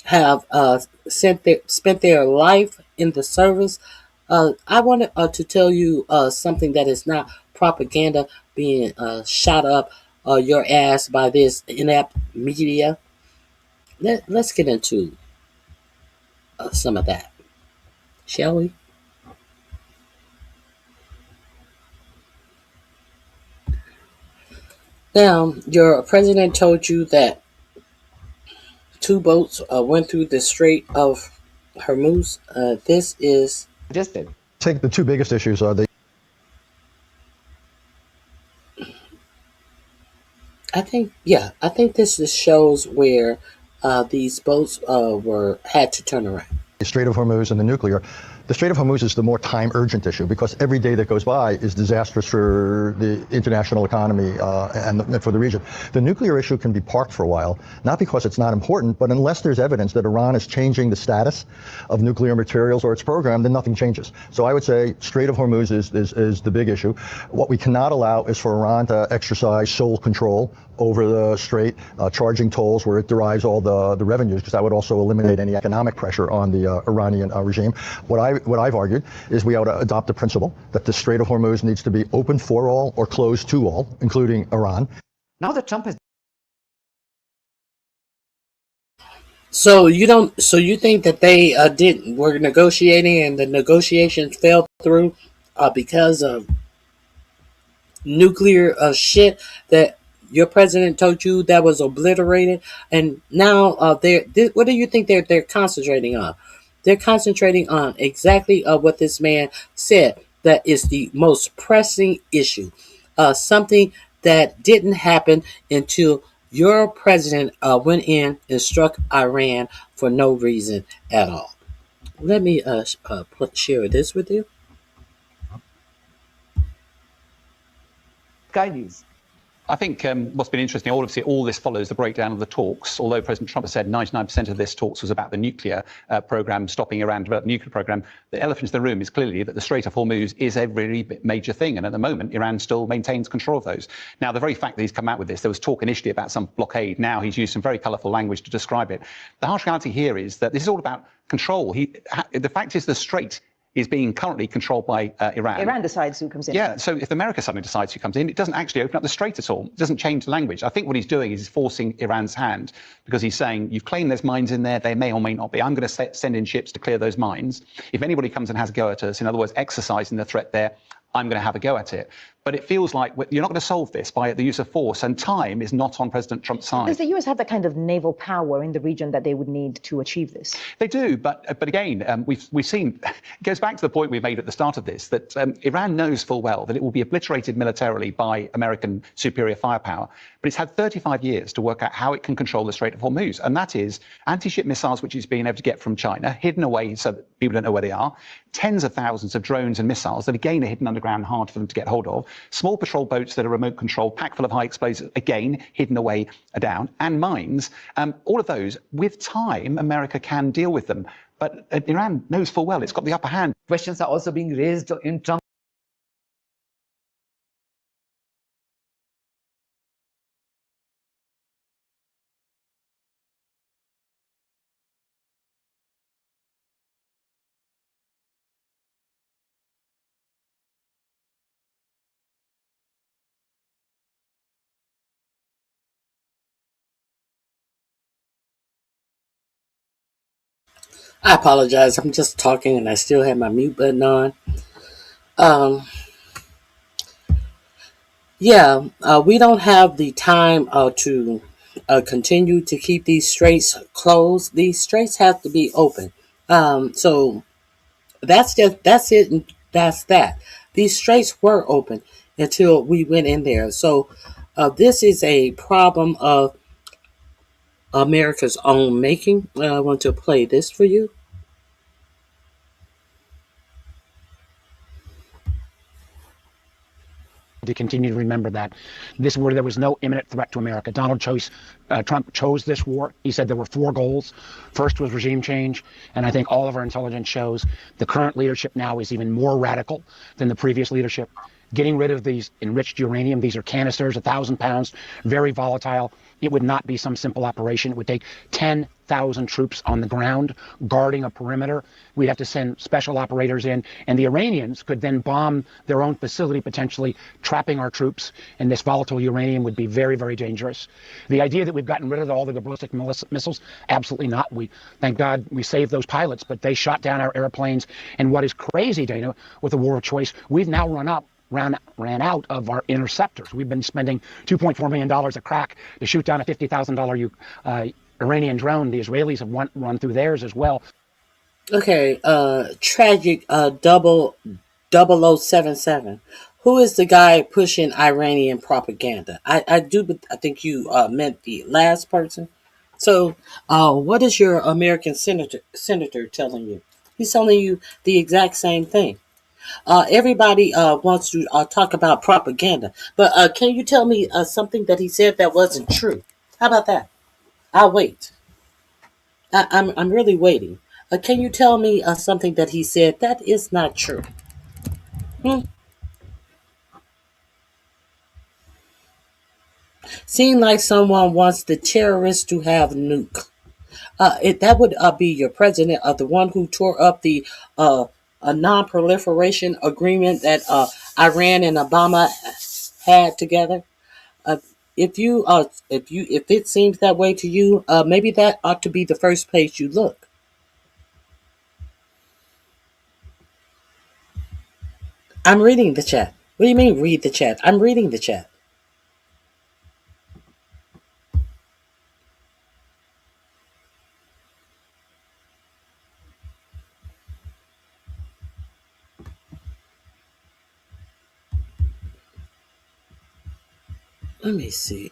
have spent their life in the service, I wanted to tell you something that is not propaganda being shot up your ass by this inept media. Let's get into some of that, shall we? Now, your president told you that 2 boats went through the Strait of Hormuz. This is...
Just did.
I think the 2 biggest issues are
I think this just shows where these boats had to turn around.
The Strait of Hormuz and the nuclear. The Strait of Hormuz is the more time urgent issue because every day that goes by is disastrous for the international economy and for the region. The nuclear issue can be parked for a while, not because it's not important, but unless there's evidence that Iran is changing the status of nuclear materials or its program, then nothing changes. So I would say Strait of Hormuz is the big issue. What we cannot allow is for Iran to exercise sole control over the strait, charging tolls where it derives all the revenues, because that would also eliminate any economic pressure on the Iranian regime. What I've argued is we ought to adopt the principle that the Strait of Hormuz needs to be open for all or closed to all, including Iran.
Now that Trump has...
So you think that they were negotiating and the negotiations fell through because of nuclear shit that your president told you that was obliterated, and now what do you think they're concentrating on? They're concentrating on exactly what this man said that is the most pressing issue, something that didn't happen until your president went in and struck Iran for no reason at all. Let me share this with you.
Sky News.
I think what's been interesting, obviously, all this follows the breakdown of the talks. Although President Trump has said 99% of this talks was about the nuclear program, stopping Iran develop the nuclear program, the elephant in the room is clearly that the Strait of Hormuz is a really major thing. And at the moment, Iran still maintains control of those. Now, the very fact that he's come out with this, there was talk initially about some blockade. Now he's used some very colourful language to describe it. The harsh reality here is that this is all about control. The fact is the Strait is being currently controlled by Iran.
Iran decides who comes in.
Yeah, so if America suddenly decides who comes in, it doesn't actually open up the strait at all. It doesn't change the language. I think what he's doing is he's forcing Iran's hand, because he's saying, you've claimed there's mines in there, they may or may not be. I'm going to send in ships to clear those mines. If anybody comes and has a go at us, in other words, exercising the threat there, I'm going to have a go at it. But it feels like you're not going to solve this by the use of force, and time is not on President Trump's side.
Does the U.S. have the kind of naval power in the region that they would need to achieve this?
They do, but again, we've seen, it goes back to the point we made at the start of this, that Iran knows full well that it will be obliterated militarily by American superior firepower, but it's had 35 years to work out how it can control the Strait of Hormuz, and that is anti-ship missiles, which it's being able to get from China, hidden away so that people don't know where they are, tens of thousands of drones and missiles that again are hidden underground, hard for them to get hold of, small patrol boats that are remote controlled, packed full of high explosives, again, hidden away down, and mines. All of those, with time, America can deal with them. But Iran knows full well it's got the upper hand.
Questions are also being raised in Trump.
I apologize. I'm just talking and I still have my mute button on. We don't have the time to continue to keep these straits closed. These straits have to be open. So that's it. And that's that. These straits were open until we went in there. So this is a problem of America's own making. I want to play this for you.
To continue to remember that this war, there was no imminent threat to America. Trump chose this war. He said there were 4 goals. First was regime change, and I think all of our intelligence shows the current leadership now is even more radical than the previous leadership. Getting rid of these enriched uranium, these are canisters, 1,000 pounds, very volatile. It would not be some simple operation. It would take 10,000 troops on the ground guarding a perimeter. We'd have to send special operators in, and the Iranians could then bomb their own facility, potentially trapping our troops, and this volatile uranium would be very, very dangerous. The idea that we've gotten rid of all the ballistic missiles, absolutely not. Thank God we saved those pilots, but they shot down our airplanes. And what is crazy, Dana, with the war of choice, we've now ran out of our interceptors. We've been spending $2.4 million a crack to shoot down a $50,000 Iranian drone. The Israelis have run through theirs as well.
Okay, tragic 0077. Who is the guy pushing Iranian propaganda? I think you meant the last person. So what is your American senator telling you? He's telling you the exact same thing. Everybody wants to talk about propaganda, but can you tell me something that he said that wasn't true? How about that? I'll wait. I'm really waiting. Can you tell me something that he said that is not true? Seem like someone wants the terrorists to have nuke. That would be your president, the one who tore up the a non-proliferation agreement that Iran and Obama had together. If it seems that way to you, maybe that ought to be the first place you look. I'm reading the chat. What do you mean read the chat? I'm reading the chat. Let me see.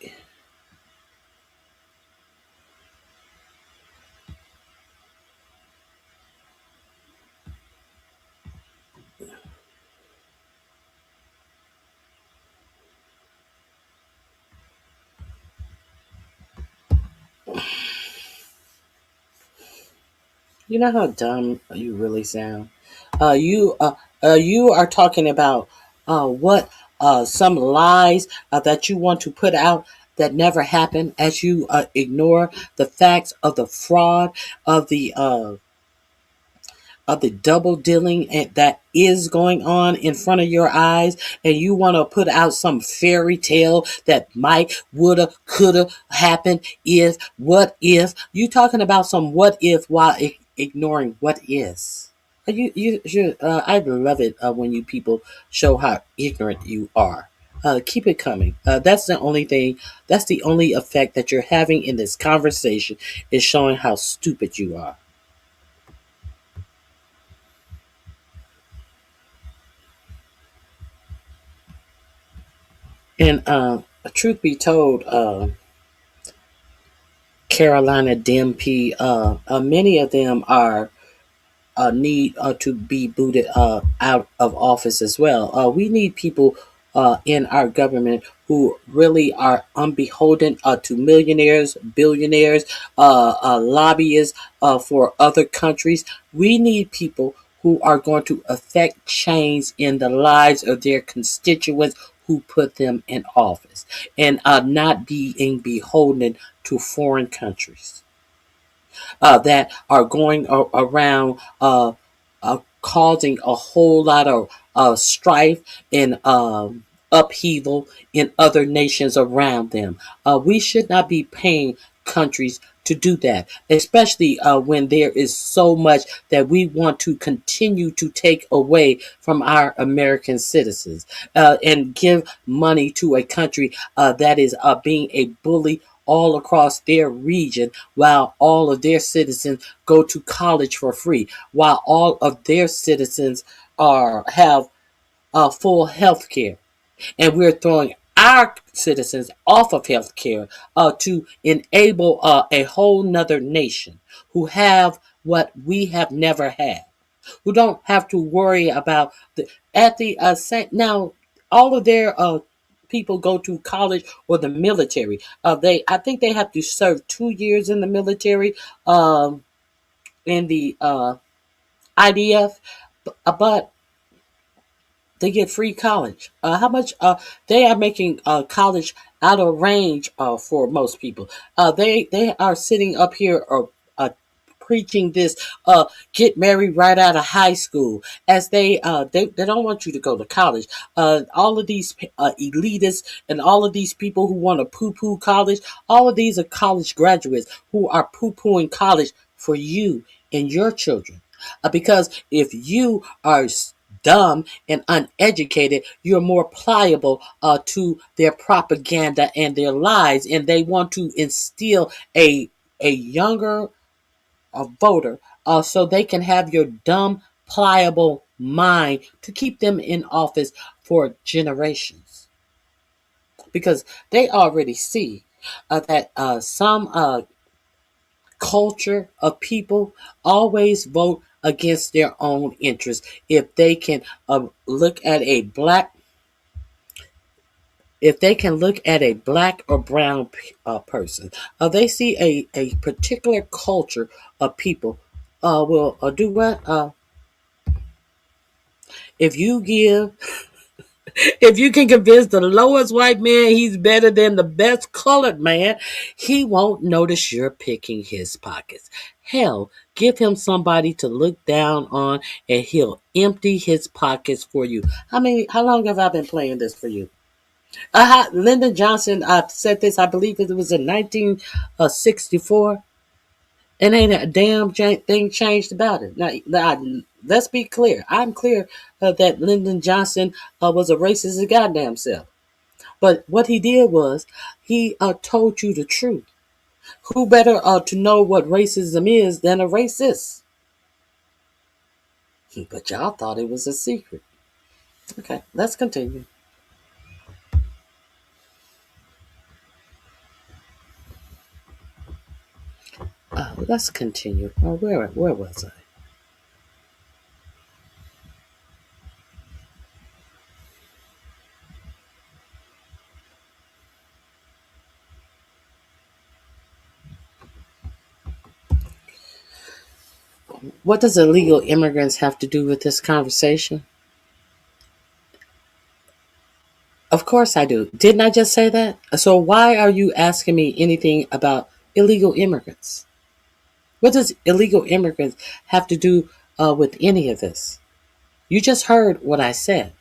You know how dumb you really sound. You are talking about what some lies that you want to put out that never happened, as you ignore the facts of the fraud of the double dealing that is going on in front of your eyes, and you want to put out some fairy tale that might, woulda, coulda happened what if. You talking about some what if while ignoring what is. I love it when you people show how ignorant you are. Keep it coming. That's the only thing. That's the only effect that you're having in this conversation is showing how stupid you are. And truth be told, Carolina DMP, many of them are need to be booted out of office as well. We need people in our government who really are unbeholden to millionaires, billionaires, lobbyists for other countries. We need people who are going to affect change in the lives of their constituents who put them in office and not being beholden to foreign countries that are going around causing a whole lot of strife and upheaval in other nations around them. We should not be paying countries to do that, especially when there is so much that we want to continue to take away from our American citizens and give money to a country that is being a bully all across their region while all of their citizens go to college for free, while all of their citizens have full health care. And we're throwing our citizens off of health care to enable a whole nother nation who have what we have never had, who don't have to worry about now all of their people go to college or the military. I think they have to serve 2 years in the military, in the IDF, but they get free college. How much they are making college out of range for most people. They are sitting up here preaching this get married right out of high school as they don't want you to go to college. All of these elitists and all of these people who want to poo-poo college, all of these are college graduates who are poo-pooing college for you and your children. Because if you are dumb and uneducated, you're more pliable to their propaganda and their lies, and they want to instill a younger voter so they can have your dumb, pliable mind to keep them in office for generations. Because they already see that some culture of people always vote against their own interests if they can look at a black or brown person. They see a particular culture of people will do what if you give if you can convince the lowest white man he's better than the best colored man, he won't notice you're picking his pockets. Hell, give him somebody to look down on and he'll empty his pockets for you. How long have I been playing this for you? Lyndon Johnson said this, I believe it was in 1964. And ain't a damn thing changed about it. Now, let's be clear. I'm clear that Lyndon Johnson was a racist as goddamn self. But what he did was he told you the truth. Who better to know what racism is than a racist? But y'all thought it was a secret. Okay, let's continue. Let's continue. Where was I? What does illegal immigrants have to do with this conversation? Of course I do. Didn't I just say that? So why are you asking me anything about illegal immigrants? What does illegal immigrants have to do with any of this? You just heard what I said.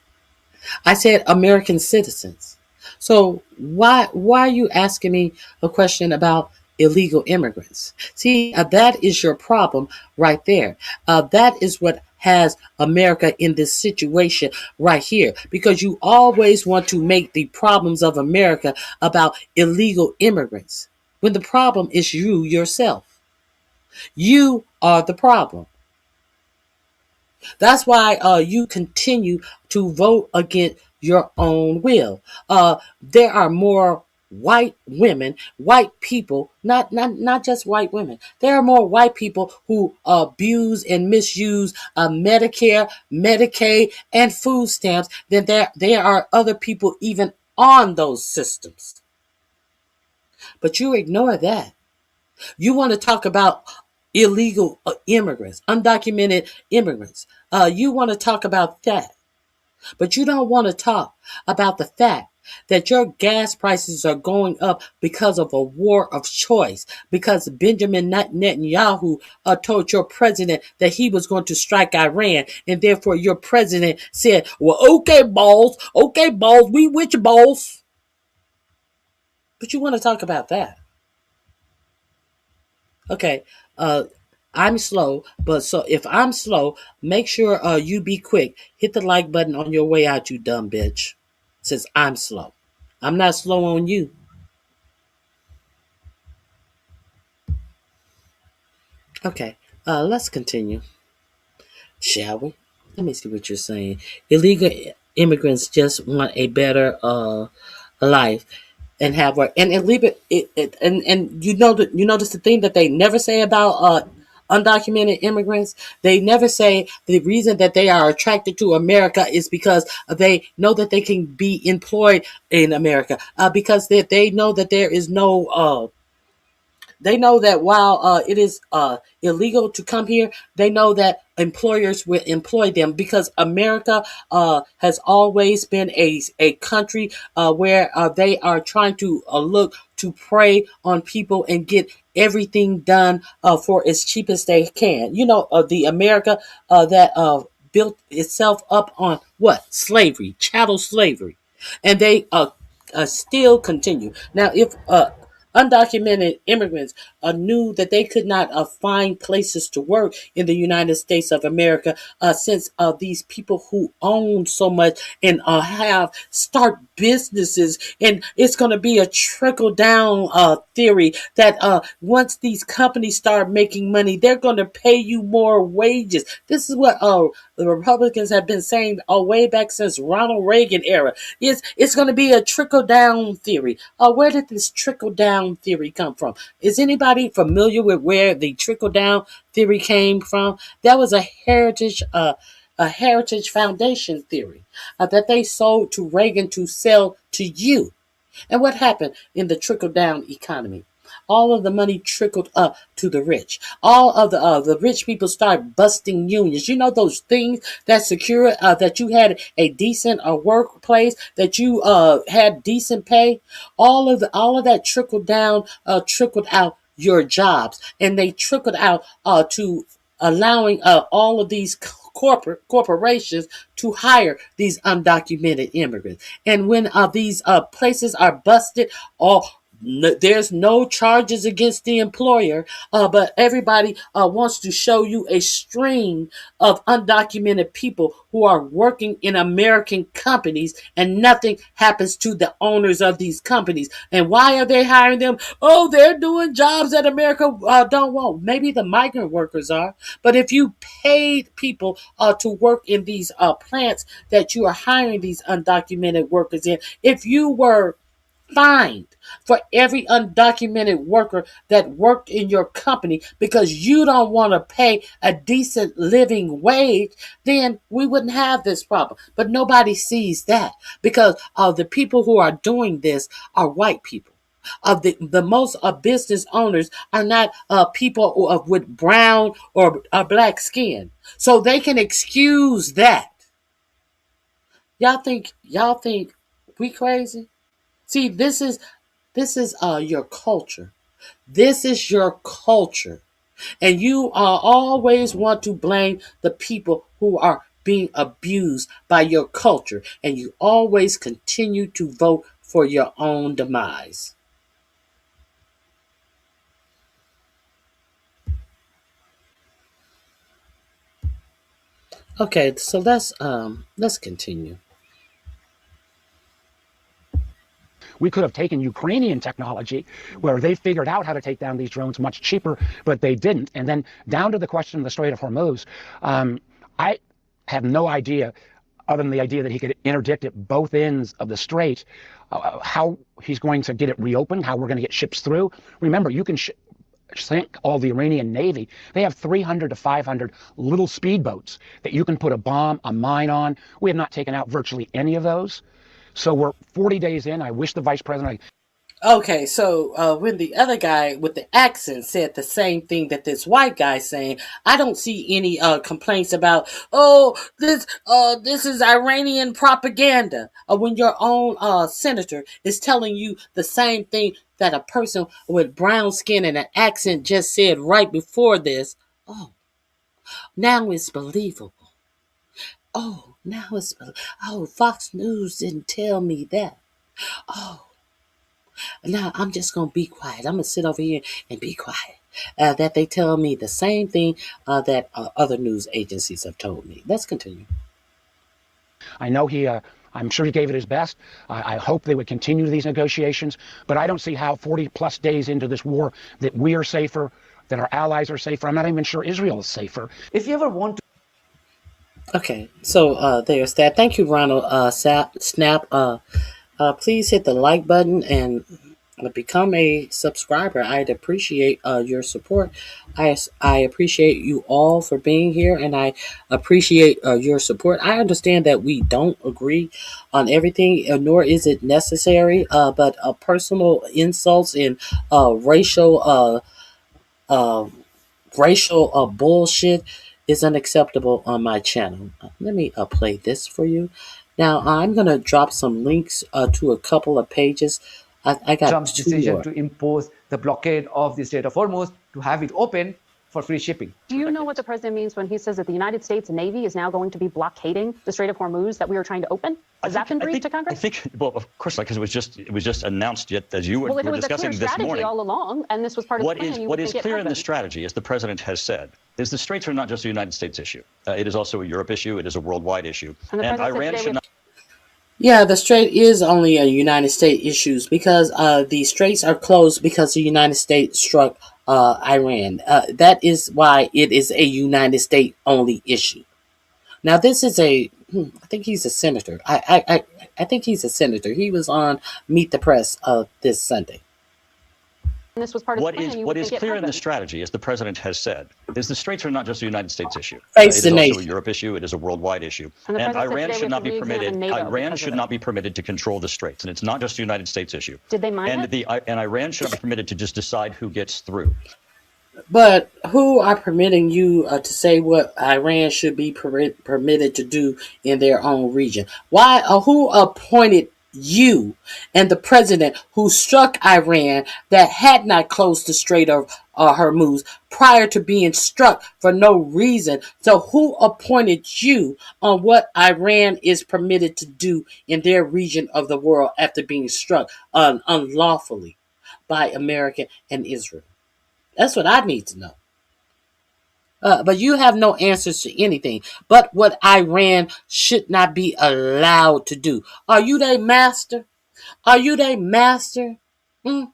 I said American citizens. So why are you asking me a question about illegal immigrants? See, that is your problem right there. That is what has America in this situation right here, because you always want to make the problems of America about illegal immigrants when the problem is you yourself. You are the problem. That's why you continue to vote against your own will. There are more white women, white people, not just white women. There are more white people who abuse and misuse Medicare, Medicaid, and food stamps than there are other people even on those systems. But you ignore that. You want to talk about illegal immigrants, undocumented immigrants. You want to talk about that. But you don't want to talk about the fact that your gas prices are going up because of a war of choice, because Benjamin Netanyahu told your president that he was going to strike Iran, and therefore your president said, well, okay, boss, we with you, boss. But you want to talk about that. Okay, I'm slow, but so if I'm slow, make sure you be quick. Hit the like button on your way out, you dumb bitch. Since I'm slow. I'm not slow on you. Okay, let's continue. Shall we? Let me see what you're saying. Illegal immigrants just want a better life and have work. And you notice the thing that they never say about undocumented immigrants. They never say the reason that they are attracted to America is because they know that they can be employed in America. Because they know that there is no they know that while it is illegal to come here, they know that employers will employ them, because America has always been a country where they are trying to look to prey on people and get everything done for as cheap as they can. You know, the America that built itself up on what? Slavery, chattel slavery. And they still continue. Now, if undocumented immigrants knew that they could not find places to work in the United States of America, since these people who own so much and have start businesses, and it's going to be a trickle down theory that once these companies start making money, they're going to pay you more wages. This is what the Republicans have been saying way back since Ronald Reagan era. It's going to be a trickle down theory. Where did this trickle down theory come from? Is anybody familiar with where the trickle down theory came from? That was a Heritage Foundation theory that they sold to Reagan to sell to you. And what happened in the trickle down economy? All of the money trickled up to the rich. All of the rich people start busting unions. You know those things that secure that you had a decent workplace, that you had decent pay. All of that trickled down, trickled out your jobs, and they trickled out to allowing all of these corporations to hire these undocumented immigrants. And when these places are busted, there's no charges against the employer, but everybody wants to show you a string of undocumented people who are working in American companies, and nothing happens to the owners of these companies. And why are they hiring them? Oh, they're doing jobs that America don't want. Maybe the migrant workers are, but if you paid people to work in these plants that you are hiring these undocumented workers in, if you were fined for every undocumented worker that worked in your company because you don't want to pay a decent living wage, then we wouldn't have this problem. But nobody sees that, because the people who are doing this are white people. The most business owners are not people with brown or black skin, so they can excuse that. Y'all think we crazy? See, this is your culture. This is your culture. And you always want to blame the people who are being abused by your culture. And you always continue to vote for your own demise. Okay, so let's continue.
We could have taken Ukrainian technology where they figured out how to take down these drones much cheaper, but they didn't. And then down to the question of the Strait of Hormuz, I have no idea, other than the idea that he could interdict at both ends of the strait, how he's going to get it reopened, how we're going to get ships through. Remember, you can sink all the Iranian Navy. They have 300 to 500 little speedboats that you can put a bomb, a mine on. We have not taken out virtually any of those. So we're 40 days in. I wish the vice president.
Okay, so when the other guy with the accent said the same thing that this white guy saying, I don't see any complaints about, oh, this is Iranian propaganda. When your own senator is telling you the same thing that a person with brown skin and an accent just said right before this. Oh, now it's believable. Oh, now it's, oh, Fox News didn't tell me that. Oh, now I'm just going to be quiet. I'm going to sit over here and be quiet. That they tell me the same thing that other news agencies have told me. Let's continue.
I know I'm sure he gave it his best. I hope they would continue these negotiations, but I don't see how 40 plus days into this war that we are safer, that our allies are safer. I'm not even sure Israel is safer.
If you ever want to.
Okay, so there's that. Thank you, Ronald Snap. Please hit the like button and become a subscriber. I'd appreciate your support. I appreciate you all for being here, and I appreciate your support. I understand that we don't agree on everything, nor is it necessary, but personal insults and racial bullshit is unacceptable on my channel. Let me play this for you. Now, I'm going to drop some links to a couple of pages. I got
Trump's
two
decision
more.
to impose the blockade of the Strait of Hormuz to have it open for free shipping.
Do you know what the president means when he says that the United States Navy is now going to be blockading the Strait of Hormuz that we are trying to open? Has that been briefed to Congress?
I think, well, of course not, because it was just announced yet, as you were
Well, if it was a
discussing
clear
this
strategy
morning.
all along, and this was part of the plan,
What is clear in the strategy, as the president has said, is the straits are not just a United States issue. It is also a Europe issue. It is a worldwide issue.
And
Iran should not.
Yeah, the strait is only a United States issue because the straits are closed because the United States struck Iran. That is why it is a United States only issue. Now, this is I think he's a senator. I think he's a senator. He was on Meet the Press this Sunday.
And this was part of the plan.
What is clear in the strategy, as the president has said, is the straits are not just a United States issue.
Face
it
the
is also
nation.
a Europe issue. It is a worldwide issue.
And the president
Iran
said today
should not
we
be
have to leave
permitted.
NATO
Iran
because
should
of
not be permitted to control the straits, and it's not just a United States issue.
Did they mind it?
And Iran should not be permitted to just decide who gets through.
But who are permitting you to say what Iran should be permitted to do in their own region? Why? Who appointed you and the president who struck Iran that had not closed the Strait of Hormuz prior to being struck for no reason? So who appointed you on what Iran is permitted to do in their region of the world after being struck unlawfully by America and Israel? That's what I need to know. But you have no answers to anything but what Iran should not be allowed to do. Are you their master? Are you their master? Do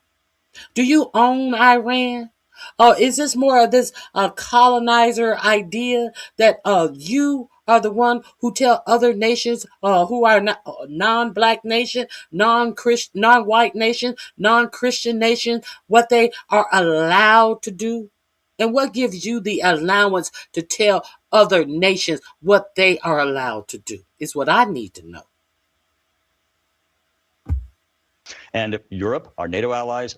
you own Iran? Or is this more of this colonizer idea that you are the one who tell other nations who are not non-black nation, non-Christian, non-white nation, non-Christian nation what they are allowed to do? And what gives you the allowance to tell other nations what they are allowed to do is what I need to know.
And Europe, our NATO allies,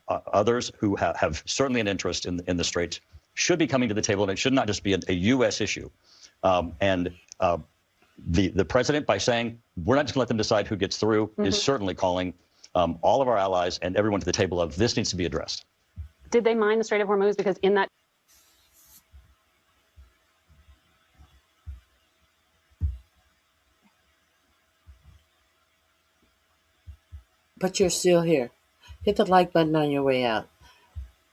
others who have certainly an interest in the straits should be coming to the table, and it should not just be a U.S. issue. The president, by saying we're not just going to let them decide who gets through, is certainly calling all of our allies and everyone to the table of this needs to be addressed.
Did they mine the Strait of Hormuz? Because in that.
But you're still here. Hit the like button on your way out.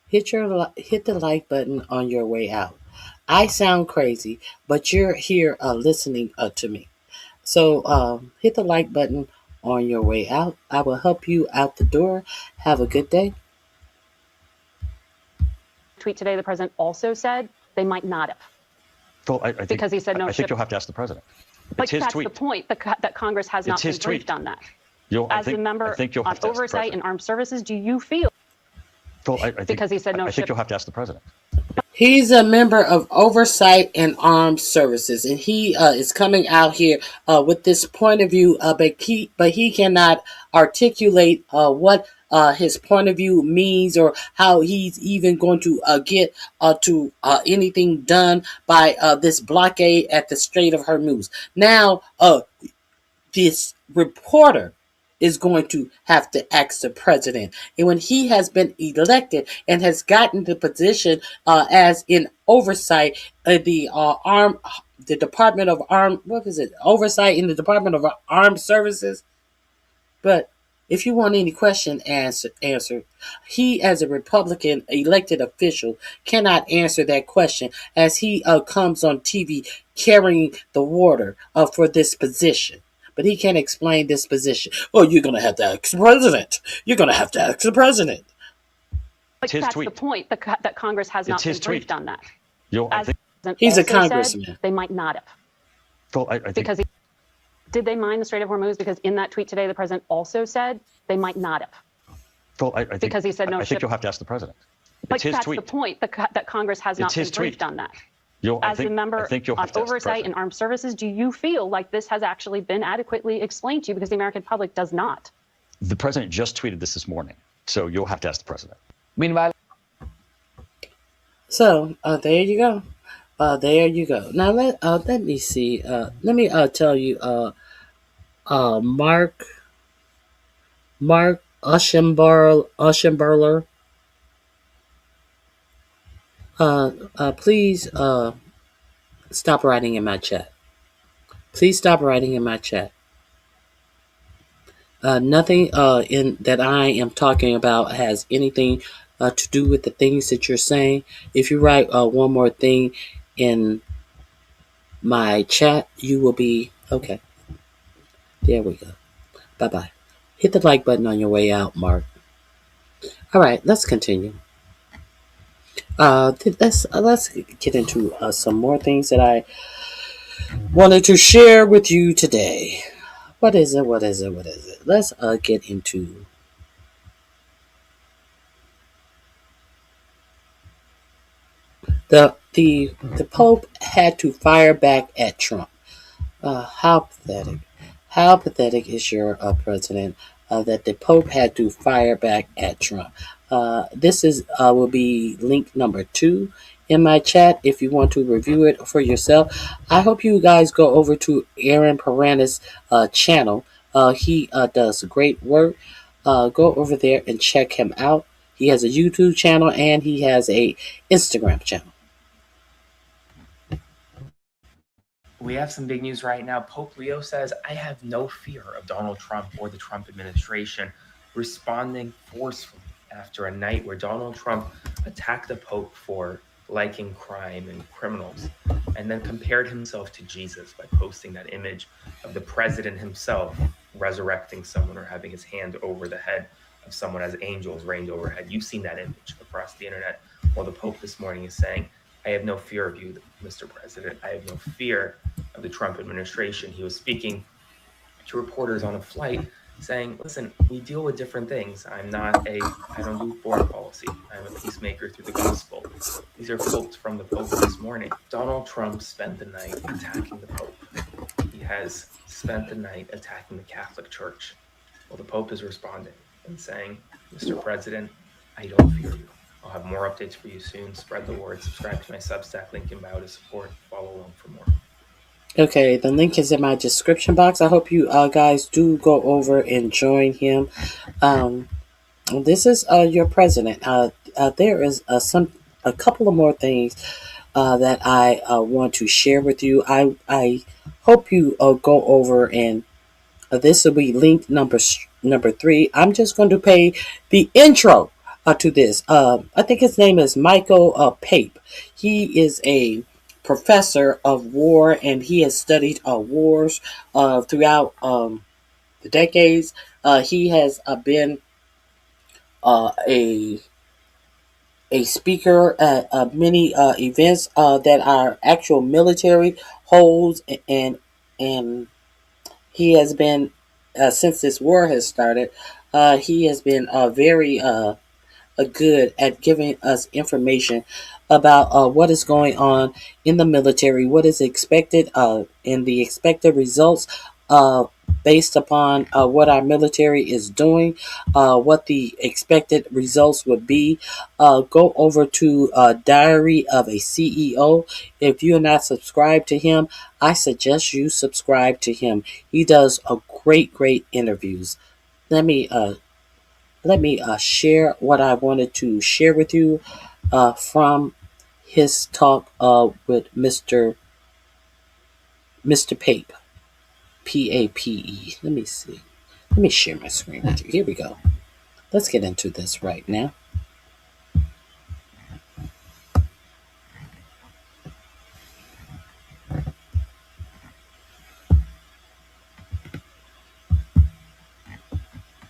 Hit the like button on your way out. I sound crazy, but you're here listening to me. So hit the like button on your way out. I will help you out the door. Have a good day.
Tweet today, the president also said they might not have.
Well, I think,
because he said no
I
ship.
think you'll have to ask the president.
But
It's his
that's
tweet.
the point, that Congress has not been briefed on that. As a member on oversight and armed services, do you feel?
Well, I think,
because he said no
I
ship.
think you'll have to ask the president.
He's a member of Oversight and Armed Services, and he is coming out here with this point of view, but he cannot articulate what his point of view means or how he's even going to get to anything done by this blockade at the Strait of Hormuz. Now, this reporter is going to have to ask the president. And when he has been elected and has gotten the position as in oversight, the Department of Oversight in the Department of Armed Services. But if you want any question answered, he as a Republican elected official cannot answer that question as he comes on TV carrying the water for this position. But he can't explain this position. Oh, you're going to have to ask the president. You're going to have to ask the president.
But that's the point, that Congress has not been briefed on that.
He's a congressman.
They might not have.
Well, I think,
because did they mine the Strait of Hormuz? Because in that tweet today, the president also said they might not have.
Well, I think,
because he said no
I
ship.
think you'll have to ask the president.
But that's the point, that Congress has not been briefed on that. As a member on oversight and armed services, do you feel like this has actually been adequately explained to you? Because the American public does not.
The president just tweeted this morning, so you'll have to ask the president.
Meanwhile,
so there you go. There you go. Now let me see. Let me tell you. Mark Uschenberler. Please stop writing in my chat. Please stop writing in my chat. Nothing in that I am talking about has anything to do with the things that you're saying. If you write one more thing in my chat, you will be okay. There we go. Bye-bye. Hit the like button on your way out, Mark. All right, let's continue. Let's get into some more things that I wanted to share with you today. What is it? Let's get into the Pope had to fire back at Trump. How pathetic! How pathetic is your president that the Pope had to fire back at Trump? This will be link number 2 in my chat if you want to review it for yourself. I hope you guys go over to Aaron Parana's channel. He does great work. Go over there and check him out. He has a YouTube channel and he has a Instagram channel.
We have some big news right now. Pope Leo says, I have no fear of Donald Trump or the Trump administration, responding forcefully after a night where Donald Trump attacked the Pope for liking crime and criminals, and then compared himself to Jesus by posting that image of the president himself resurrecting someone or having his hand over the head of someone as angels reigned overhead. You've seen that image across the internet. Well, the Pope this morning is saying, I have no fear of you, Mr. President. I have no fear of the Trump administration. He was speaking to reporters on a flight saying, listen, we deal with different things. I don't do foreign policy. I'm a peacemaker through the gospel. These are quotes from the Pope this morning. Donald Trump spent the night attacking the Pope. He has spent the night attacking the Catholic Church. Well, the Pope is responding and saying, Mr. President, I don't fear you. I'll have more updates for you soon. Spread the word. Subscribe to my Substack link in bio to support. Follow along for more.
Okay, the link is in my description box. I hope you guys do go over and join him. This is your president. There is a couple of more things that I want to share with you. I hope you go over and this will be link number 3. I'm just going to play the intro to this. I think his name is Michael Pape. He is a professor of war, and he has studied wars throughout the decades. He has been a speaker at many events that our actual military holds, and he has been since this war has started. He has been very good at giving us information about what is going on in the military, what is expected, and the expected results based upon what our military is doing, what the expected results would be. Go over to Diary of a CEO. If you're not subscribed to him, I suggest you subscribe to him. He does a great interviews. Let me share what I wanted to share with you from his talk with Mr. Pape, Pape. Let me see. Let me share my screen with you. Here we go. Let's get into this right now.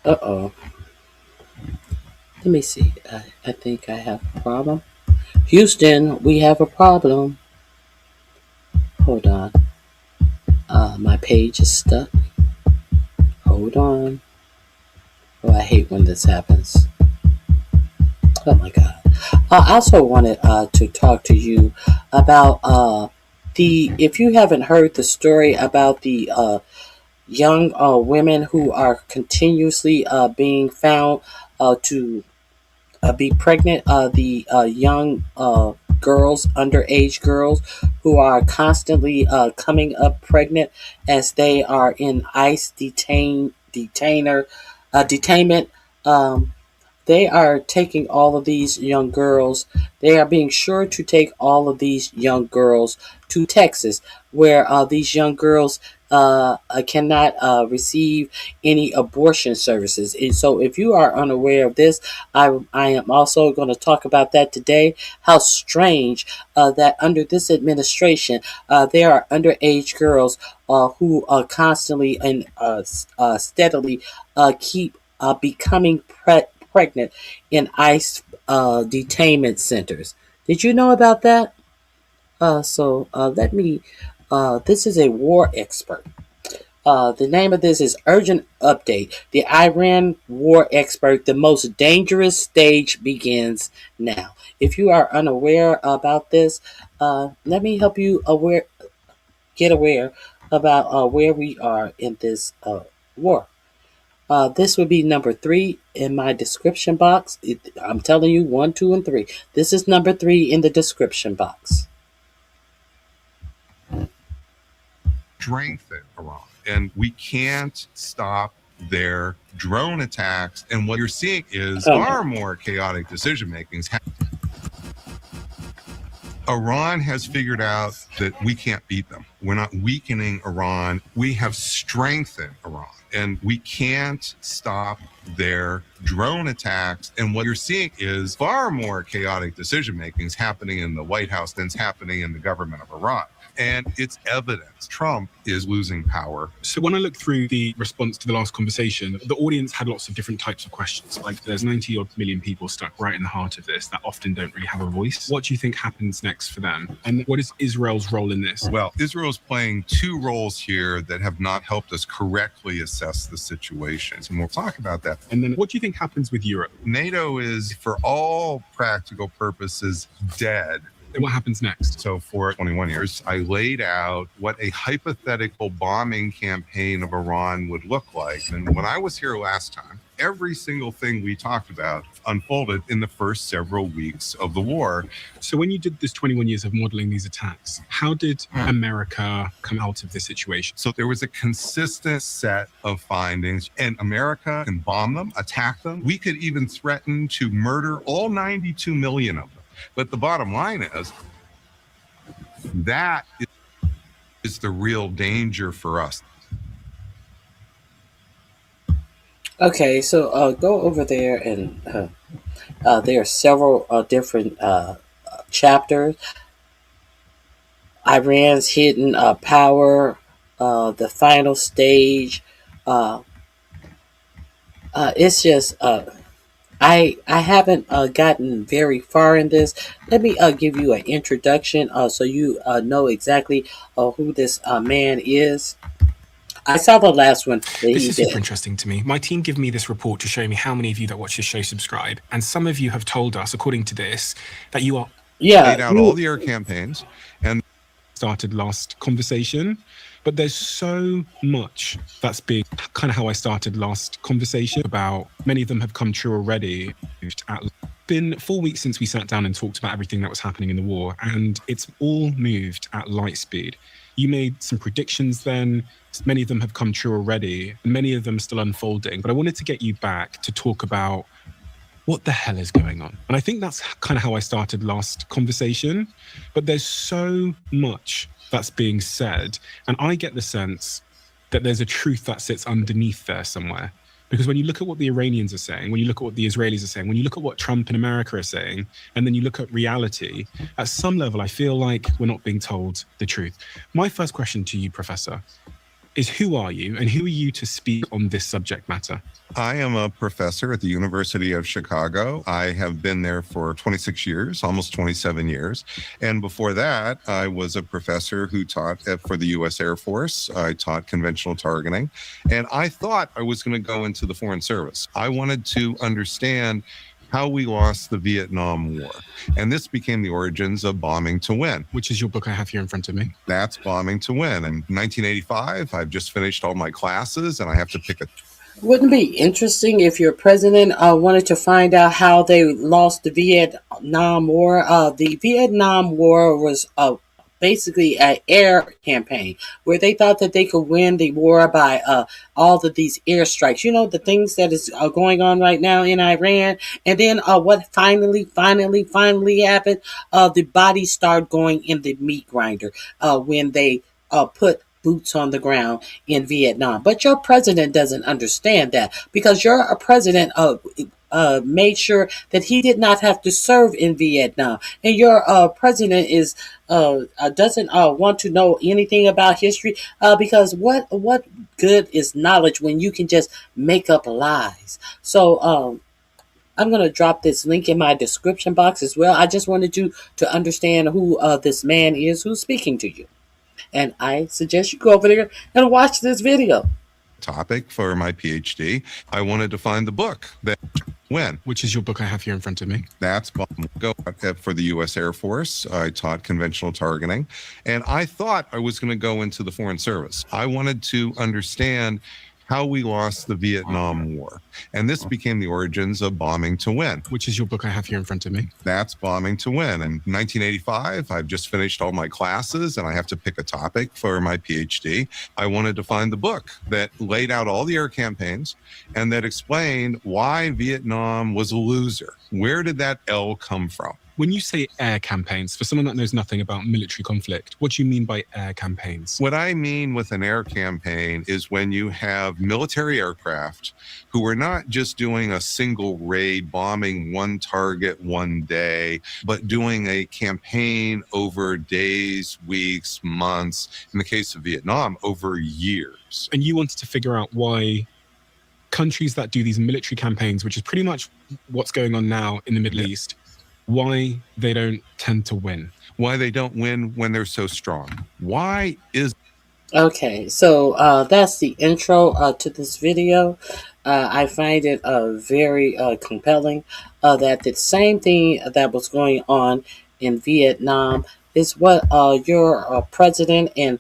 Uh-oh. Let me see. I think I have a problem. Houston, we have a problem. Hold on. My page is stuck. Hold on. Oh, I hate when this happens. Oh my God. I also wanted to talk to you about if you haven't heard the story about the young women who are continuously being found to be pregnant, the young girls, underage girls, who are constantly coming up pregnant as they are in ICE detainment. They are taking all of these young girls. They are being sure to take all of these young girls to Texas, where these young girls cannot receive any abortion services. And so if you are unaware of this, I am also going to talk about that today. How strange that under this administration, there are underage girls who constantly and steadily keep becoming pregnant in ICE detainment centers. Did you know about that? Let me, this is a war expert. The name of this is Urgent Update. The Iran War Expert, the most dangerous stage begins now. If you are unaware about this, let me help you get aware about where we are in this war. This would be number 3 in my description box. I'm telling you 1, 2, and 3. This is number 3 in the description box.
Strengthen Iran, and we can't stop their drone attacks. And what you're seeing is far more chaotic decision makings. Iran has figured out that we can't beat them. We're not weakening Iran. We have strengthened Iran, and we can't stop their drone attacks. And what you're seeing is far more chaotic decision makings happening in the White House than's happening in the government of Iran. And it's evidence Trump is losing power.
So when I look through the response to the last conversation, the audience had lots of different types of questions. Like there's 90 odd million people stuck right in the heart of this that often don't really have a voice. What do you think happens next for them? And what is Israel's role in this?
Well, Israel's playing 2 roles here that have not helped us correctly assess the situation. And we'll talk about that.
And then what do you think happens with Europe?
NATO is, for all practical purposes, dead.
And what happens next?
So for 21 years, I laid out what a hypothetical bombing campaign of Iran would look like. And when I was here last time, every single thing we talked about unfolded in the first several weeks of the war.
So when you did this 21 years of modeling these attacks, how did America come out of this situation?
So there was a consistent set of findings, and America can bomb them, attack them. We could even threaten to murder all 92 million of them. But the bottom line is that is the real danger for us.
Okay, so go over there, and there are several different chapters. Iran's hidden power, the final stage. It's just I haven't gotten very far in this. Let me give you an introduction so you know exactly who this man is. I saw the last one that
This
he
is
did.
super interesting to me. My team give me this report to show me how many of you that watch this show subscribe, and some of you have told us, according to this, that you are
laid out all the air campaigns and
started last conversation. But there's so much that's being kind of how I started last conversation about. Many of them have come true already. It's been 4 weeks since we sat down and talked about everything that was happening in the war, and it's all moved at light speed. You made some predictions then. Many of them have come true already, and many of them are still unfolding. But I wanted to get you back to talk about what the hell is going on. And I think that's kind of how I started last conversation. But there's so much that's being said, and I get the sense that there's a truth that sits underneath there somewhere. Because when you look at what the Iranians are saying, when you look at what the Israelis are saying, when you look at what Trump and America are saying, and then you look at reality, at some level, I feel like we're not being told the truth. My first question to you, Professor, is who are you, and who are you to speak on this subject matter?
I am a professor at the University of Chicago. I have been there for 26 years, almost 27 years. And before that, I was a professor who taught for the U.S. Air Force. I taught conventional targeting. And I thought I was going to go into the Foreign Service. I wanted to understand how we lost the Vietnam War. And this became the origins of Bombing to Win.
Which is your book I have here in front of me.
That's Bombing to Win. In 1985, I've just finished all my classes and I have to pick a...
Wouldn't it be interesting if your president wanted to find out how they lost the Vietnam War? The Vietnam War was basically an air campaign where they thought that they could win the war by all of these airstrikes. You know, the things that is going on right now in Iran. And then what finally happened, the bodies started going in the meat grinder when they put boots on the ground in Vietnam. But your president doesn't understand that, because your president made sure that he did not have to serve in Vietnam, and your president is doesn't want to know anything about history, because what good is knowledge when you can just make up lies? So I'm going to drop this link in my description box as well. I just wanted you to understand who this man is who's speaking to you. And I suggest you go over there and watch this video.
Topic for my PhD. I wanted to find the book that when.
Which is your book I have here in front of me.
That's go for the U.S. Air Force. I taught conventional targeting. And I thought I was going to go into the Foreign Service. I wanted to understand how we lost the Vietnam War. And this became the origins of Bombing to Win.
Which is your book I have here in front of me.
That's Bombing to Win. In 1985, I've just finished all my classes and I have to pick a topic for my PhD. I wanted to find the book that laid out all the air campaigns and that explained why Vietnam was a loser. Where did that L come from?
When you say air campaigns, for someone that knows nothing about military conflict, what do you mean by air campaigns?
What I mean with an air campaign is when you have military aircraft who are not just doing a single raid, bombing one target one day, but doing a campaign over days, weeks, months, in the case of Vietnam, over years.
And you wanted to figure out why countries that do these military campaigns, which is pretty much what's going on now in the Middle East, why they don't tend to win.
Why they don't win when they're so strong. Why is...
Okay, so that's the intro to this video. I find it very compelling that the same thing that was going on in Vietnam is what your president and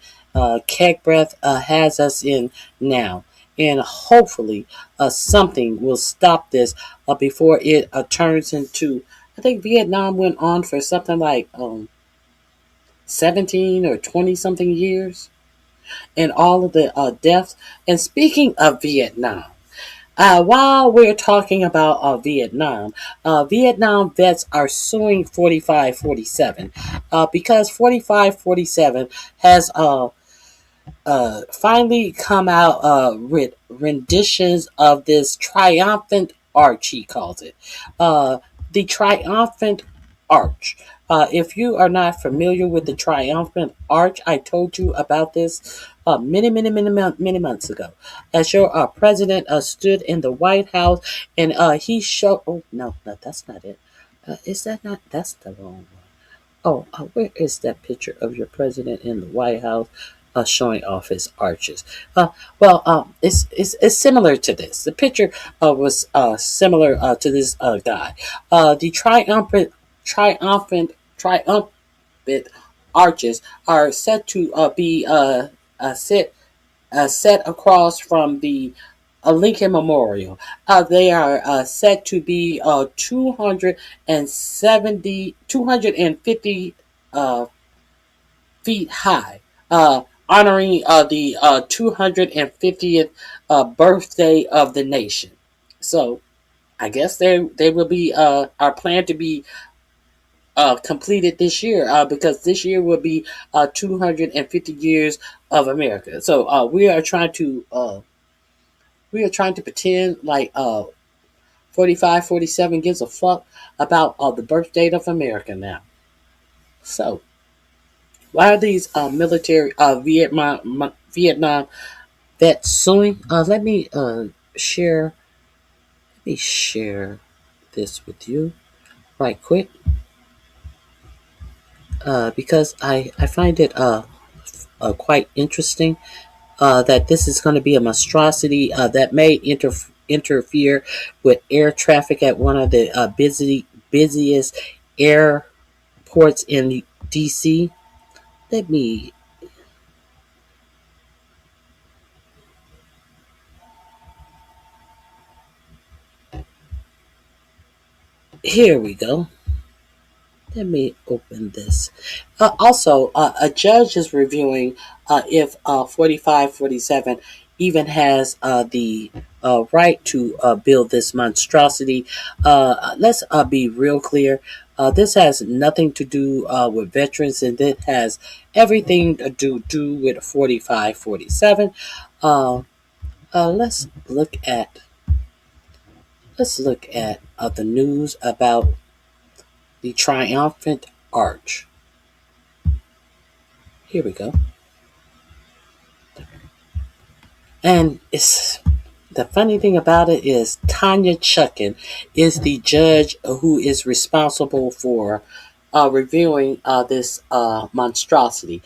Keg Breath has us in now. And hopefully something will stop this before it turns into... I think Vietnam went on for something like 17 or 20 something years, and all of the deaths. And speaking of Vietnam, while we're talking about Vietnam, Vietnam vets are suing 4547 because 4547 has finally come out with renditions of this triumphant arch, he calls it. The triumphant arch If you are not familiar with the triumphant arch, I told you about this many months ago. As your president stood in the White House and he showed. Oh no, that's not it. Is that not? That's the wrong one. Oh, where is that picture of your president in the White House showing off his arches? It's similar to this. The picture was similar to this guy. The triumphant arches are set to be set across from the Lincoln Memorial. They are set to be 250 feet high, honoring the 250th birthday of the nation. So I guess they will be are planned to be completed this year because this year will be 250 years of America. So we are trying to pretend like 45, 47 gives a fuck about the birth date of America now. So why are these military Vietnam vets suing? Let me share this with you right quick. Because I find it quite interesting that this is going to be a monstrosity that may interfere with air traffic at one of the busiest airports in D.C. Let me. Here we go. Let me open this. Also, a judge is reviewing if 4547 even has the right to build this monstrosity. Let's be real clear. This has nothing to do with veterans, and it has everything to do with 4547. Let's look at the news about the triumphant arch. Here we go. And it's the funny thing about it is Tanya Chutkan is the judge who is responsible for reviewing this monstrosity.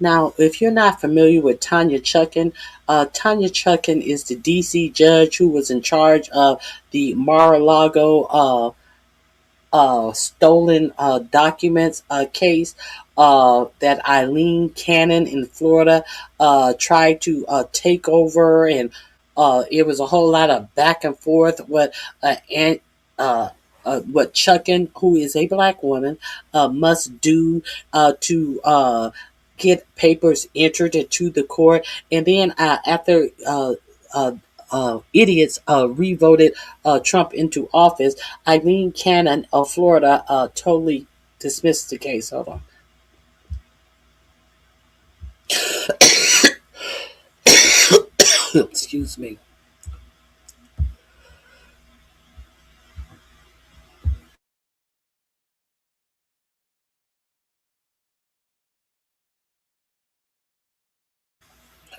Now, if you're not familiar with Tanya Chutkan is the D.C. judge who was in charge of the Mar-a-Lago stolen documents case that Eileen Cannon in Florida tried to take over, and it was a whole lot of back and forth what Chutkan, who is a black woman, must do to get papers entered into the court, and then after idiots re-voted Trump into office, Eileen Cannon of Florida totally dismissed the case. Hold on. Excuse me.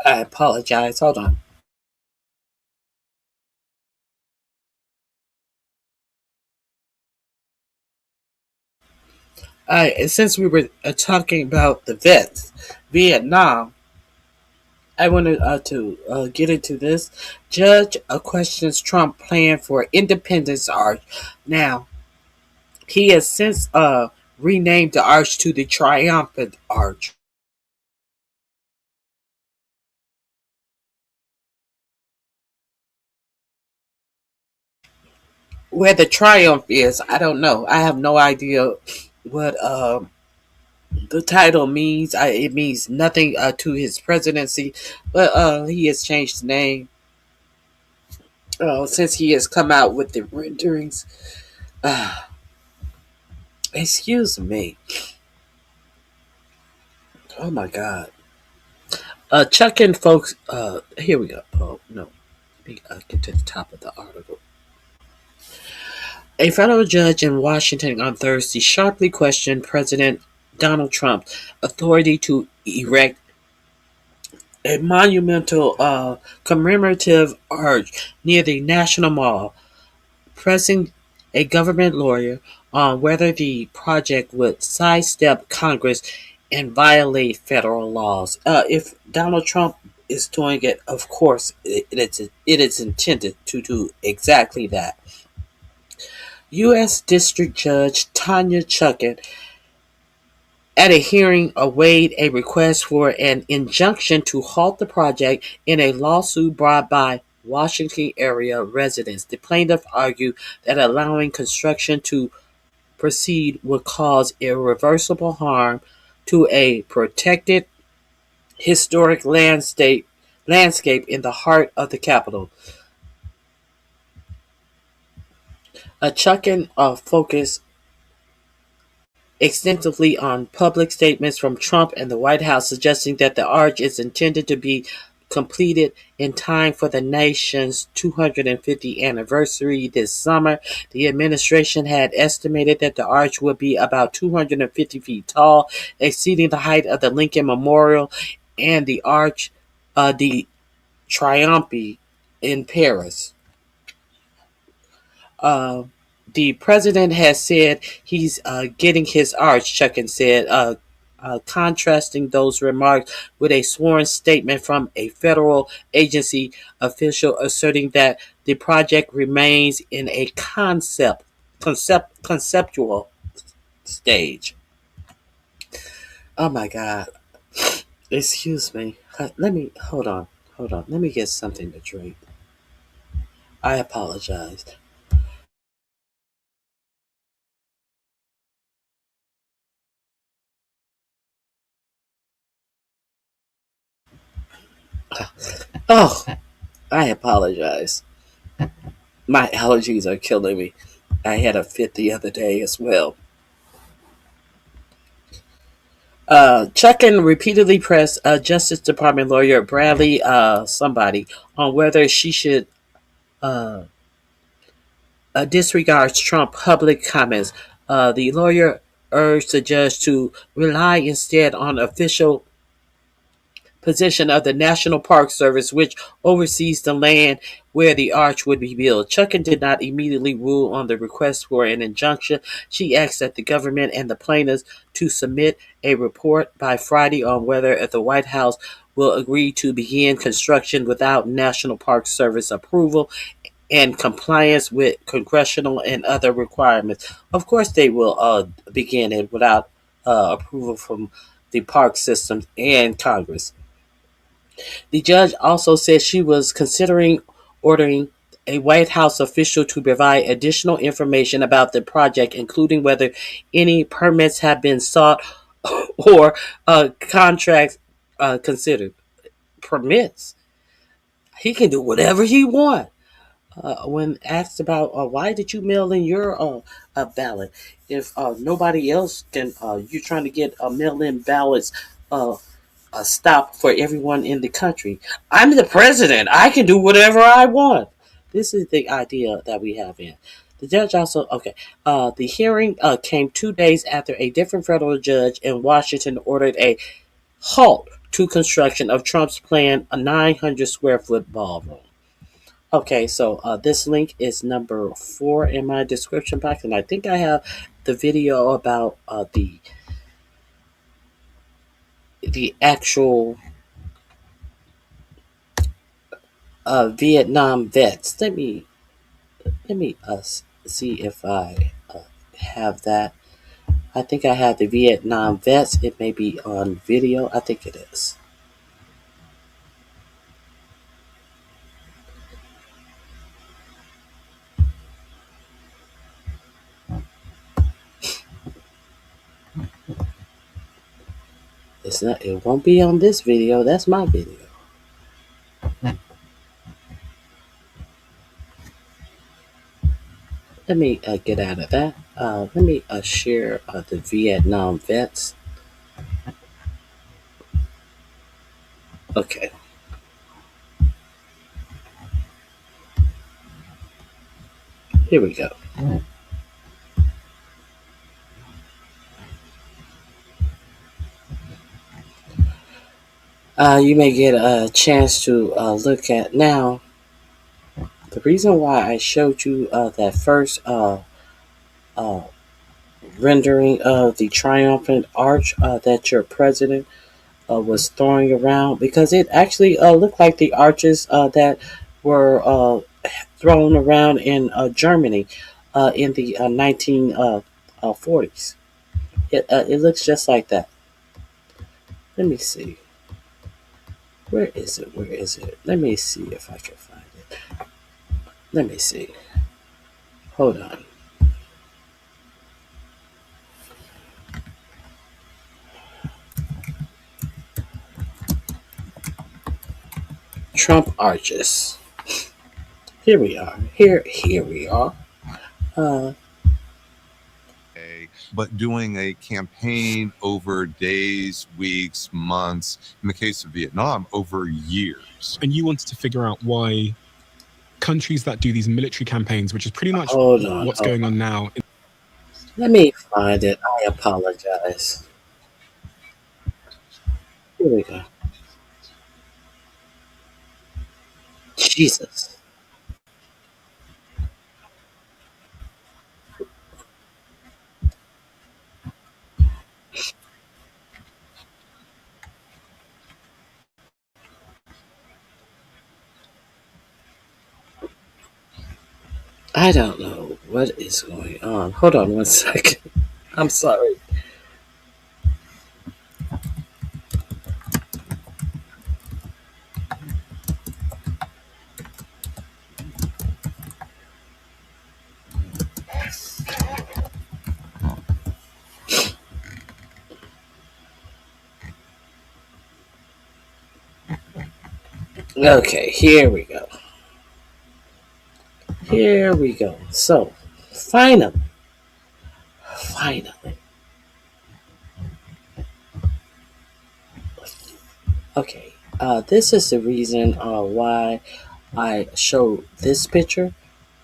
I apologize. Hold on. Since we were talking about the vets, Vietnam, I wanted to get into this. Judge questions Trump plan for Independence Arch. Now, he has since renamed the arch to the Triumphant Arch. Where the triumph is, I don't know. I have no idea what the title means. It means nothing to his presidency, but he has changed the name since he has come out with the renderings. Excuse me. Oh my God. Chutkan folks. Here we go. Oh no. Let me get to the top of the article. A federal judge in Washington on Thursday sharply questioned President Donald Trump's authority to erect a monumental commemorative arch near the National Mall, pressing a government lawyer on whether the project would sidestep Congress and violate federal laws. If Donald Trump is doing it, of course, it is intended to do exactly that. U.S. District Judge Tanya Chutkan, at a hearing, weighed a request for an injunction to halt the project in a lawsuit brought by Washington area residents. The plaintiff argued that allowing construction to proceed would cause irreversible harm to a protected historic landscape in the heart of the capital. Chutkan focused extensively on public statements from Trump and the White House suggesting that the arch is intended to be completed in time for the nation's 250th anniversary this summer. The administration had estimated that the arch would be about 250 feet tall, exceeding the height of the Lincoln Memorial and the Arch de Triomphe in Paris. The president has said he's getting his arch, Chutkan said, contrasting those remarks with a sworn statement from a federal agency official asserting that the project remains in a conceptual stage. Oh my God. Excuse me. Hold on. Let me get something to drink. I apologize. Oh, I apologize. My allergies are killing me. I had a fit the other day as well. Chutkan repeatedly pressed Justice Department lawyer Bradley somebody on whether she should disregard Trump's public comments. The lawyer urged the judge to rely instead on official position of the National Park Service, which oversees the land where the arch would be built. Chutkan did not immediately rule on the request for an injunction. She asked that the government and the plaintiffs to submit a report by Friday on whether the White House will agree to begin construction without National Park Service approval and compliance with Congressional and other requirements. Of course, they will begin it without approval from the park system and Congress. The judge also said she was considering ordering a White House official to provide additional information about the project, including whether any permits have been sought or contracts considered. Permits? He can do whatever he wants. When asked about why did you mail in your ballot if nobody else can, you're trying to get mail-in ballots stop for everyone in the country. I'm the president. I can do whatever I want. This is the idea that we have in. The judge also, the hearing came 2 days after a different federal judge in Washington ordered a halt to construction of Trump's planned 900 square foot ballroom. Okay, so this link is number 4 in my description box, and I think I have the video about the actual Vietnam vets. Let me see if I have that. I think I have the Vietnam vets. It may be on video. I think it is. It's not. It won't be on this video. That's my video. Let me get out of that. Let me share the Vietnam vets. Okay. Here we go. you may get a chance to look at now. The reason why I showed you that first rendering of the triumphant arch that your president was throwing around, because it actually looked like the arches that were thrown around in Germany in the 1940s. It looks just like that. Let me see. Where is it? Where is it? Let me see if I can find it. Let me see. Hold on. Trump arches. Here we are. Here we are.
But doing a campaign over days, weeks, months, in the case of Vietnam, over years.
And you wanted to figure out why countries that do these military campaigns, which is pretty much what's going on now.
Let me find it. I apologize. Here we go. Jesus. I don't know what is going on. Hold on one second. I'm sorry. Okay, here we go. Here we go. So, finally. Okay, this is the reason why I show this picture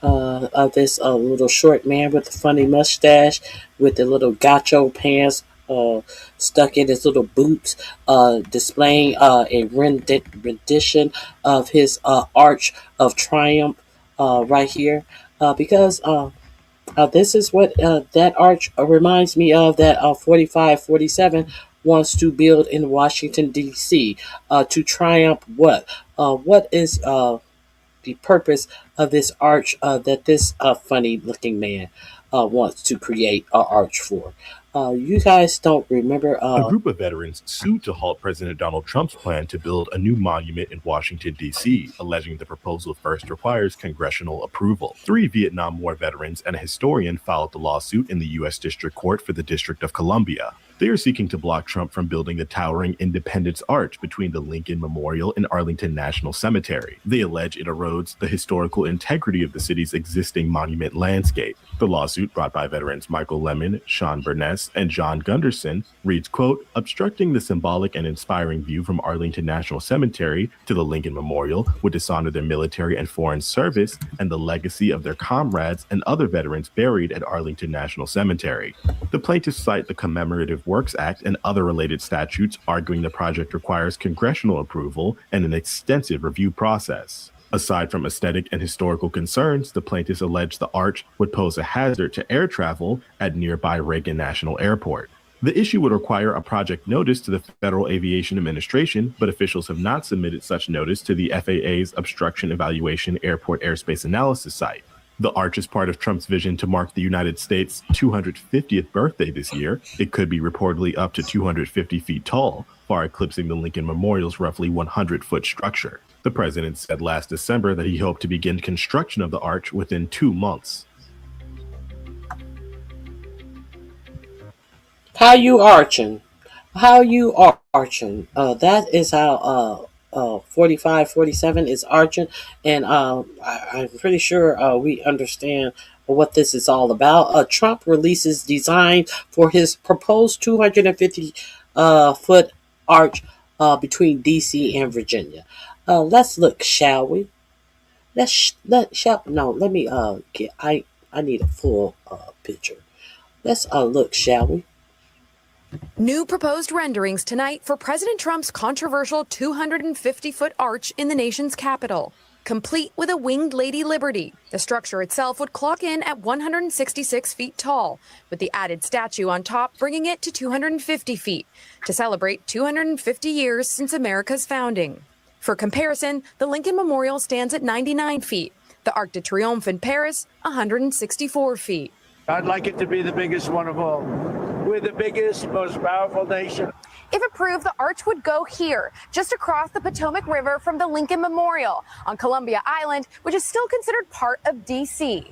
of this little short man with the funny mustache with the little gacho pants stuck in his little boots, displaying a rendition of his Arch of Triumph right here, because this is what that arch reminds me of, that 4547 wants to build in Washington, D.C. To triumph what? What is the purpose of this arch that this funny-looking man wants to create an arch for? You guys don't remember...
a group of veterans sued to halt President Donald Trump's plan to build a new monument in Washington, D.C., alleging the proposal first requires congressional approval. 3 Vietnam War veterans and a historian filed the lawsuit in the U.S. District Court for the District of Columbia. They are seeking to block Trump from building the towering Independence Arch between the Lincoln Memorial and Arlington National Cemetery. They allege it erodes the historical integrity of the city's existing monument landscape. The lawsuit, brought by veterans Michael Lemon, Sean Burness, and John Gunderson, reads, quote, obstructing the symbolic and inspiring view from Arlington National Cemetery to the Lincoln Memorial would dishonor their military and foreign service and the legacy of their comrades and other veterans buried at Arlington National Cemetery. The plaintiffs cite the Commemorative Works Act and other related statutes, arguing the project requires congressional approval and an extensive review process. Aside from aesthetic and historical concerns, the plaintiffs allege the arch would pose a hazard to air travel at nearby Reagan National Airport. The issue would require a project notice to the Federal Aviation Administration, but officials have not submitted such notice to the FAA's Obstruction Evaluation Airport Airspace Analysis site. The arch is part of Trump's vision to mark the United States' 250th birthday this year. It could be reportedly up to 250 feet tall, far eclipsing the Lincoln Memorial's roughly 100-foot structure. The president said last December that he hoped to begin construction of the arch within 2 months.
How you arching? How you arching? That is how 4547 is arching, and I'm pretty sure we understand what this is all about. Trump releases design for his proposed 250 foot arch between DC and Virginia. Let's look, shall we? Let me I need a full picture. Let's look, shall we?
New proposed renderings tonight for President Trump's controversial 250-foot arch in the nation's capital, complete with a winged Lady Liberty. The structure itself would clock in at 166 feet tall, with the added statue on top bringing it to 250 feet, to celebrate 250 years since America's founding. For comparison, the Lincoln Memorial stands at 99 feet, the Arc de Triomphe in Paris, 164 feet.
I'd like it to be the biggest one of all. We're the biggest, most powerful nation.
If approved, the arch would go here, just across the Potomac River from the Lincoln Memorial on Columbia Island, which is still considered part of D.C.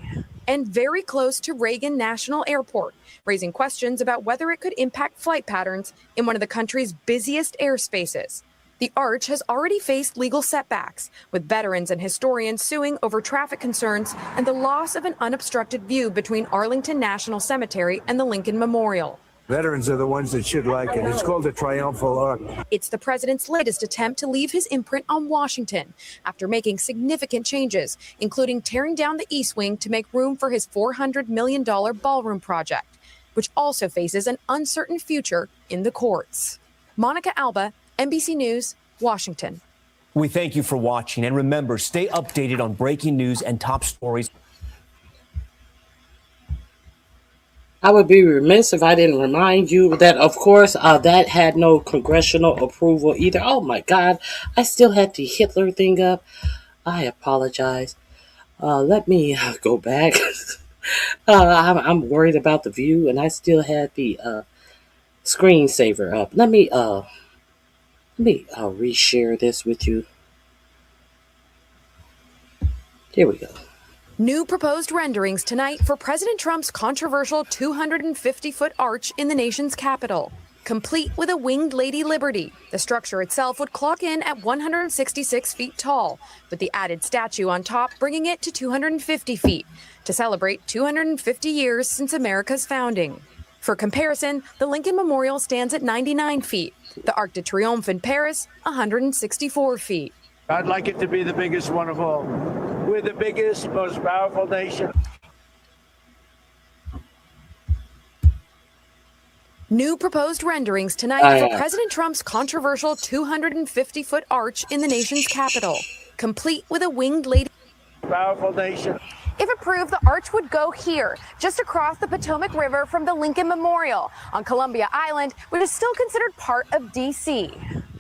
and very close to Reagan National Airport, raising questions about whether it could impact flight patterns in one of the country's busiest airspaces. The arch has already faced legal setbacks, with veterans and historians suing over traffic concerns and the loss of an unobstructed view between Arlington National Cemetery and the Lincoln Memorial.
Veterans are the ones that should like it. It's called the Triumphal Arc.
It's the president's latest attempt to leave his imprint on Washington after making significant changes, including tearing down the East Wing to make room for his $400 million ballroom project, which also faces an uncertain future in the courts. Monica Alba, NBC News, Washington.
We thank you for watching, and remember, stay updated on breaking news and top stories.
I would be remiss if I didn't remind you that, of course, that had no congressional approval either. Oh my God, I still had the Hitler thing up. I apologize. Let me go back. I'm worried about the view, and I still had the screensaver up. Let me reshare this with you. Here we go.
New proposed renderings tonight for President Trump's controversial 250-foot arch in the nation's capital, complete with a winged Lady Liberty. The structure itself would clock in at 166 feet tall, with the added statue on top bringing it to 250 feet, to celebrate 250 years since America's founding. For comparison, the Lincoln Memorial stands at 99 feet, the Arc de Triomphe in Paris, 164 feet.
I'd like it to be the biggest one of all. We're the biggest, most powerful nation.
New proposed renderings tonight for President Trump's controversial 250-foot arch in the nation's capital, complete with a winged Lady.
Powerful nation.
If approved, the arch would go here, just across the Potomac River from the Lincoln Memorial on Columbia Island, which is still considered part of D.C.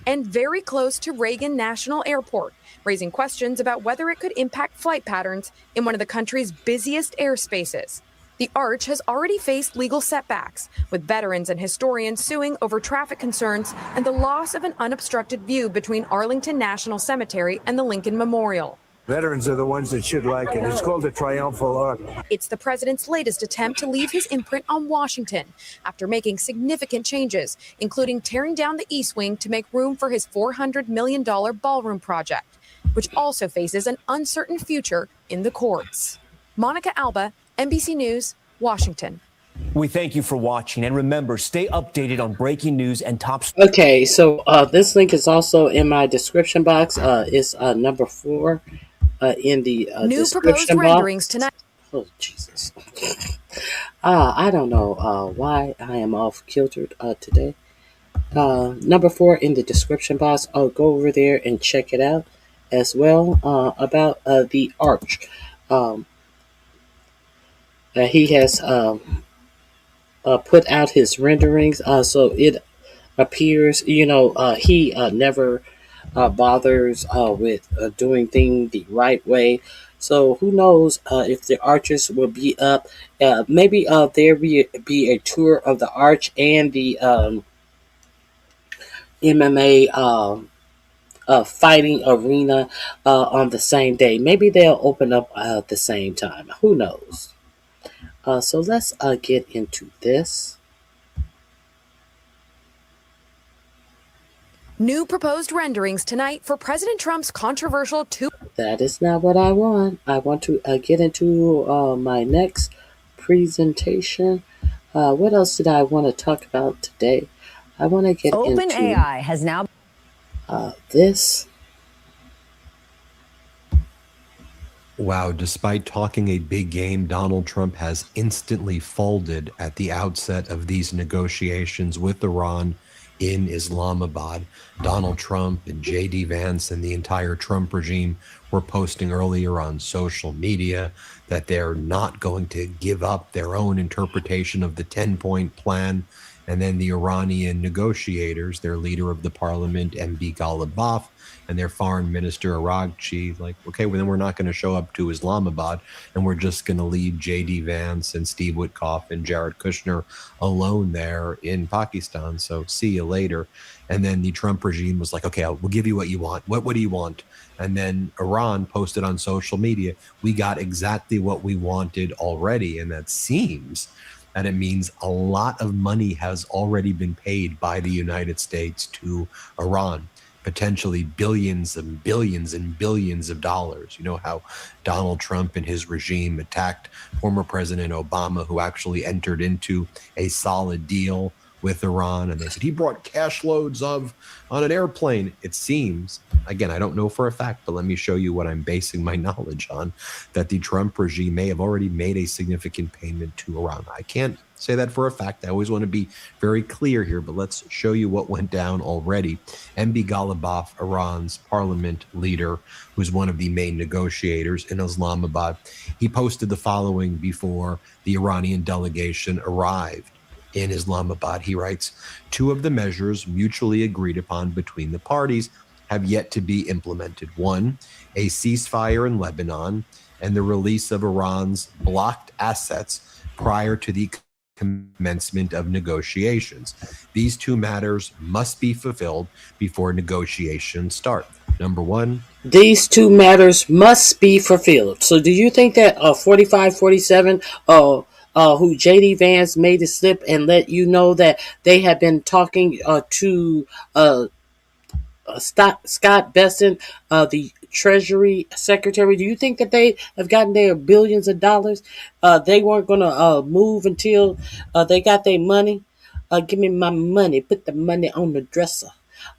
and very close to Reagan National Airport, raising questions about whether it could impact flight patterns in one of the country's busiest airspaces. The arch has already faced legal setbacks, with veterans and historians suing over traffic concerns and the loss of an unobstructed view between Arlington National Cemetery and the Lincoln Memorial.
Veterans are the ones that should like it. It's called the Triumphal Arc.
It's the president's latest attempt to leave his imprint on Washington after making significant changes, including tearing down the East Wing to make room for his $400 million ballroom project, which also faces an uncertain future in the courts. Monica Alba, NBC News, Washington.
We thank you for watching, and remember, stay updated on breaking news and top.
Okay, so this link is also in my description box. It's number 4 in the
New
description
proposed
box.
renderings tonight.
Oh, Jesus. I don't know why I am off kiltered today. Number 4 in the description box. I'll go over there and check it out as well about the arch. He has put out his renderings, so it appears, he never bothers with doing things the right way. So who knows if the arches will be up. Maybe there be a tour of the arch and the MMA fighting arena on the same day. Maybe they'll open up at the same time. Who knows? So let's get into this.
New proposed renderings tonight for President Trump's controversial
That is not what I want. I want to get into my next presentation. What else did I want to talk about today? I want to get into
OpenAI has now
this.
Wow, despite talking a big game, Donald Trump has instantly folded at the outset of these negotiations with Iran in Islamabad. Donald Trump and J.D. Vance and the entire Trump regime were posting earlier on social media that they're not going to give up their own interpretation of the 10-point plan. And then the Iranian negotiators, their leader of the parliament, MB Ghalibaf, and their foreign minister, Aragchi, like, okay, well, then we're not going to show up to Islamabad, and we're just going to leave J.D. Vance and Steve Witkoff and Jared Kushner alone there in Pakistan. So see you later. And then the Trump regime was like, okay, we'll give you what you want. What do you want? And then Iran posted on social media, we got exactly what we wanted already. And that seems that it means a lot of money has already been paid by the United States to Iran, potentially billions and billions and billions of dollars. You know how Donald Trump and his regime attacked former President Obama, who actually entered into a solid deal with Iran, and they said he brought cash loads on an airplane. It seems, again, I don't know for a fact, but let me show you what I'm basing my knowledge on, that the Trump regime may have already made a significant payment to Iran. I can't say that for a fact. I always want to be very clear here, but let's show you what went down already. MB Ghalibaf, Iran's parliament leader, who's one of the main negotiators in Islamabad, he posted the following before the Iranian delegation arrived in Islamabad. He writes, two of the measures mutually agreed upon between the parties have yet to be implemented. One, a ceasefire in Lebanon and the release of Iran's blocked assets prior to the commencement of negotiations. These two matters must be fulfilled before negotiations start. Number one,
these two matters must be fulfilled. So do you think that 4547 who J.D. Vance made a slip and let you know that they had been talking to Scott Bessent, the Treasury Secretary? Do you think that they have gotten their billions of dollars? They weren't going to move until they got their money. Give me my money. Put the money on the dresser.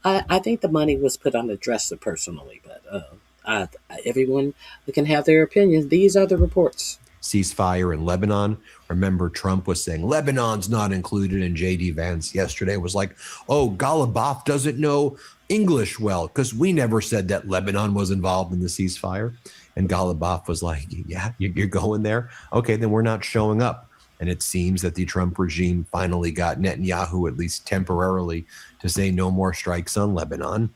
I think the money was put on the dresser personally, but everyone can have their opinions. These are the reports.
Ceasefire in Lebanon. Remember, Trump was saying Lebanon's not included, and J.D. Vance yesterday was like, oh, Ghalibaf doesn't know English well because we never said that Lebanon was involved in the ceasefire. And Ghalibaf was like, yeah, you're going there? Okay, then we're not showing up. And it seems that the Trump regime finally got Netanyahu, at least temporarily, to say no more strikes on Lebanon.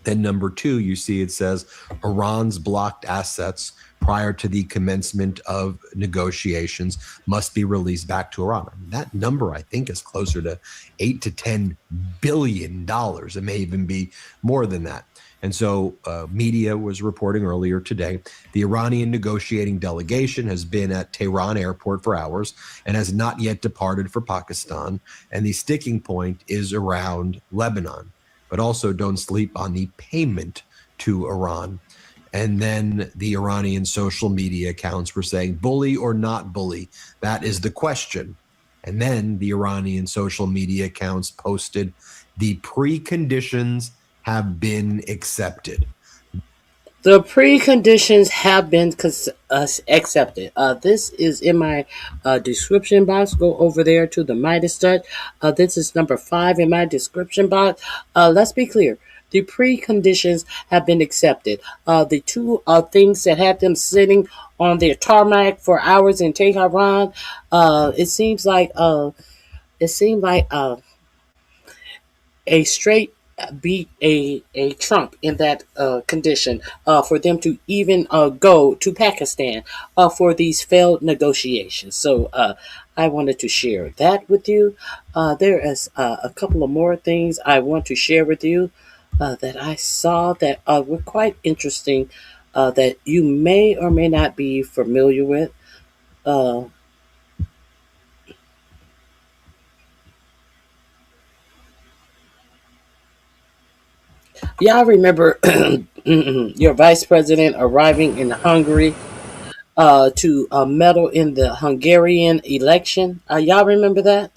Then number two, you see it says Iran's blocked assets prior to the commencement of negotiations must be released back to Iran. I mean, that number, I think, is closer to $8 to $10 billion. It may even be more than that. And so media was reporting earlier today, the Iranian negotiating delegation has been at Tehran airport for hours and has not yet departed for Pakistan. And the sticking point is around Lebanon. But also don't sleep on the payment to Iran. And then the Iranian social media accounts were saying, bully or not bully? That is the question. And then the Iranian social media accounts posted, the preconditions have been accepted.
The preconditions have been accepted. This is in my description box. Go over there to the Midas touch. This is number 5 in my description box. Let's be clear. The preconditions have been accepted. The two things that had them sitting on their tarmac for hours in Tehran. It seems like a straight beat a Trump in that condition for them to even go to Pakistan for these failed negotiations. So I wanted to share that with you. There is a couple of more things I want to share with you that I saw that were quite interesting that you may or may not be familiar with. Y'all remember your vice president arriving in Hungary to meddle in the Hungarian election? Y'all remember that?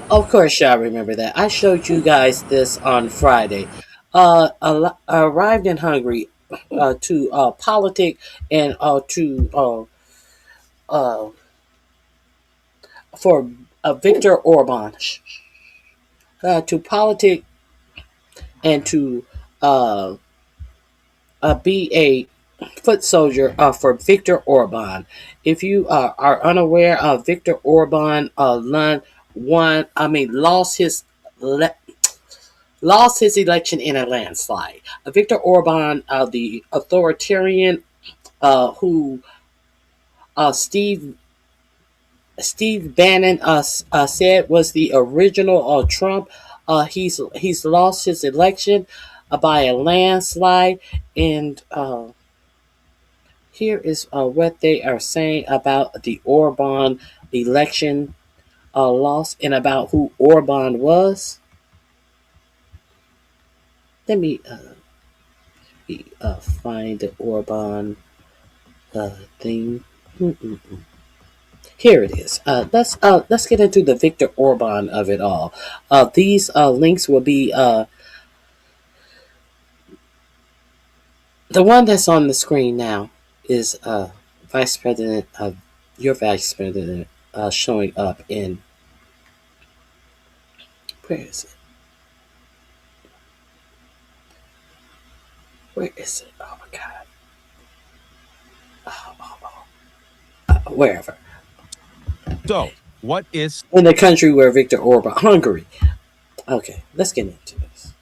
Of course y'all remember that. I showed you guys this on Friday. arrived in Hungary to politic and to for Viktor Orban to politic and to uh, be a foot soldier for Viktor Orban. If you are unaware, Viktor Orban lost his election in a landslide. Viktor Orban, the authoritarian who Steve Bannon said was the original Trump. He's lost his election by a landslide, and here is what they are saying about the Orban election loss and about who Orban was. Let me find the Orban thing. Here it is. Let's get into the Viktor Orban of it all. These links will be the one that's on the screen now is Vice President your Vice President showing up in, where is it? Where is it? Oh my God. Wherever.
So, what is
in the country where Viktor Orban, Hungary. Okay, let's get into this.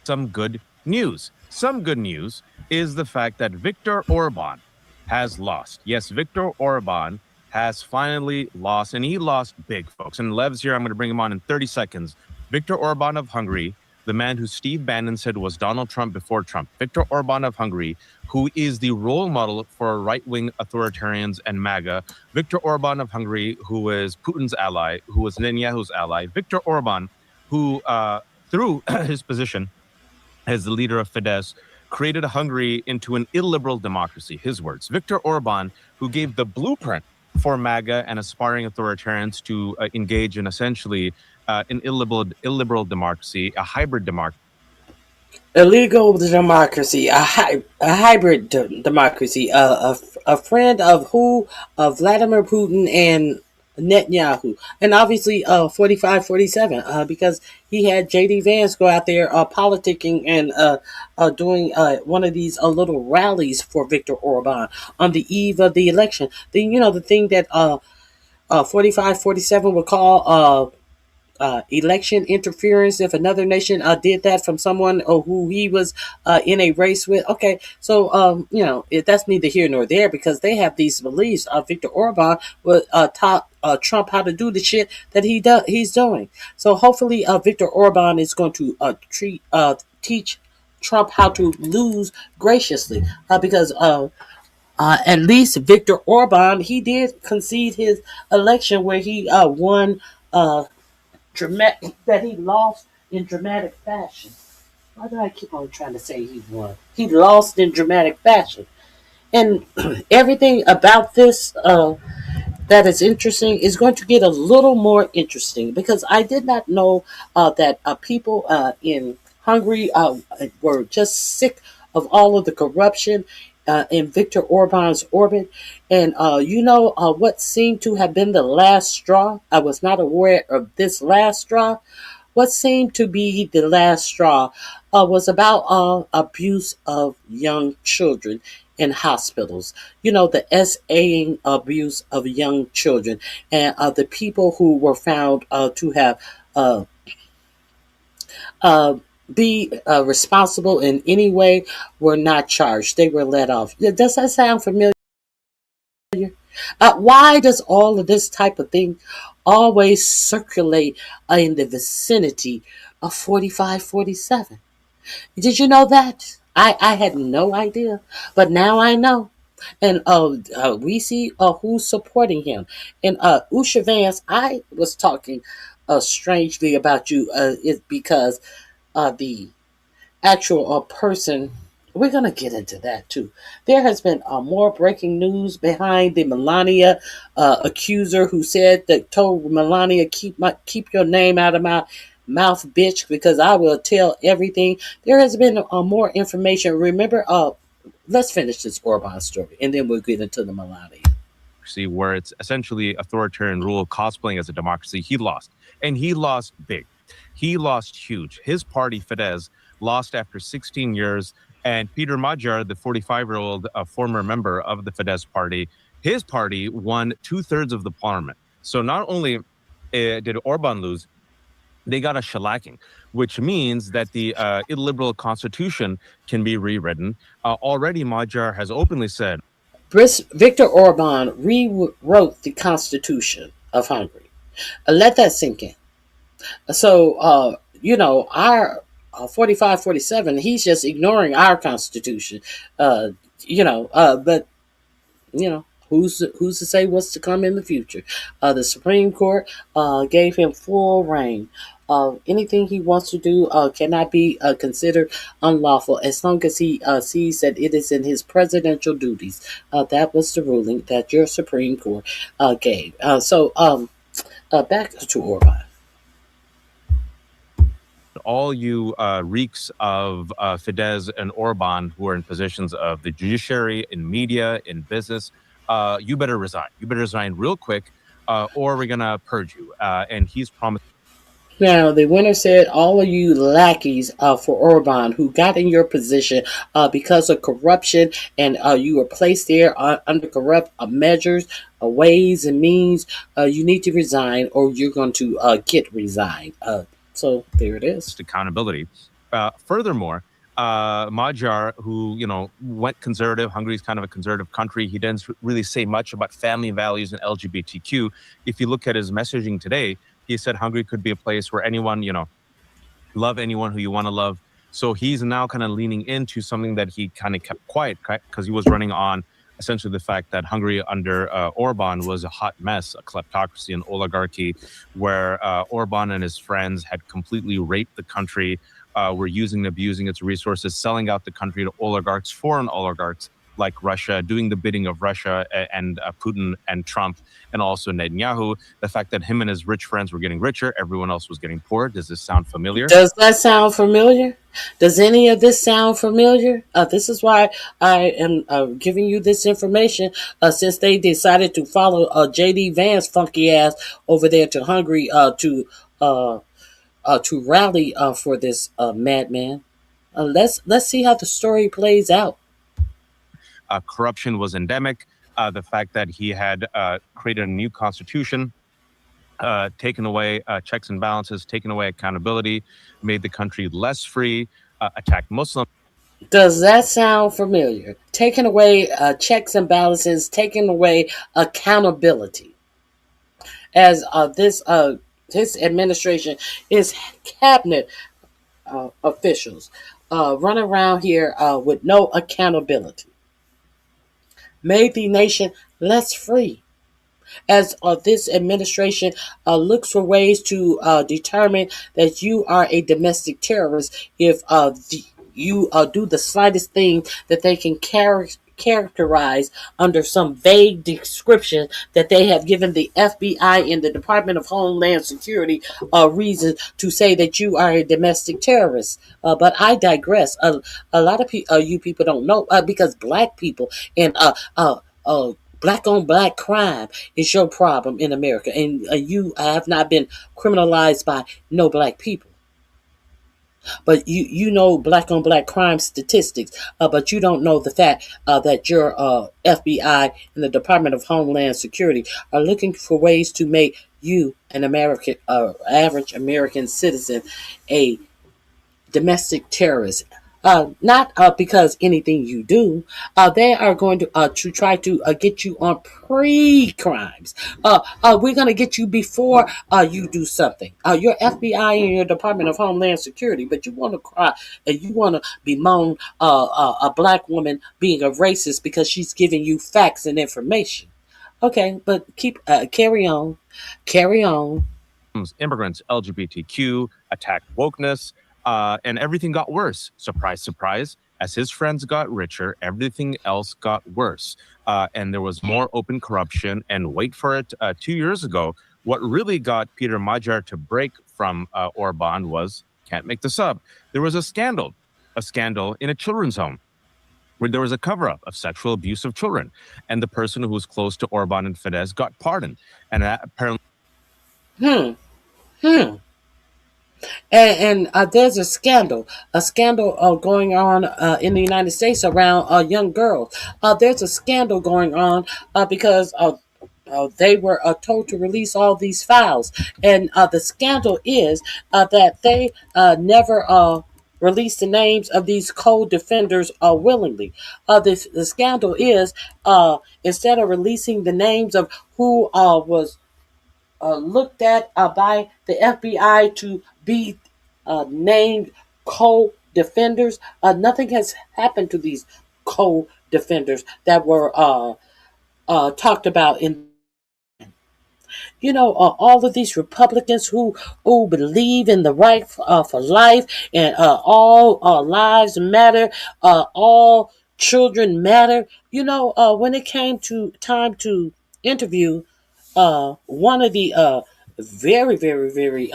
Some good news. Some good news is the fact that Viktor Orban has lost. Yes, Viktor Orban has finally lost, and he lost big, folks. And Lev's here. I'm going to bring him on in 30 seconds. Viktor Orban of Hungary, the man who Steve Bannon said was Donald Trump before Trump. Viktor Orban of Hungary, who is the role model for right-wing authoritarians and MAGA. Viktor Orban of Hungary, who is Putin's ally, who was Netanyahu's ally. Viktor Orban, who, through his position as the leader of Fidesz, created Hungary into an illiberal democracy. His words. Viktor Orban, who gave the blueprint for MAGA and aspiring authoritarians to engage in essentially an illiberal democracy, a hybrid democracy.
Illegal democracy, a hybrid democracy, a friend of who? Of Vladimir Putin and Netanyahu. And obviously 45-47, because he had J.D. Vance go out there politicking and doing one of these little rallies for Viktor Orban on the eve of the election. The thing that 45-47 would call election interference if another nation did that from someone who he was in a race with. Okay, so that's neither here nor there, because they have these beliefs. Viktor Orban will taught Trump how to do the shit that he's doing. So hopefully Viktor Orban is going to teach Trump how to lose graciously, because at least Viktor Orban, he did concede his election where he won that he lost in dramatic fashion. Why do I keep on trying to say he won? He lost in dramatic fashion. And everything about this that is interesting is going to get a little more interesting, because I did not know that people in Hungary were just sick of all of the corruption in Viktor Orban's orbit. And what seemed to have been the last straw? I was not aware of this last straw. What seemed to be the last straw was about abuse of young children in hospitals. The SAing abuse of young children, and the people who were found to have be responsible in any way were not charged. They were let off. Does that sound familiar? Why does all of this type of thing always circulate in the vicinity of 45-47? Did you know that? I had no idea, but now I know. And we see who's supporting him. And Usha Vance, I was talking strangely about you because the actual person, we're going to get into that too. There has been more breaking news behind the Melania accuser who told Melania, keep your name out of my mouth bitch, because I will tell everything. There has been more information. Remember, let's finish this Orban story, and then we'll get into the Melania.
Where it's essentially authoritarian rule cosplaying as a democracy. He lost, and he lost big. He lost huge. His party, Fidesz, lost after 16 years, and Peter Magyar, the 45-year-old former member of the Fidesz party, his party won 2/3 of the parliament. So not only did Orban lose, they got a shellacking, which means that the illiberal constitution can be rewritten. Already Magyar has openly said,
Viktor Orban rewrote the Constitution of Hungary. Let that sink in. So, our 45, 47, he's just ignoring our Constitution. But, who's to say what's to come in the future? The Supreme Court gave him full reign. Anything he wants to do cannot be considered unlawful as long as he sees that it is in his presidential duties. That was the ruling that your Supreme Court gave. Back to Orban.
all you reeks of Fidesz and Orban who are in positions of the judiciary, in media, in business, you better resign. You better resign real quick, or we're going to purge you. And he's promised.
Now, the winner said, all of you lackeys for Orban who got in your position because of corruption and you were placed there under corrupt measures, ways and means, you need to resign or you're going to get resigned. So there it is.
Accountability. Furthermore, Magyar, who, went conservative, Hungary's kind of a conservative country. He didn't really say much about family values and LGBTQ. If you look at his messaging today, he said Hungary could be a place where anyone, love anyone who you want to love. So he's now kind of leaning into something that he kind of kept quiet because he was running on essentially the fact that Hungary under Orban was a hot mess, a kleptocracy, an oligarchy, where Orban and his friends had completely raped the country, were using and abusing its resources, selling out the country to oligarchs, foreign oligarchs like Russia, doing the bidding of Russia and Putin and Trump, and also Netanyahu. The fact that him and his rich friends were getting richer, everyone else was getting poor. Does this sound familiar?
Does that sound familiar? Does any of this sound familiar? This is why I am giving you this information, since they decided to follow J.D. Vance funky ass over there to Hungary to rally for this madman. Let's see how the story plays out.
Corruption was endemic. The fact that he had created a new constitution, taken away checks and balances, taken away accountability, made the country less free, attacked Muslims.
Does that sound familiar? Taking away checks and balances, taking away accountability. As this administration, his cabinet officials run around here with no accountability. Made the nation less free. As this administration looks for ways to determine that you are a domestic terrorist if you do the slightest thing that they can characterize under some vague description that they have given the FBI and the Department of Homeland Security a reason to say that you are a domestic terrorist. But I digress. A lot of you people don't know because black people and black on black crime is your problem in America, and you have not been criminalized by no black people. But you know black on black crime statistics, but you don't know the fact that your FBI and the Department of Homeland Security are looking for ways to make you an American, average American citizen, a domestic terrorist. Not because anything you do, they are going to try to get you on pre-crimes. We're going to get you before you do something. Your FBI and your Department of Homeland Security, but you want to cry and you want to bemoan a black woman being a racist because she's giving you facts and information. Okay, but carry on.
Immigrants, LGBTQ, attacked wokeness. And everything got worse. Surprise, surprise. As his friends got richer, everything else got worse. And there was more open corruption. And wait for it, 2 years ago, What really got Peter Magyar to break from Orban was, can't make this up, there was a scandal in a children's home where there was a cover-up of sexual abuse of children. And the person who was close to Orban and Fidesz got pardoned. And apparently...
And there's a scandal going on in the United States around young girls. There's a scandal going on because they were told to release all these files. And the scandal is that they never released the names of these co-defenders willingly. The scandal is instead of releasing the names of who was looked at by the FBI to be named co-defenders, nothing has happened to these co-defenders that were talked about in. All of these Republicans who believe in the right for life and all lives matter, all children matter. When it came to time to interview one of the very, very, very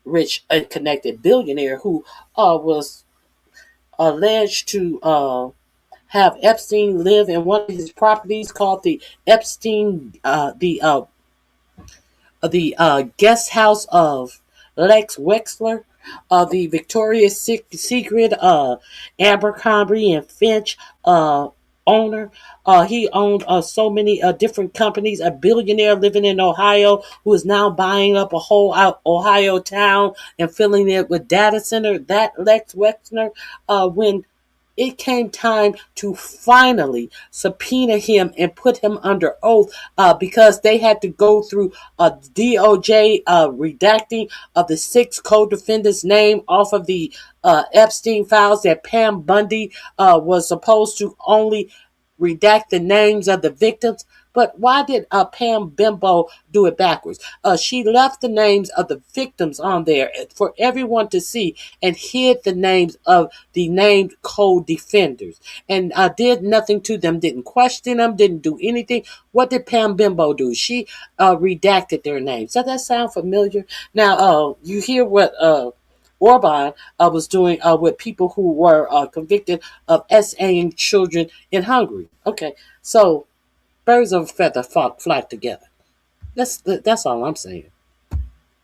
rich and connected billionaire who was alleged to have Epstein live in one of his properties called the Epstein, the guest house of Lex Wexler, the Victoria's Secret, Abercrombie and Finch owner. He owned so many different companies. A billionaire living in Ohio who is now buying up a whole Ohio town and filling it with data center. That Lex Wexner, when it came time to finally subpoena him and put him under oath because they had to go through a DOJ redacting of the 6 co-defendants' name off of the Epstein files that Pam Bundy was supposed to only redact the names of the victims. But why did Pam Bimbo do it backwards? She left the names of the victims on there for everyone to see and hid the names of the named co-defenders and did nothing to them, didn't question them, didn't do anything. What did Pam Bimbo do? She redacted their names. Does that sound familiar? Now, you hear what Orban was doing with people who were convicted of SAing children in Hungary. Okay, so birds of a feather flock together. That's all I'm saying.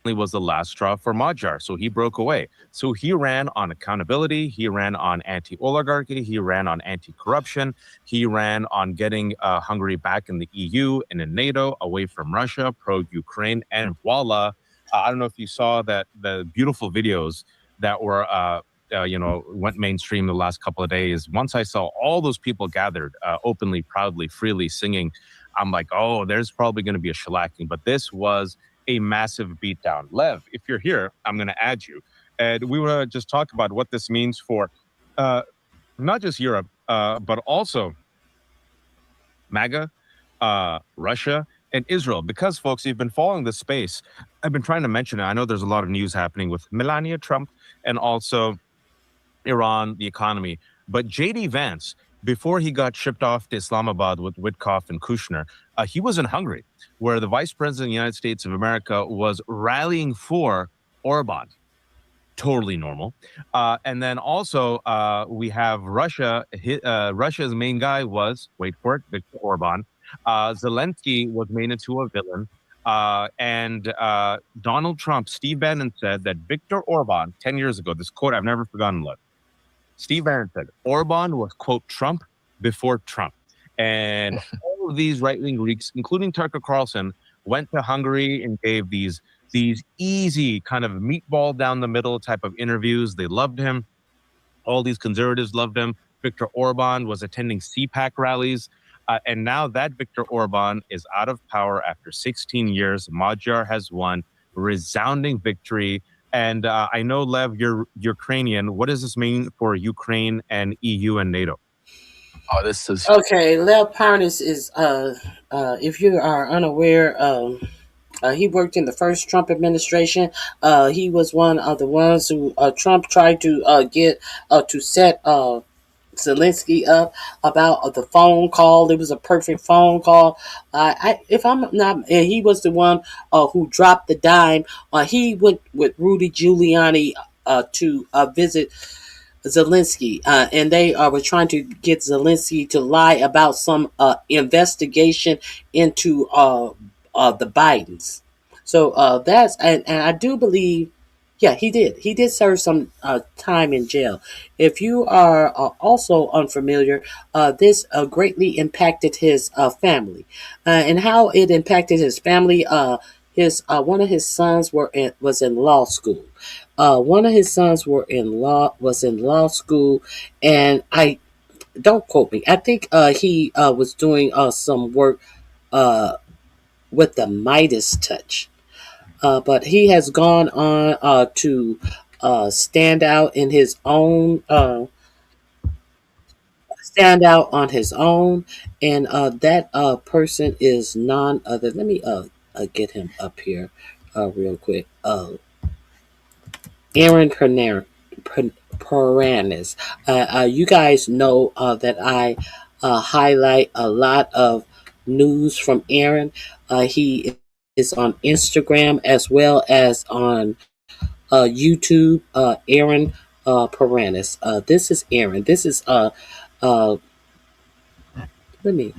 Was the last straw for Magyar, so he broke away. So he ran on accountability, he ran on anti-oligarchy, he ran on anti-corruption, he ran on getting Hungary back in the EU and in NATO, away from Russia, pro-Ukraine, and voila. I don't know if you saw that the beautiful videos that were went mainstream the last couple of days. Once I saw all those people gathered openly, proudly, freely singing, I'm like, oh, there's probably going to be a shellacking. But this was a massive beatdown. Lev, if you're here, I'm going to add you. And we want to just talk about what this means for not just Europe, but also MAGA, Russia, and Israel. Because, folks, you've been following this space. I've been trying to mention it. I know there's a lot of news happening with Melania Trump and also Iran, the economy. But J.D. Vance, before he got shipped off to Islamabad with Witkoff and Kushner, he was in Hungary, where the vice president of the United States of America was rallying for Orban. Totally normal. And then also we have Russia. Russia's main guy was, wait for it, Viktor Orban. Zelensky was made into a villain. And Donald Trump, Steve Bannon said that Viktor Orban, 10 years ago, this quote I've never forgotten, Lev. Steve Bannon said, Orban was, quote, Trump before Trump. And all of these right-wing Greeks, including Tucker Carlson, went to Hungary and gave these easy kind of meatball down the middle type of interviews. They loved him. All these conservatives loved him. Viktor Orban was attending CPAC rallies. And now that Viktor Orban is out of power after 16 years, Magyar has won, resounding victory. And I know, Lev, you're Ukrainian. What does this mean for Ukraine and EU and NATO?
Oh, this is...
Okay, Lev Parnas is, if you are unaware, he worked in the first Trump administration. He was one of the ones who Trump tried to get to set Zelensky up about the phone call. It was a perfect phone call. If I'm not, he was the one who dropped the dime. He went with Rudy Giuliani to visit Zelensky, and they were trying to get Zelensky to lie about some investigation into the Bidens. So that's and I do believe, yeah, he did. He did serve some time in jail. If you are also unfamiliar, this greatly impacted his family, and how it impacted his family. His one of his sons was in law school. One of his sons was in law school, and I don't quote me. I think he was doing some work with the Midas touch. But he has gone on to stand out in his own, stand out on his own, and that person is none other. Let me get him up here real quick. Aaron Paranis. You guys know that I highlight a lot of news from Aaron. He is on Instagram as well as on YouTube. Aaron Paranis. This is Aaron. This is let me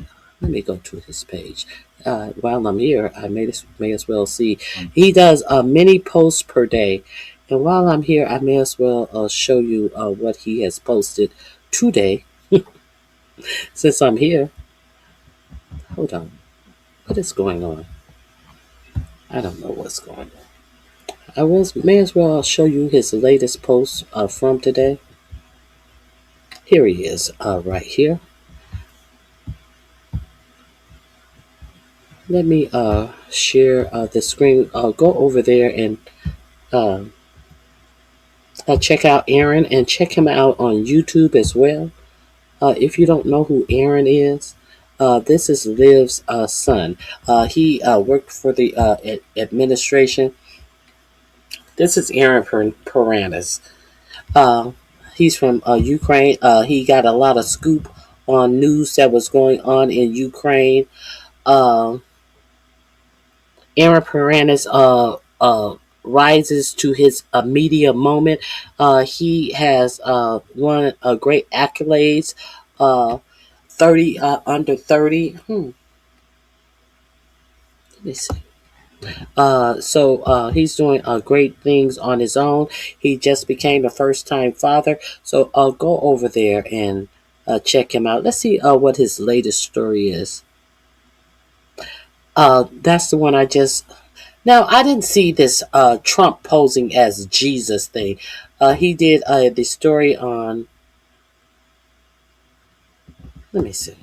go to his page. While I'm here, I may as well see. He does many posts per day. And while I'm here, I may as well show you what he has posted today. Since I'm here. Hold on. What is going on? I don't know what's going on. I may as well show you his latest post from today. Here he is, right here. Let me share the screen. Go over there and check out Aaron, and check him out on YouTube as well. If you don't know who Aaron is, this is Liv's son. He worked for the administration. This is Aaron Paranis. He's from Ukraine. He got a lot of scoop on news that was going on in Ukraine. Aaron Paranis rises to his media moment. He has won great accolades. 30 under 30. Let me see. So he's doing great things on his own. He just became a first-time father. So go over there and check him out. Let's see what his latest story is. That's the one I just... Now, I didn't see this Trump posing as Jesus thing. He did the story on... Let me see.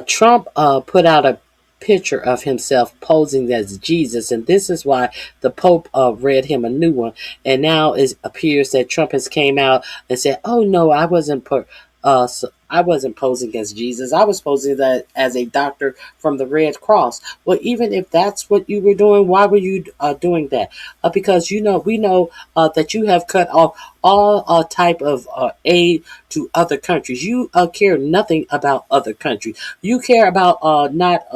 Trump put out a picture of himself posing as Jesus, and this is why the Pope read him a new one. And now it appears that Trump has came out and said, "Oh no, I wasn't posing as Jesus. I was posing as a doctor from the Red Cross." Well, even if that's what you were doing, why were you doing that? Because we know that you have cut off all type of aid to other countries. You care nothing about other countries. You care about not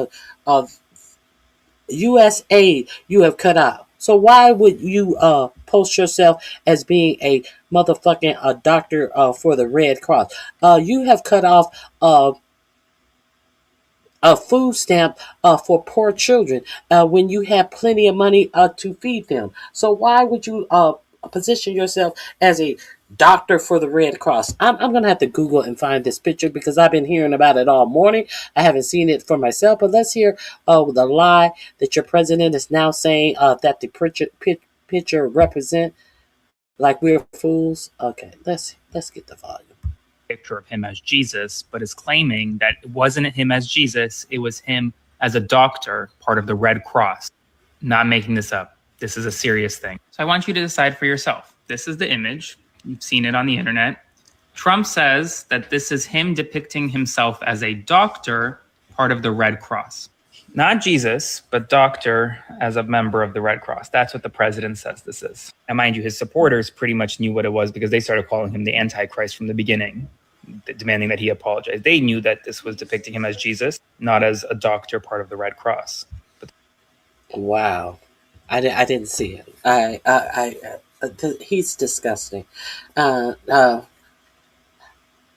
U.S. aid. You have cut out. So why would you post yourself as being a motherfucking doctor for the Red Cross? You have cut off a food stamp for poor children when you have plenty of money to feed them. So why would you position yourself as a doctor for the Red Cross? I'm going to have to Google and find this picture because I've been hearing about it all morning. I haven't seen it for myself, but let's hear the lie that your president is now saying that the picture represent like we're fools. Okay, let's get the volume.
Picture of him as Jesus, but is claiming that it wasn't him as Jesus, it was him as a doctor, part of the Red Cross. Not making this up. This is a serious thing. So I want you to decide for yourself. This is the image. You've seen it on the internet. Trump says that this is him depicting himself as a doctor, part of the Red Cross. Not Jesus, but doctor as a member of the Red Cross. That's what the president says this is. And mind you, his supporters pretty much knew what it was because they started calling him the Antichrist from the beginning. demanding that he apologize. They knew that this was depicting him as Jesus, not as a doctor, part of the Red Cross.
Wow, I didn't see it. He's disgusting.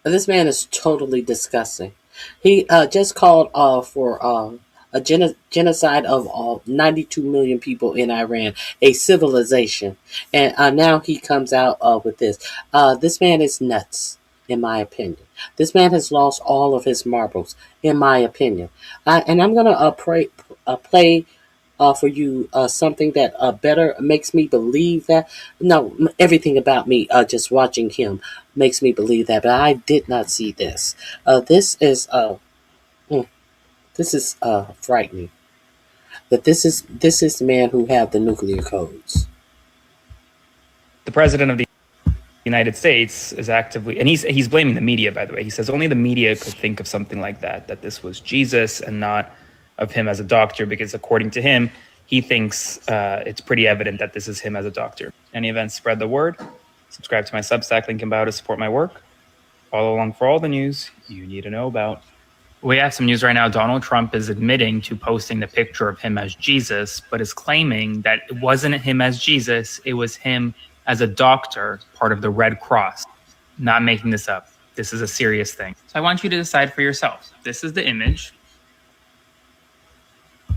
This man is totally disgusting. He just called for a genocide of 92 million people in Iran, a civilization. And now he comes out with this. This man is nuts, in my opinion. This man has lost all of his marbles, in my opinion. And I'm going to play for you something that better makes me believe that. No, everything about me, just watching him, makes me believe that. But I did not see this. This is frightening. That this is the man who have the nuclear codes.
The president of the United States is actively, and he's blaming the media, by the way. He says only the media could think of something like that this was Jesus and not of him as a doctor, because according to him, he thinks it's pretty evident that this is him as a doctor. Any events, spread the word. Subscribe to my Substack, link in bio to support my work. Follow along for all the news you need to know about. We have some news right now. Donald Trump is admitting to posting the picture of him as Jesus, but is claiming that it wasn't him as Jesus, it was him as a doctor, part of the Red Cross. Not making this up. This is a serious thing. So I want you to decide for yourself. This is the image.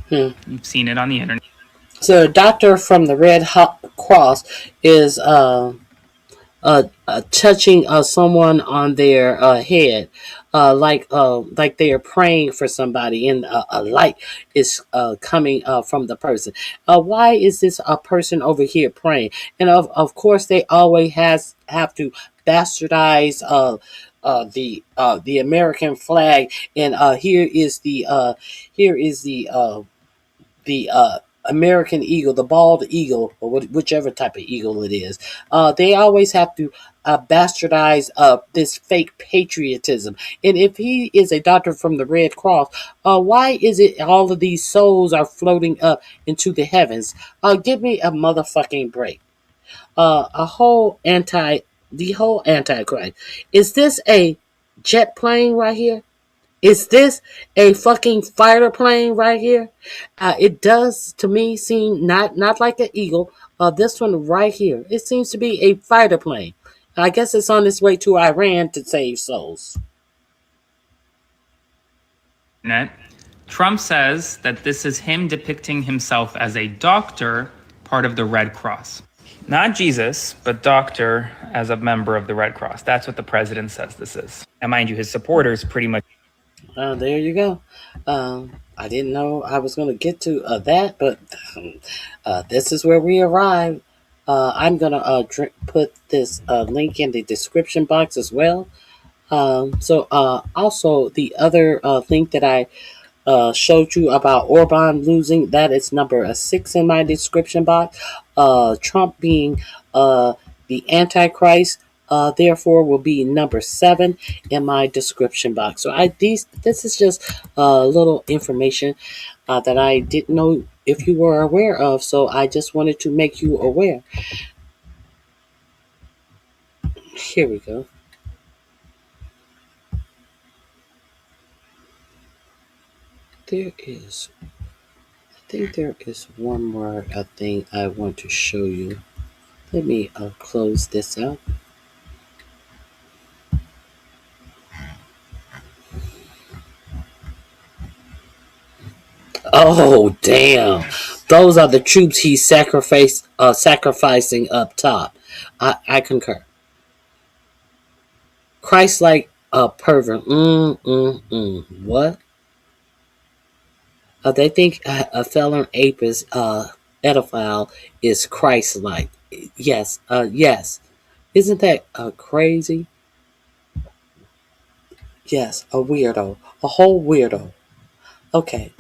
You've seen it on the internet.
So a doctor from the Red Cross is touching someone on their head, like they are praying for somebody, and a light is coming from the person. Why is this a person over here praying? And of course, they always have to bastardize the American flag. And here is the American eagle, the bald eagle, or whichever type of eagle it is. They always have to bastardize this fake patriotism. And if he is a doctor from the Red Cross, why is it all of these souls are floating up into the heavens? Give me a motherfucking break. The whole Antichrist. Is this a jet plane right here? Is this a fucking fighter plane right here? It does to me seem not like an eagle. This one right here, it seems to be a fighter plane. I guess it's on its way to Iran to save souls.
Trump says that this is him depicting himself as a doctor, part of the Red Cross. Not Jesus, but doctor as a member of the Red Cross. That's what the president says this is. And mind you, his supporters pretty much...
There you go. I didn't know I was going to get to that, but this is where we arrived. I'm going to put this link in the description box as well. So also the other link that I showed you about Orban losing, that is number 6 in my description box. Trump being the Antichrist, therefore will be number 7 in my description box. So this is just a little information that I didn't know if you were aware of, so I just wanted to make you aware. Here we go. I think there is one more thing I want to show you. Let me close this out. Oh, damn. Those are the troops he's sacrificing up top. I concur. Christ-like pervert. What? They think a felon apis pedophile is Christ-like. Yes, yes. Isn't that crazy? Yes, a weirdo. A whole weirdo. Okay.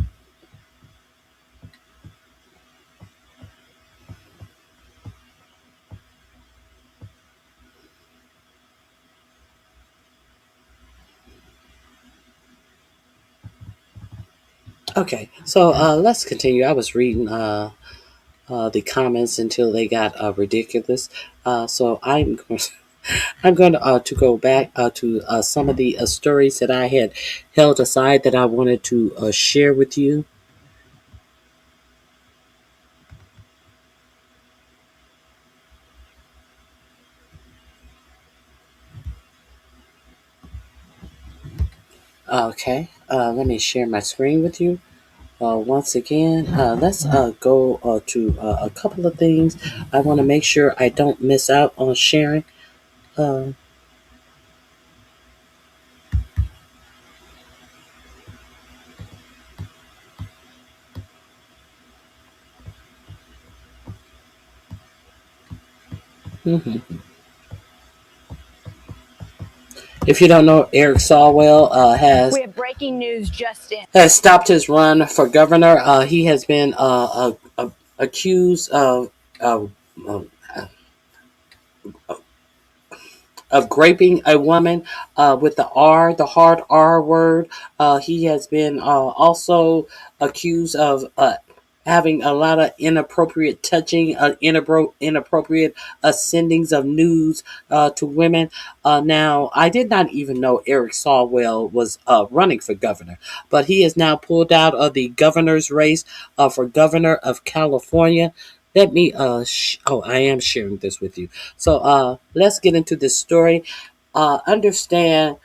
Okay, so let's continue. I was reading the comments until they got ridiculous. So I'm going to I'm going to go back to some of the stories that I had held aside that I wanted to share with you. Okay, let me share my screen with you. Once again, let's go to a couple of things. I want to make sure I don't miss out on sharing. Uh, mhm. If you don't know, Eric Swalwell
We have breaking news just in.
has stopped his run for governor. He has been accused of of raping a woman with the R, the hard R word. He has been also accused of having a lot of inappropriate touching, inappropriate sendings of news to women. Now, I did not even know Eric Swalwell was running for governor, but he is now pulled out of the governor's race for governor of California. Let me, I am sharing this with you. So let's get into this story. Understand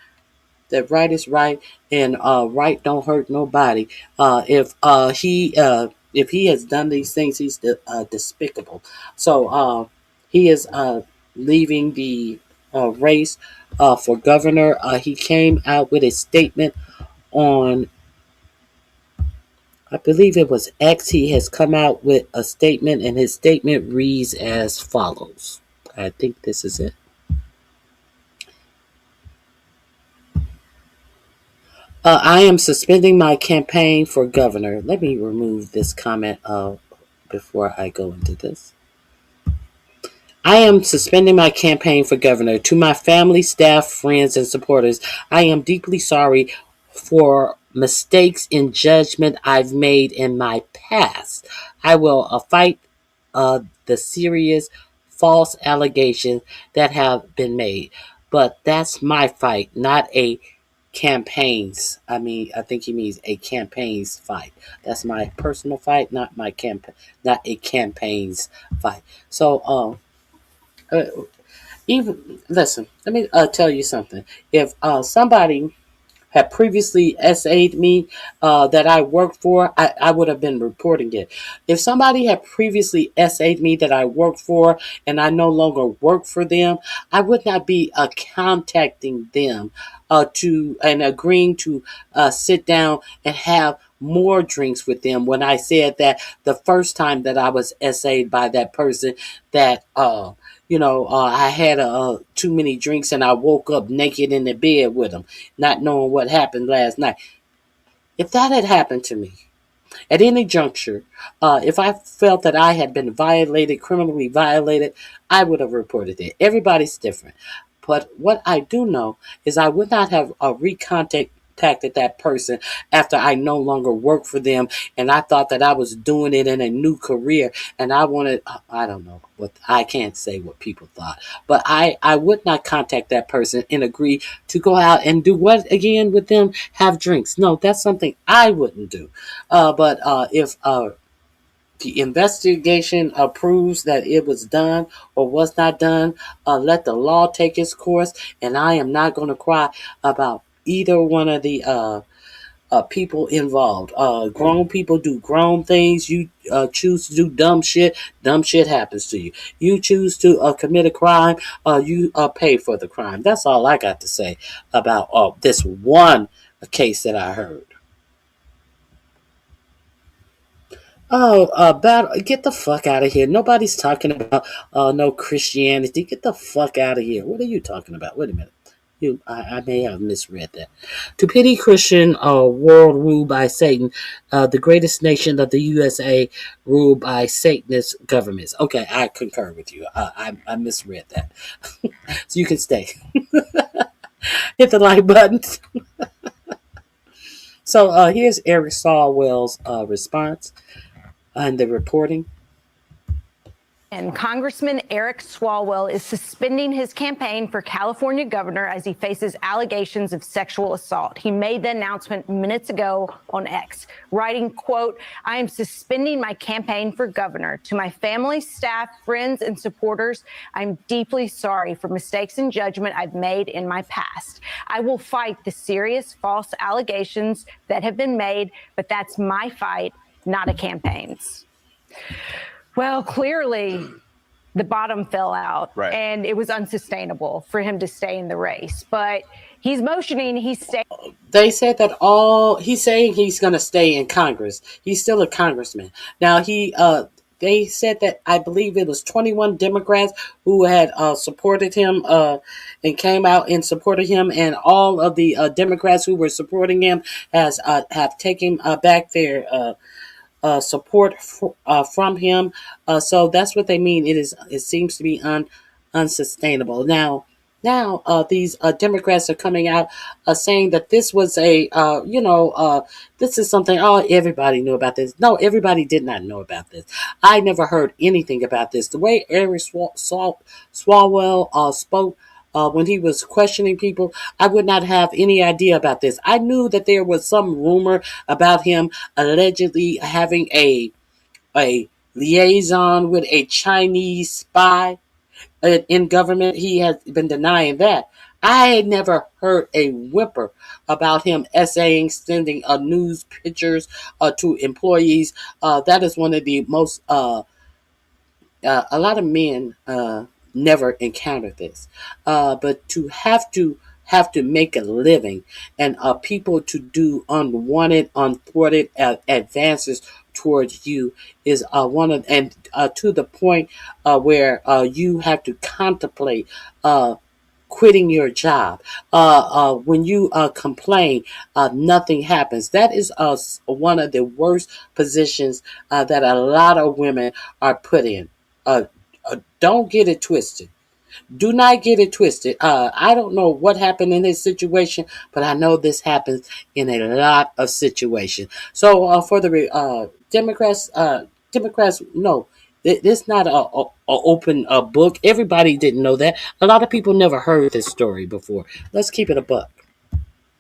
that right is right and right don't hurt nobody. If he has done these things, he's despicable. So he is leaving the race for governor. He came out with a statement on, I believe it was X. He has come out with a statement, and his statement reads as follows. I think this is it. I am suspending my campaign for governor. Let me remove this comment before I go into this. I am suspending my campaign for governor. To my family, staff, friends, and supporters, I am deeply sorry for mistakes in judgment I've made in my past. I will fight the serious false allegations that have been made. But that's my fight, not a campaigns. I think he means a campaigns fight. That's my personal fight, not my campaign, not a campaigns fight. So, even listen. Let me tell you something. If somebody had previously SA'd me that I worked for, I would have been reporting it. If somebody had previously SA'd me that I worked for and I no longer work for them, I would not be contacting them and agreeing to sit down and have more drinks with them when I said that the first time that I was SA'd by that person that I had too many drinks and I woke up naked in the bed with them, not knowing what happened last night. If that had happened to me at any juncture, if I felt that I had been criminally violated, I would have reported it. Everybody's different. But what I do know is I would not have recontacted that person after I no longer work for them and I thought that I was doing it in a new career and I don't know what, I can't say what people thought, but I would not contact that person and agree to go out and do what again with them, have drinks. No, that's something I wouldn't do. But if the investigation proves that it was done or was not done, let the law take its course, and I am not going to cry about either one of the people involved. Grown people do grown things. You choose to do dumb shit happens to you. You choose to commit a crime, you pay for the crime. That's all I got to say about this one case that I heard. Get the fuck out of here. Nobody's talking about no Christianity. Get the fuck out of here. What are you talking about? Wait a minute. I may have misread that. To pity Christian world ruled by Satan, the greatest nation of the USA ruled by Satanist governments. Okay, I concur with you. I misread that. So you can stay. Hit the like button. So here's Eric Swalwell's response and the reporting.
And Congressman Eric Swalwell is suspending his campaign for California governor as he faces allegations of sexual assault. He made the announcement minutes ago on X, writing, quote, "I am suspending my campaign for governor. To my family, staff, friends, and supporters, I'm deeply sorry for mistakes in judgment I've made in my past. I will fight the serious false allegations that have been made, but that's my fight, not a campaign's." Well, clearly the bottom fell out,
right,
and it was unsustainable for him to stay in the race. But he's motioning, he's staying.
They said that he's saying he's going to stay in Congress. He's still a congressman. Now, they said that I believe it was 21 Democrats who had supported him and came out and supported him, and all of the Democrats who were supporting him have taken back their support from him. So that's what they mean. It seems to be unsustainable. Now these Democrats are coming out saying that this was this is something, everybody knew about this. No, everybody did not know about this. I never heard anything about this. The way Eric Swalwell spoke when he was questioning people, I would not have any idea about this. I knew that there was some rumor about him allegedly having a liaison with a Chinese spy in government. He has been denying that. I had never heard a whimper about him essaying sending news pictures to employees. That is one of the most, a lot of men never encountered this. But to have to make a living and people to do unwanted, unthwarted advances towards you is one of, and to the point where you have to contemplate quitting your job. When you complain, nothing happens. That is one of the worst positions that a lot of women are put in. Don't get it twisted. Do not get it twisted. I don't know what happened in this situation, but I know this happens in a lot of situations. So for the Democrats, no, it's not a open book. Everybody didn't know that. A lot of people never heard this story before. Let's keep it a buck.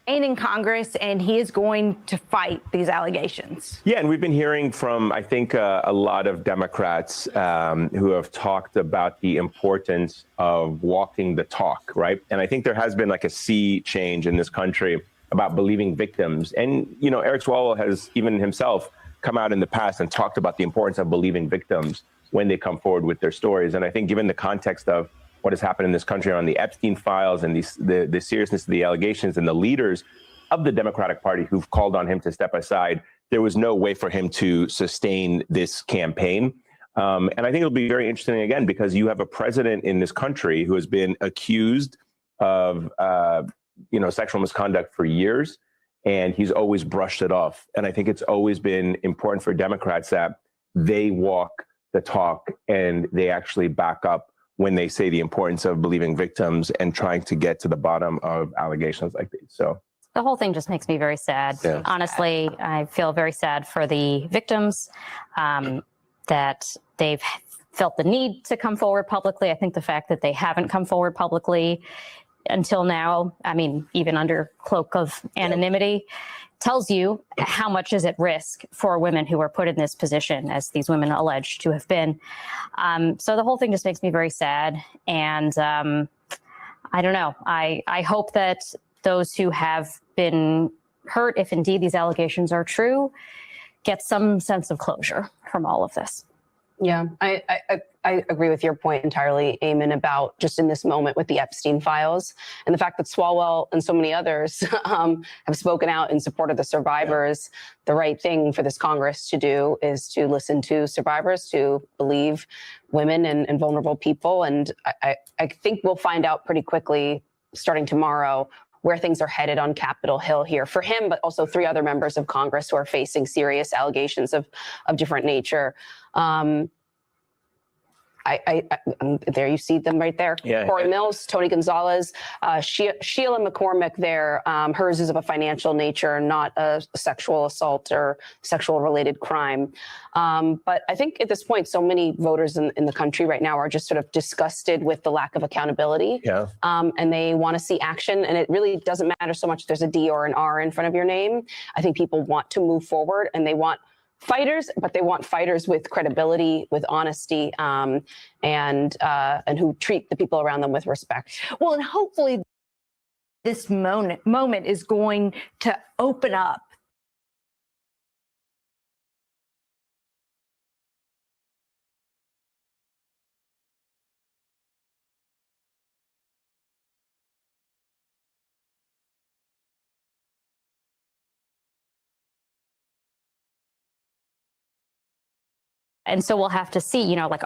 In Congress, and he is going to fight these allegations.
Yeah, and we've been hearing from, I think, a lot of Democrats who have talked about the importance of walking the talk, right? And I think there has been like a sea change in this country about believing victims. And, Eric Swalwell has even himself come out in the past and talked about the importance of believing victims when they come forward with their stories. And I think given the context of what has happened in this country on the Epstein files and the seriousness of the allegations and the leaders of the Democratic Party who've called on him to step aside, there was no way for him to sustain this campaign. And I think it'll be very interesting, again, because you have a president in this country who has been accused of sexual misconduct for years, and he's always brushed it off. And I think it's always been important for Democrats that they walk the talk and they actually back up when they say the importance of believing victims and trying to get to the bottom of allegations like these. So
the whole thing just makes me very sad. Yeah. Honestly, I feel very sad for the victims that they've felt the need to come forward publicly. I think the fact that they haven't come forward publicly until now, I mean, even under cloak of anonymity, tells you how much is at risk for women who are put in this position, as these women alleged to have been. So the whole thing just makes me very sad. And I don't know. I hope that those who have been hurt, if indeed these allegations are true, get some sense of closure from all of this.
Yeah, I agree with your point entirely, Eamon, about just in this moment with the Epstein files and the fact that Swalwell and so many others have spoken out in support of the survivors. Yeah. The right thing for this Congress to do is to listen to survivors, to believe women and vulnerable people. And I think we'll find out pretty quickly, starting tomorrow, where things are headed on Capitol Hill here for him, but also 3 other members of Congress who are facing serious allegations of different nature.
there you see them right there.
Yeah.
Corey Mills, Tony Gonzalez, Sheila McCormick there. Hers is of a financial nature, not a sexual assault or sexual related crime. But I think at this point, so many voters in the country right now are just sort of disgusted with the lack of accountability.
Yeah.
And they want to see action. And it really doesn't matter so much if there's a D or an R in front of your name. I think people want to move forward and they want fighters, but they want fighters with credibility, with honesty, and who treat the people around them with respect.
Well, and hopefully this moment is going to open up
And so we'll have to see, you know, like,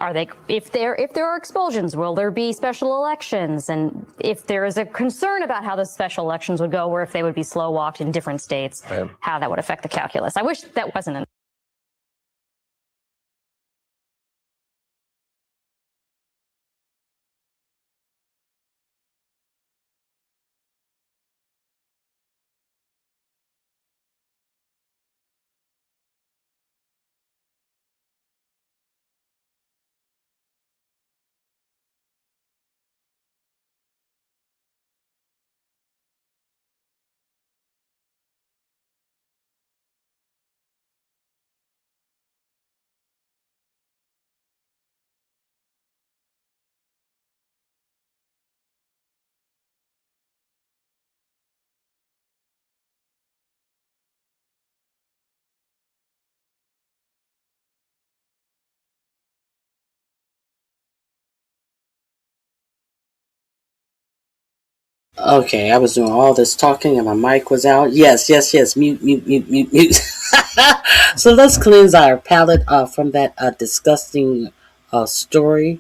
if there are expulsions, will there be special elections? And if there is a concern about how the special elections would go, or if they would be slow walked in different states, how that would affect the calculus. I wish that wasn't an
Okay, I was doing all this talking and my mic was out. Yes. Mute. So let's cleanse our palate from that disgusting story.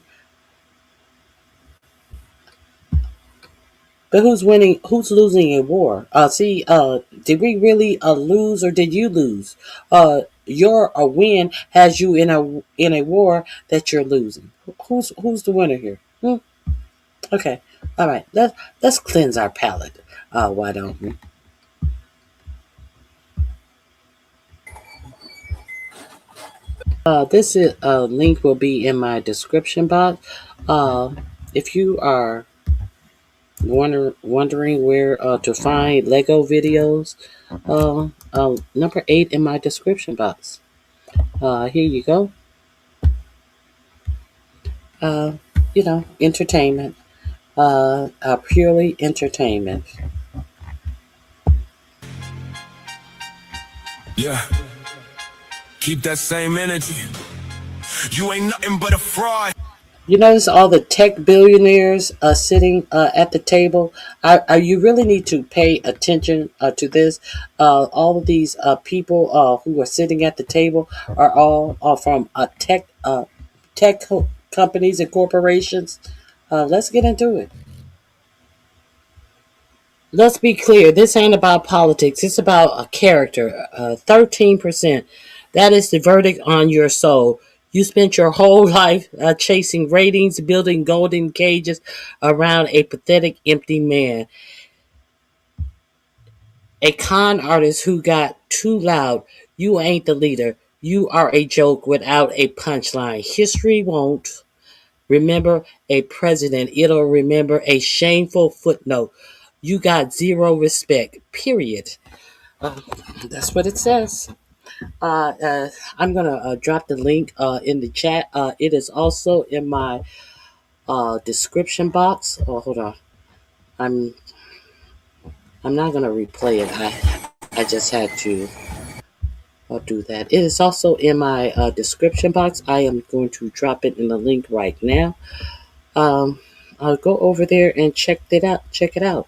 But who's winning? Who's losing a war? Did we really lose or did you lose? Your win has you in a war that you're losing. Who's the winner here? Okay, all right. Let's cleanse our palate. Why don't we? This link will be in my description box. If you are wondering where to find Lego videos, number 8 in my description box. Here you go. Entertainment. Purely entertainment.
Yeah. Keep that same energy. You ain't nothing but a fraud.
You notice all the tech billionaires sitting at the table. You really need to pay attention to this. All of these people who are sitting at the table are all from tech companies and corporations. Let's get into it. Let's be clear. This ain't about politics. It's about a character. 13%. That is the verdict on your soul. You spent your whole life chasing ratings, building golden cages around a pathetic, empty man. A con artist who got too loud. You ain't the leader. You are a joke without a punchline. History won't remember a president. It'll remember a shameful footnote. You got zero respect, period. That's what it says. I'm gonna drop the link in the chat. It is also in my description box. Oh, hold on. I'm not gonna replay it. I just had to do that. It is also in my description box. I am going to drop it in the link right now. I'll go over there and check it out.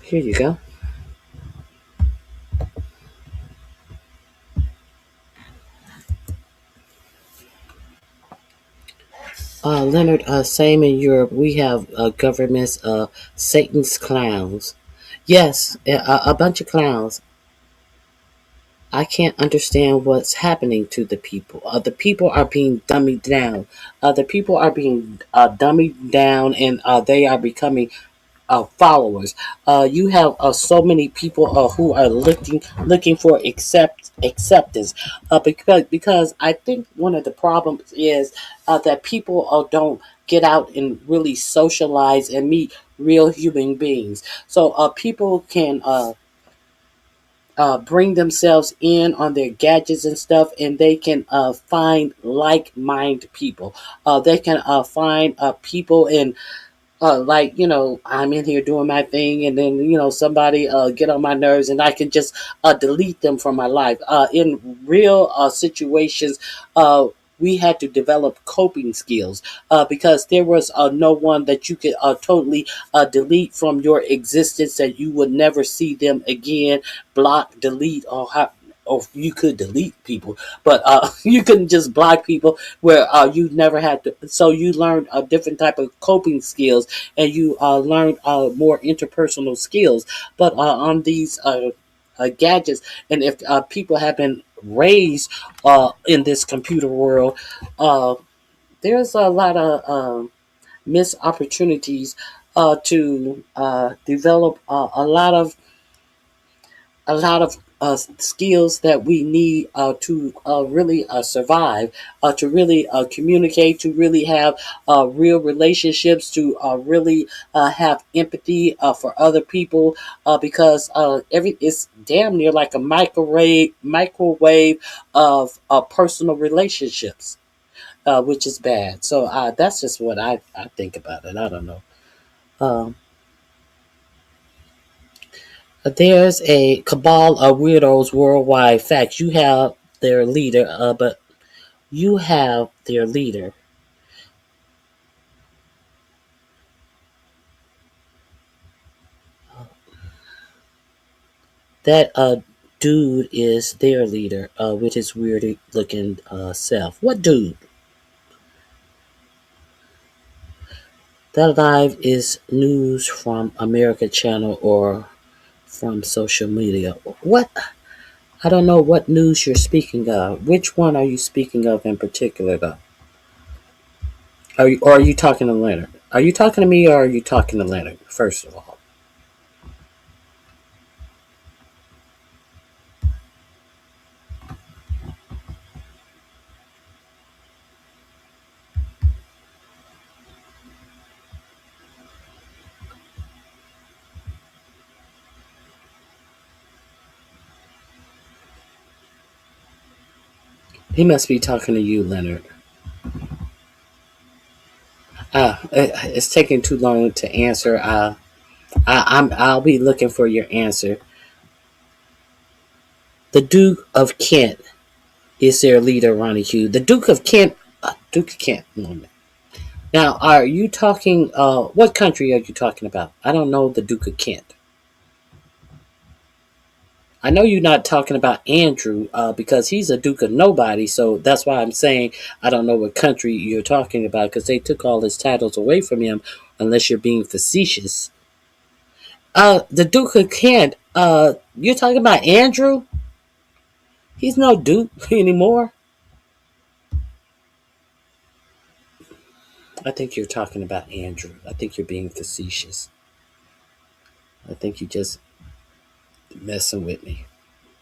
Here you go. Leonard, same in Europe. We have governments, Satan's clowns. Yes, a bunch of clowns. I can't understand what's happening to the people. The people are being dummied down. The people are being dummied down, and they are becoming followers. You have so many people who are looking for acceptance. Because I think one of the problems is that people don't get out and really socialize and meet real human beings. So people can bring themselves in on their gadgets and stuff, and they can find like-minded people. They can find people in like, I'm in here doing my thing, and then somebody get on my nerves, and I can just delete them from my life. In real situations, we had to develop coping skills because there was no one that you could totally delete from your existence, that you would never see them again. Block, delete, or you could delete people, but you couldn't just block people where you never had to. So you learned a different type of coping skills, and you learned more interpersonal skills. But on these gadgets, and if people have been raised in this computer world, there's a lot of missed opportunities to develop a lot of skills that we need to really survive, to really communicate, to really have real relationships, to really have empathy for other people, because it's damn near like a microwave of personal relationships, which is bad. So that's just what I think about it. I don't know. There's a cabal of weirdos worldwide. Facts. You have their leader, but you have their leader. That dude is their leader with his weird looking self. What dude? That live is news from America Channel or from social media. What? I don't know what news you're speaking of. Which one are you speaking of in particular, though? Or are you talking to Leonard? Are you talking to me, or are you talking to Leonard, first of all? He must be talking to you, Leonard. It's taking too long to answer. I'll be looking for your answer. The Duke of Kent is their leader, RonyiQ. The Duke of Kent. Duke of Kent. Now, are you talking? What country are you talking about? I don't know the Duke of Kent. I know you're not talking about Andrew because he's a Duke of nobody. So that's why I'm saying I don't know what country you're talking about, because they took all his titles away from him, unless you're being facetious. The Duke of Kent, you're talking about Andrew? He's no Duke anymore. I think you're talking about Andrew. I think you're being facetious. I think you're just messing with me.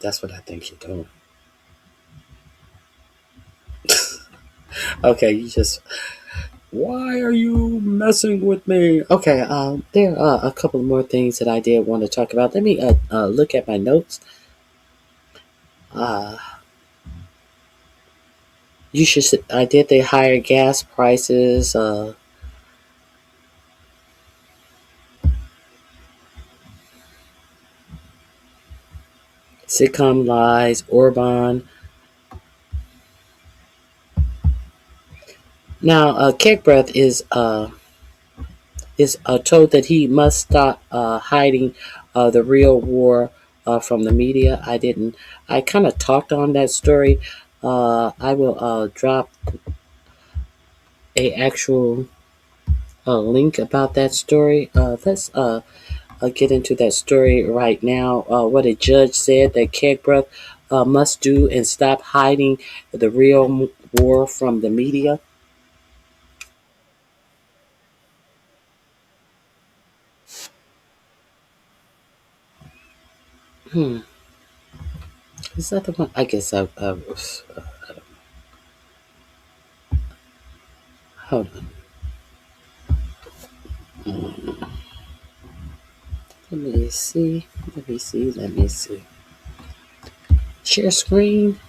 That's what I think you're doing. Okay, you just... Why are you messing with me? Okay, there are a couple more things that I did want to talk about. Let me look at my notes. You should... I did the higher gas prices. Sitcom lies, Orban. Now, Cake Breath is told that he must stop hiding the real war from the media. I kind of talked on that story. I will drop a actual link about that story. Let's get into that story right now. What a judge said that Cake Breath must do and stop hiding the real war from the media? Is that the one? I guess hold on. Let me see. Let me see. Share screen.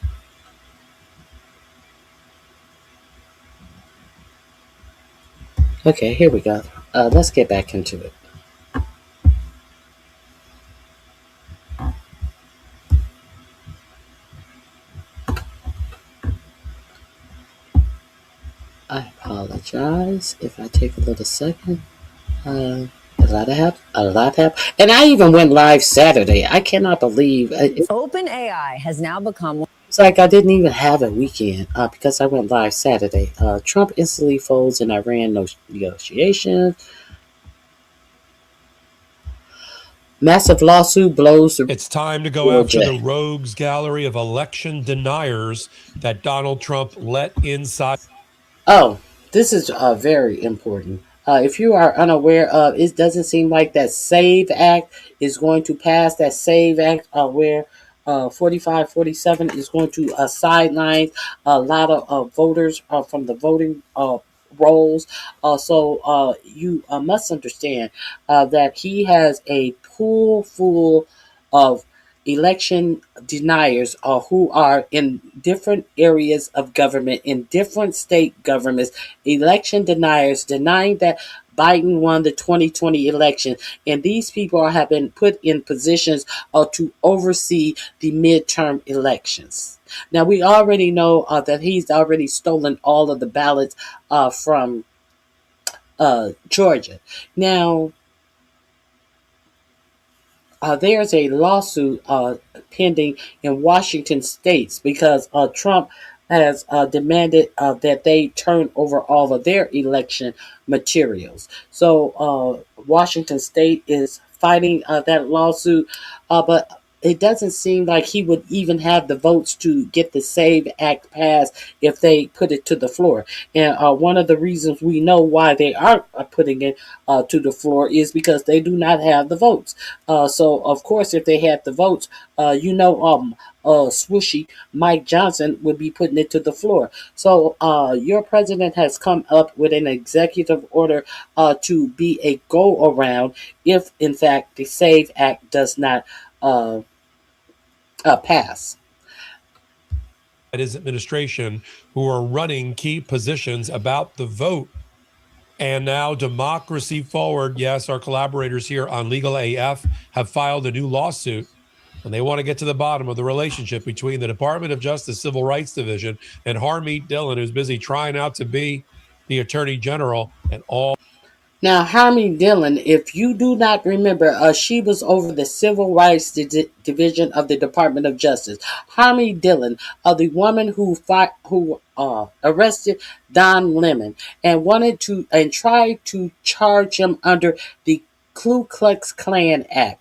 Okay, here we go. Let's get back into it. I apologize if I take a little second. A lot happened. And I even went live Saturday. I cannot believe
OpenAI has now become.
It's like I didn't even have a weekend because I went live Saturday. Trump instantly folds in Iran negotiations. Massive lawsuit blows.
It's time to go after the rogues gallery of election deniers that Donald Trump let inside.
Oh, this is very important. If you are unaware of, it doesn't seem like that SAVE Act is going to pass. That SAVE Act where 4547 is going to sideline a lot of voters from the voting rolls. So you must understand that he has a pool full of election deniers who are in different areas of government, in different state governments, election deniers denying that Biden won the 2020 election. And these people have been put in positions to oversee the midterm elections. Now, we already know that he's already stolen all of the ballots from Georgia. Now, there's a lawsuit pending in Washington state because Trump has demanded that they turn over all of their election materials. So Washington state is fighting that lawsuit, but it doesn't seem like he would even have the votes to get the SAVE Act passed if they put it to the floor. And one of the reasons we know why they aren't putting it to the floor is because they do not have the votes. So, of course, if they had the votes, swooshy Mike Johnson would be putting it to the floor. So your president has come up with an executive order to be a go-around if, in fact, the SAVE Act does not pass.
His administration who are running key positions about the vote. And now Democracy Forward, yes, our collaborators here on Legal AF have filed a new lawsuit, and they want to get to the bottom of the relationship between the Department of Justice Civil Rights Division and Harmeet Dillon, who's busy trying out to be the Attorney General and all.
Now, Harmeet Dillon, if you do not remember, she was over the Civil Rights Division of the Department of Justice. Harmeet Dillon, the woman who arrested Don Lemon and tried to charge him under the Ku Klux Klan Act.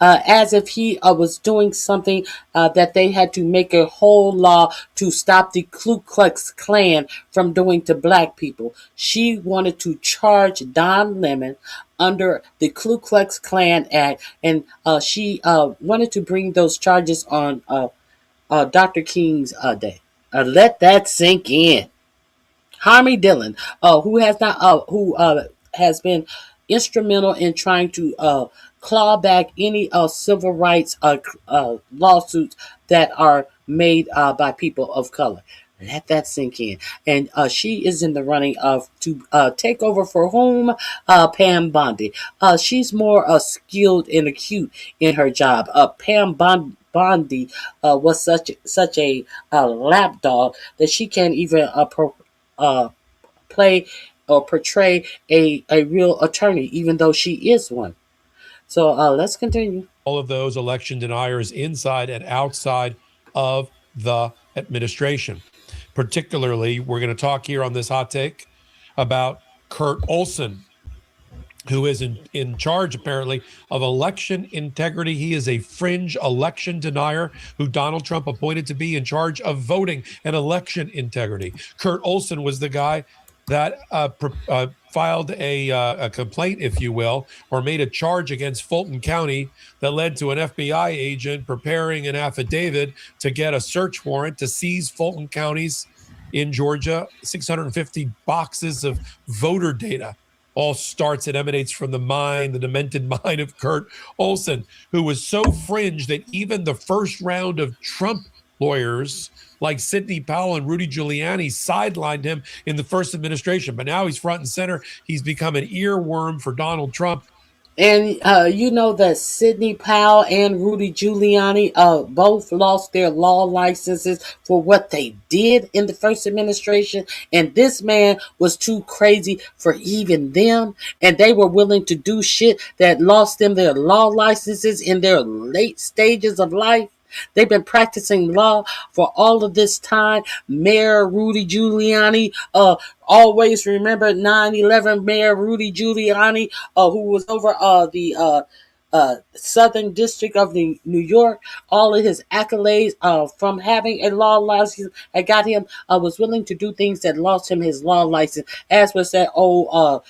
As if he was doing something that they had to make a whole law to stop the Ku Klux Klan from doing to black people. She wanted to charge Don Lemon under the Ku Klux Klan Act, and she wanted to bring those charges on Dr. King's day. Let that sink in. Harmeet Dillon, who has been instrumental in trying to claw back any civil rights lawsuits that are made by people of color. Let that sink in. And she is in the running to take over for whom? Pam Bondi. She's more skilled and acute in her job. Pam Bondi was such a lapdog that she can't even play or portray a real attorney, even though she is one. So let's continue.
All of those election deniers inside and outside of the administration. Particularly, we're going to talk here on this hot take about Kurt Olson, who is in charge, apparently, of election integrity. He is a fringe election denier who Donald Trump appointed to be in charge of voting and election integrity. Kurt Olson was the guy that filed a complaint, if you will, or made a charge against Fulton County that led to an FBI agent preparing an affidavit to get a search warrant to seize Fulton County's, in Georgia, 650 boxes of voter data. All starts and emanates from the demented mind of Kurt Olson, who was so fringe that even the first round of Trump lawyers like Sidney Powell and Rudy Giuliani sidelined him in the first administration. But now he's front and center. He's become an earworm for Donald Trump.
And you know that Sidney Powell and Rudy Giuliani both lost their law licenses for what they did in the first administration. And this man was too crazy for even them. And they were willing to do shit that lost them their law licenses in their late stages of life. They've been practicing law for all of this time. Mayor Rudy Giuliani, always remember 9/11 Mayor Rudy Giuliani, who was over the Southern District of New York. All of his accolades from having a law license that got him was willing to do things that lost him his law license, as was that old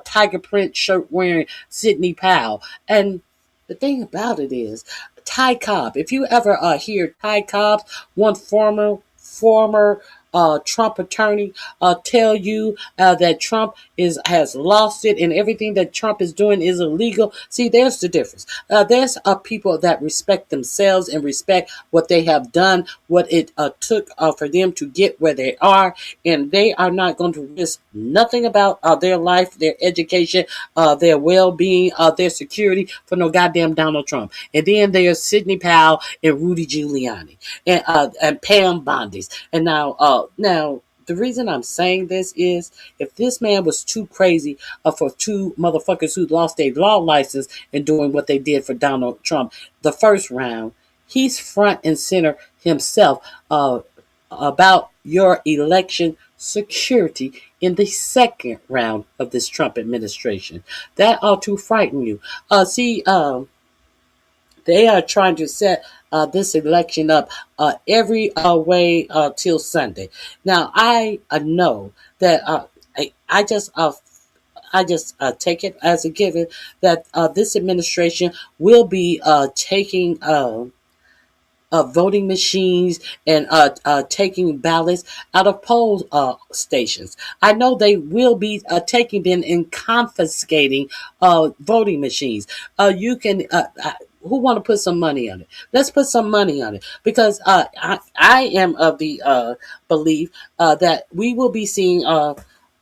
tiger print shirt wearing Sidney Powell. And the thing about it is, Ty Cobb, if you ever hear Ty Cobb, one former Trump attorney, tell you that Trump has lost it and everything that Trump is doing is illegal. See, there's the difference. There's people that respect themselves and respect what they have done, what it took for them to get where they are, and they are not going to risk nothing about their life, their education, their well-being, their security for no goddamn Donald Trump. And then there's Sidney Powell and Rudy Giuliani and Pam Bondis. And now, the reason I'm saying this is, if this man was too crazy for two motherfuckers who lost their law license and doing what they did for Donald Trump the first round, he's front and center himself about your election security in the second round of this Trump administration. That ought to frighten you. They are trying to set this election up every way till Sunday. Now, I know that I just take it as a given that this administration will be taking voting machines and taking ballots out of poll stations. I know they will be taking them and confiscating voting machines. You can. Who want to put some money on it? Let's put some money on it, because I am of the belief that we will be seeing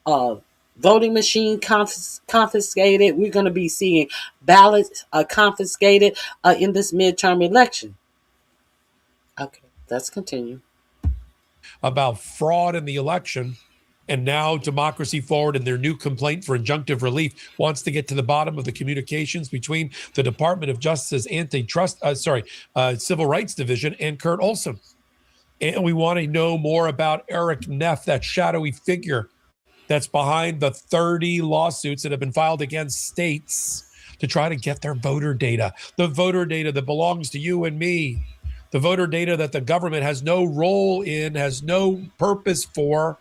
voting machine confiscated. We're going to be seeing ballots confiscated in this midterm election. Okay, let's continue.
About fraud in the election. And now Democracy Forward, and their new complaint for injunctive relief, wants to get to the bottom of the communications between the Department of Justice's Civil Rights Division and Kurt Olson. And we want to know more about Eric Neff, that shadowy figure that's behind the 30 lawsuits that have been filed against states to try to get their voter data. The voter data that belongs to you and me. The voter data that the government has no role in, has no purpose for.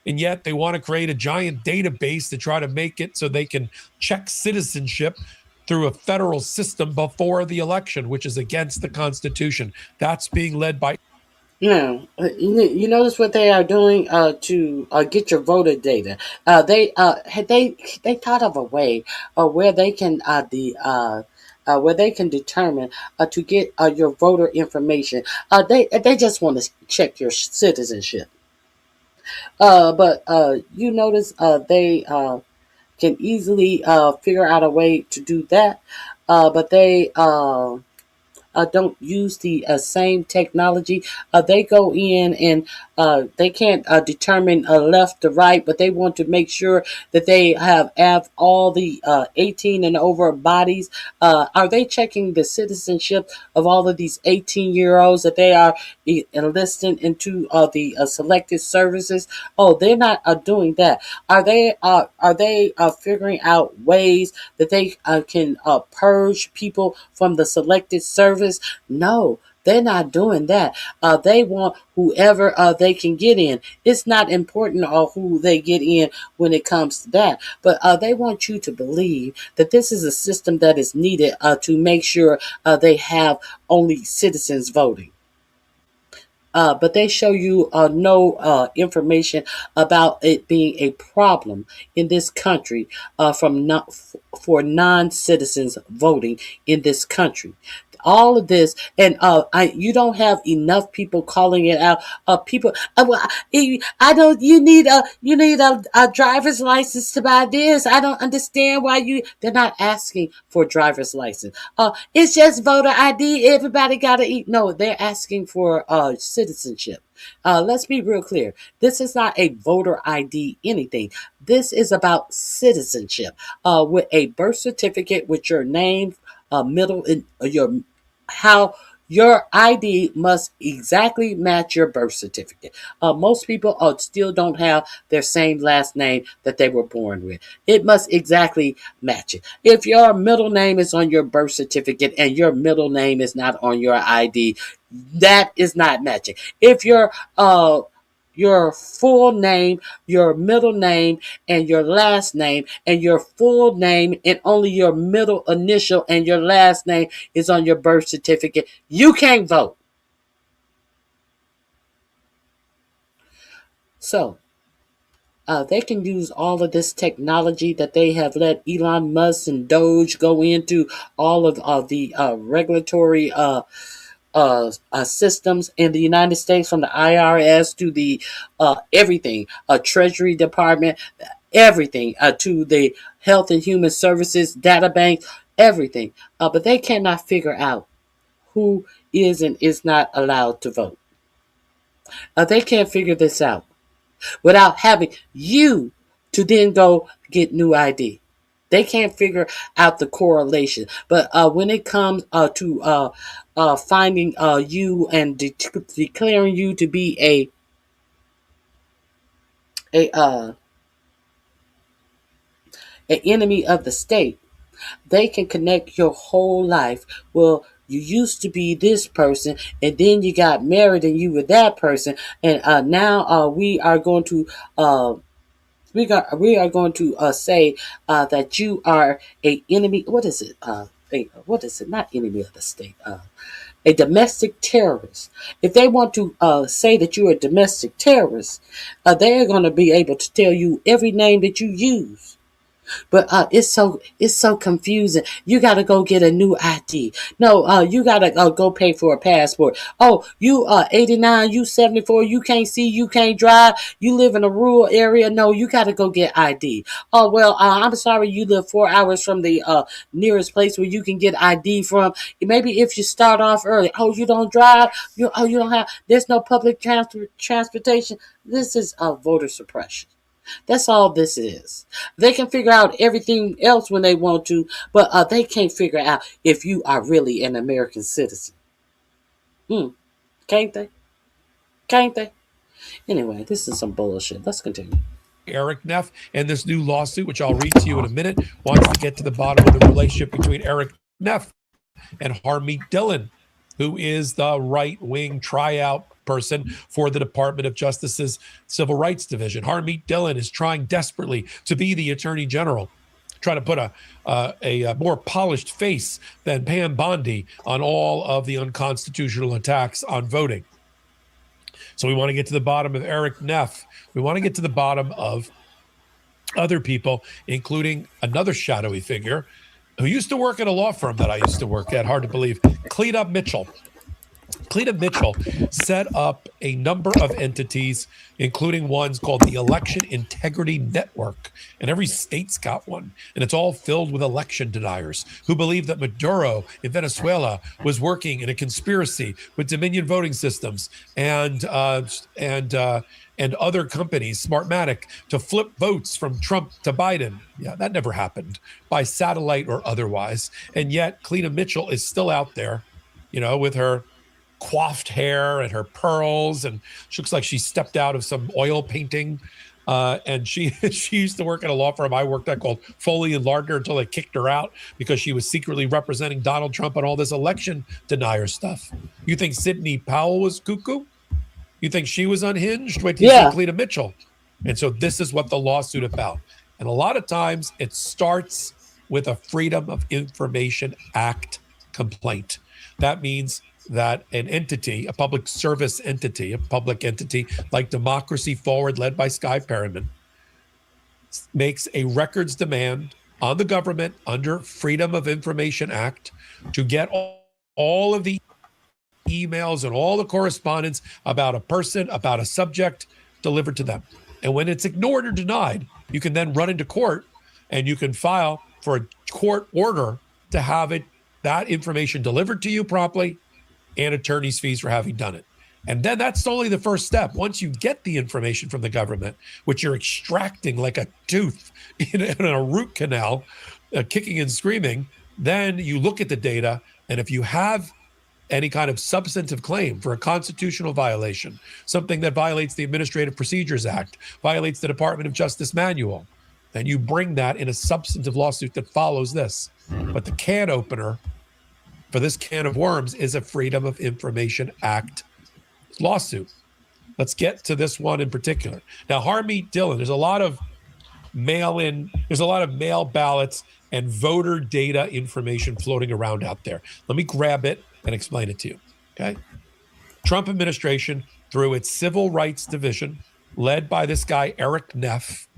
And yet they want to create a giant database to try to make it so they can check citizenship through a federal system before the election, which is against the Constitution. That's being led by...
Now, you notice what they are doing to get your voter data. They thought of a way where they can determine to get your voter information. They just want to check your citizenship. But you notice they can easily figure out a way to do that, but they don't use the same technology. They go in and They can't determine left to right, but they want to make sure that they have all the 18 and over bodies. Are they checking the citizenship of all of these 18-year-olds that they are enlisting into the selected services? Oh, they're not doing that. Are they figuring out ways that they can purge people from the selected service? No, they're not doing that. They want whoever they can get in. It's not important who they get in when it comes to that, but they want you to believe that this is a system that is needed to make sure they have only citizens voting. But they show you no information about it being a problem in this country for non-citizens voting in this country. All of this, and you don't have enough people calling it out. People, I don't. You need a driver's license to buy this. I don't understand why they're not asking for a driver's license. It's just voter ID. Everybody gotta eat. No, they're asking for citizenship. Let's be real clear. This is not a voter ID anything. This is about citizenship. With a birth certificate with your name, middle in your ID must exactly match your birth certificate. Most people still don't have their same last name that they were born with. It must exactly match it. If your middle name is on your birth certificate and your middle name is not on your ID, that is not matching. If your full name, your middle name, and your last name, and your full name and only your middle initial and your last name is on your birth certificate, you can't vote. So, they can use all of this technology that they have let Elon Musk and Doge go into, all of the regulatory systems in the United States, from the IRS to the everything, Treasury Department, everything, to the Health and Human Services data bank, everything. But they cannot figure out who is and is not allowed to vote. They can't figure this out without having you to then go get new ID. They can't figure out the correlation. But when it comes to finding you and declaring you to be an enemy of the state, they can connect your whole life. Well, you used to be this person, and then you got married, and you were that person, and now we are going to say that you are a enemy. What is it? What is it? Not enemy of the state. A domestic terrorist. If they want to say that you're a domestic terrorist, they're going to be able to tell you every name that you use. But it's so confusing. You got to go get a new ID. No, you got to go pay for a passport. Oh, you 89, you 74, you can't see, you can't drive, you live in a rural area. No, you got to go get ID. Oh, well, I'm sorry, you live 4 hours from the nearest place where you can get ID from. Maybe if you start off early. Oh, you don't drive. You don't have. There's no public transportation. This is voter suppression. That's all this is. They can figure out everything else when they want to, but they can't figure out if you are really an American citizen. Can't they? Can't they? Anyway, this is some bullshit. Let's continue.
Eric Neff and this new lawsuit, which I'll read to you in a minute, wants to get to the bottom of the relationship between Eric Neff and Harmeet Dillon, who is the right-wing tryout person for the Department of Justice's Civil Rights Division. Harmeet Dillon is trying desperately to be the Attorney General, trying to put a more polished face than Pam Bondi on all of the unconstitutional attacks on voting. So we want to get to the bottom of Eric Neff. We want to get to the bottom of other people, including another shadowy figure who used to work at a law firm that I used to work at, hard to believe, Cleta Mitchell. Cleta Mitchell set up a number of entities, including ones called the Election Integrity Network. And every state's got one. And it's all filled with election deniers who believe that Maduro in Venezuela was working in a conspiracy with Dominion voting systems and other companies, Smartmatic, to flip votes from Trump to Biden. Yeah, that never happened by satellite or otherwise. And yet Cleta Mitchell is still out there, with her coiffed hair and her pearls, and she looks like she stepped out of some oil painting. And she used to work at a law firm I worked at called Foley and Lardner until they kicked her out because she was secretly representing Donald Trump on all this election denier stuff. You think Sidney Powell was cuckoo? You think she was unhinged? Wait till you see Cleta Mitchell. And so this is what the lawsuit about. And a lot of times it starts with a Freedom of Information Act complaint. That means that an entity, a public service entity, a public entity like Democracy Forward, led by Sky Perryman, makes a records demand on the government under Freedom of Information Act to get all of the emails and all the correspondence about a person, about a subject delivered to them. And when it's ignored or denied, you can then run into court and you can file for a court order to have that information delivered to you promptly and attorney's fees for having done it. And then that's only the first step. Once you get the information from the government, which you're extracting like a tooth in a root canal, kicking and screaming, then you look at the data, and if you have any kind of substantive claim for a constitutional violation, something that violates the Administrative Procedures Act, violates the Department of Justice manual, then you bring that in a substantive lawsuit that follows this. But the can opener for this can of worms is a Freedom of Information Act lawsuit. Let's get to this one in particular. Now, Harmeet Dillon, there's a lot of mail ballots and voter data information floating around out there. Let me grab it and explain it to you, okay? Trump administration, through its Civil Rights Division, led by this guy, Eric Neff,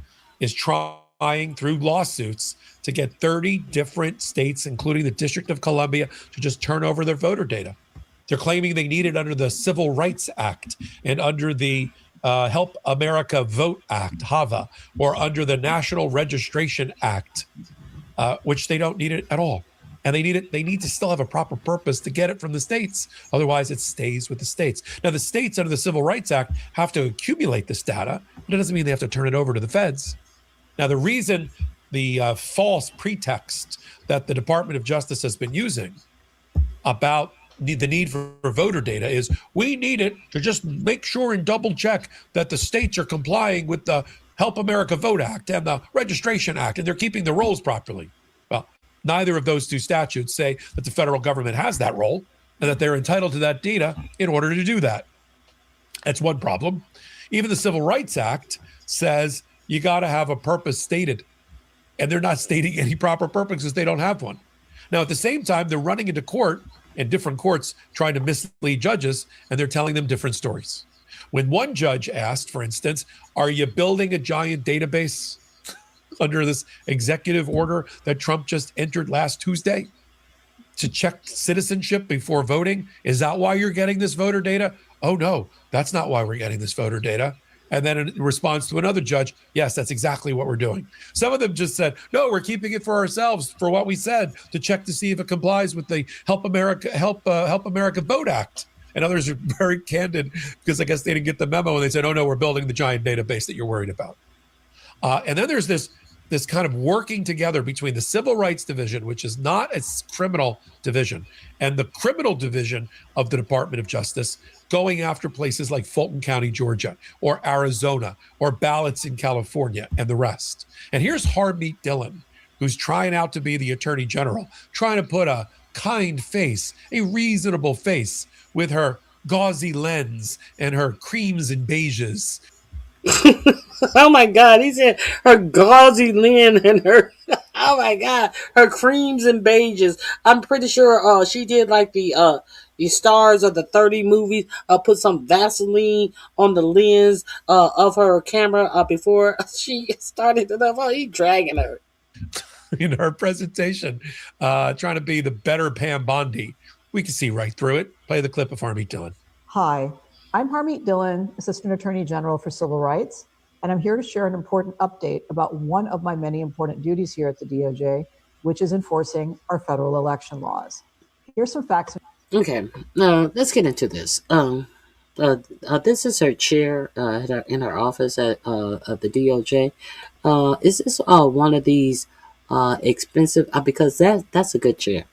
is trying through lawsuits to get 30 different states, including the District of Columbia, to just turn over their voter data. They're claiming they need it under the Civil Rights Act and under the Help America Vote Act, HAVA, or under the National Registration Act, which they don't need it at all. And they need to still have a proper purpose to get it from the states. Otherwise, it stays with the states. Now, the states under the Civil Rights Act have to accumulate this data, but it doesn't mean they have to turn it over to the feds. Now, the reason the false pretext that the Department of Justice has been using about the need for voter data is we need it to just make sure and double check that the states are complying with the Help America Vote Act and the Registration Act, and they're keeping the rolls properly. Well, neither of those two statutes say that the federal government has that role and that they're entitled to that data in order to do that. That's one problem. Even the Civil Rights Act says you got to have a purpose stated, and they're not stating any proper purpose because they don't have one. Now, at the same time, they're running into court and different courts trying to mislead judges, and they're telling them different stories. When one judge asked, for instance, are you building a giant database under this executive order that Trump just entered last Tuesday to check citizenship before voting? Is that why you're getting this voter data? Oh, no, that's not why we're getting this voter data. And then in response to another judge, yes, that's exactly what we're doing. Some of them just said, no, we're keeping it for ourselves for what we said to check to see if it complies with the Help America Vote Act. And others are very candid because I guess they didn't get the memo and they said, oh, no, we're building the giant database that you're worried about. And then there's this kind of working together between the Civil Rights Division, which is not a criminal division, and the criminal division of the Department of Justice, going after places like Fulton County, Georgia, or Arizona, or ballots in California, and the rest. And here's Harmeet Dillon, who's trying out to be the Attorney General, trying to put a kind face, a reasonable face, with her gauzy lens and her creams and beiges.
Oh my God, he said her gauzy lens and her, oh my God, her creams and beiges. I'm pretty sure she did like the stars of the 30 movies, put some Vaseline on the lens of her camera before she started the level. He dragging her.
In her presentation, trying to be the better Pam Bondi. We can see right through it. Play the clip of Harmeet Dillon.
Hi, I'm Harmeet Dillon, Assistant Attorney General for Civil Rights, and I'm here to share an important update about one of my many important duties here at the DOJ, which is enforcing our federal election laws. Here's some facts.
Okay, let's get into this. This is her chair in her office at of the DOJ. Is this one of these expensive? Because that's a good chair.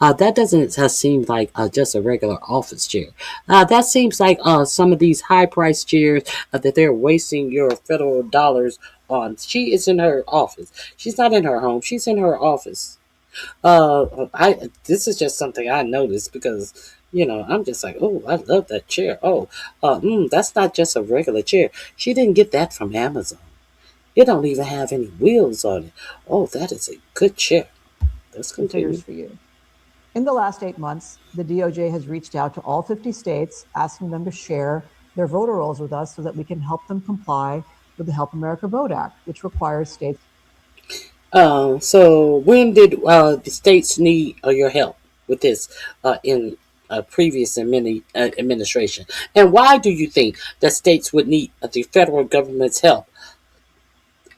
That doesn't seem like just a regular office chair. That seems like some of these high-priced chairs that they're wasting your federal dollars on. She is in her office. She's not in her home. She's in her office. This is just something I noticed because, I'm just like, oh, I love that chair. That's not just a regular chair. She didn't get that from Amazon. It don't even have any wheels on it. Oh, that is a good chair. Let's continue.
For you. In the last 8 months, the DOJ has reached out to all 50 states, asking them to share their voter rolls with us so that we can help them comply with the Help America Vote Act, which requires states.
So when did the states need your help with this in previous administration? And why do you think that states would need the federal government's help?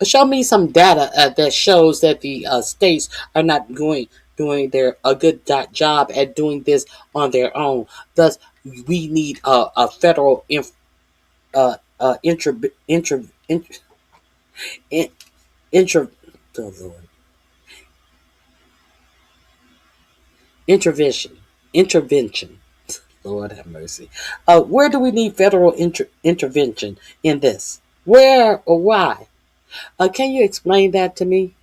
Show me some data that shows that the states are not doing a good job at doing this on their own. Thus, we need a federal intervention. Lord have mercy. Where do we need federal intervention in this? Where or why? Can you explain that to me?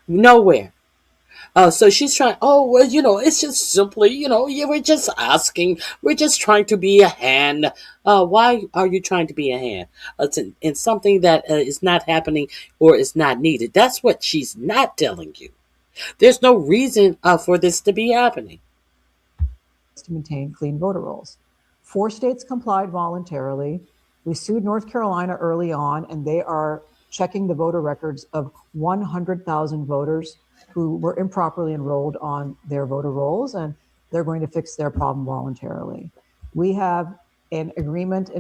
Nowhere. So she's trying, it's just simply, we're just asking, we're just trying to be a hand. Why are you trying to be a hand? In something that is not happening or is not needed. That's what she's not telling you. There's no reason for this to be happening.
To maintain clean voter rolls. 4 states complied voluntarily. We sued North Carolina early on, and they are checking the voter records of 100,000 voters who were improperly enrolled on their voter rolls, and they're going to fix their problem voluntarily. We have an agreement.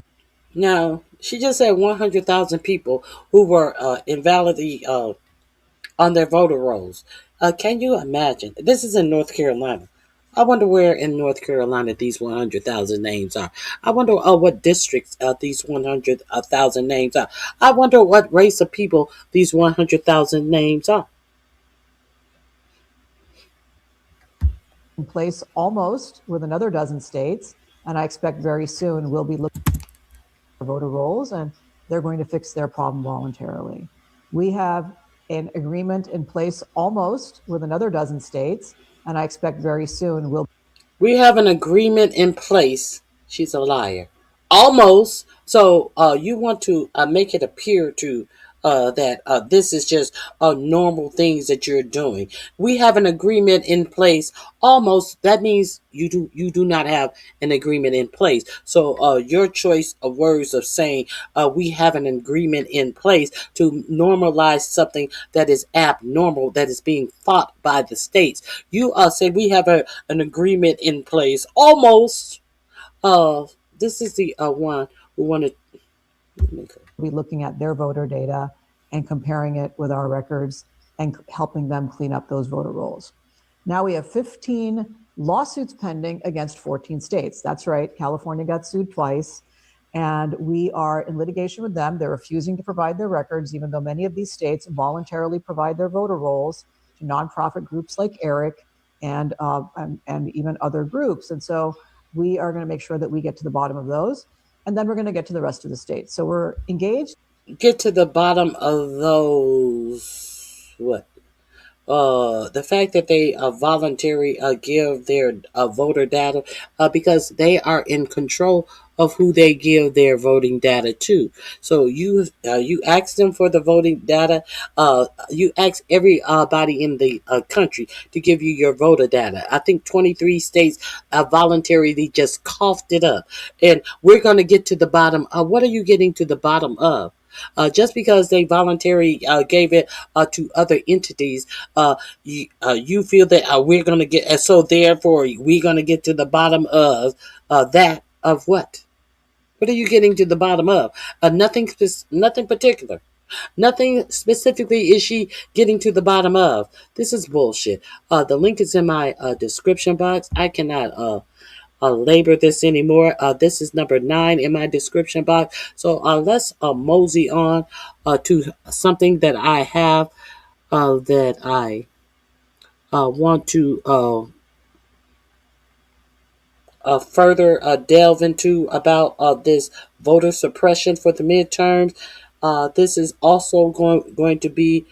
No, she just said 100,000 people who were invalidly on their voter rolls. Can you imagine? This is in North Carolina. I wonder where in North Carolina these 100,000 names are. I wonder what districts these 100,000 names are. I wonder what race of people these 100,000 names are.
In place almost with another dozen states, and I expect very soon we'll be looking at voter rolls, and they're going to fix their problem voluntarily. We have an agreement in place almost with another dozen states, and I expect very soon
we have an agreement in place. She's a liar. Almost. So you want to make it appear to that this is just normal things that you're doing. We have an agreement in place. Almost. That means you do not have an agreement in place. So your choice of words of saying we have an agreement in place to normalize something that is abnormal, that is being fought by the states. You say we have an agreement in place. Almost. This is the one who wanted.
Be looking at their voter data and comparing it with our records and helping them clean up those voter rolls. Now we have 15 lawsuits pending against 14 states. That's right. California got sued twice, and we are in litigation with them. They're refusing to provide their records, even though many of these states voluntarily provide their voter rolls to nonprofit groups like ERIC and even other groups. And so we are going to make sure that we get to the bottom of those. And then we're going to get to the rest of the states. So we're engaged.
Get to the bottom of those. What? The fact that they voluntarily give their voter data because they are in control of who they give their voting data to. So you ask them for the voting data. You ask everybody in the country to give you your voter data. I think 23 states voluntarily just coughed it up. And we're going to get to the bottom. What are you getting to the bottom of? Just because they voluntarily gave it to other entities, you feel that we're going to get, and so therefore we're going to get to the bottom of that of what? What are you getting to the bottom of? Nothing particular. Nothing specifically is she getting to the bottom of. This is bullshit. The link is in my description box. I cannot labor this anymore. This is number 9 in my description box. So let's mosey on to something that I have that I want to further delve into about this voter suppression for the midterms. This is also going to be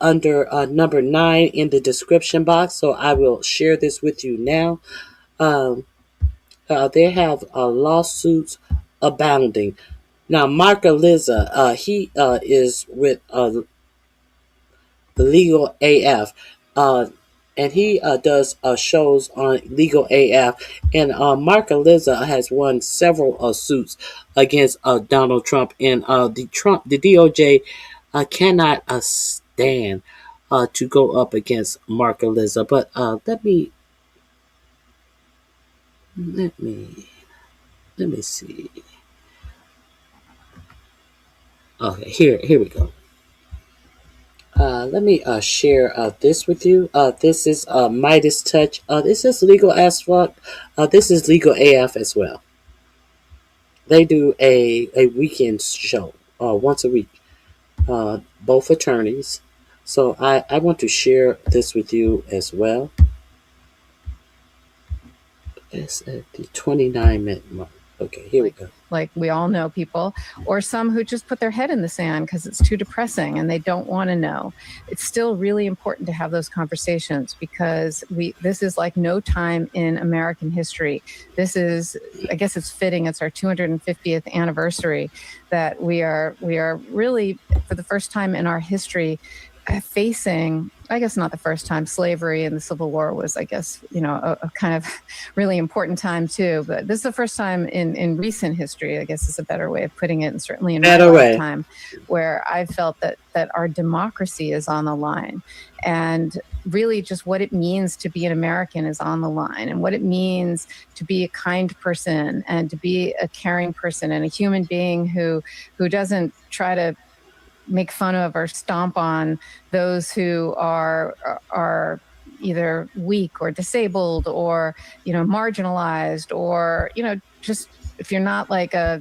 under number 9 in the description box, so I will share this with you now. They have lawsuits abounding. Now, Mark Eliza, he is with Legal AF, and he does shows on Legal AF. And Mark Eliza has won several suits against Donald Trump, and the DOJ cannot stand to go up against Mark Eliza. But let me see. Okay, here we go. Let me share this with you. This is Midas Touch. This is Legal as fuck. This is Legal AF as well. They do a weekend show once a week. Both attorneys. So I want to share this with you as well. It's at the 29-minute mark. Okay, here we go.
Like we all know people, or some who just put their head in the sand because it's too depressing and they don't want to know. It's still really important to have those conversations because this is like no time in American history. This is, I guess it's fitting, it's our 250th anniversary that we are really, for the first time in our history, facing, I guess not the first time, slavery and the Civil War was, I guess, a kind of really important time too. But this is the first time in recent history, I guess is a better way of putting it, and certainly in my lifetime, where I felt that our democracy is on the line. And really just what it means to be an American is on the line, and what it means to be a kind person and to be a caring person and a human being who doesn't try to make fun of or stomp on those who are either weak or disabled or marginalized, or just if you're not like a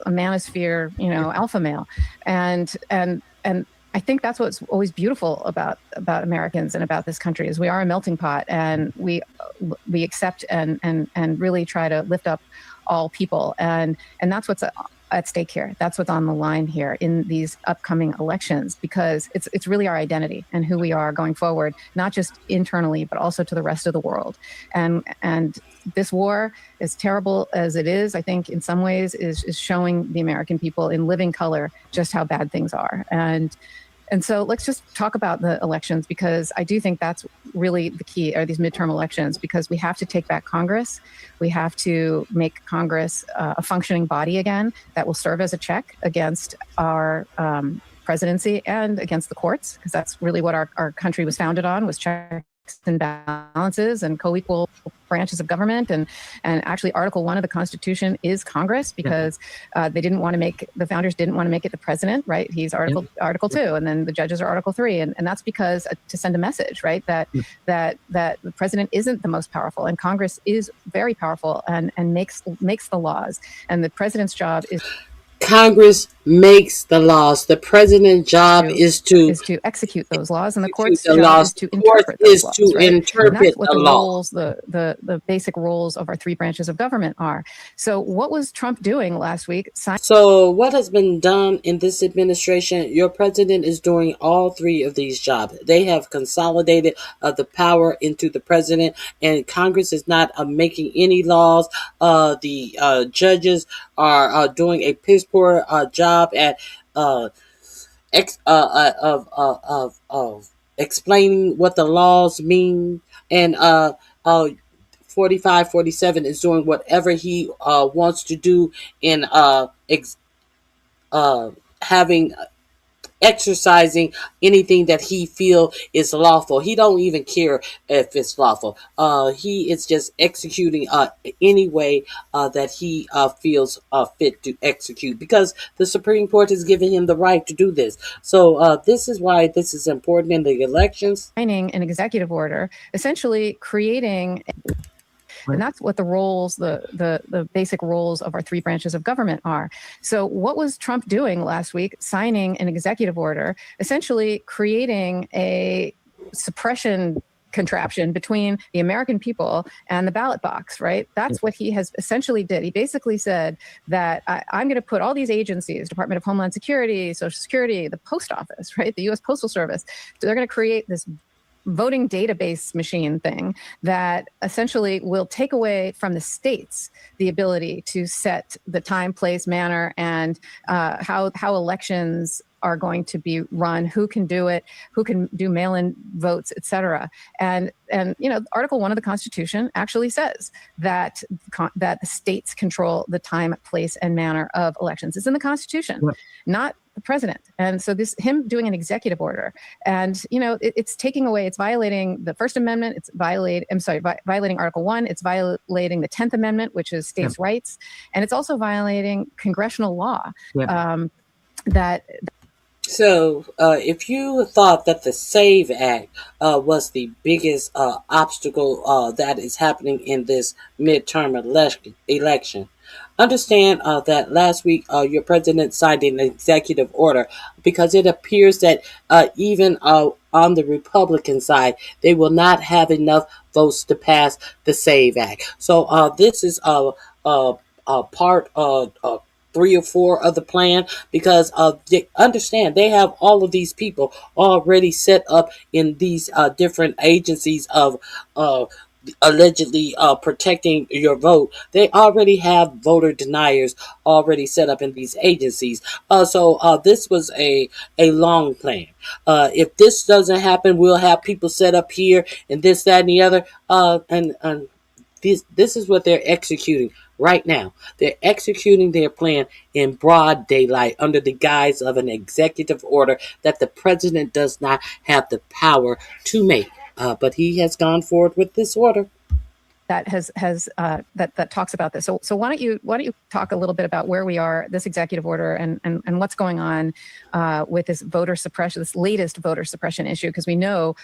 manosphere alpha male. And I think that's what's always beautiful about Americans and about this country is we are a melting pot, and we accept and really try to lift up all people, and that's what's at stake here. That's what's on the line here in these upcoming elections, because it's really our identity and who we are going forward, not just internally, but also to the rest of the world. And this war, as terrible as it is, I think in some ways is showing the American people in living color just how bad things are. And so let's just talk about the elections, because I do think that's really the key, are these midterm elections, because we have to take back Congress. We have to make Congress a functioning body again that will serve as a check against our presidency and against the courts, because that's really what our country was founded on, was checks and balances and co-equal branches of government. And actually Article 1 of the Constitution is Congress, because the founders didn't want to make it the president, right? He's Article 2, and then the judges are Article 3. And that's because to send a message, right? That the president isn't the most powerful, and Congress is very powerful and makes the laws. And the president's job is
Congress makes the laws. The president's job is to
execute those laws, and the court's job is to interpret those laws. And that's what the roles, the basic roles of our three branches of government are. So what was Trump doing last week?
So what has been done in this administration? Your president is doing all three of these jobs. They have consolidated the power into the president, and Congress is not making any laws. The judges are doing a piss poor job at explaining what the laws mean, and 45-47 is doing whatever he wants to do in exercising anything that he feel is lawful. He don't even care if it's lawful. He is just executing any way that he feels fit to execute, because the Supreme Court has given him the right to do this. So this is why this is important in the elections.
Signing an executive order, essentially creating. And that's what the roles, the basic roles of our three branches of government are. So what was Trump doing last week? Signing an executive order, essentially creating a suppression contraption between the American people and the ballot box, right? That's what he has essentially did. He basically said that I'm going to put all these agencies, Department of Homeland Security, Social Security, the Post Office, right? The U.S. Postal Service. So they're going to create this voting database machine thing that essentially will take away from the states the ability to set the time, place, manner, and how elections are going to be run, who can do it, who can do mail-in votes, et cetera. And you know, Article 1 of the Constitution actually says that the states control the time, place, and manner of elections. It's in the Constitution, not the president. And so him doing an executive order, and you know, it's taking away, it's violating the First Amendment, it's violating Article 1, it's violating the 10th Amendment, which is states' rights, and it's also violating congressional law.
So if you thought that the SAVE Act was the biggest obstacle that is happening in this midterm election, understand that last week your president signed an executive order, because it appears that even on the Republican side, they will not have enough votes to pass the SAVE Act. So this is part of 3 or 4 of the plan, because they understand they have all of these people already set up in these different agencies of allegedly protecting your vote. They already have voter deniers already set up in these agencies. So this was a long plan. If this doesn't happen, we'll have people set up here and this, that, and the other. And this is what they're executing right now. They're executing their plan in broad daylight under the guise of an executive order that the president does not have the power to make. But he has gone forward with this order
that that talks about this. So why don't you talk a little bit about where we are, this executive order, and what's going on with this voter suppression, this latest voter suppression issue, because we know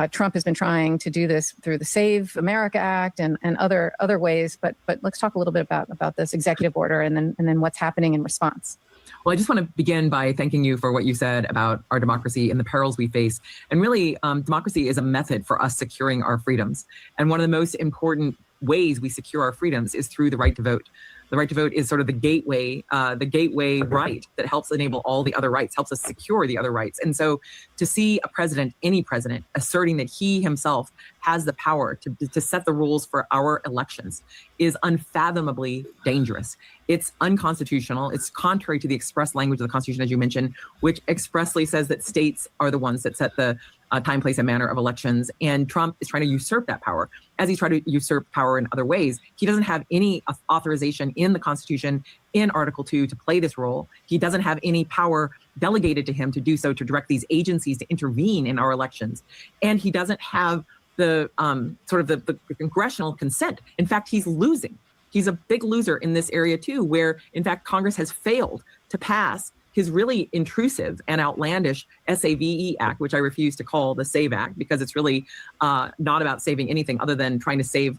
Trump has been trying to do this through the Save America Act and other ways. But let's talk a little bit about this executive order and then what's happening in response.
Well, I just want to begin by thanking you for what you said about our democracy and the perils we face. And really, democracy is a method for us securing our freedoms. And one of the most important ways we secure our freedoms is through the right to vote. The right to vote is sort of the gateway right that helps enable all the other rights, helps us secure the other rights. And so to see a president, any president, asserting that he himself has the power to set the rules for our elections is unfathomably dangerous. It's unconstitutional. It's contrary to the express language of the Constitution, as you mentioned, which expressly says that states are the ones that set the time, place, and manner of elections. And Trump is trying to usurp that power. As he's trying to usurp power in other ways, he doesn't have any authorization in the Constitution in Article 2 to play this role. He doesn't have any power delegated to him to do so, to direct these agencies to intervene in our elections. And he doesn't have the the congressional consent. In fact, he's losing. He's a big loser in this area too, where in fact Congress has failed to pass his really intrusive and outlandish SAVE Act, which I refuse to call the SAVE Act, because it's really not about saving anything other than trying to save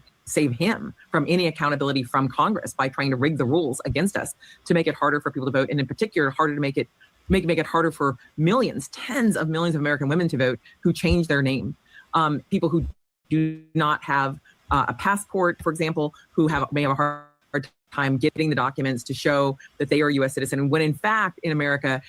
him from any accountability from Congress by trying to rig the rules against us to make it harder for people to vote, and in particular harder to make it harder for millions, tens of millions of American women to vote who change their name. People who do not have a passport, for example, who may have a hard time getting the documents to show that they are a U.S. citizen, when in fact in America,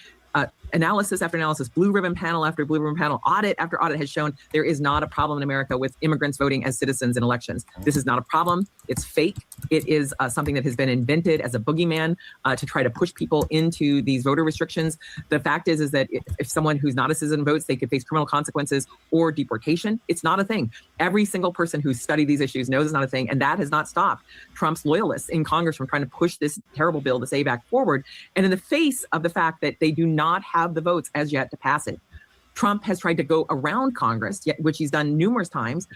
analysis after analysis, blue ribbon panel after blue ribbon panel, audit after audit has shown there is not a problem in America with immigrants voting as citizens in elections. This is not a problem. It's fake. It is something that has been invented as a boogeyman to try to push people into these voter restrictions. The fact is that if someone who's not a citizen votes, they could face criminal consequences or deportation. It's not a thing. Every single person who's studied these issues knows it's not a thing, and that has not stopped Trump's loyalists in Congress from trying to push this terrible bill, the SAVE Act, forward. And in the face of the fact that they do not have the votes as yet to pass it, Trump has tried to go around Congress, which he's done numerous times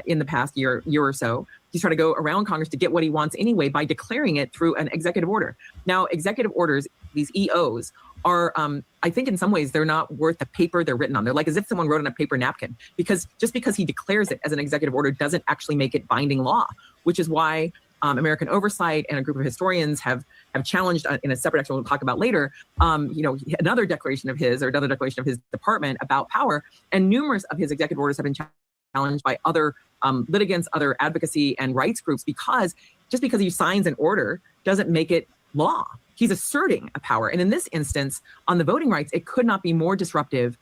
in the past year or so. He's trying to go around Congress to get what he wants anyway by declaring it through an executive order. Now, executive orders, these EOs, are, I think in some ways, they're not worth the paper they're written on. They're like as if someone wrote on a paper napkin, because just because he declares it as an executive order doesn't actually make it binding law, which is why American Oversight and a group of historians have challenged in a separate action we'll talk about later, another declaration of his department about power, and numerous of his executive orders have been challenged by other litigants, other advocacy and rights groups, because just because he signs an order doesn't make it law. He's asserting a power. And in this instance, on the voting rights, it could not be more disruptive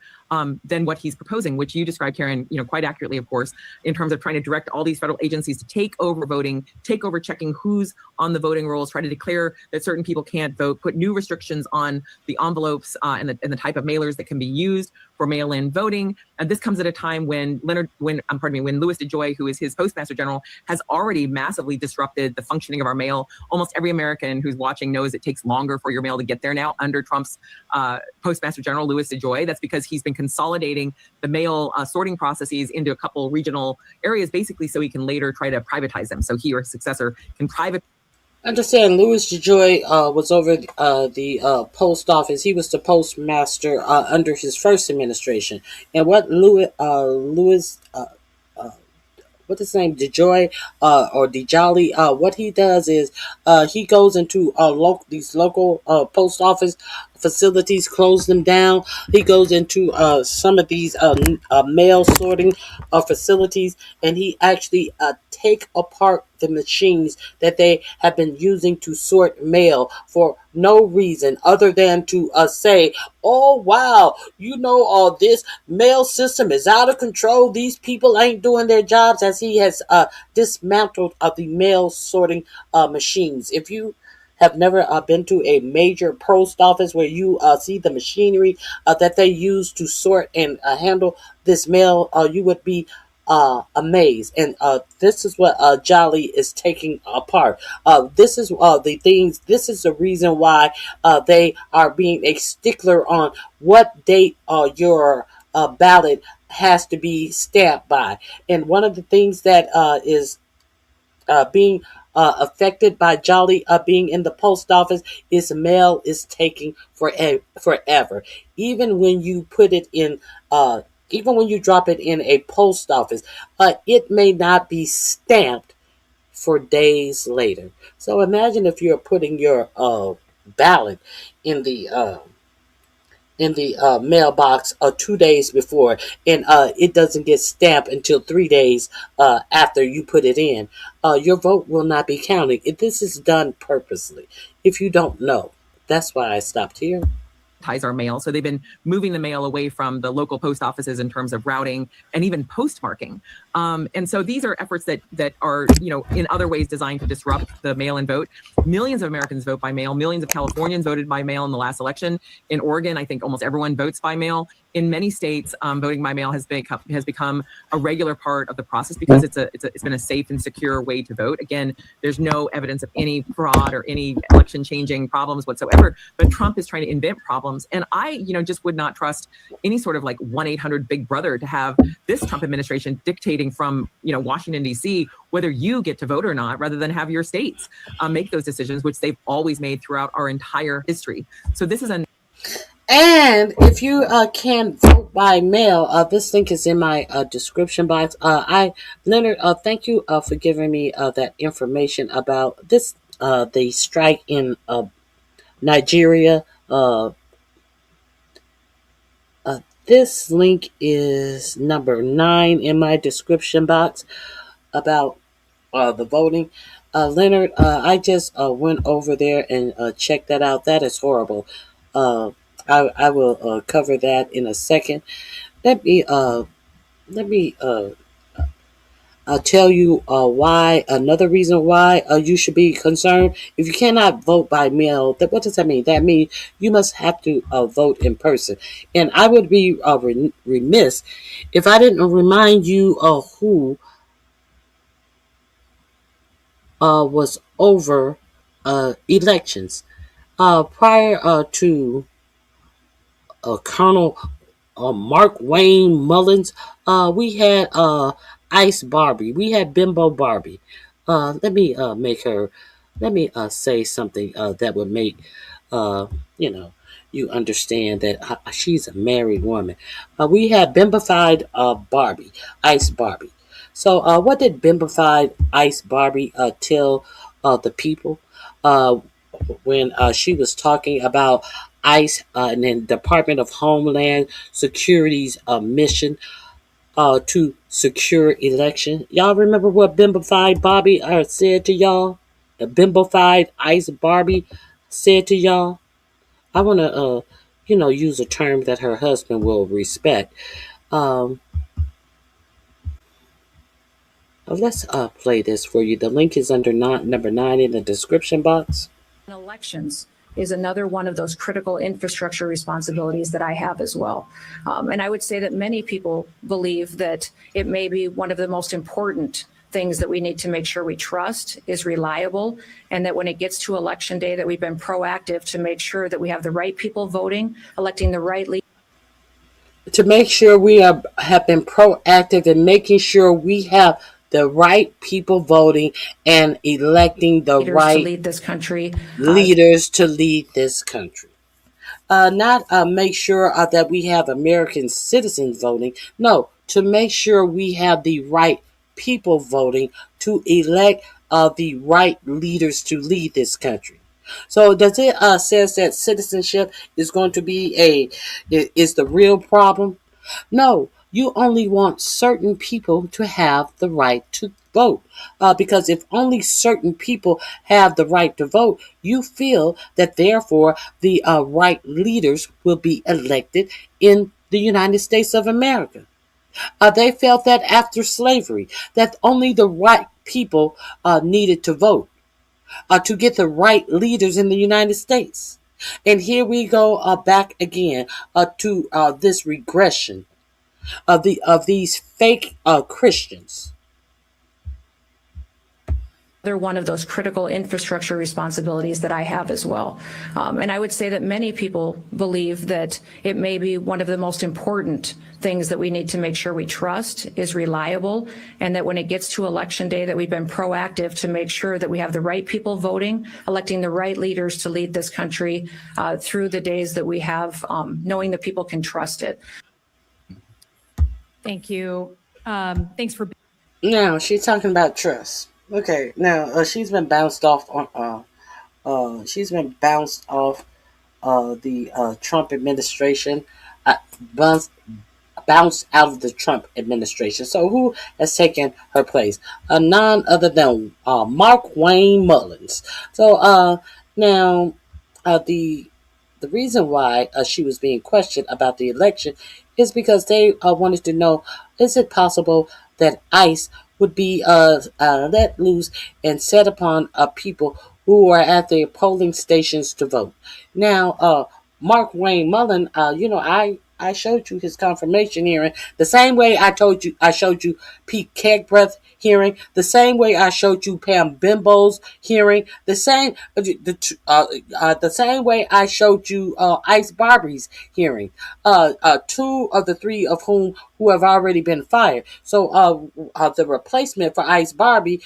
than what he's proposing, which you described, Karen, quite accurately, of course, in terms of trying to direct all these federal agencies to take over voting, take over checking who's on the voting rolls, try to declare that certain people can't vote, put new restrictions on the envelopes and the type of mailers that can be used for mail-in voting. And this comes at a time when Louis DeJoy, who is his postmaster general, has already massively disrupted the functioning of our mail. Almost every American who's watching knows it takes longer for your mail to get there now under Trump's postmaster general, Louis DeJoy. That's because he's been consolidating the mail sorting processes into a couple regional areas, basically so he can later try to privatize them. So he or his successor can private.
Understand, Louis DeJoy was over the post office. He was the postmaster under his first administration. And what what's his name, DeJoy or DeJolly, what he does is he goes into these local post office facilities, close them down. He goes into some of these mail sorting facilities, and he actually take apart the machines that they have been using to sort mail for no reason other than to say, oh wow, this mail system is out of control, these people ain't doing their jobs, as he has dismantled the mail sorting machines. If you have never been to a major post office where you see the machinery that they use to sort and handle this mail, you would be amazed. And this is what Jolly is taking apart. This is this is the reason why they are being a stickler on what date your ballot has to be stamped by. And one of the things that is being affected by Jolly being in the post office is mail is taking forever. Even when you put it in, even when you drop it in a post office, it may not be stamped for days later. So imagine if you're putting your ballot in the mailbox 2 days before, and it doesn't get stamped until 3 days after you put it in. Your vote will not be counting. This is done purposely. If you don't know, that's why I stopped here.
Our mail. So they've been moving the mail away from the local post offices in terms of routing and even postmarking. And so these are efforts that are, in other ways designed to disrupt the mail-in vote. Millions of Americans vote by mail. Millions of Californians voted by mail in the last election. In Oregon, I think almost everyone votes by mail. In many states, voting by mail has become a regular part of the process because it's been a safe and secure way to vote. Again, there's no evidence of any fraud or any election-changing problems whatsoever. But Trump is trying to invent problems, and I, just would not trust any sort of like 1-800 Big Brother to have this Trump administration dictating from Washington D.C. whether you get to vote or not, rather than have your states make those decisions, which they've always made throughout our entire history. So this is
And if you can vote by mail, this link is in my description box. Leonard, thank you for giving me that information about this, the strike in Nigeria. This link is number 9 in my description box about the voting. Leonard, I just went over there and checked that out. That is horrible. I will cover that in a second. Let me I'll tell you why. Another reason why you should be concerned. If you cannot vote by mail, what does that mean? That means you must have to vote in person. And I would be remiss if I didn't remind you of who was over elections prior to Colonel Mark Wayne Mullins. We had Ice Barbie. We had Bimbo Barbie. Let me make her. Let me say something that would make you understand that she's a married woman. We had Bimbified Barbie, Ice Barbie. So what did Bimbified Ice Barbie tell the people when she was talking about ICE and then Department of Homeland Security's mission to secure election? Y'all remember what Bimbified Barbie said to y'all? The Bimbified Ice Barbie said to y'all? I want to, use a term that her husband will respect. Let's play this for you. The link is under number 9 in the description box.
Elections is another one of those critical infrastructure responsibilities that I have as well. And I would say that many people believe that it may be one of the most important things that we need to make sure we trust is reliable, and that when it gets to election day that we've been proactive to make sure that we have the right people voting, electing the right leaders.
To make sure we have been proactive in making sure we have the right people voting and electing the right
to lead this country.
Leaders to lead this country. Not make sure that we have American citizens voting. No, to make sure we have the right people voting to elect the right leaders to lead this country. So does it says that citizenship is going to be is the real problem? No, you only want certain people to have the right to vote. Because if only certain people have the right to vote, you feel that therefore the right leaders will be elected in the United States of America. They felt that after slavery, that only the right people needed to vote to get the right leaders in the United States. And here we go back again to this regression of these fake Christians.
They're one of those critical infrastructure responsibilities that I have as well. And I would say that many people believe that it may be one of the most important things that we need to make sure we trust is reliable, and that when it gets to election day that we've been proactive to make sure that we have the right people voting, electing the right leaders to lead this country through the days that we have, knowing that people can trust it.
Thank you. Thanks for.
Now she's talking about trust. Okay, now she's been bounced off the Trump administration, bounced out of the Trump administration. So who has taken her place? None other than Mark Wayne Mullins. So now the reason why she was being questioned about the election is because they wanted to know, is it possible that ICE would be let loose and set upon people who are at the polling stations to vote? Now, Mark Wayne Mullen, I showed you his confirmation hearing the same way I showed you Pete Kegbreath hearing, the same way I showed you Pam Bimbo's hearing, the same way I showed you Ice Barbie's hearing. 2 of the 3 of who have already been fired. So the replacement for Ice Barbie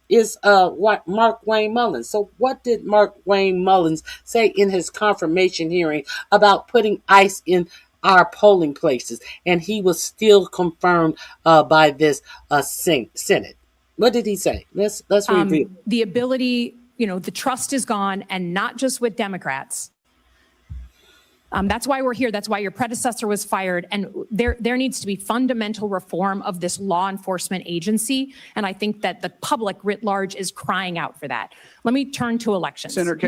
is Mark Wayne Mullins. So what did Mark Wayne Mullins say in his confirmation hearing about putting ICE in our polling places? And he was still confirmed by this Senate. What did he say? Let's review.
The ability, the trust is gone, and not just with Democrats. That's why we're here. That's why your predecessor was fired. And there needs to be fundamental reform of this law enforcement agency. And I think that the public writ large is crying out for that. Let me turn to elections.
Senator,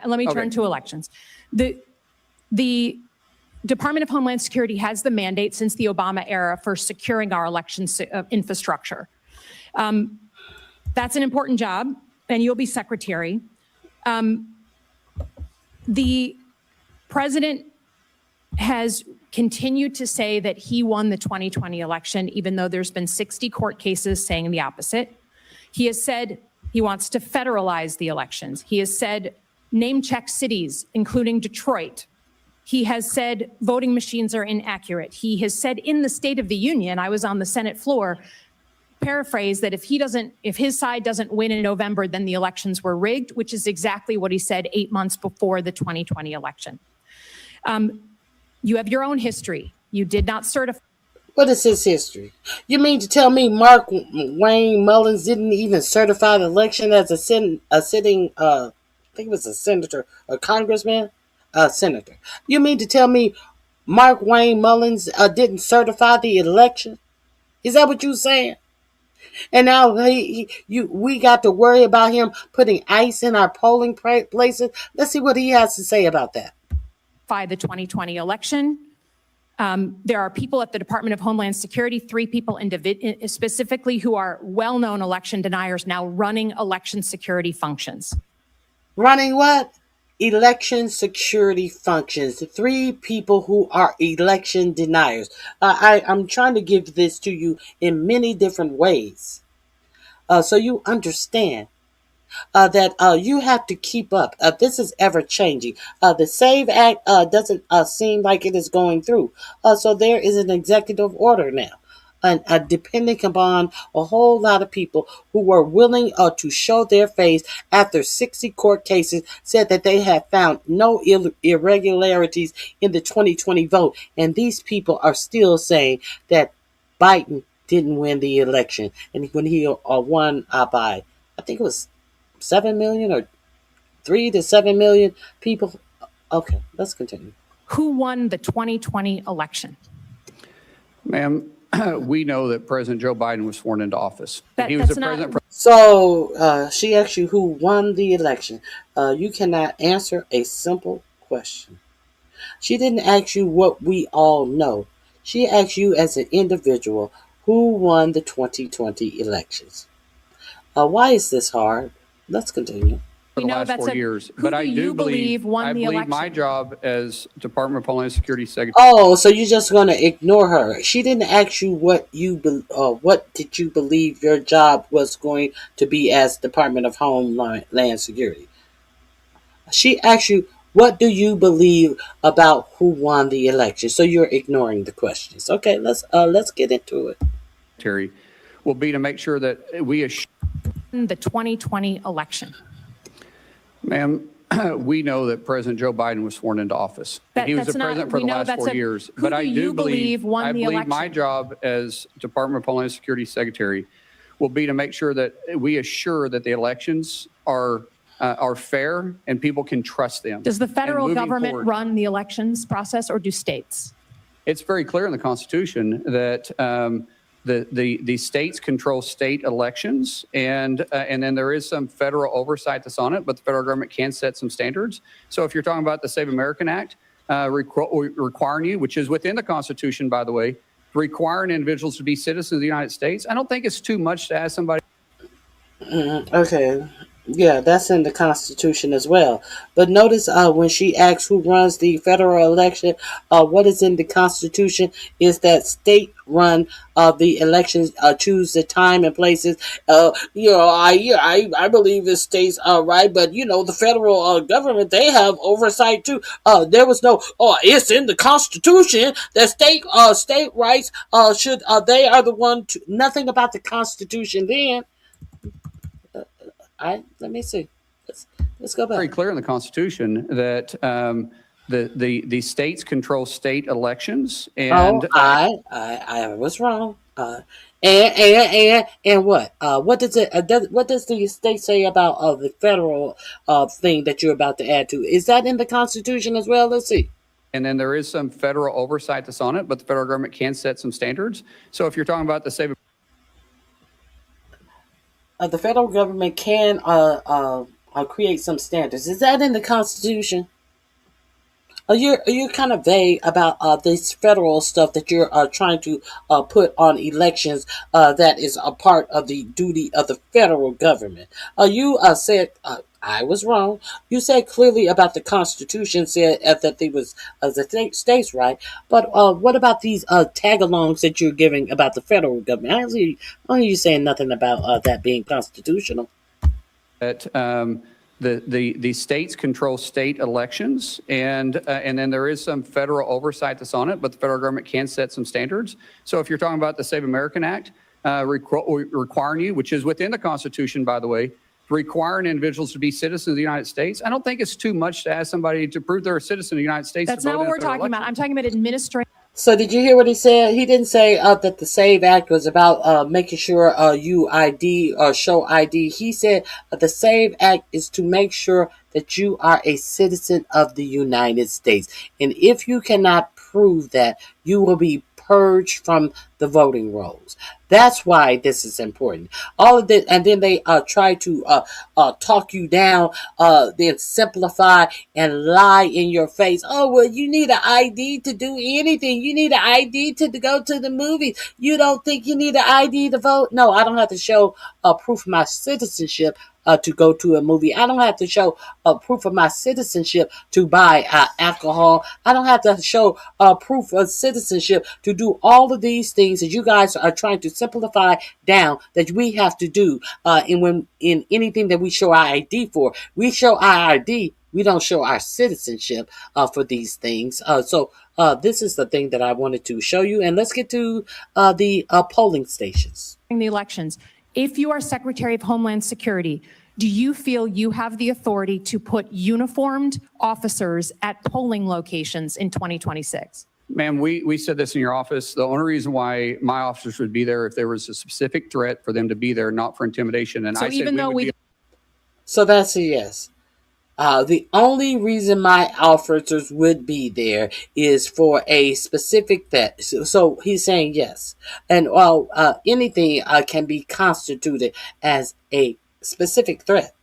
let me turn to elections. The Department of Homeland Security has the mandate since the Obama era for securing our election infrastructure. That's an important job, and you'll be secretary. The president has continued to say that he won the 2020 election, even though there's been 60 court cases saying the opposite. He has said he wants to federalize the elections. He has said name check cities, including Detroit. He has said voting machines are inaccurate. He has said in the State of the Union, I was on the Senate floor, paraphrase that if his side doesn't win in November, then the elections were rigged, which is exactly what he said 8 months before the 2020 election. You have your own history. You did not certify.
What is his history? You mean to tell me Mark Wayne Mullins didn't even certify the election as a sitting, I think it was a senator, a congressman, a senator. You mean to tell me Mark Wayne Mullins didn't certify the election? Is that what you're saying? And now we got to worry about him putting ice in our polling places. Let's see what he has to say about that.
The 2020 election. There are people at the Department of Homeland Security, 3 people specifically who are well-known election deniers now running election security functions.
Running what? Election security functions. 3 people who are election deniers. I'm trying to give this to you in many different ways, so you understand that you have to keep up. This is ever changing. The SAVE Act doesn't seem like it is going through. So there is an executive order now. And depending upon a whole lot of people who were willing to show their face after 60 court cases said that they had found no irregularities in the 2020 vote. And these people are still saying that Biden didn't win the election. And when he won by, I think it was 7 million or 3 to 7 million people. Okay, let's continue.
Who won the 2020 election?
Ma'am, we know that President Joe Biden was sworn into office.
So she asked you who won the election. You cannot answer a simple question. She didn't ask you what we all know. She asked you as an individual who won the 2020 elections. Why is this hard? Let's continue.
For the last 4 years, but I do believe my job as Department of Homeland Security Secretary.
Oh, so you're just going to ignore her? She didn't ask you what did you believe your job was going to be as Department of Homeland Security. She asked you, what do you believe about who won the election? So you're ignoring the questions. Okay, let's get into it.
Terry, will be to make sure that we assure
the 2020 election.
Ma'am, we know that President Joe Biden was sworn into office. He was the president for the last 4 years. But I do believe my job as Department of Homeland Security Secretary will be to make sure that we assure that the elections are fair and people can trust them.
Does the federal government run the elections process, or do states?
It's very clear in the Constitution that the states control state elections, and then there is some federal oversight that's on it, but the federal government can set some standards. So if you're talking about the Save American Act, requiring you, which is within the Constitution, by the way, requiring individuals to be citizens of the United States, I don't think it's too much to ask somebody.
Okay. Yeah, that's in the Constitution as well. But notice when she asks who runs the federal election, what is in the Constitution is that state run the elections, choose the time and places. I believe the states are right, but the federal government, they have oversight too. There was no, it's in the Constitution that state rights should they are the one to, nothing about the Constitution then. Let me see. Let's go back.
Very clear in the Constitution that the states control state elections, and
I was wrong. And what? What does the state say about the federal thing that you're about to add to? Is that in the Constitution as well? Let's see.
And then there is some federal oversight that's on it, but the federal government can set some standards. So if you're talking about the Save
the federal government can create some standards. Is that in the Constitution? You're kind of vague about this federal stuff that you're trying to put on elections. That is a part of the duty of the federal government. You said. I was wrong. You said clearly about the Constitution said that they was the states' right. But what about these tag-alongs that you're giving about the federal government? I don't hear you saying nothing about that being constitutional.
That the states control state elections, and then there is some federal oversight that's on it, but the federal government can set some standards. So if you're talking about the Save American Act, requiring you, which is within the Constitution, by the way, requiring individuals to be citizens of the United States, I don't think it's too much to ask somebody to prove they're a citizen of the United States.
That's not what we're talking about. I'm talking about administration.
So did you hear what he said? He didn't say that the SAVE Act was about making sure you ID or show ID. He said the SAVE Act is to make sure that you are a citizen of the United States. And if you cannot prove that, you will be purged from the voting rolls. That's why this is important. All of this, and then they try to talk you down, then simplify and lie in your face. Oh, well, you need an ID to do anything. You need an ID to go to the movies. You don't think you need an ID to vote? No, I don't have to show proof of my citizenship to go to a movie. I don't have to show proof of my citizenship to buy alcohol. I don't have to show proof of citizenship to do all of these things that you guys are trying to simplify down that we have to do in anything that we show our ID for. We show our ID. We don't show our citizenship for these things. So this is the thing that I wanted to show you. And let's get to the polling stations.
The elections. If you are Secretary of Homeland Security, do you feel you have the authority to put uniformed officers at polling locations in 2026?
Ma'am, we said this in your office. The only reason why my officers would be there if there was a specific threat for them to be there, not for intimidation. And
so
I said
even though we
So that's a yes. The only reason my officers would be there is for a specific threat. So he's saying yes. And anything can be constituted as a specific threat.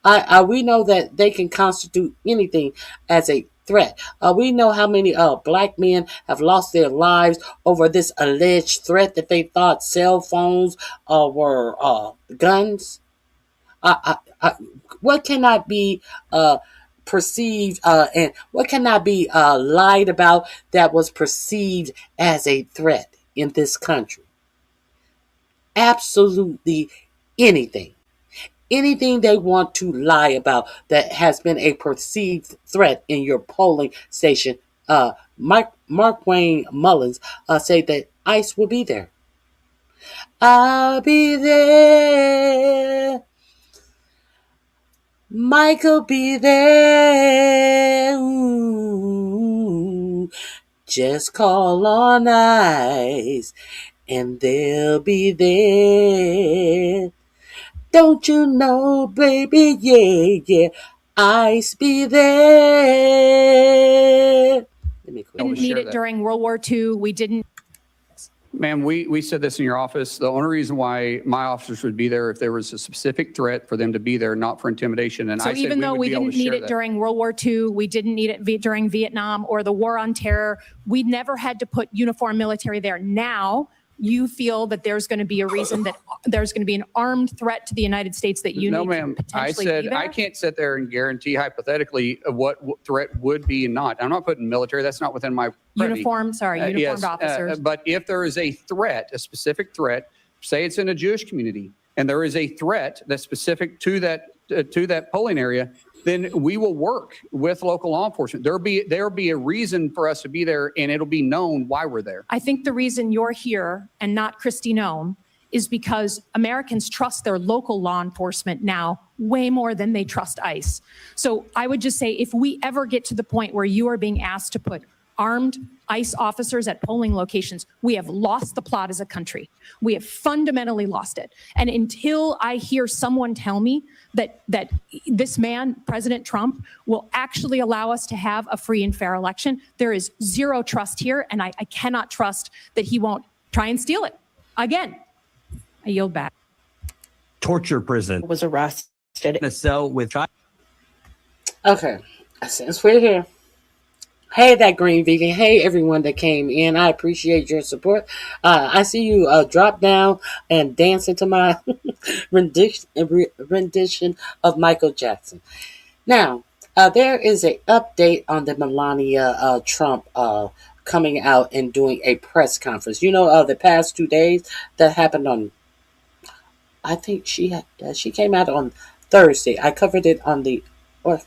We know that they can constitute anything as a threat. We know how many black men have lost their lives over this alleged threat that they thought cell phones were guns. What cannot be perceived and what cannot be lied about that was perceived as a threat in this country? Absolutely anything. Anything they want to lie about that has been a perceived threat in your polling station. Mark Wayne Mullins said that ICE will be there. I'll be there. Michael be there. Ooh, just call on ICE and they'll be there. Don't you know, baby? Yeah, yeah. ICE be there.
didn't need it during World War II. We didn't.
Ma'am, we said this in your office. The only reason why my officers would be there if there was a specific threat for them to be there, not for intimidation. And
so even though we didn't need it during World War II, we didn't need it during Vietnam or the War on Terror, we never had to put uniformed military there. Now you feel that there's going to be a reason that there's going to be an armed threat to the United States that you
no,
need
ma'am.
to potentially
I said
be there?
I can't sit there and guarantee hypothetically what threat would be and not. I'm not putting military. That's not within my privy.
Uniformed officers.
But if there is a threat, a specific threat, say it's in a Jewish community, and there is a threat that's specific to that polling area, then we will work with local law enforcement. There'll be a reason for us to be there, and it'll be known why we're there.
I think the reason you're here and not Kristi Noem is because Americans trust their local law enforcement now way more than they trust ICE. So I would just say if we ever get to the point where you are being asked to put armed ICE officers at polling locations, we have lost the plot as a country. We have fundamentally lost it. And until I hear someone tell me that this man, President Trump, will actually allow us to have a free and fair election, there is zero trust here, and I cannot trust that he won't try and steal it. Again, I yield back.
Torture prison.
Was arrested
in a cell with.
Okay, since we're here, Hey, that green vegan. Hey, everyone that came in. I appreciate your support. I see you drop down and dance into my rendition of Michael Jackson. Now, there is an update on the Melania Trump coming out and doing a press conference. You know, the past 2 days that happened on, I think she came out on Thursday. I covered it on the, or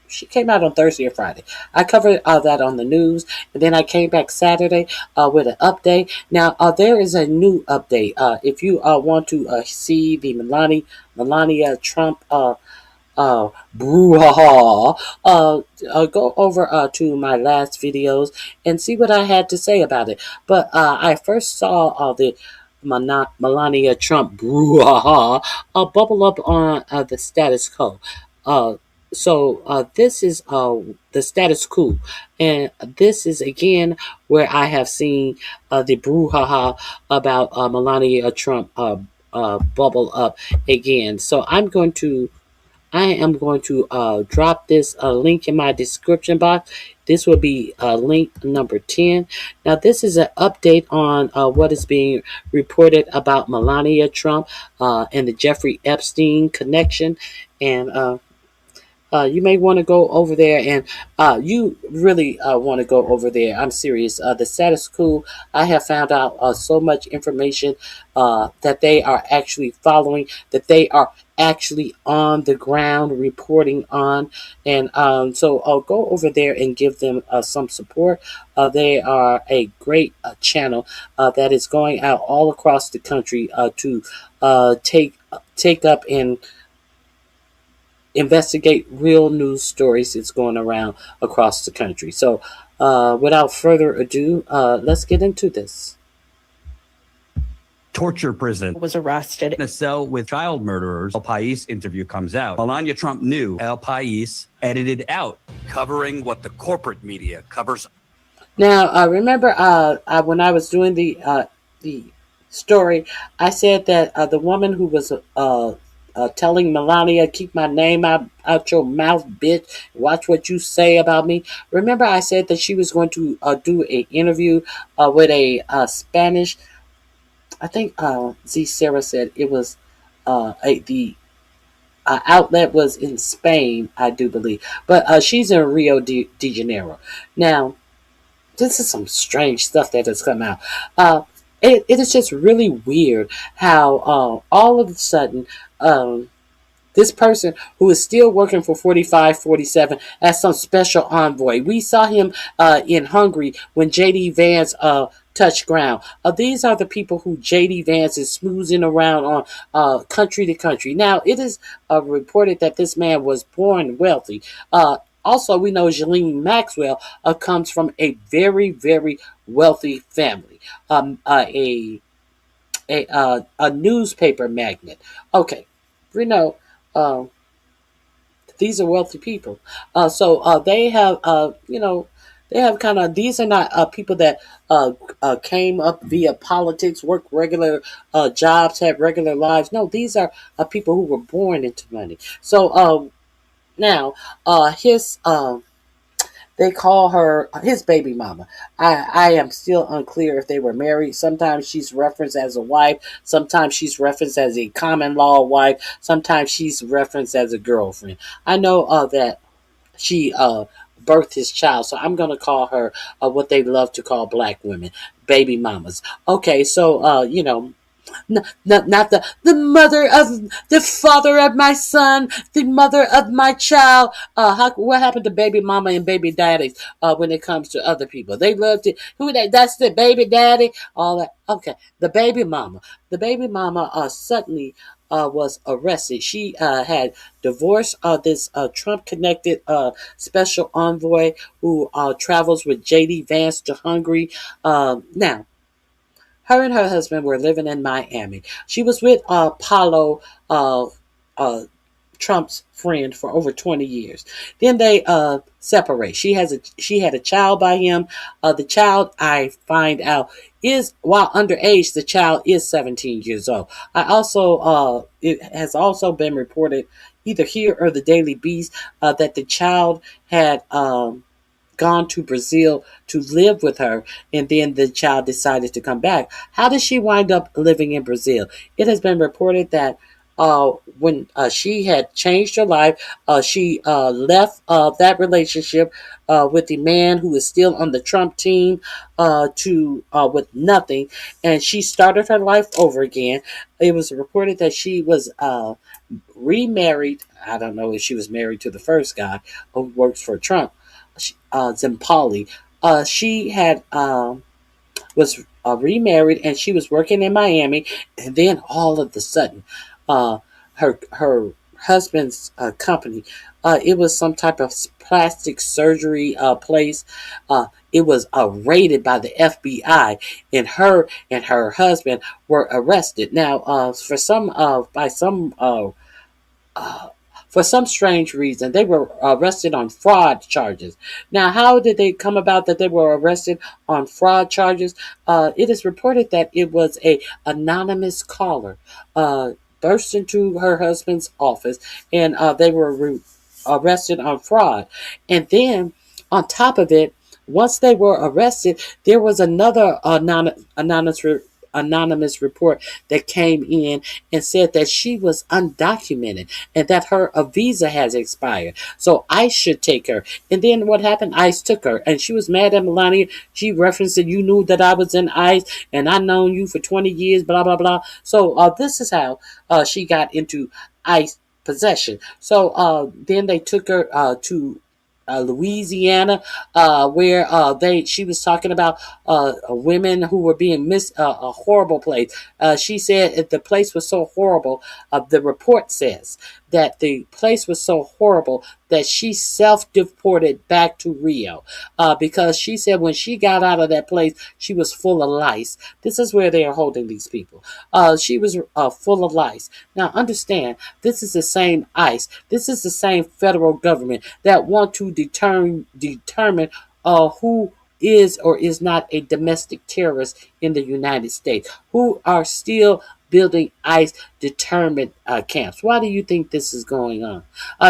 she came out on Thursday or Friday. I covered that on the news, and then I came back Saturday with an update. Now, there is a new update. If you want to see the Melania Trump brouhaha, go over to my last videos and see what I had to say about it. But I first saw the Melania Trump brouhaha bubble up on the status quo. So this is the status quo, and this is again where I have seen the brouhaha about Melania Trump bubble up again. So I am going to drop this link in my description box. This will be link number 10. Now, this is an update on what is being reported about Melania Trump and the Jeffrey Epstein connection. And you may want to go over there, and you really want to go over there. I'm serious. The status quo, I have found out so much information that they are actually following, that they are actually on the ground reporting on. And so I'll go over there and give them some support. They are a great channel that is going out all across the country to take up and investigate real news stories that's going around across the country. So without further ado, let's get into this.
Torture prison.
Was arrested
in a cell with child murderers. El País interview comes out. Melania Trump knew. El País edited out, covering what the corporate media covers.
Now, remember when I was doing the story, I said that the woman who was telling Melania, keep my name out your mouth, bitch. Watch what you say about me. Remember, I said that she was going to do an interview with a Spanish. I think Z Sarah said it was the outlet was in Spain, I do believe, but she's in Rio de Janeiro. Now, this is some strange stuff that has come out. It is just really weird how all of a sudden this person who is still working for 45, 47 as some special envoy. We saw him in Hungary when J.D. Vance touched ground. These are the people who J.D. Vance is smoozing around on country to country. Now, it is reported that this man was born wealthy. Also, we know Ghislaine Maxwell comes from a very, very wealthy family. A newspaper magnate. Okay, we know these are wealthy people. So they have, they have kind of, these are not people that came up via politics, worked regular jobs, had regular lives. No, these are people who were born into money. So now his they call her his baby mama. I am still unclear if they were married. Sometimes she's referenced as a wife. Sometimes she's referenced as a common law wife. Sometimes she's referenced as a girlfriend. I know that she birthed his child, so I'm going to call her what they love to call black women, baby mamas. Okay, so, not the mother of the father of my son, the mother of my child. What happened to baby mama and baby daddies when it comes to other people? They love to that's the baby daddy, all that. Okay, the baby mama suddenly was arrested. She had divorced this Trump connected special envoy who travels with J.D. Vance to Hungary. Now, her and her husband were living in Miami. She was with Paulo, Trump's friend, for over 20 years. Then they separate. She had a child by him. The child, I find out, is, while underage, the child is 17 years old. It has also been reported, either here or the Daily Beast, that the child had gone to Brazil to live with her, and then the child decided to come back. How did she wind up living in Brazil? It has been reported that when she had changed her life, she left that relationship with the man who is still on the Trump team to with nothing, and she started her life over again. It was reported that she was remarried. I don't know if she was married to the first guy who works for Trump, Zimpali. She had was remarried, and she was working in Miami, and then all of a sudden, her husband's company, it was some type of plastic surgery place. It was raided by the FBI, and her and her husband were arrested. Now, for some strange reason, they were arrested on fraud charges. Now, how did they come about that they were arrested on fraud charges? It is reported that it was a anonymous caller burst into her husband's office, and they were arrested on fraud. And then, on top of it, once they were arrested, there was another anonymous report that came in and said that she was undocumented and that her visa has expired. So ICE should take her. And then what happened? ICE took her, and she was mad at Melania. She referenced that you knew that I was in ICE and I known you for 20 years, blah, blah, blah. So this is how she got into ICE possession. So then they took her to Louisiana, where she was talking about women who were being a horrible place. She said the place was so horrible. The report says that the place was so horrible that she self-deported back to Rio because she said when she got out of that place, she was full of lice. This is where they are holding these people. She was full of lice. Now, understand, this is the same ICE. This is the same federal government that want to determine who is or is not a domestic terrorist in the United States, who are still building ICE determined camps. Why do you think this is going on?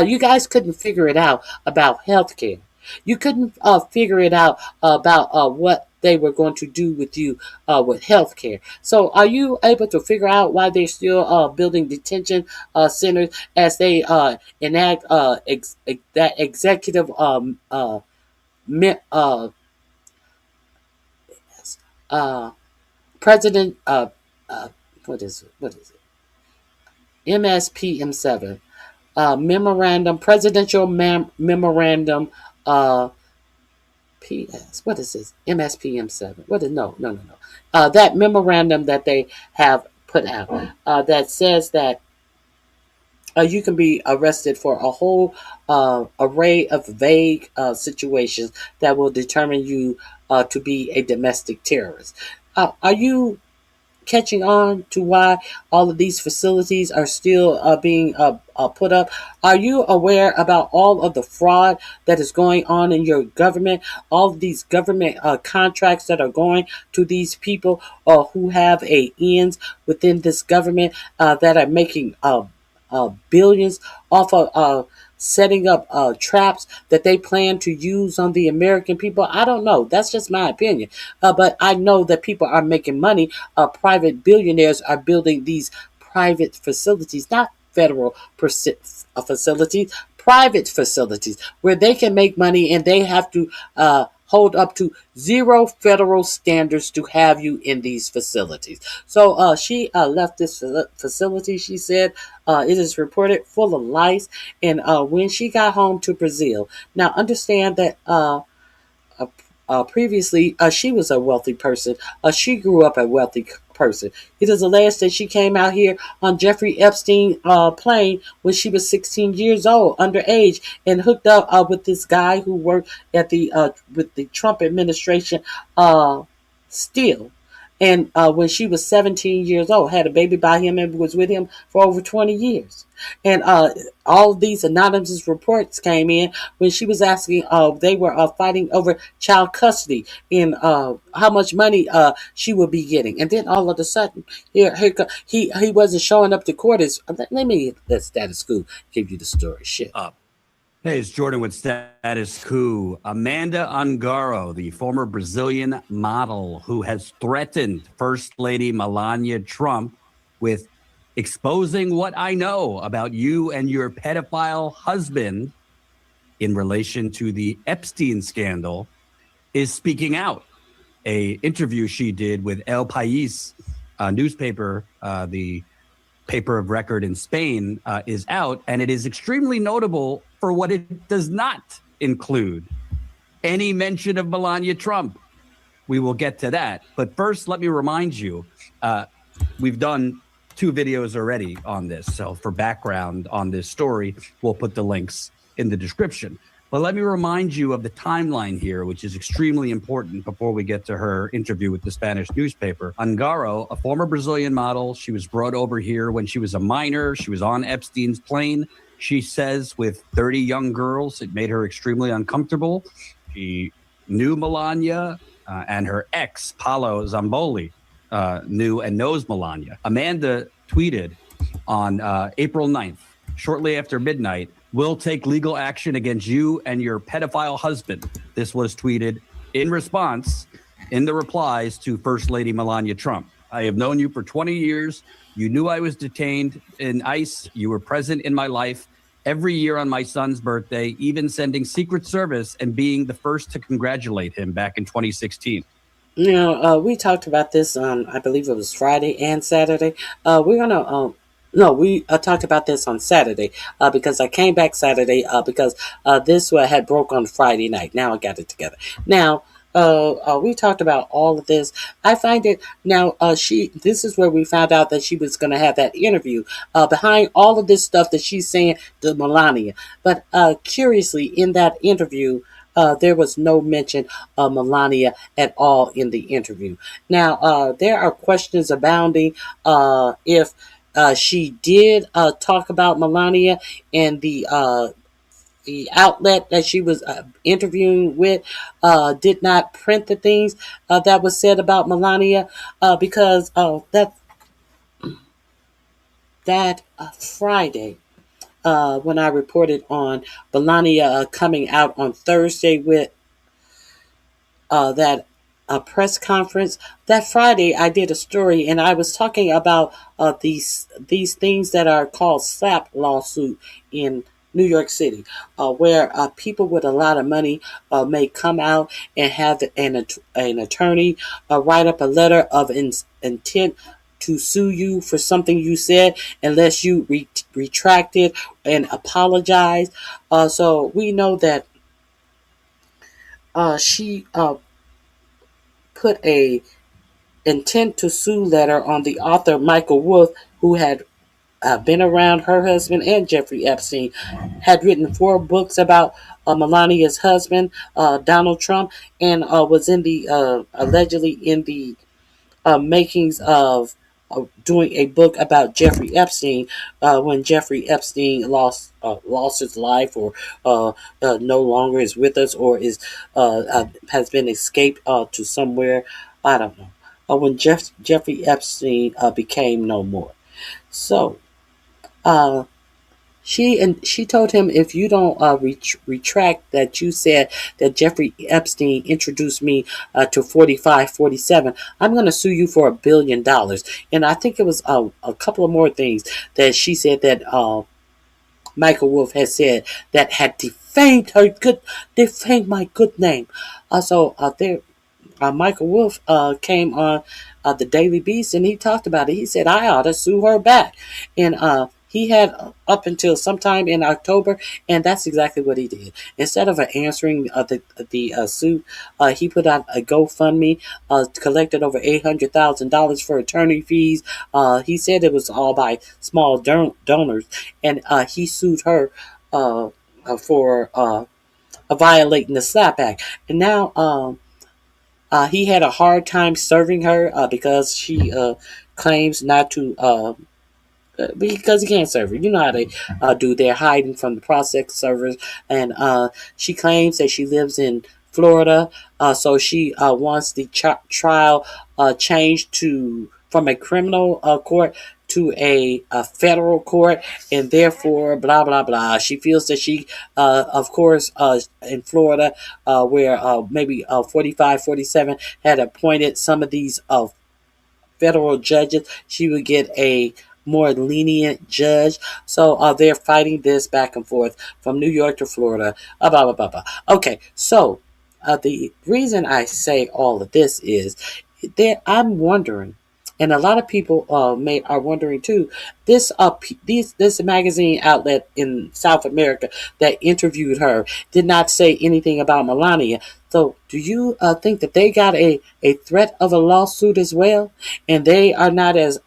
You guys couldn't figure it out about healthcare. You couldn't figure it out about what they were going to do with you with healthcare. So are you able to figure out why they're still building detention centers as they enact that executive president what is it? MSPM7 memorandum, presidential memorandum PS. What is this? MSPM7. What is no. That memorandum that they have put out that says that you can be arrested for a whole array of vague situations that will determine you to be a domestic terrorist. Are you catching on to why all of these facilities are still being put up? Are you aware about all of the fraud that is going on in your government? All of these government contracts that are going to these people who have ends within this government that are making billions off of setting up traps that they plan to use on the American people? I don't know. That's just my opinion. But I know that people are making money. Private billionaires are building these private facilities, not federal facilities, private facilities where they can make money, and they have to hold up to zero federal standards to have you in these facilities. So she left this facility, she said, it is reported full of lice. And when she got home to Brazil, now understand that previously she was a wealthy person. She grew up a wealthy person. It is alleged that she came out here on Jeffrey Epstein plane when she was 16 years old, underage, and hooked up with this guy who worked at with the Trump administration still. And when she was 17 years old, had a baby by him and was with him for over 20 years. And all of these anonymous reports came in when she was asking, they were fighting over child custody and how much money she would be getting. And then all of a sudden, he wasn't showing up to court. Let me let status quo give you the story. Shit.
Hey, it's Jordan with Status Quo. Amanda Ungaro, the former Brazilian model who has threatened First Lady Melania Trump with exposing what I know about you and your pedophile husband in relation to the Epstein scandal, is speaking out. A interview she did with El País newspaper, the paper of record in Spain, is out, and it is extremely notable for what it does not include any mention of Melania Trump. We will get to that. But first, let me remind you, we've done 2 videos already on this. So for background on this story, we'll put the links in the description. But let me remind you of the timeline here, which is extremely important before we get to her interview with the Spanish newspaper. Ungaro, a former Brazilian model, she was brought over here when she was a minor. She was on Epstein's plane. She says with 30 young girls, it made her extremely uncomfortable. She knew Melania and her ex, Paolo Zamboli, knew and knows Melania. Amanda tweeted on April 9th, shortly after midnight, "We'll take legal action against you and your pedophile husband." This was tweeted in response, in the replies to First Lady Melania Trump. "I have known you for 20 years. You knew I was detained in ICE. You were present in my life every year on my son's birthday, even sending Secret Service and being the first to congratulate him back in 2016.
You know, we talked about this on, I believe it was Friday and Saturday. We talked about this on Saturday because I came back Saturday because this had broke on Friday night. Now I got it together. Now, we talked about all of this. I find it now. This is where we found out that she was going to have that interview behind all of this stuff that she's saying to Melania. But curiously, in that interview, there was no mention of Melania at all in the interview. Now, there are questions abounding if she did talk about Melania and the outlet that she was interviewing with did not print the things that was said about Melania because that Friday when I reported on Melania coming out on Thursday with that press conference. That Friday, I did a story, and I was talking about these things that are called SLAPP lawsuit in New York City, where people with a lot of money may come out and have an attorney write up a letter of intent to sue you for something you said unless you retract it and apologize. So we know that she put a intent to sue letter on the author Michael Wolff, who had been around her husband and Jeffrey Epstein, had written 4 books about Melania's husband, Donald Trump, and was in the allegedly in the makings of doing a book about Jeffrey Epstein when Jeffrey Epstein lost his life or no longer is with us or is has been escaped to somewhere, I don't know, when Jeffrey Epstein became no more. So she told him, if you don't retract that you said that Jeffrey Epstein introduced me to 47, I'm going to sue you for $1 billion. And I think it was a couple of more things that she said that Michael Wolff had said that had defamed my good name. Michael Wolff came on the Daily Beast and he talked about it. He said, I ought to sue her back. And he had up until sometime in October, and that's exactly what he did. Instead of answering the suit, he put out a GoFundMe, collected over $800,000 for attorney fees. He said it was all by small donors, and he sued her for violating the SLAPP Act. And now he had a hard time serving her because she claims not to. Because he can't serve her. You know how they do. They're hiding from the process servers. And she claims that she lives in Florida. So she wants the trial changed from a criminal court to a federal court, and therefore blah blah blah. She feels that she, of course, in Florida, where maybe 45, 47 had appointed some of these federal judges, she would get a more lenient judge. So they're fighting this back and forth from New York to Florida. Blah blah blah blah. Okay, so the reason I say all of this is that I'm wondering, and a lot of people are wondering too. This magazine outlet in South America that interviewed her did not say anything about Melania. So do you think that they got a threat of a lawsuit as well, and they are not as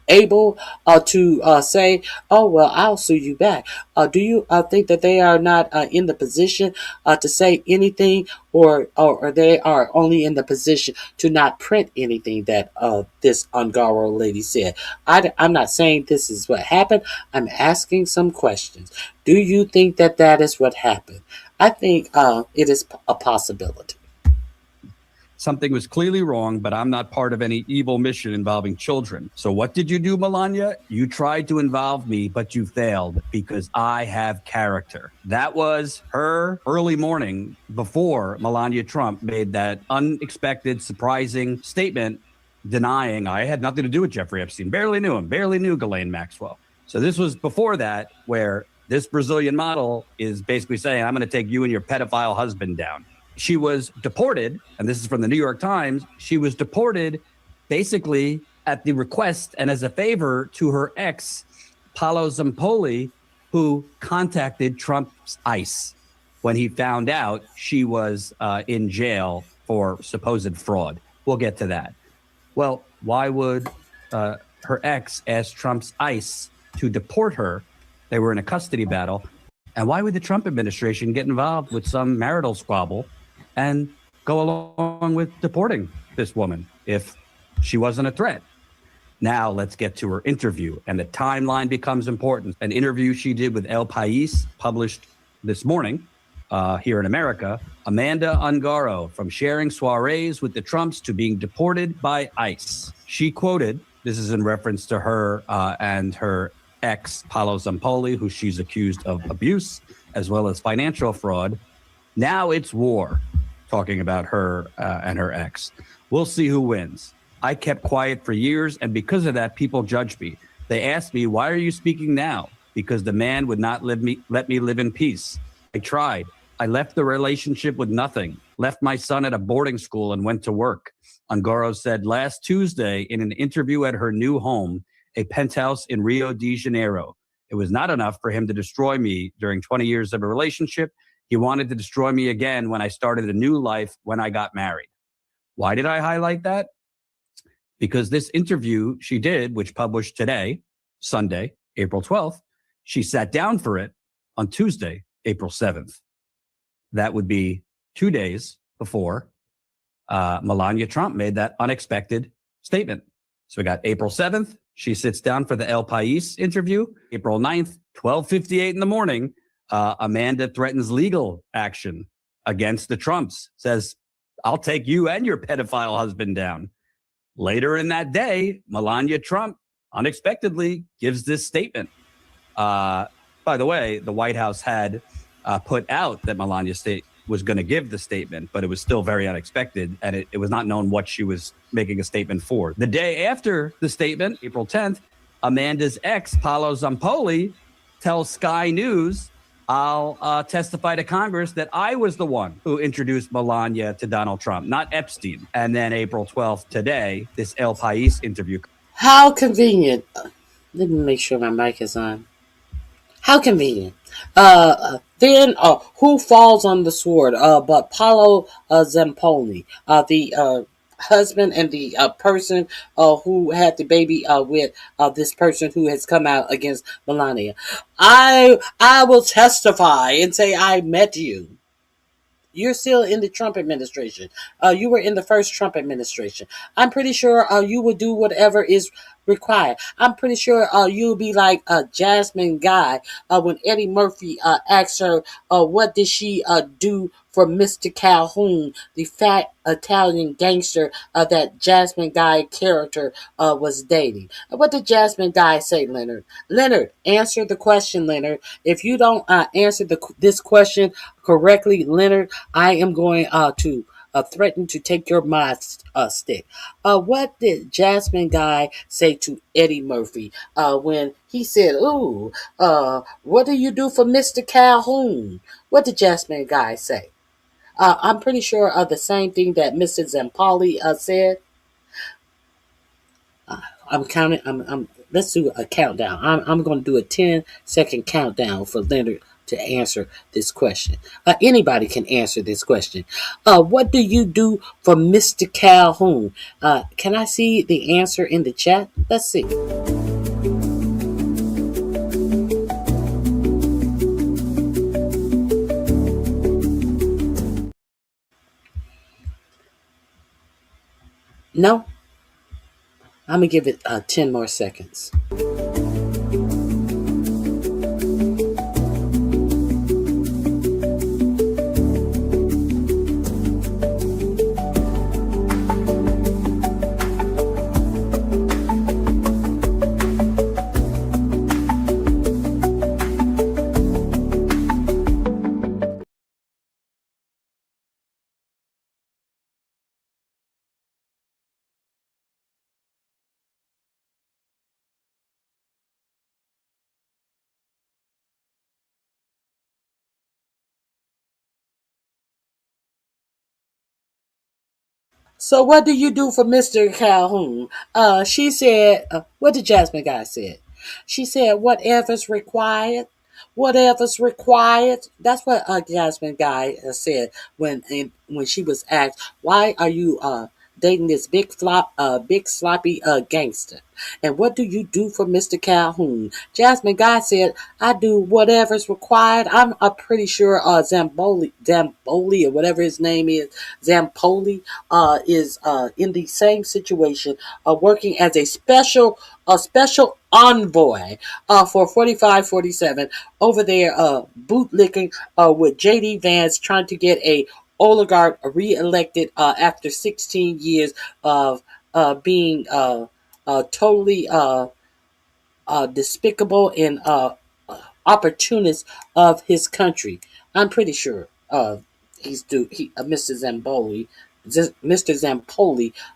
able to say, oh, well, I'll sue you back? Do you think that they are not in the position to say anything, or they are only in the position to not print anything that this Ungaro lady said? I'm not saying this is what happened. I'm asking some questions. Do you think that that is what happened? I think it is a possibility.
Something was clearly wrong, but I'm not part of any evil mission involving children. So what did you do, Melania? You tried to involve me, but you failed because I have character. That was her early morning before Melania Trump made that unexpected, surprising statement denying I had nothing to do with Jeffrey Epstein. Barely knew him, barely knew Ghislaine Maxwell. So this was before that, where this Brazilian model is basically saying, I'm going to take you and your pedophile husband down. She was deported, and this is from the New York Times, she was deported basically at the request and as a favor to her ex, Paolo Zampoli, who contacted Trump's ICE when he found out she was in jail for supposed fraud. We'll get to that. Well, why would her ex ask Trump's ICE to deport her? They were in a custody battle. And why would the Trump administration get involved with some marital squabble and go along with deporting this woman if she wasn't a threat? Now let's get to her interview, and the timeline becomes important. An interview she did with El País, published this morning here in America. Amanda Ungaro, from sharing soirees with the Trumps to being deported by ICE. She quoted, this is in reference to her and her ex, Paolo Zampoli, who she's accused of abuse as well as financial fraud. Now it's war. Talking about her and her ex. We'll see who wins. I kept quiet for years, and because of that, people judged me. They asked me, why are you speaking now? Because the man would not let me live in peace. I tried. I left the relationship with nothing, left my son at a boarding school and went to work. Ungaro said last Tuesday in an interview at her new home, a penthouse in Rio de Janeiro. It was not enough for him to destroy me during 20 years of a relationship. He wanted to destroy me again when I started a new life when I got married. Why did I highlight that? Because this interview she did, which published today, Sunday, April 12th, she sat down for it on Tuesday, April 7th. That would be 2 days before Melania Trump made that unexpected statement. So we got April 7th. She sits down for the El País interview. April 9th, 12:58 in the morning. Amanda threatens legal action against the Trumps, says, I'll take you and your pedophile husband down. Later in that day, Melania Trump unexpectedly gives this statement. By the way, the White House had put out that Melania was going to give the statement, but it was still very unexpected, and it was not known what she was making a statement for. The day after the statement, April 10th, Amanda's ex, Paolo Zampoli, tells Sky News, I'll testify to Congress that I was the one who introduced Melania to Donald Trump, not Epstein. And then April 12th, today, this El País interview.
How convenient. Let me make sure my mic is on. How convenient. Then who falls on the sword? But Paolo Zampoli, the husband and the person who had the baby with this person who has come out against Melania. I will testify and say I met you. You're still in the Trump administration. You were in the first Trump administration. I'm pretty sure you would do whatever is required. I'm pretty sure you'll be like Jasmine Guy when Eddie Murphy asked her, what did she do for Mr. Calhoun, the fat Italian gangster that Jasmine Guy character was dating. What did Jasmine Guy say, Leonard? Leonard, answer the question, Leonard. If you don't answer this question correctly, Leonard, I am going to threaten to take your mod stick. What did Jasmine Guy say to Eddie Murphy when he said, ooh, what do you do for Mr. Calhoun? What did Jasmine Guy say? I'm pretty sure the same thing that Mr. Zampoli said. I'm counting. Let's do a countdown. I'm going to do a 10-second countdown for Leonard to answer this question. Anybody can answer this question. What do you do for Mr. Calhoun? Can I see the answer in the chat? Let's see. No? I'm going to give it 10 more seconds. So what do you do for Mr. Calhoun? She said, what did Jasmine Guy said? She said, whatever's required. Whatever's required. That's what Jasmine Guy said when she was asked, why are you dating this big sloppy gangster? And what do you do for Mr. Calhoun? Jasmine Guy said, I do whatever's required. I'm pretty sure Zamboli or whatever his name is, Zampoli, is in the same situation, working as a special envoy for 4547 over there bootlicking with JD Vance, trying to get a oligarch reelected after 16 years of being totally despicable and opportunist of his country. I'm pretty sure Mr. Zampoli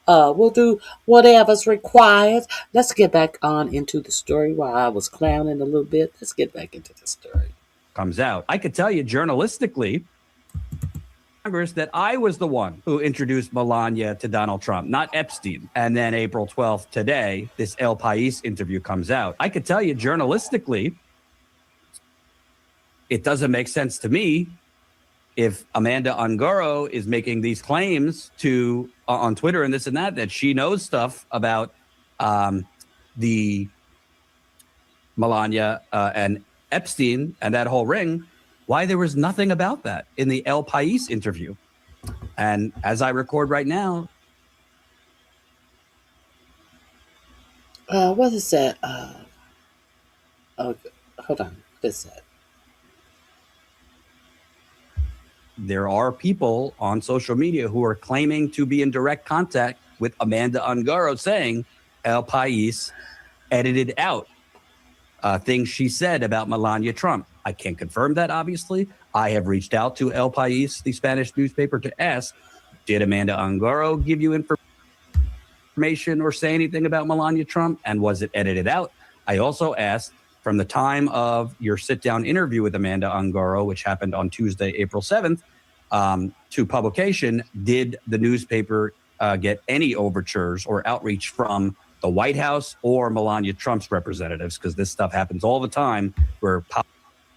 will do whatever's required. Let's get back on into the story while I was clowning a little bit. Let's get back into the story.
Comes out. I could tell you journalistically, Congress, that I was the one who introduced Melania to Donald Trump, not Epstein. And then April 12th, today, this El País interview comes out. I could tell you journalistically, it doesn't make sense to me if Amanda Ungaro is making these claims to on Twitter and this and that she knows stuff about the Melania and Epstein and that whole ring. Why there was nothing about that in the El País interview. And as I record right now.
What is that? Hold on. What is that?
There are people on social media who are claiming to be in direct contact with Amanda Ungaro saying El País edited out things she said about Melania Trump. I can't confirm that, obviously. I have reached out to El País, the Spanish newspaper, to ask, did Amanda Ungaro give you information or say anything about Melania Trump? And was it edited out? I also asked, from the time of your sit-down interview with Amanda Ungaro, which happened on Tuesday, April 7th, to publication, did the newspaper get any overtures or outreach from the White House or Melania Trump's representatives? Because this stuff happens all the time where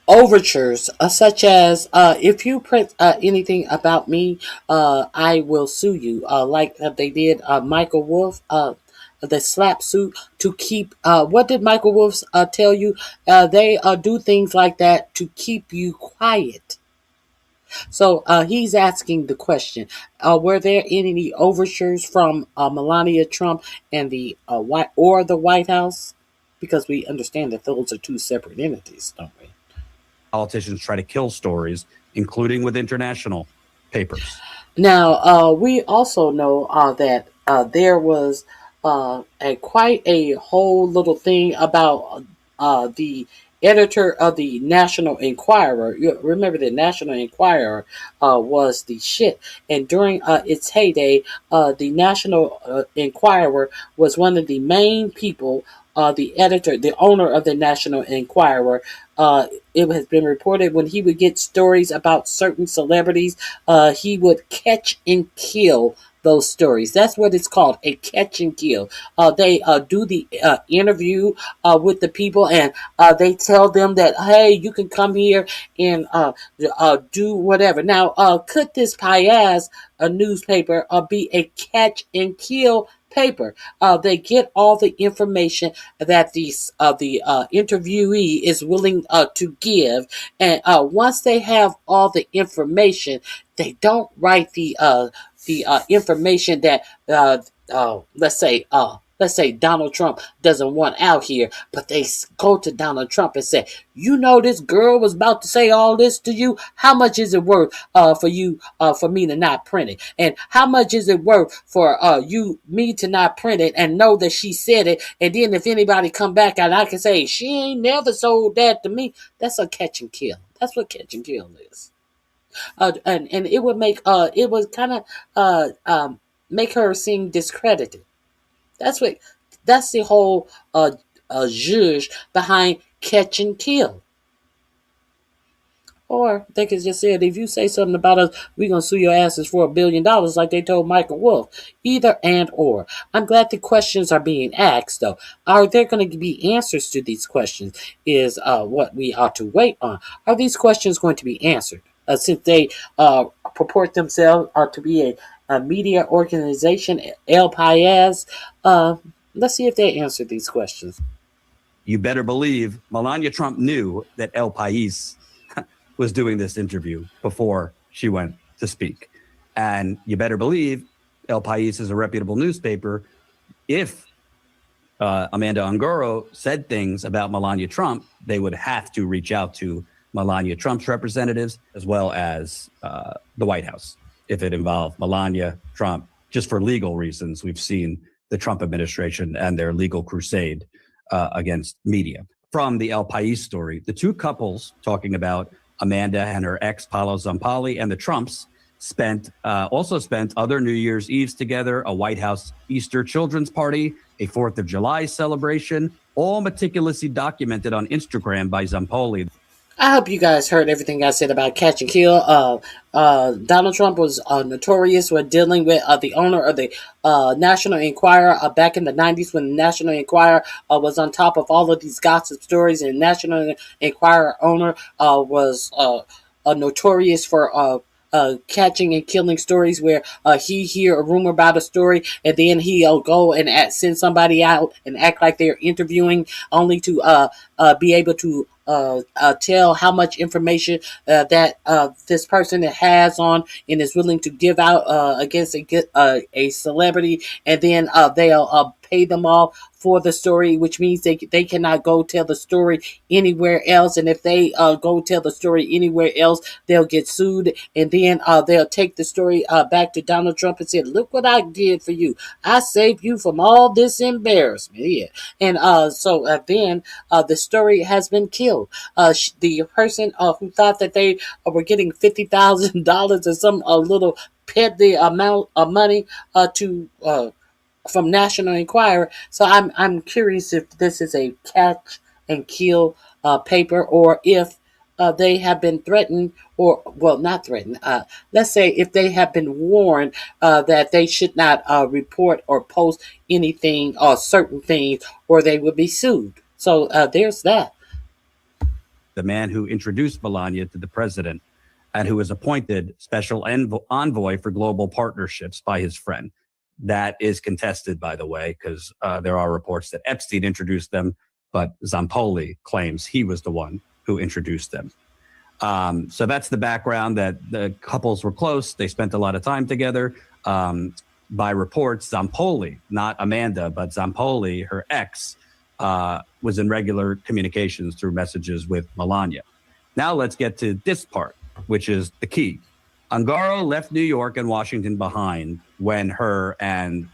overtures such as if you print anything about me, I will sue you, like they did Michael Wolff, the slap suit to keep what did Michael Wolff tell you? They do things like that to keep you quiet. So he's asking the question: were there any overtures from Melania Trump and the White House? Because we understand that those are two separate entities, don't we?
Politicians try to kill stories, including with international papers.
Now, we also know that there was quite a whole little thing about the editor of the National Enquirer. You remember the National Enquirer was the shit. And during its heyday, the National Enquirer was one of the main people, the editor, the owner of the National Enquirer. It has been reported when he would get stories about certain celebrities, he would catch and kill those stories. That's what it's called, a catch and kill. They do the interview with the people, and they tell them that, hey, you can come here and do whatever. Now, could this Payaz, a newspaper, be a catch and kill paper? They get all the information that the interviewee is willing to give, and once they have all the information, they don't write the information that let's say Donald Trump doesn't want out here, but they go to Donald Trump and say, you know, this girl was about to say all this to you. How much is it worth for me to not print it? And how much is it worth for me to not print it and know that she said it? And then if anybody come back and I can say, she ain't never sold that to me, that's a catch and kill. That's what catch and kill is. And it would make it would kind of make her seem discredited. That's the whole zhuzh behind catch and kill. Or they could just say, if you say something about us, we're going to sue your asses for $1 billion like they told Michael Wolff. Either and or. I'm glad the questions are being asked, though. Are there going to be answers to these questions is what we ought to wait on. Are these questions going to be answered? Since they purport themselves to be a media organization, El País, let's see if they answer these questions.
You better believe Melania Trump knew that El País was doing this interview before she went to speak. And you better believe El País is a reputable newspaper. If Amanda Ongaro said things about Melania Trump, they would have to reach out to Melania Trump's representatives, as well as the White House. If it involved Melania Trump, just for legal reasons, we've seen the Trump administration and their legal crusade against media. From the El País story, the two couples talking about Amanda and her ex, Paolo Zampalli, and the Trumps also spent other New Year's Eves together, a White House Easter children's party, a 4th of July celebration, all meticulously documented on Instagram by Zampalli.
I hope you guys heard everything I said about catch and kill. Donald Trump was notorious for dealing with the owner of the National Enquirer back in the 90s, when the National Enquirer was on top of all of these gossip stories, and National Enquirer owner was notorious for catching and killing stories where he hear a rumor about a story and then he'll go and send somebody out and act like they're interviewing, only to be able to tell how much information that this person has on and is willing to give out against a celebrity, and then they'll pay them off for the story, which means they cannot go tell the story anywhere else. And if they go tell the story anywhere else, they'll get sued. And then they'll take the story back to Donald Trump and say, look what I did for you. I saved you from all this embarrassment. Yeah. And so then the story has been killed. The person who thought that they were getting $50,000 or some little petty amount of money from National Enquirer. So I'm curious if this is a catch and kill paper, or if they have been threatened, or, well, not threatened. Let's say if they have been warned that they should not report or post anything or certain things, or they would be sued. So there's that.
The man who introduced Melania to the president and who was appointed special envoy for global partnerships by his friend. That is contested, by the way, because there are reports that Epstein introduced them, but Zampalli claims he was the one who introduced them. So that's the background, that the couples were close. They spent a lot of time together. By reports, Zampoli, not Amanda, but Zampoli, her ex, was in regular communications through messages with Melania. Now let's get to this part, which is the key. Ungaro left New York and Washington behind when her and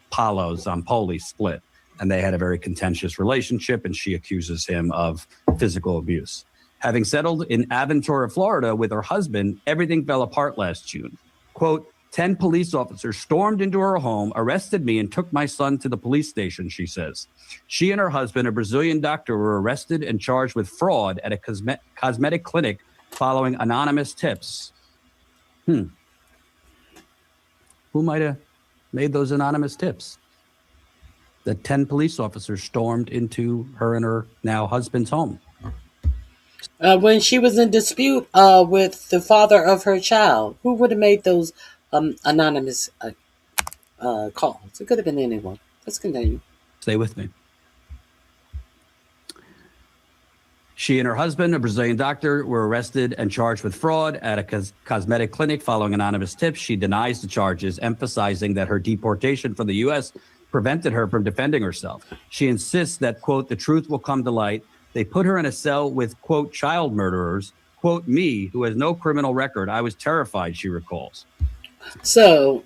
Paolo Zampoli split, and they had a very contentious relationship, and she accuses him of physical abuse. Having settled in Aventura, Florida with her husband, everything fell apart last June. Quote, 10 police officers stormed into her home, arrested me, and took my son to the police station, she says. She and her husband, a Brazilian doctor, were arrested and charged with fraud at a cosmetic clinic following anonymous tips. Who might have made those anonymous tips? The 10 police officers stormed into her and her now husband's home.
When she was in dispute with the father of her child, who would have made those anonymous calls? It could have been anyone. Let's continue.
Stay with me. She and her husband, a Brazilian doctor, were arrested and charged with fraud at a cosmetic clinic following anonymous tips. She denies the charges, emphasizing that her deportation from the U.S. prevented her from defending herself. She insists that, quote, the truth will come to light. They put her in a cell with, quote, child murderers, quote, me, who has no criminal record. I was terrified, she recalls.
So,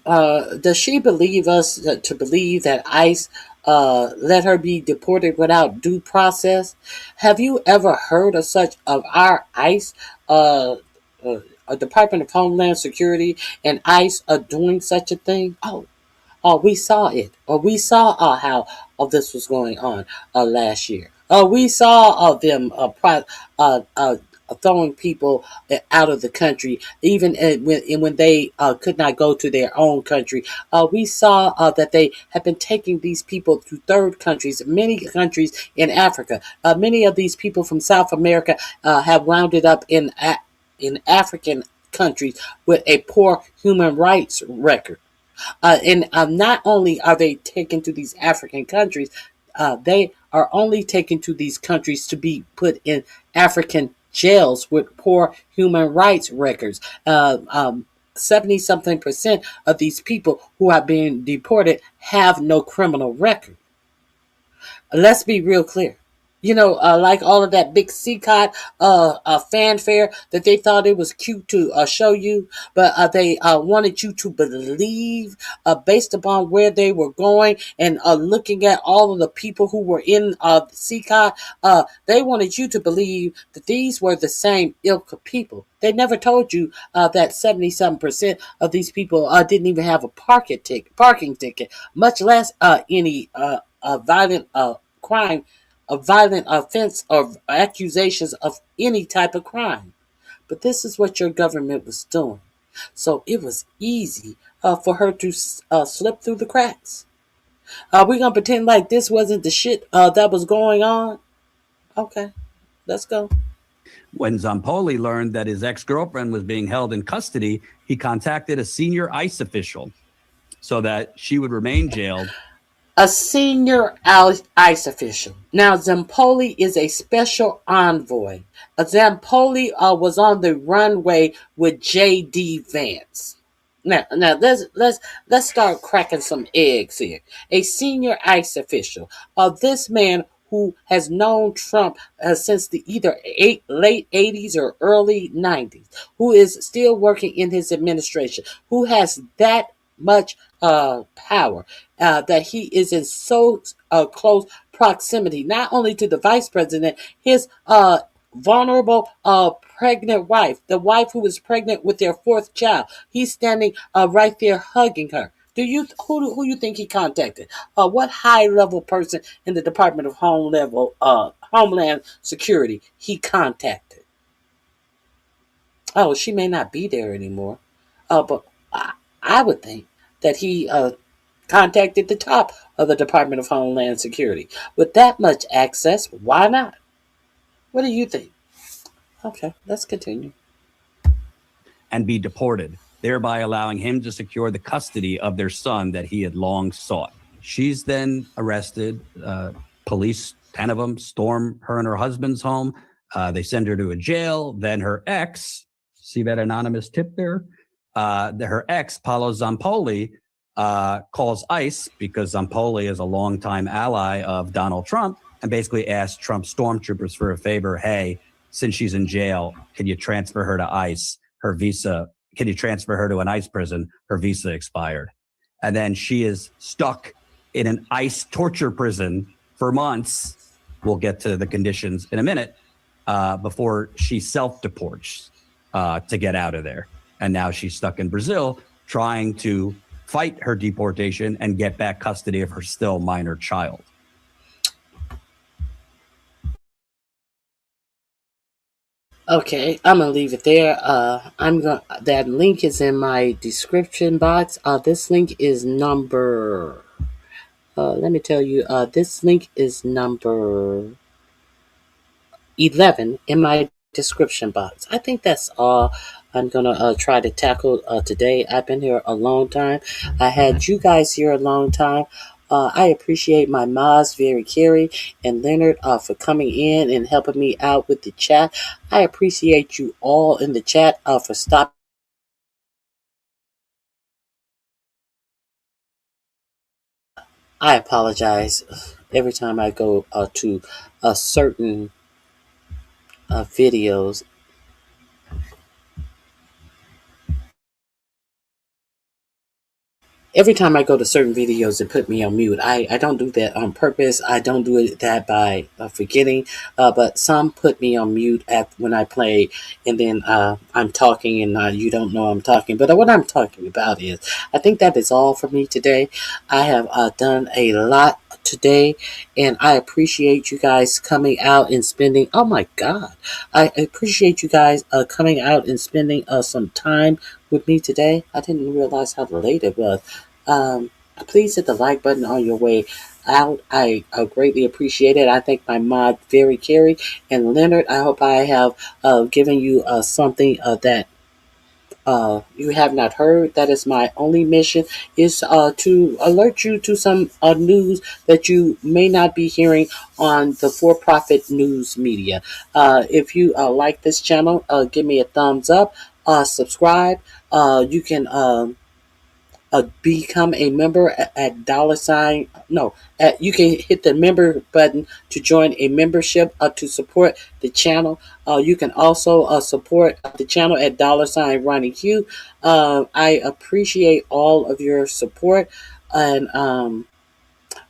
does she believe us to believe that ICE let her be deported without due process? Have you ever heard of our ICE, a Department of Homeland Security, and ICE doing such a thing? We saw it. We saw how this was going on last year. We saw them throwing people out of the country, even when they could not go to their own country. We saw that they have been taking these people to third countries, many countries in Africa. Many of these people from South America have wound up in African countries with a poor human rights record. And not only are they taken to these African countries, they are only taken to these countries to be put in African jails with poor human rights records. 70-something% of these people who are being deported have no criminal record. Let's be real clear. You know, like all of that big CCOT fanfare that they thought it was cute to show you, but they wanted you to believe based upon where they were going and looking at all of the people who were in CCOT, they wanted you to believe that these were the same ilk of people. They never told you that 77% of these people didn't even have a parking ticket, much less any violent crime, a violent offense or accusations of any type of crime. But this is what your government was doing. So it was easy for her to slip through the cracks. We're going to pretend like this wasn't the shit that was going on? Okay, let's go.
When Zampoli learned that his ex-girlfriend was being held in custody, he contacted a senior ICE official so that she would remain jailed.
A senior ICE official. Now, Zampoli is a special envoy. Zampoli was on the runway with J.D. Vance. Now let's start cracking some eggs here. A senior ICE official. This man who has known Trump since the either late 80s or early 90s, who is still working in his administration, who has that much power, that he is in so close proximity, not only to the vice president, his vulnerable pregnant wife, the wife who was pregnant with their fourth child. He's standing right there hugging her. Who you think he contacted? What high level person in the Department of Homeland Security he contacted? Oh, she may not be there anymore, but I would think that he contacted the top of the Department of Homeland Security. With that much access, why not? What do you think? Okay, let's continue.
And be deported, thereby allowing him to secure the custody of their son that he had long sought. She's then arrested. Police, 10 of them, storm her and her husband's home. They send her to a jail. Then her ex, see that anonymous tip there? Her ex, Paolo Zampoli, calls ICE because Zampoli is a longtime ally of Donald Trump and basically asked Trump stormtroopers for a favor. Hey, since she's in jail, can you transfer her to ICE? Her visa, can you transfer her to an ICE prison? Her visa expired. And then she is stuck in an ICE torture prison for months. We'll get to the conditions in a minute, before she self-deports to get out of there. And now she's stuck in Brazil trying to fight her deportation and get back custody of her still minor child.
Okay, I'm gonna leave it there. That link is in my description box. This link is number. Let me tell you. This link is number 11 in my description box. I think that's all I'm gonna try to tackle today. I've been here a long time. I had you guys here a long time. I appreciate my mods, Very Carey and Leonard, for coming in and helping me out with the chat. I appreciate you all in the chat for stopping. I apologize every time I go to a certain videos. Every time I go to certain videos, it put me on mute. I don't do that on purpose. I don't do that by forgetting. But some put me on mute when I play, and then I'm talking and you don't know I'm talking. But what I'm talking about is, I think that is all for me today. I have done a lot today, and I appreciate you guys coming out and spending. Oh my God, I appreciate you guys coming out and spending some time with me today. I didn't realize how late it was. Please hit the like button on your way out. I greatly appreciate it. I thank my mod, Very Carey and Leonard. I hope I have given you something that you have not heard. That is my only mission, is to alert you to some news that you may not be hearing on the for-profit news media. If you like this channel, give me a thumbs up, subscribe. You can become a member at $. No, you can hit the member button to join a membership to support the channel. You can also support the channel at $RonyiQ. I appreciate all of your support, and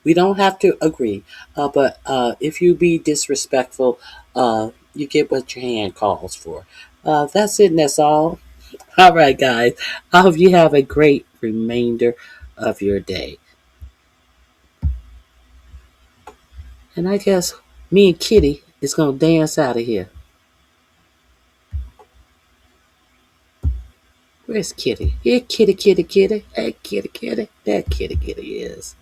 we don't have to agree, but if you be disrespectful, you get what your hand calls for. That's it, and that's all. All right, guys. I hope you have a great remainder of your day. And I guess me and Kitty is going to dance out of here. Where's Kitty? Here, Kitty, Kitty, Kitty. Hey, Kitty, Kitty. There Kitty, Kitty is.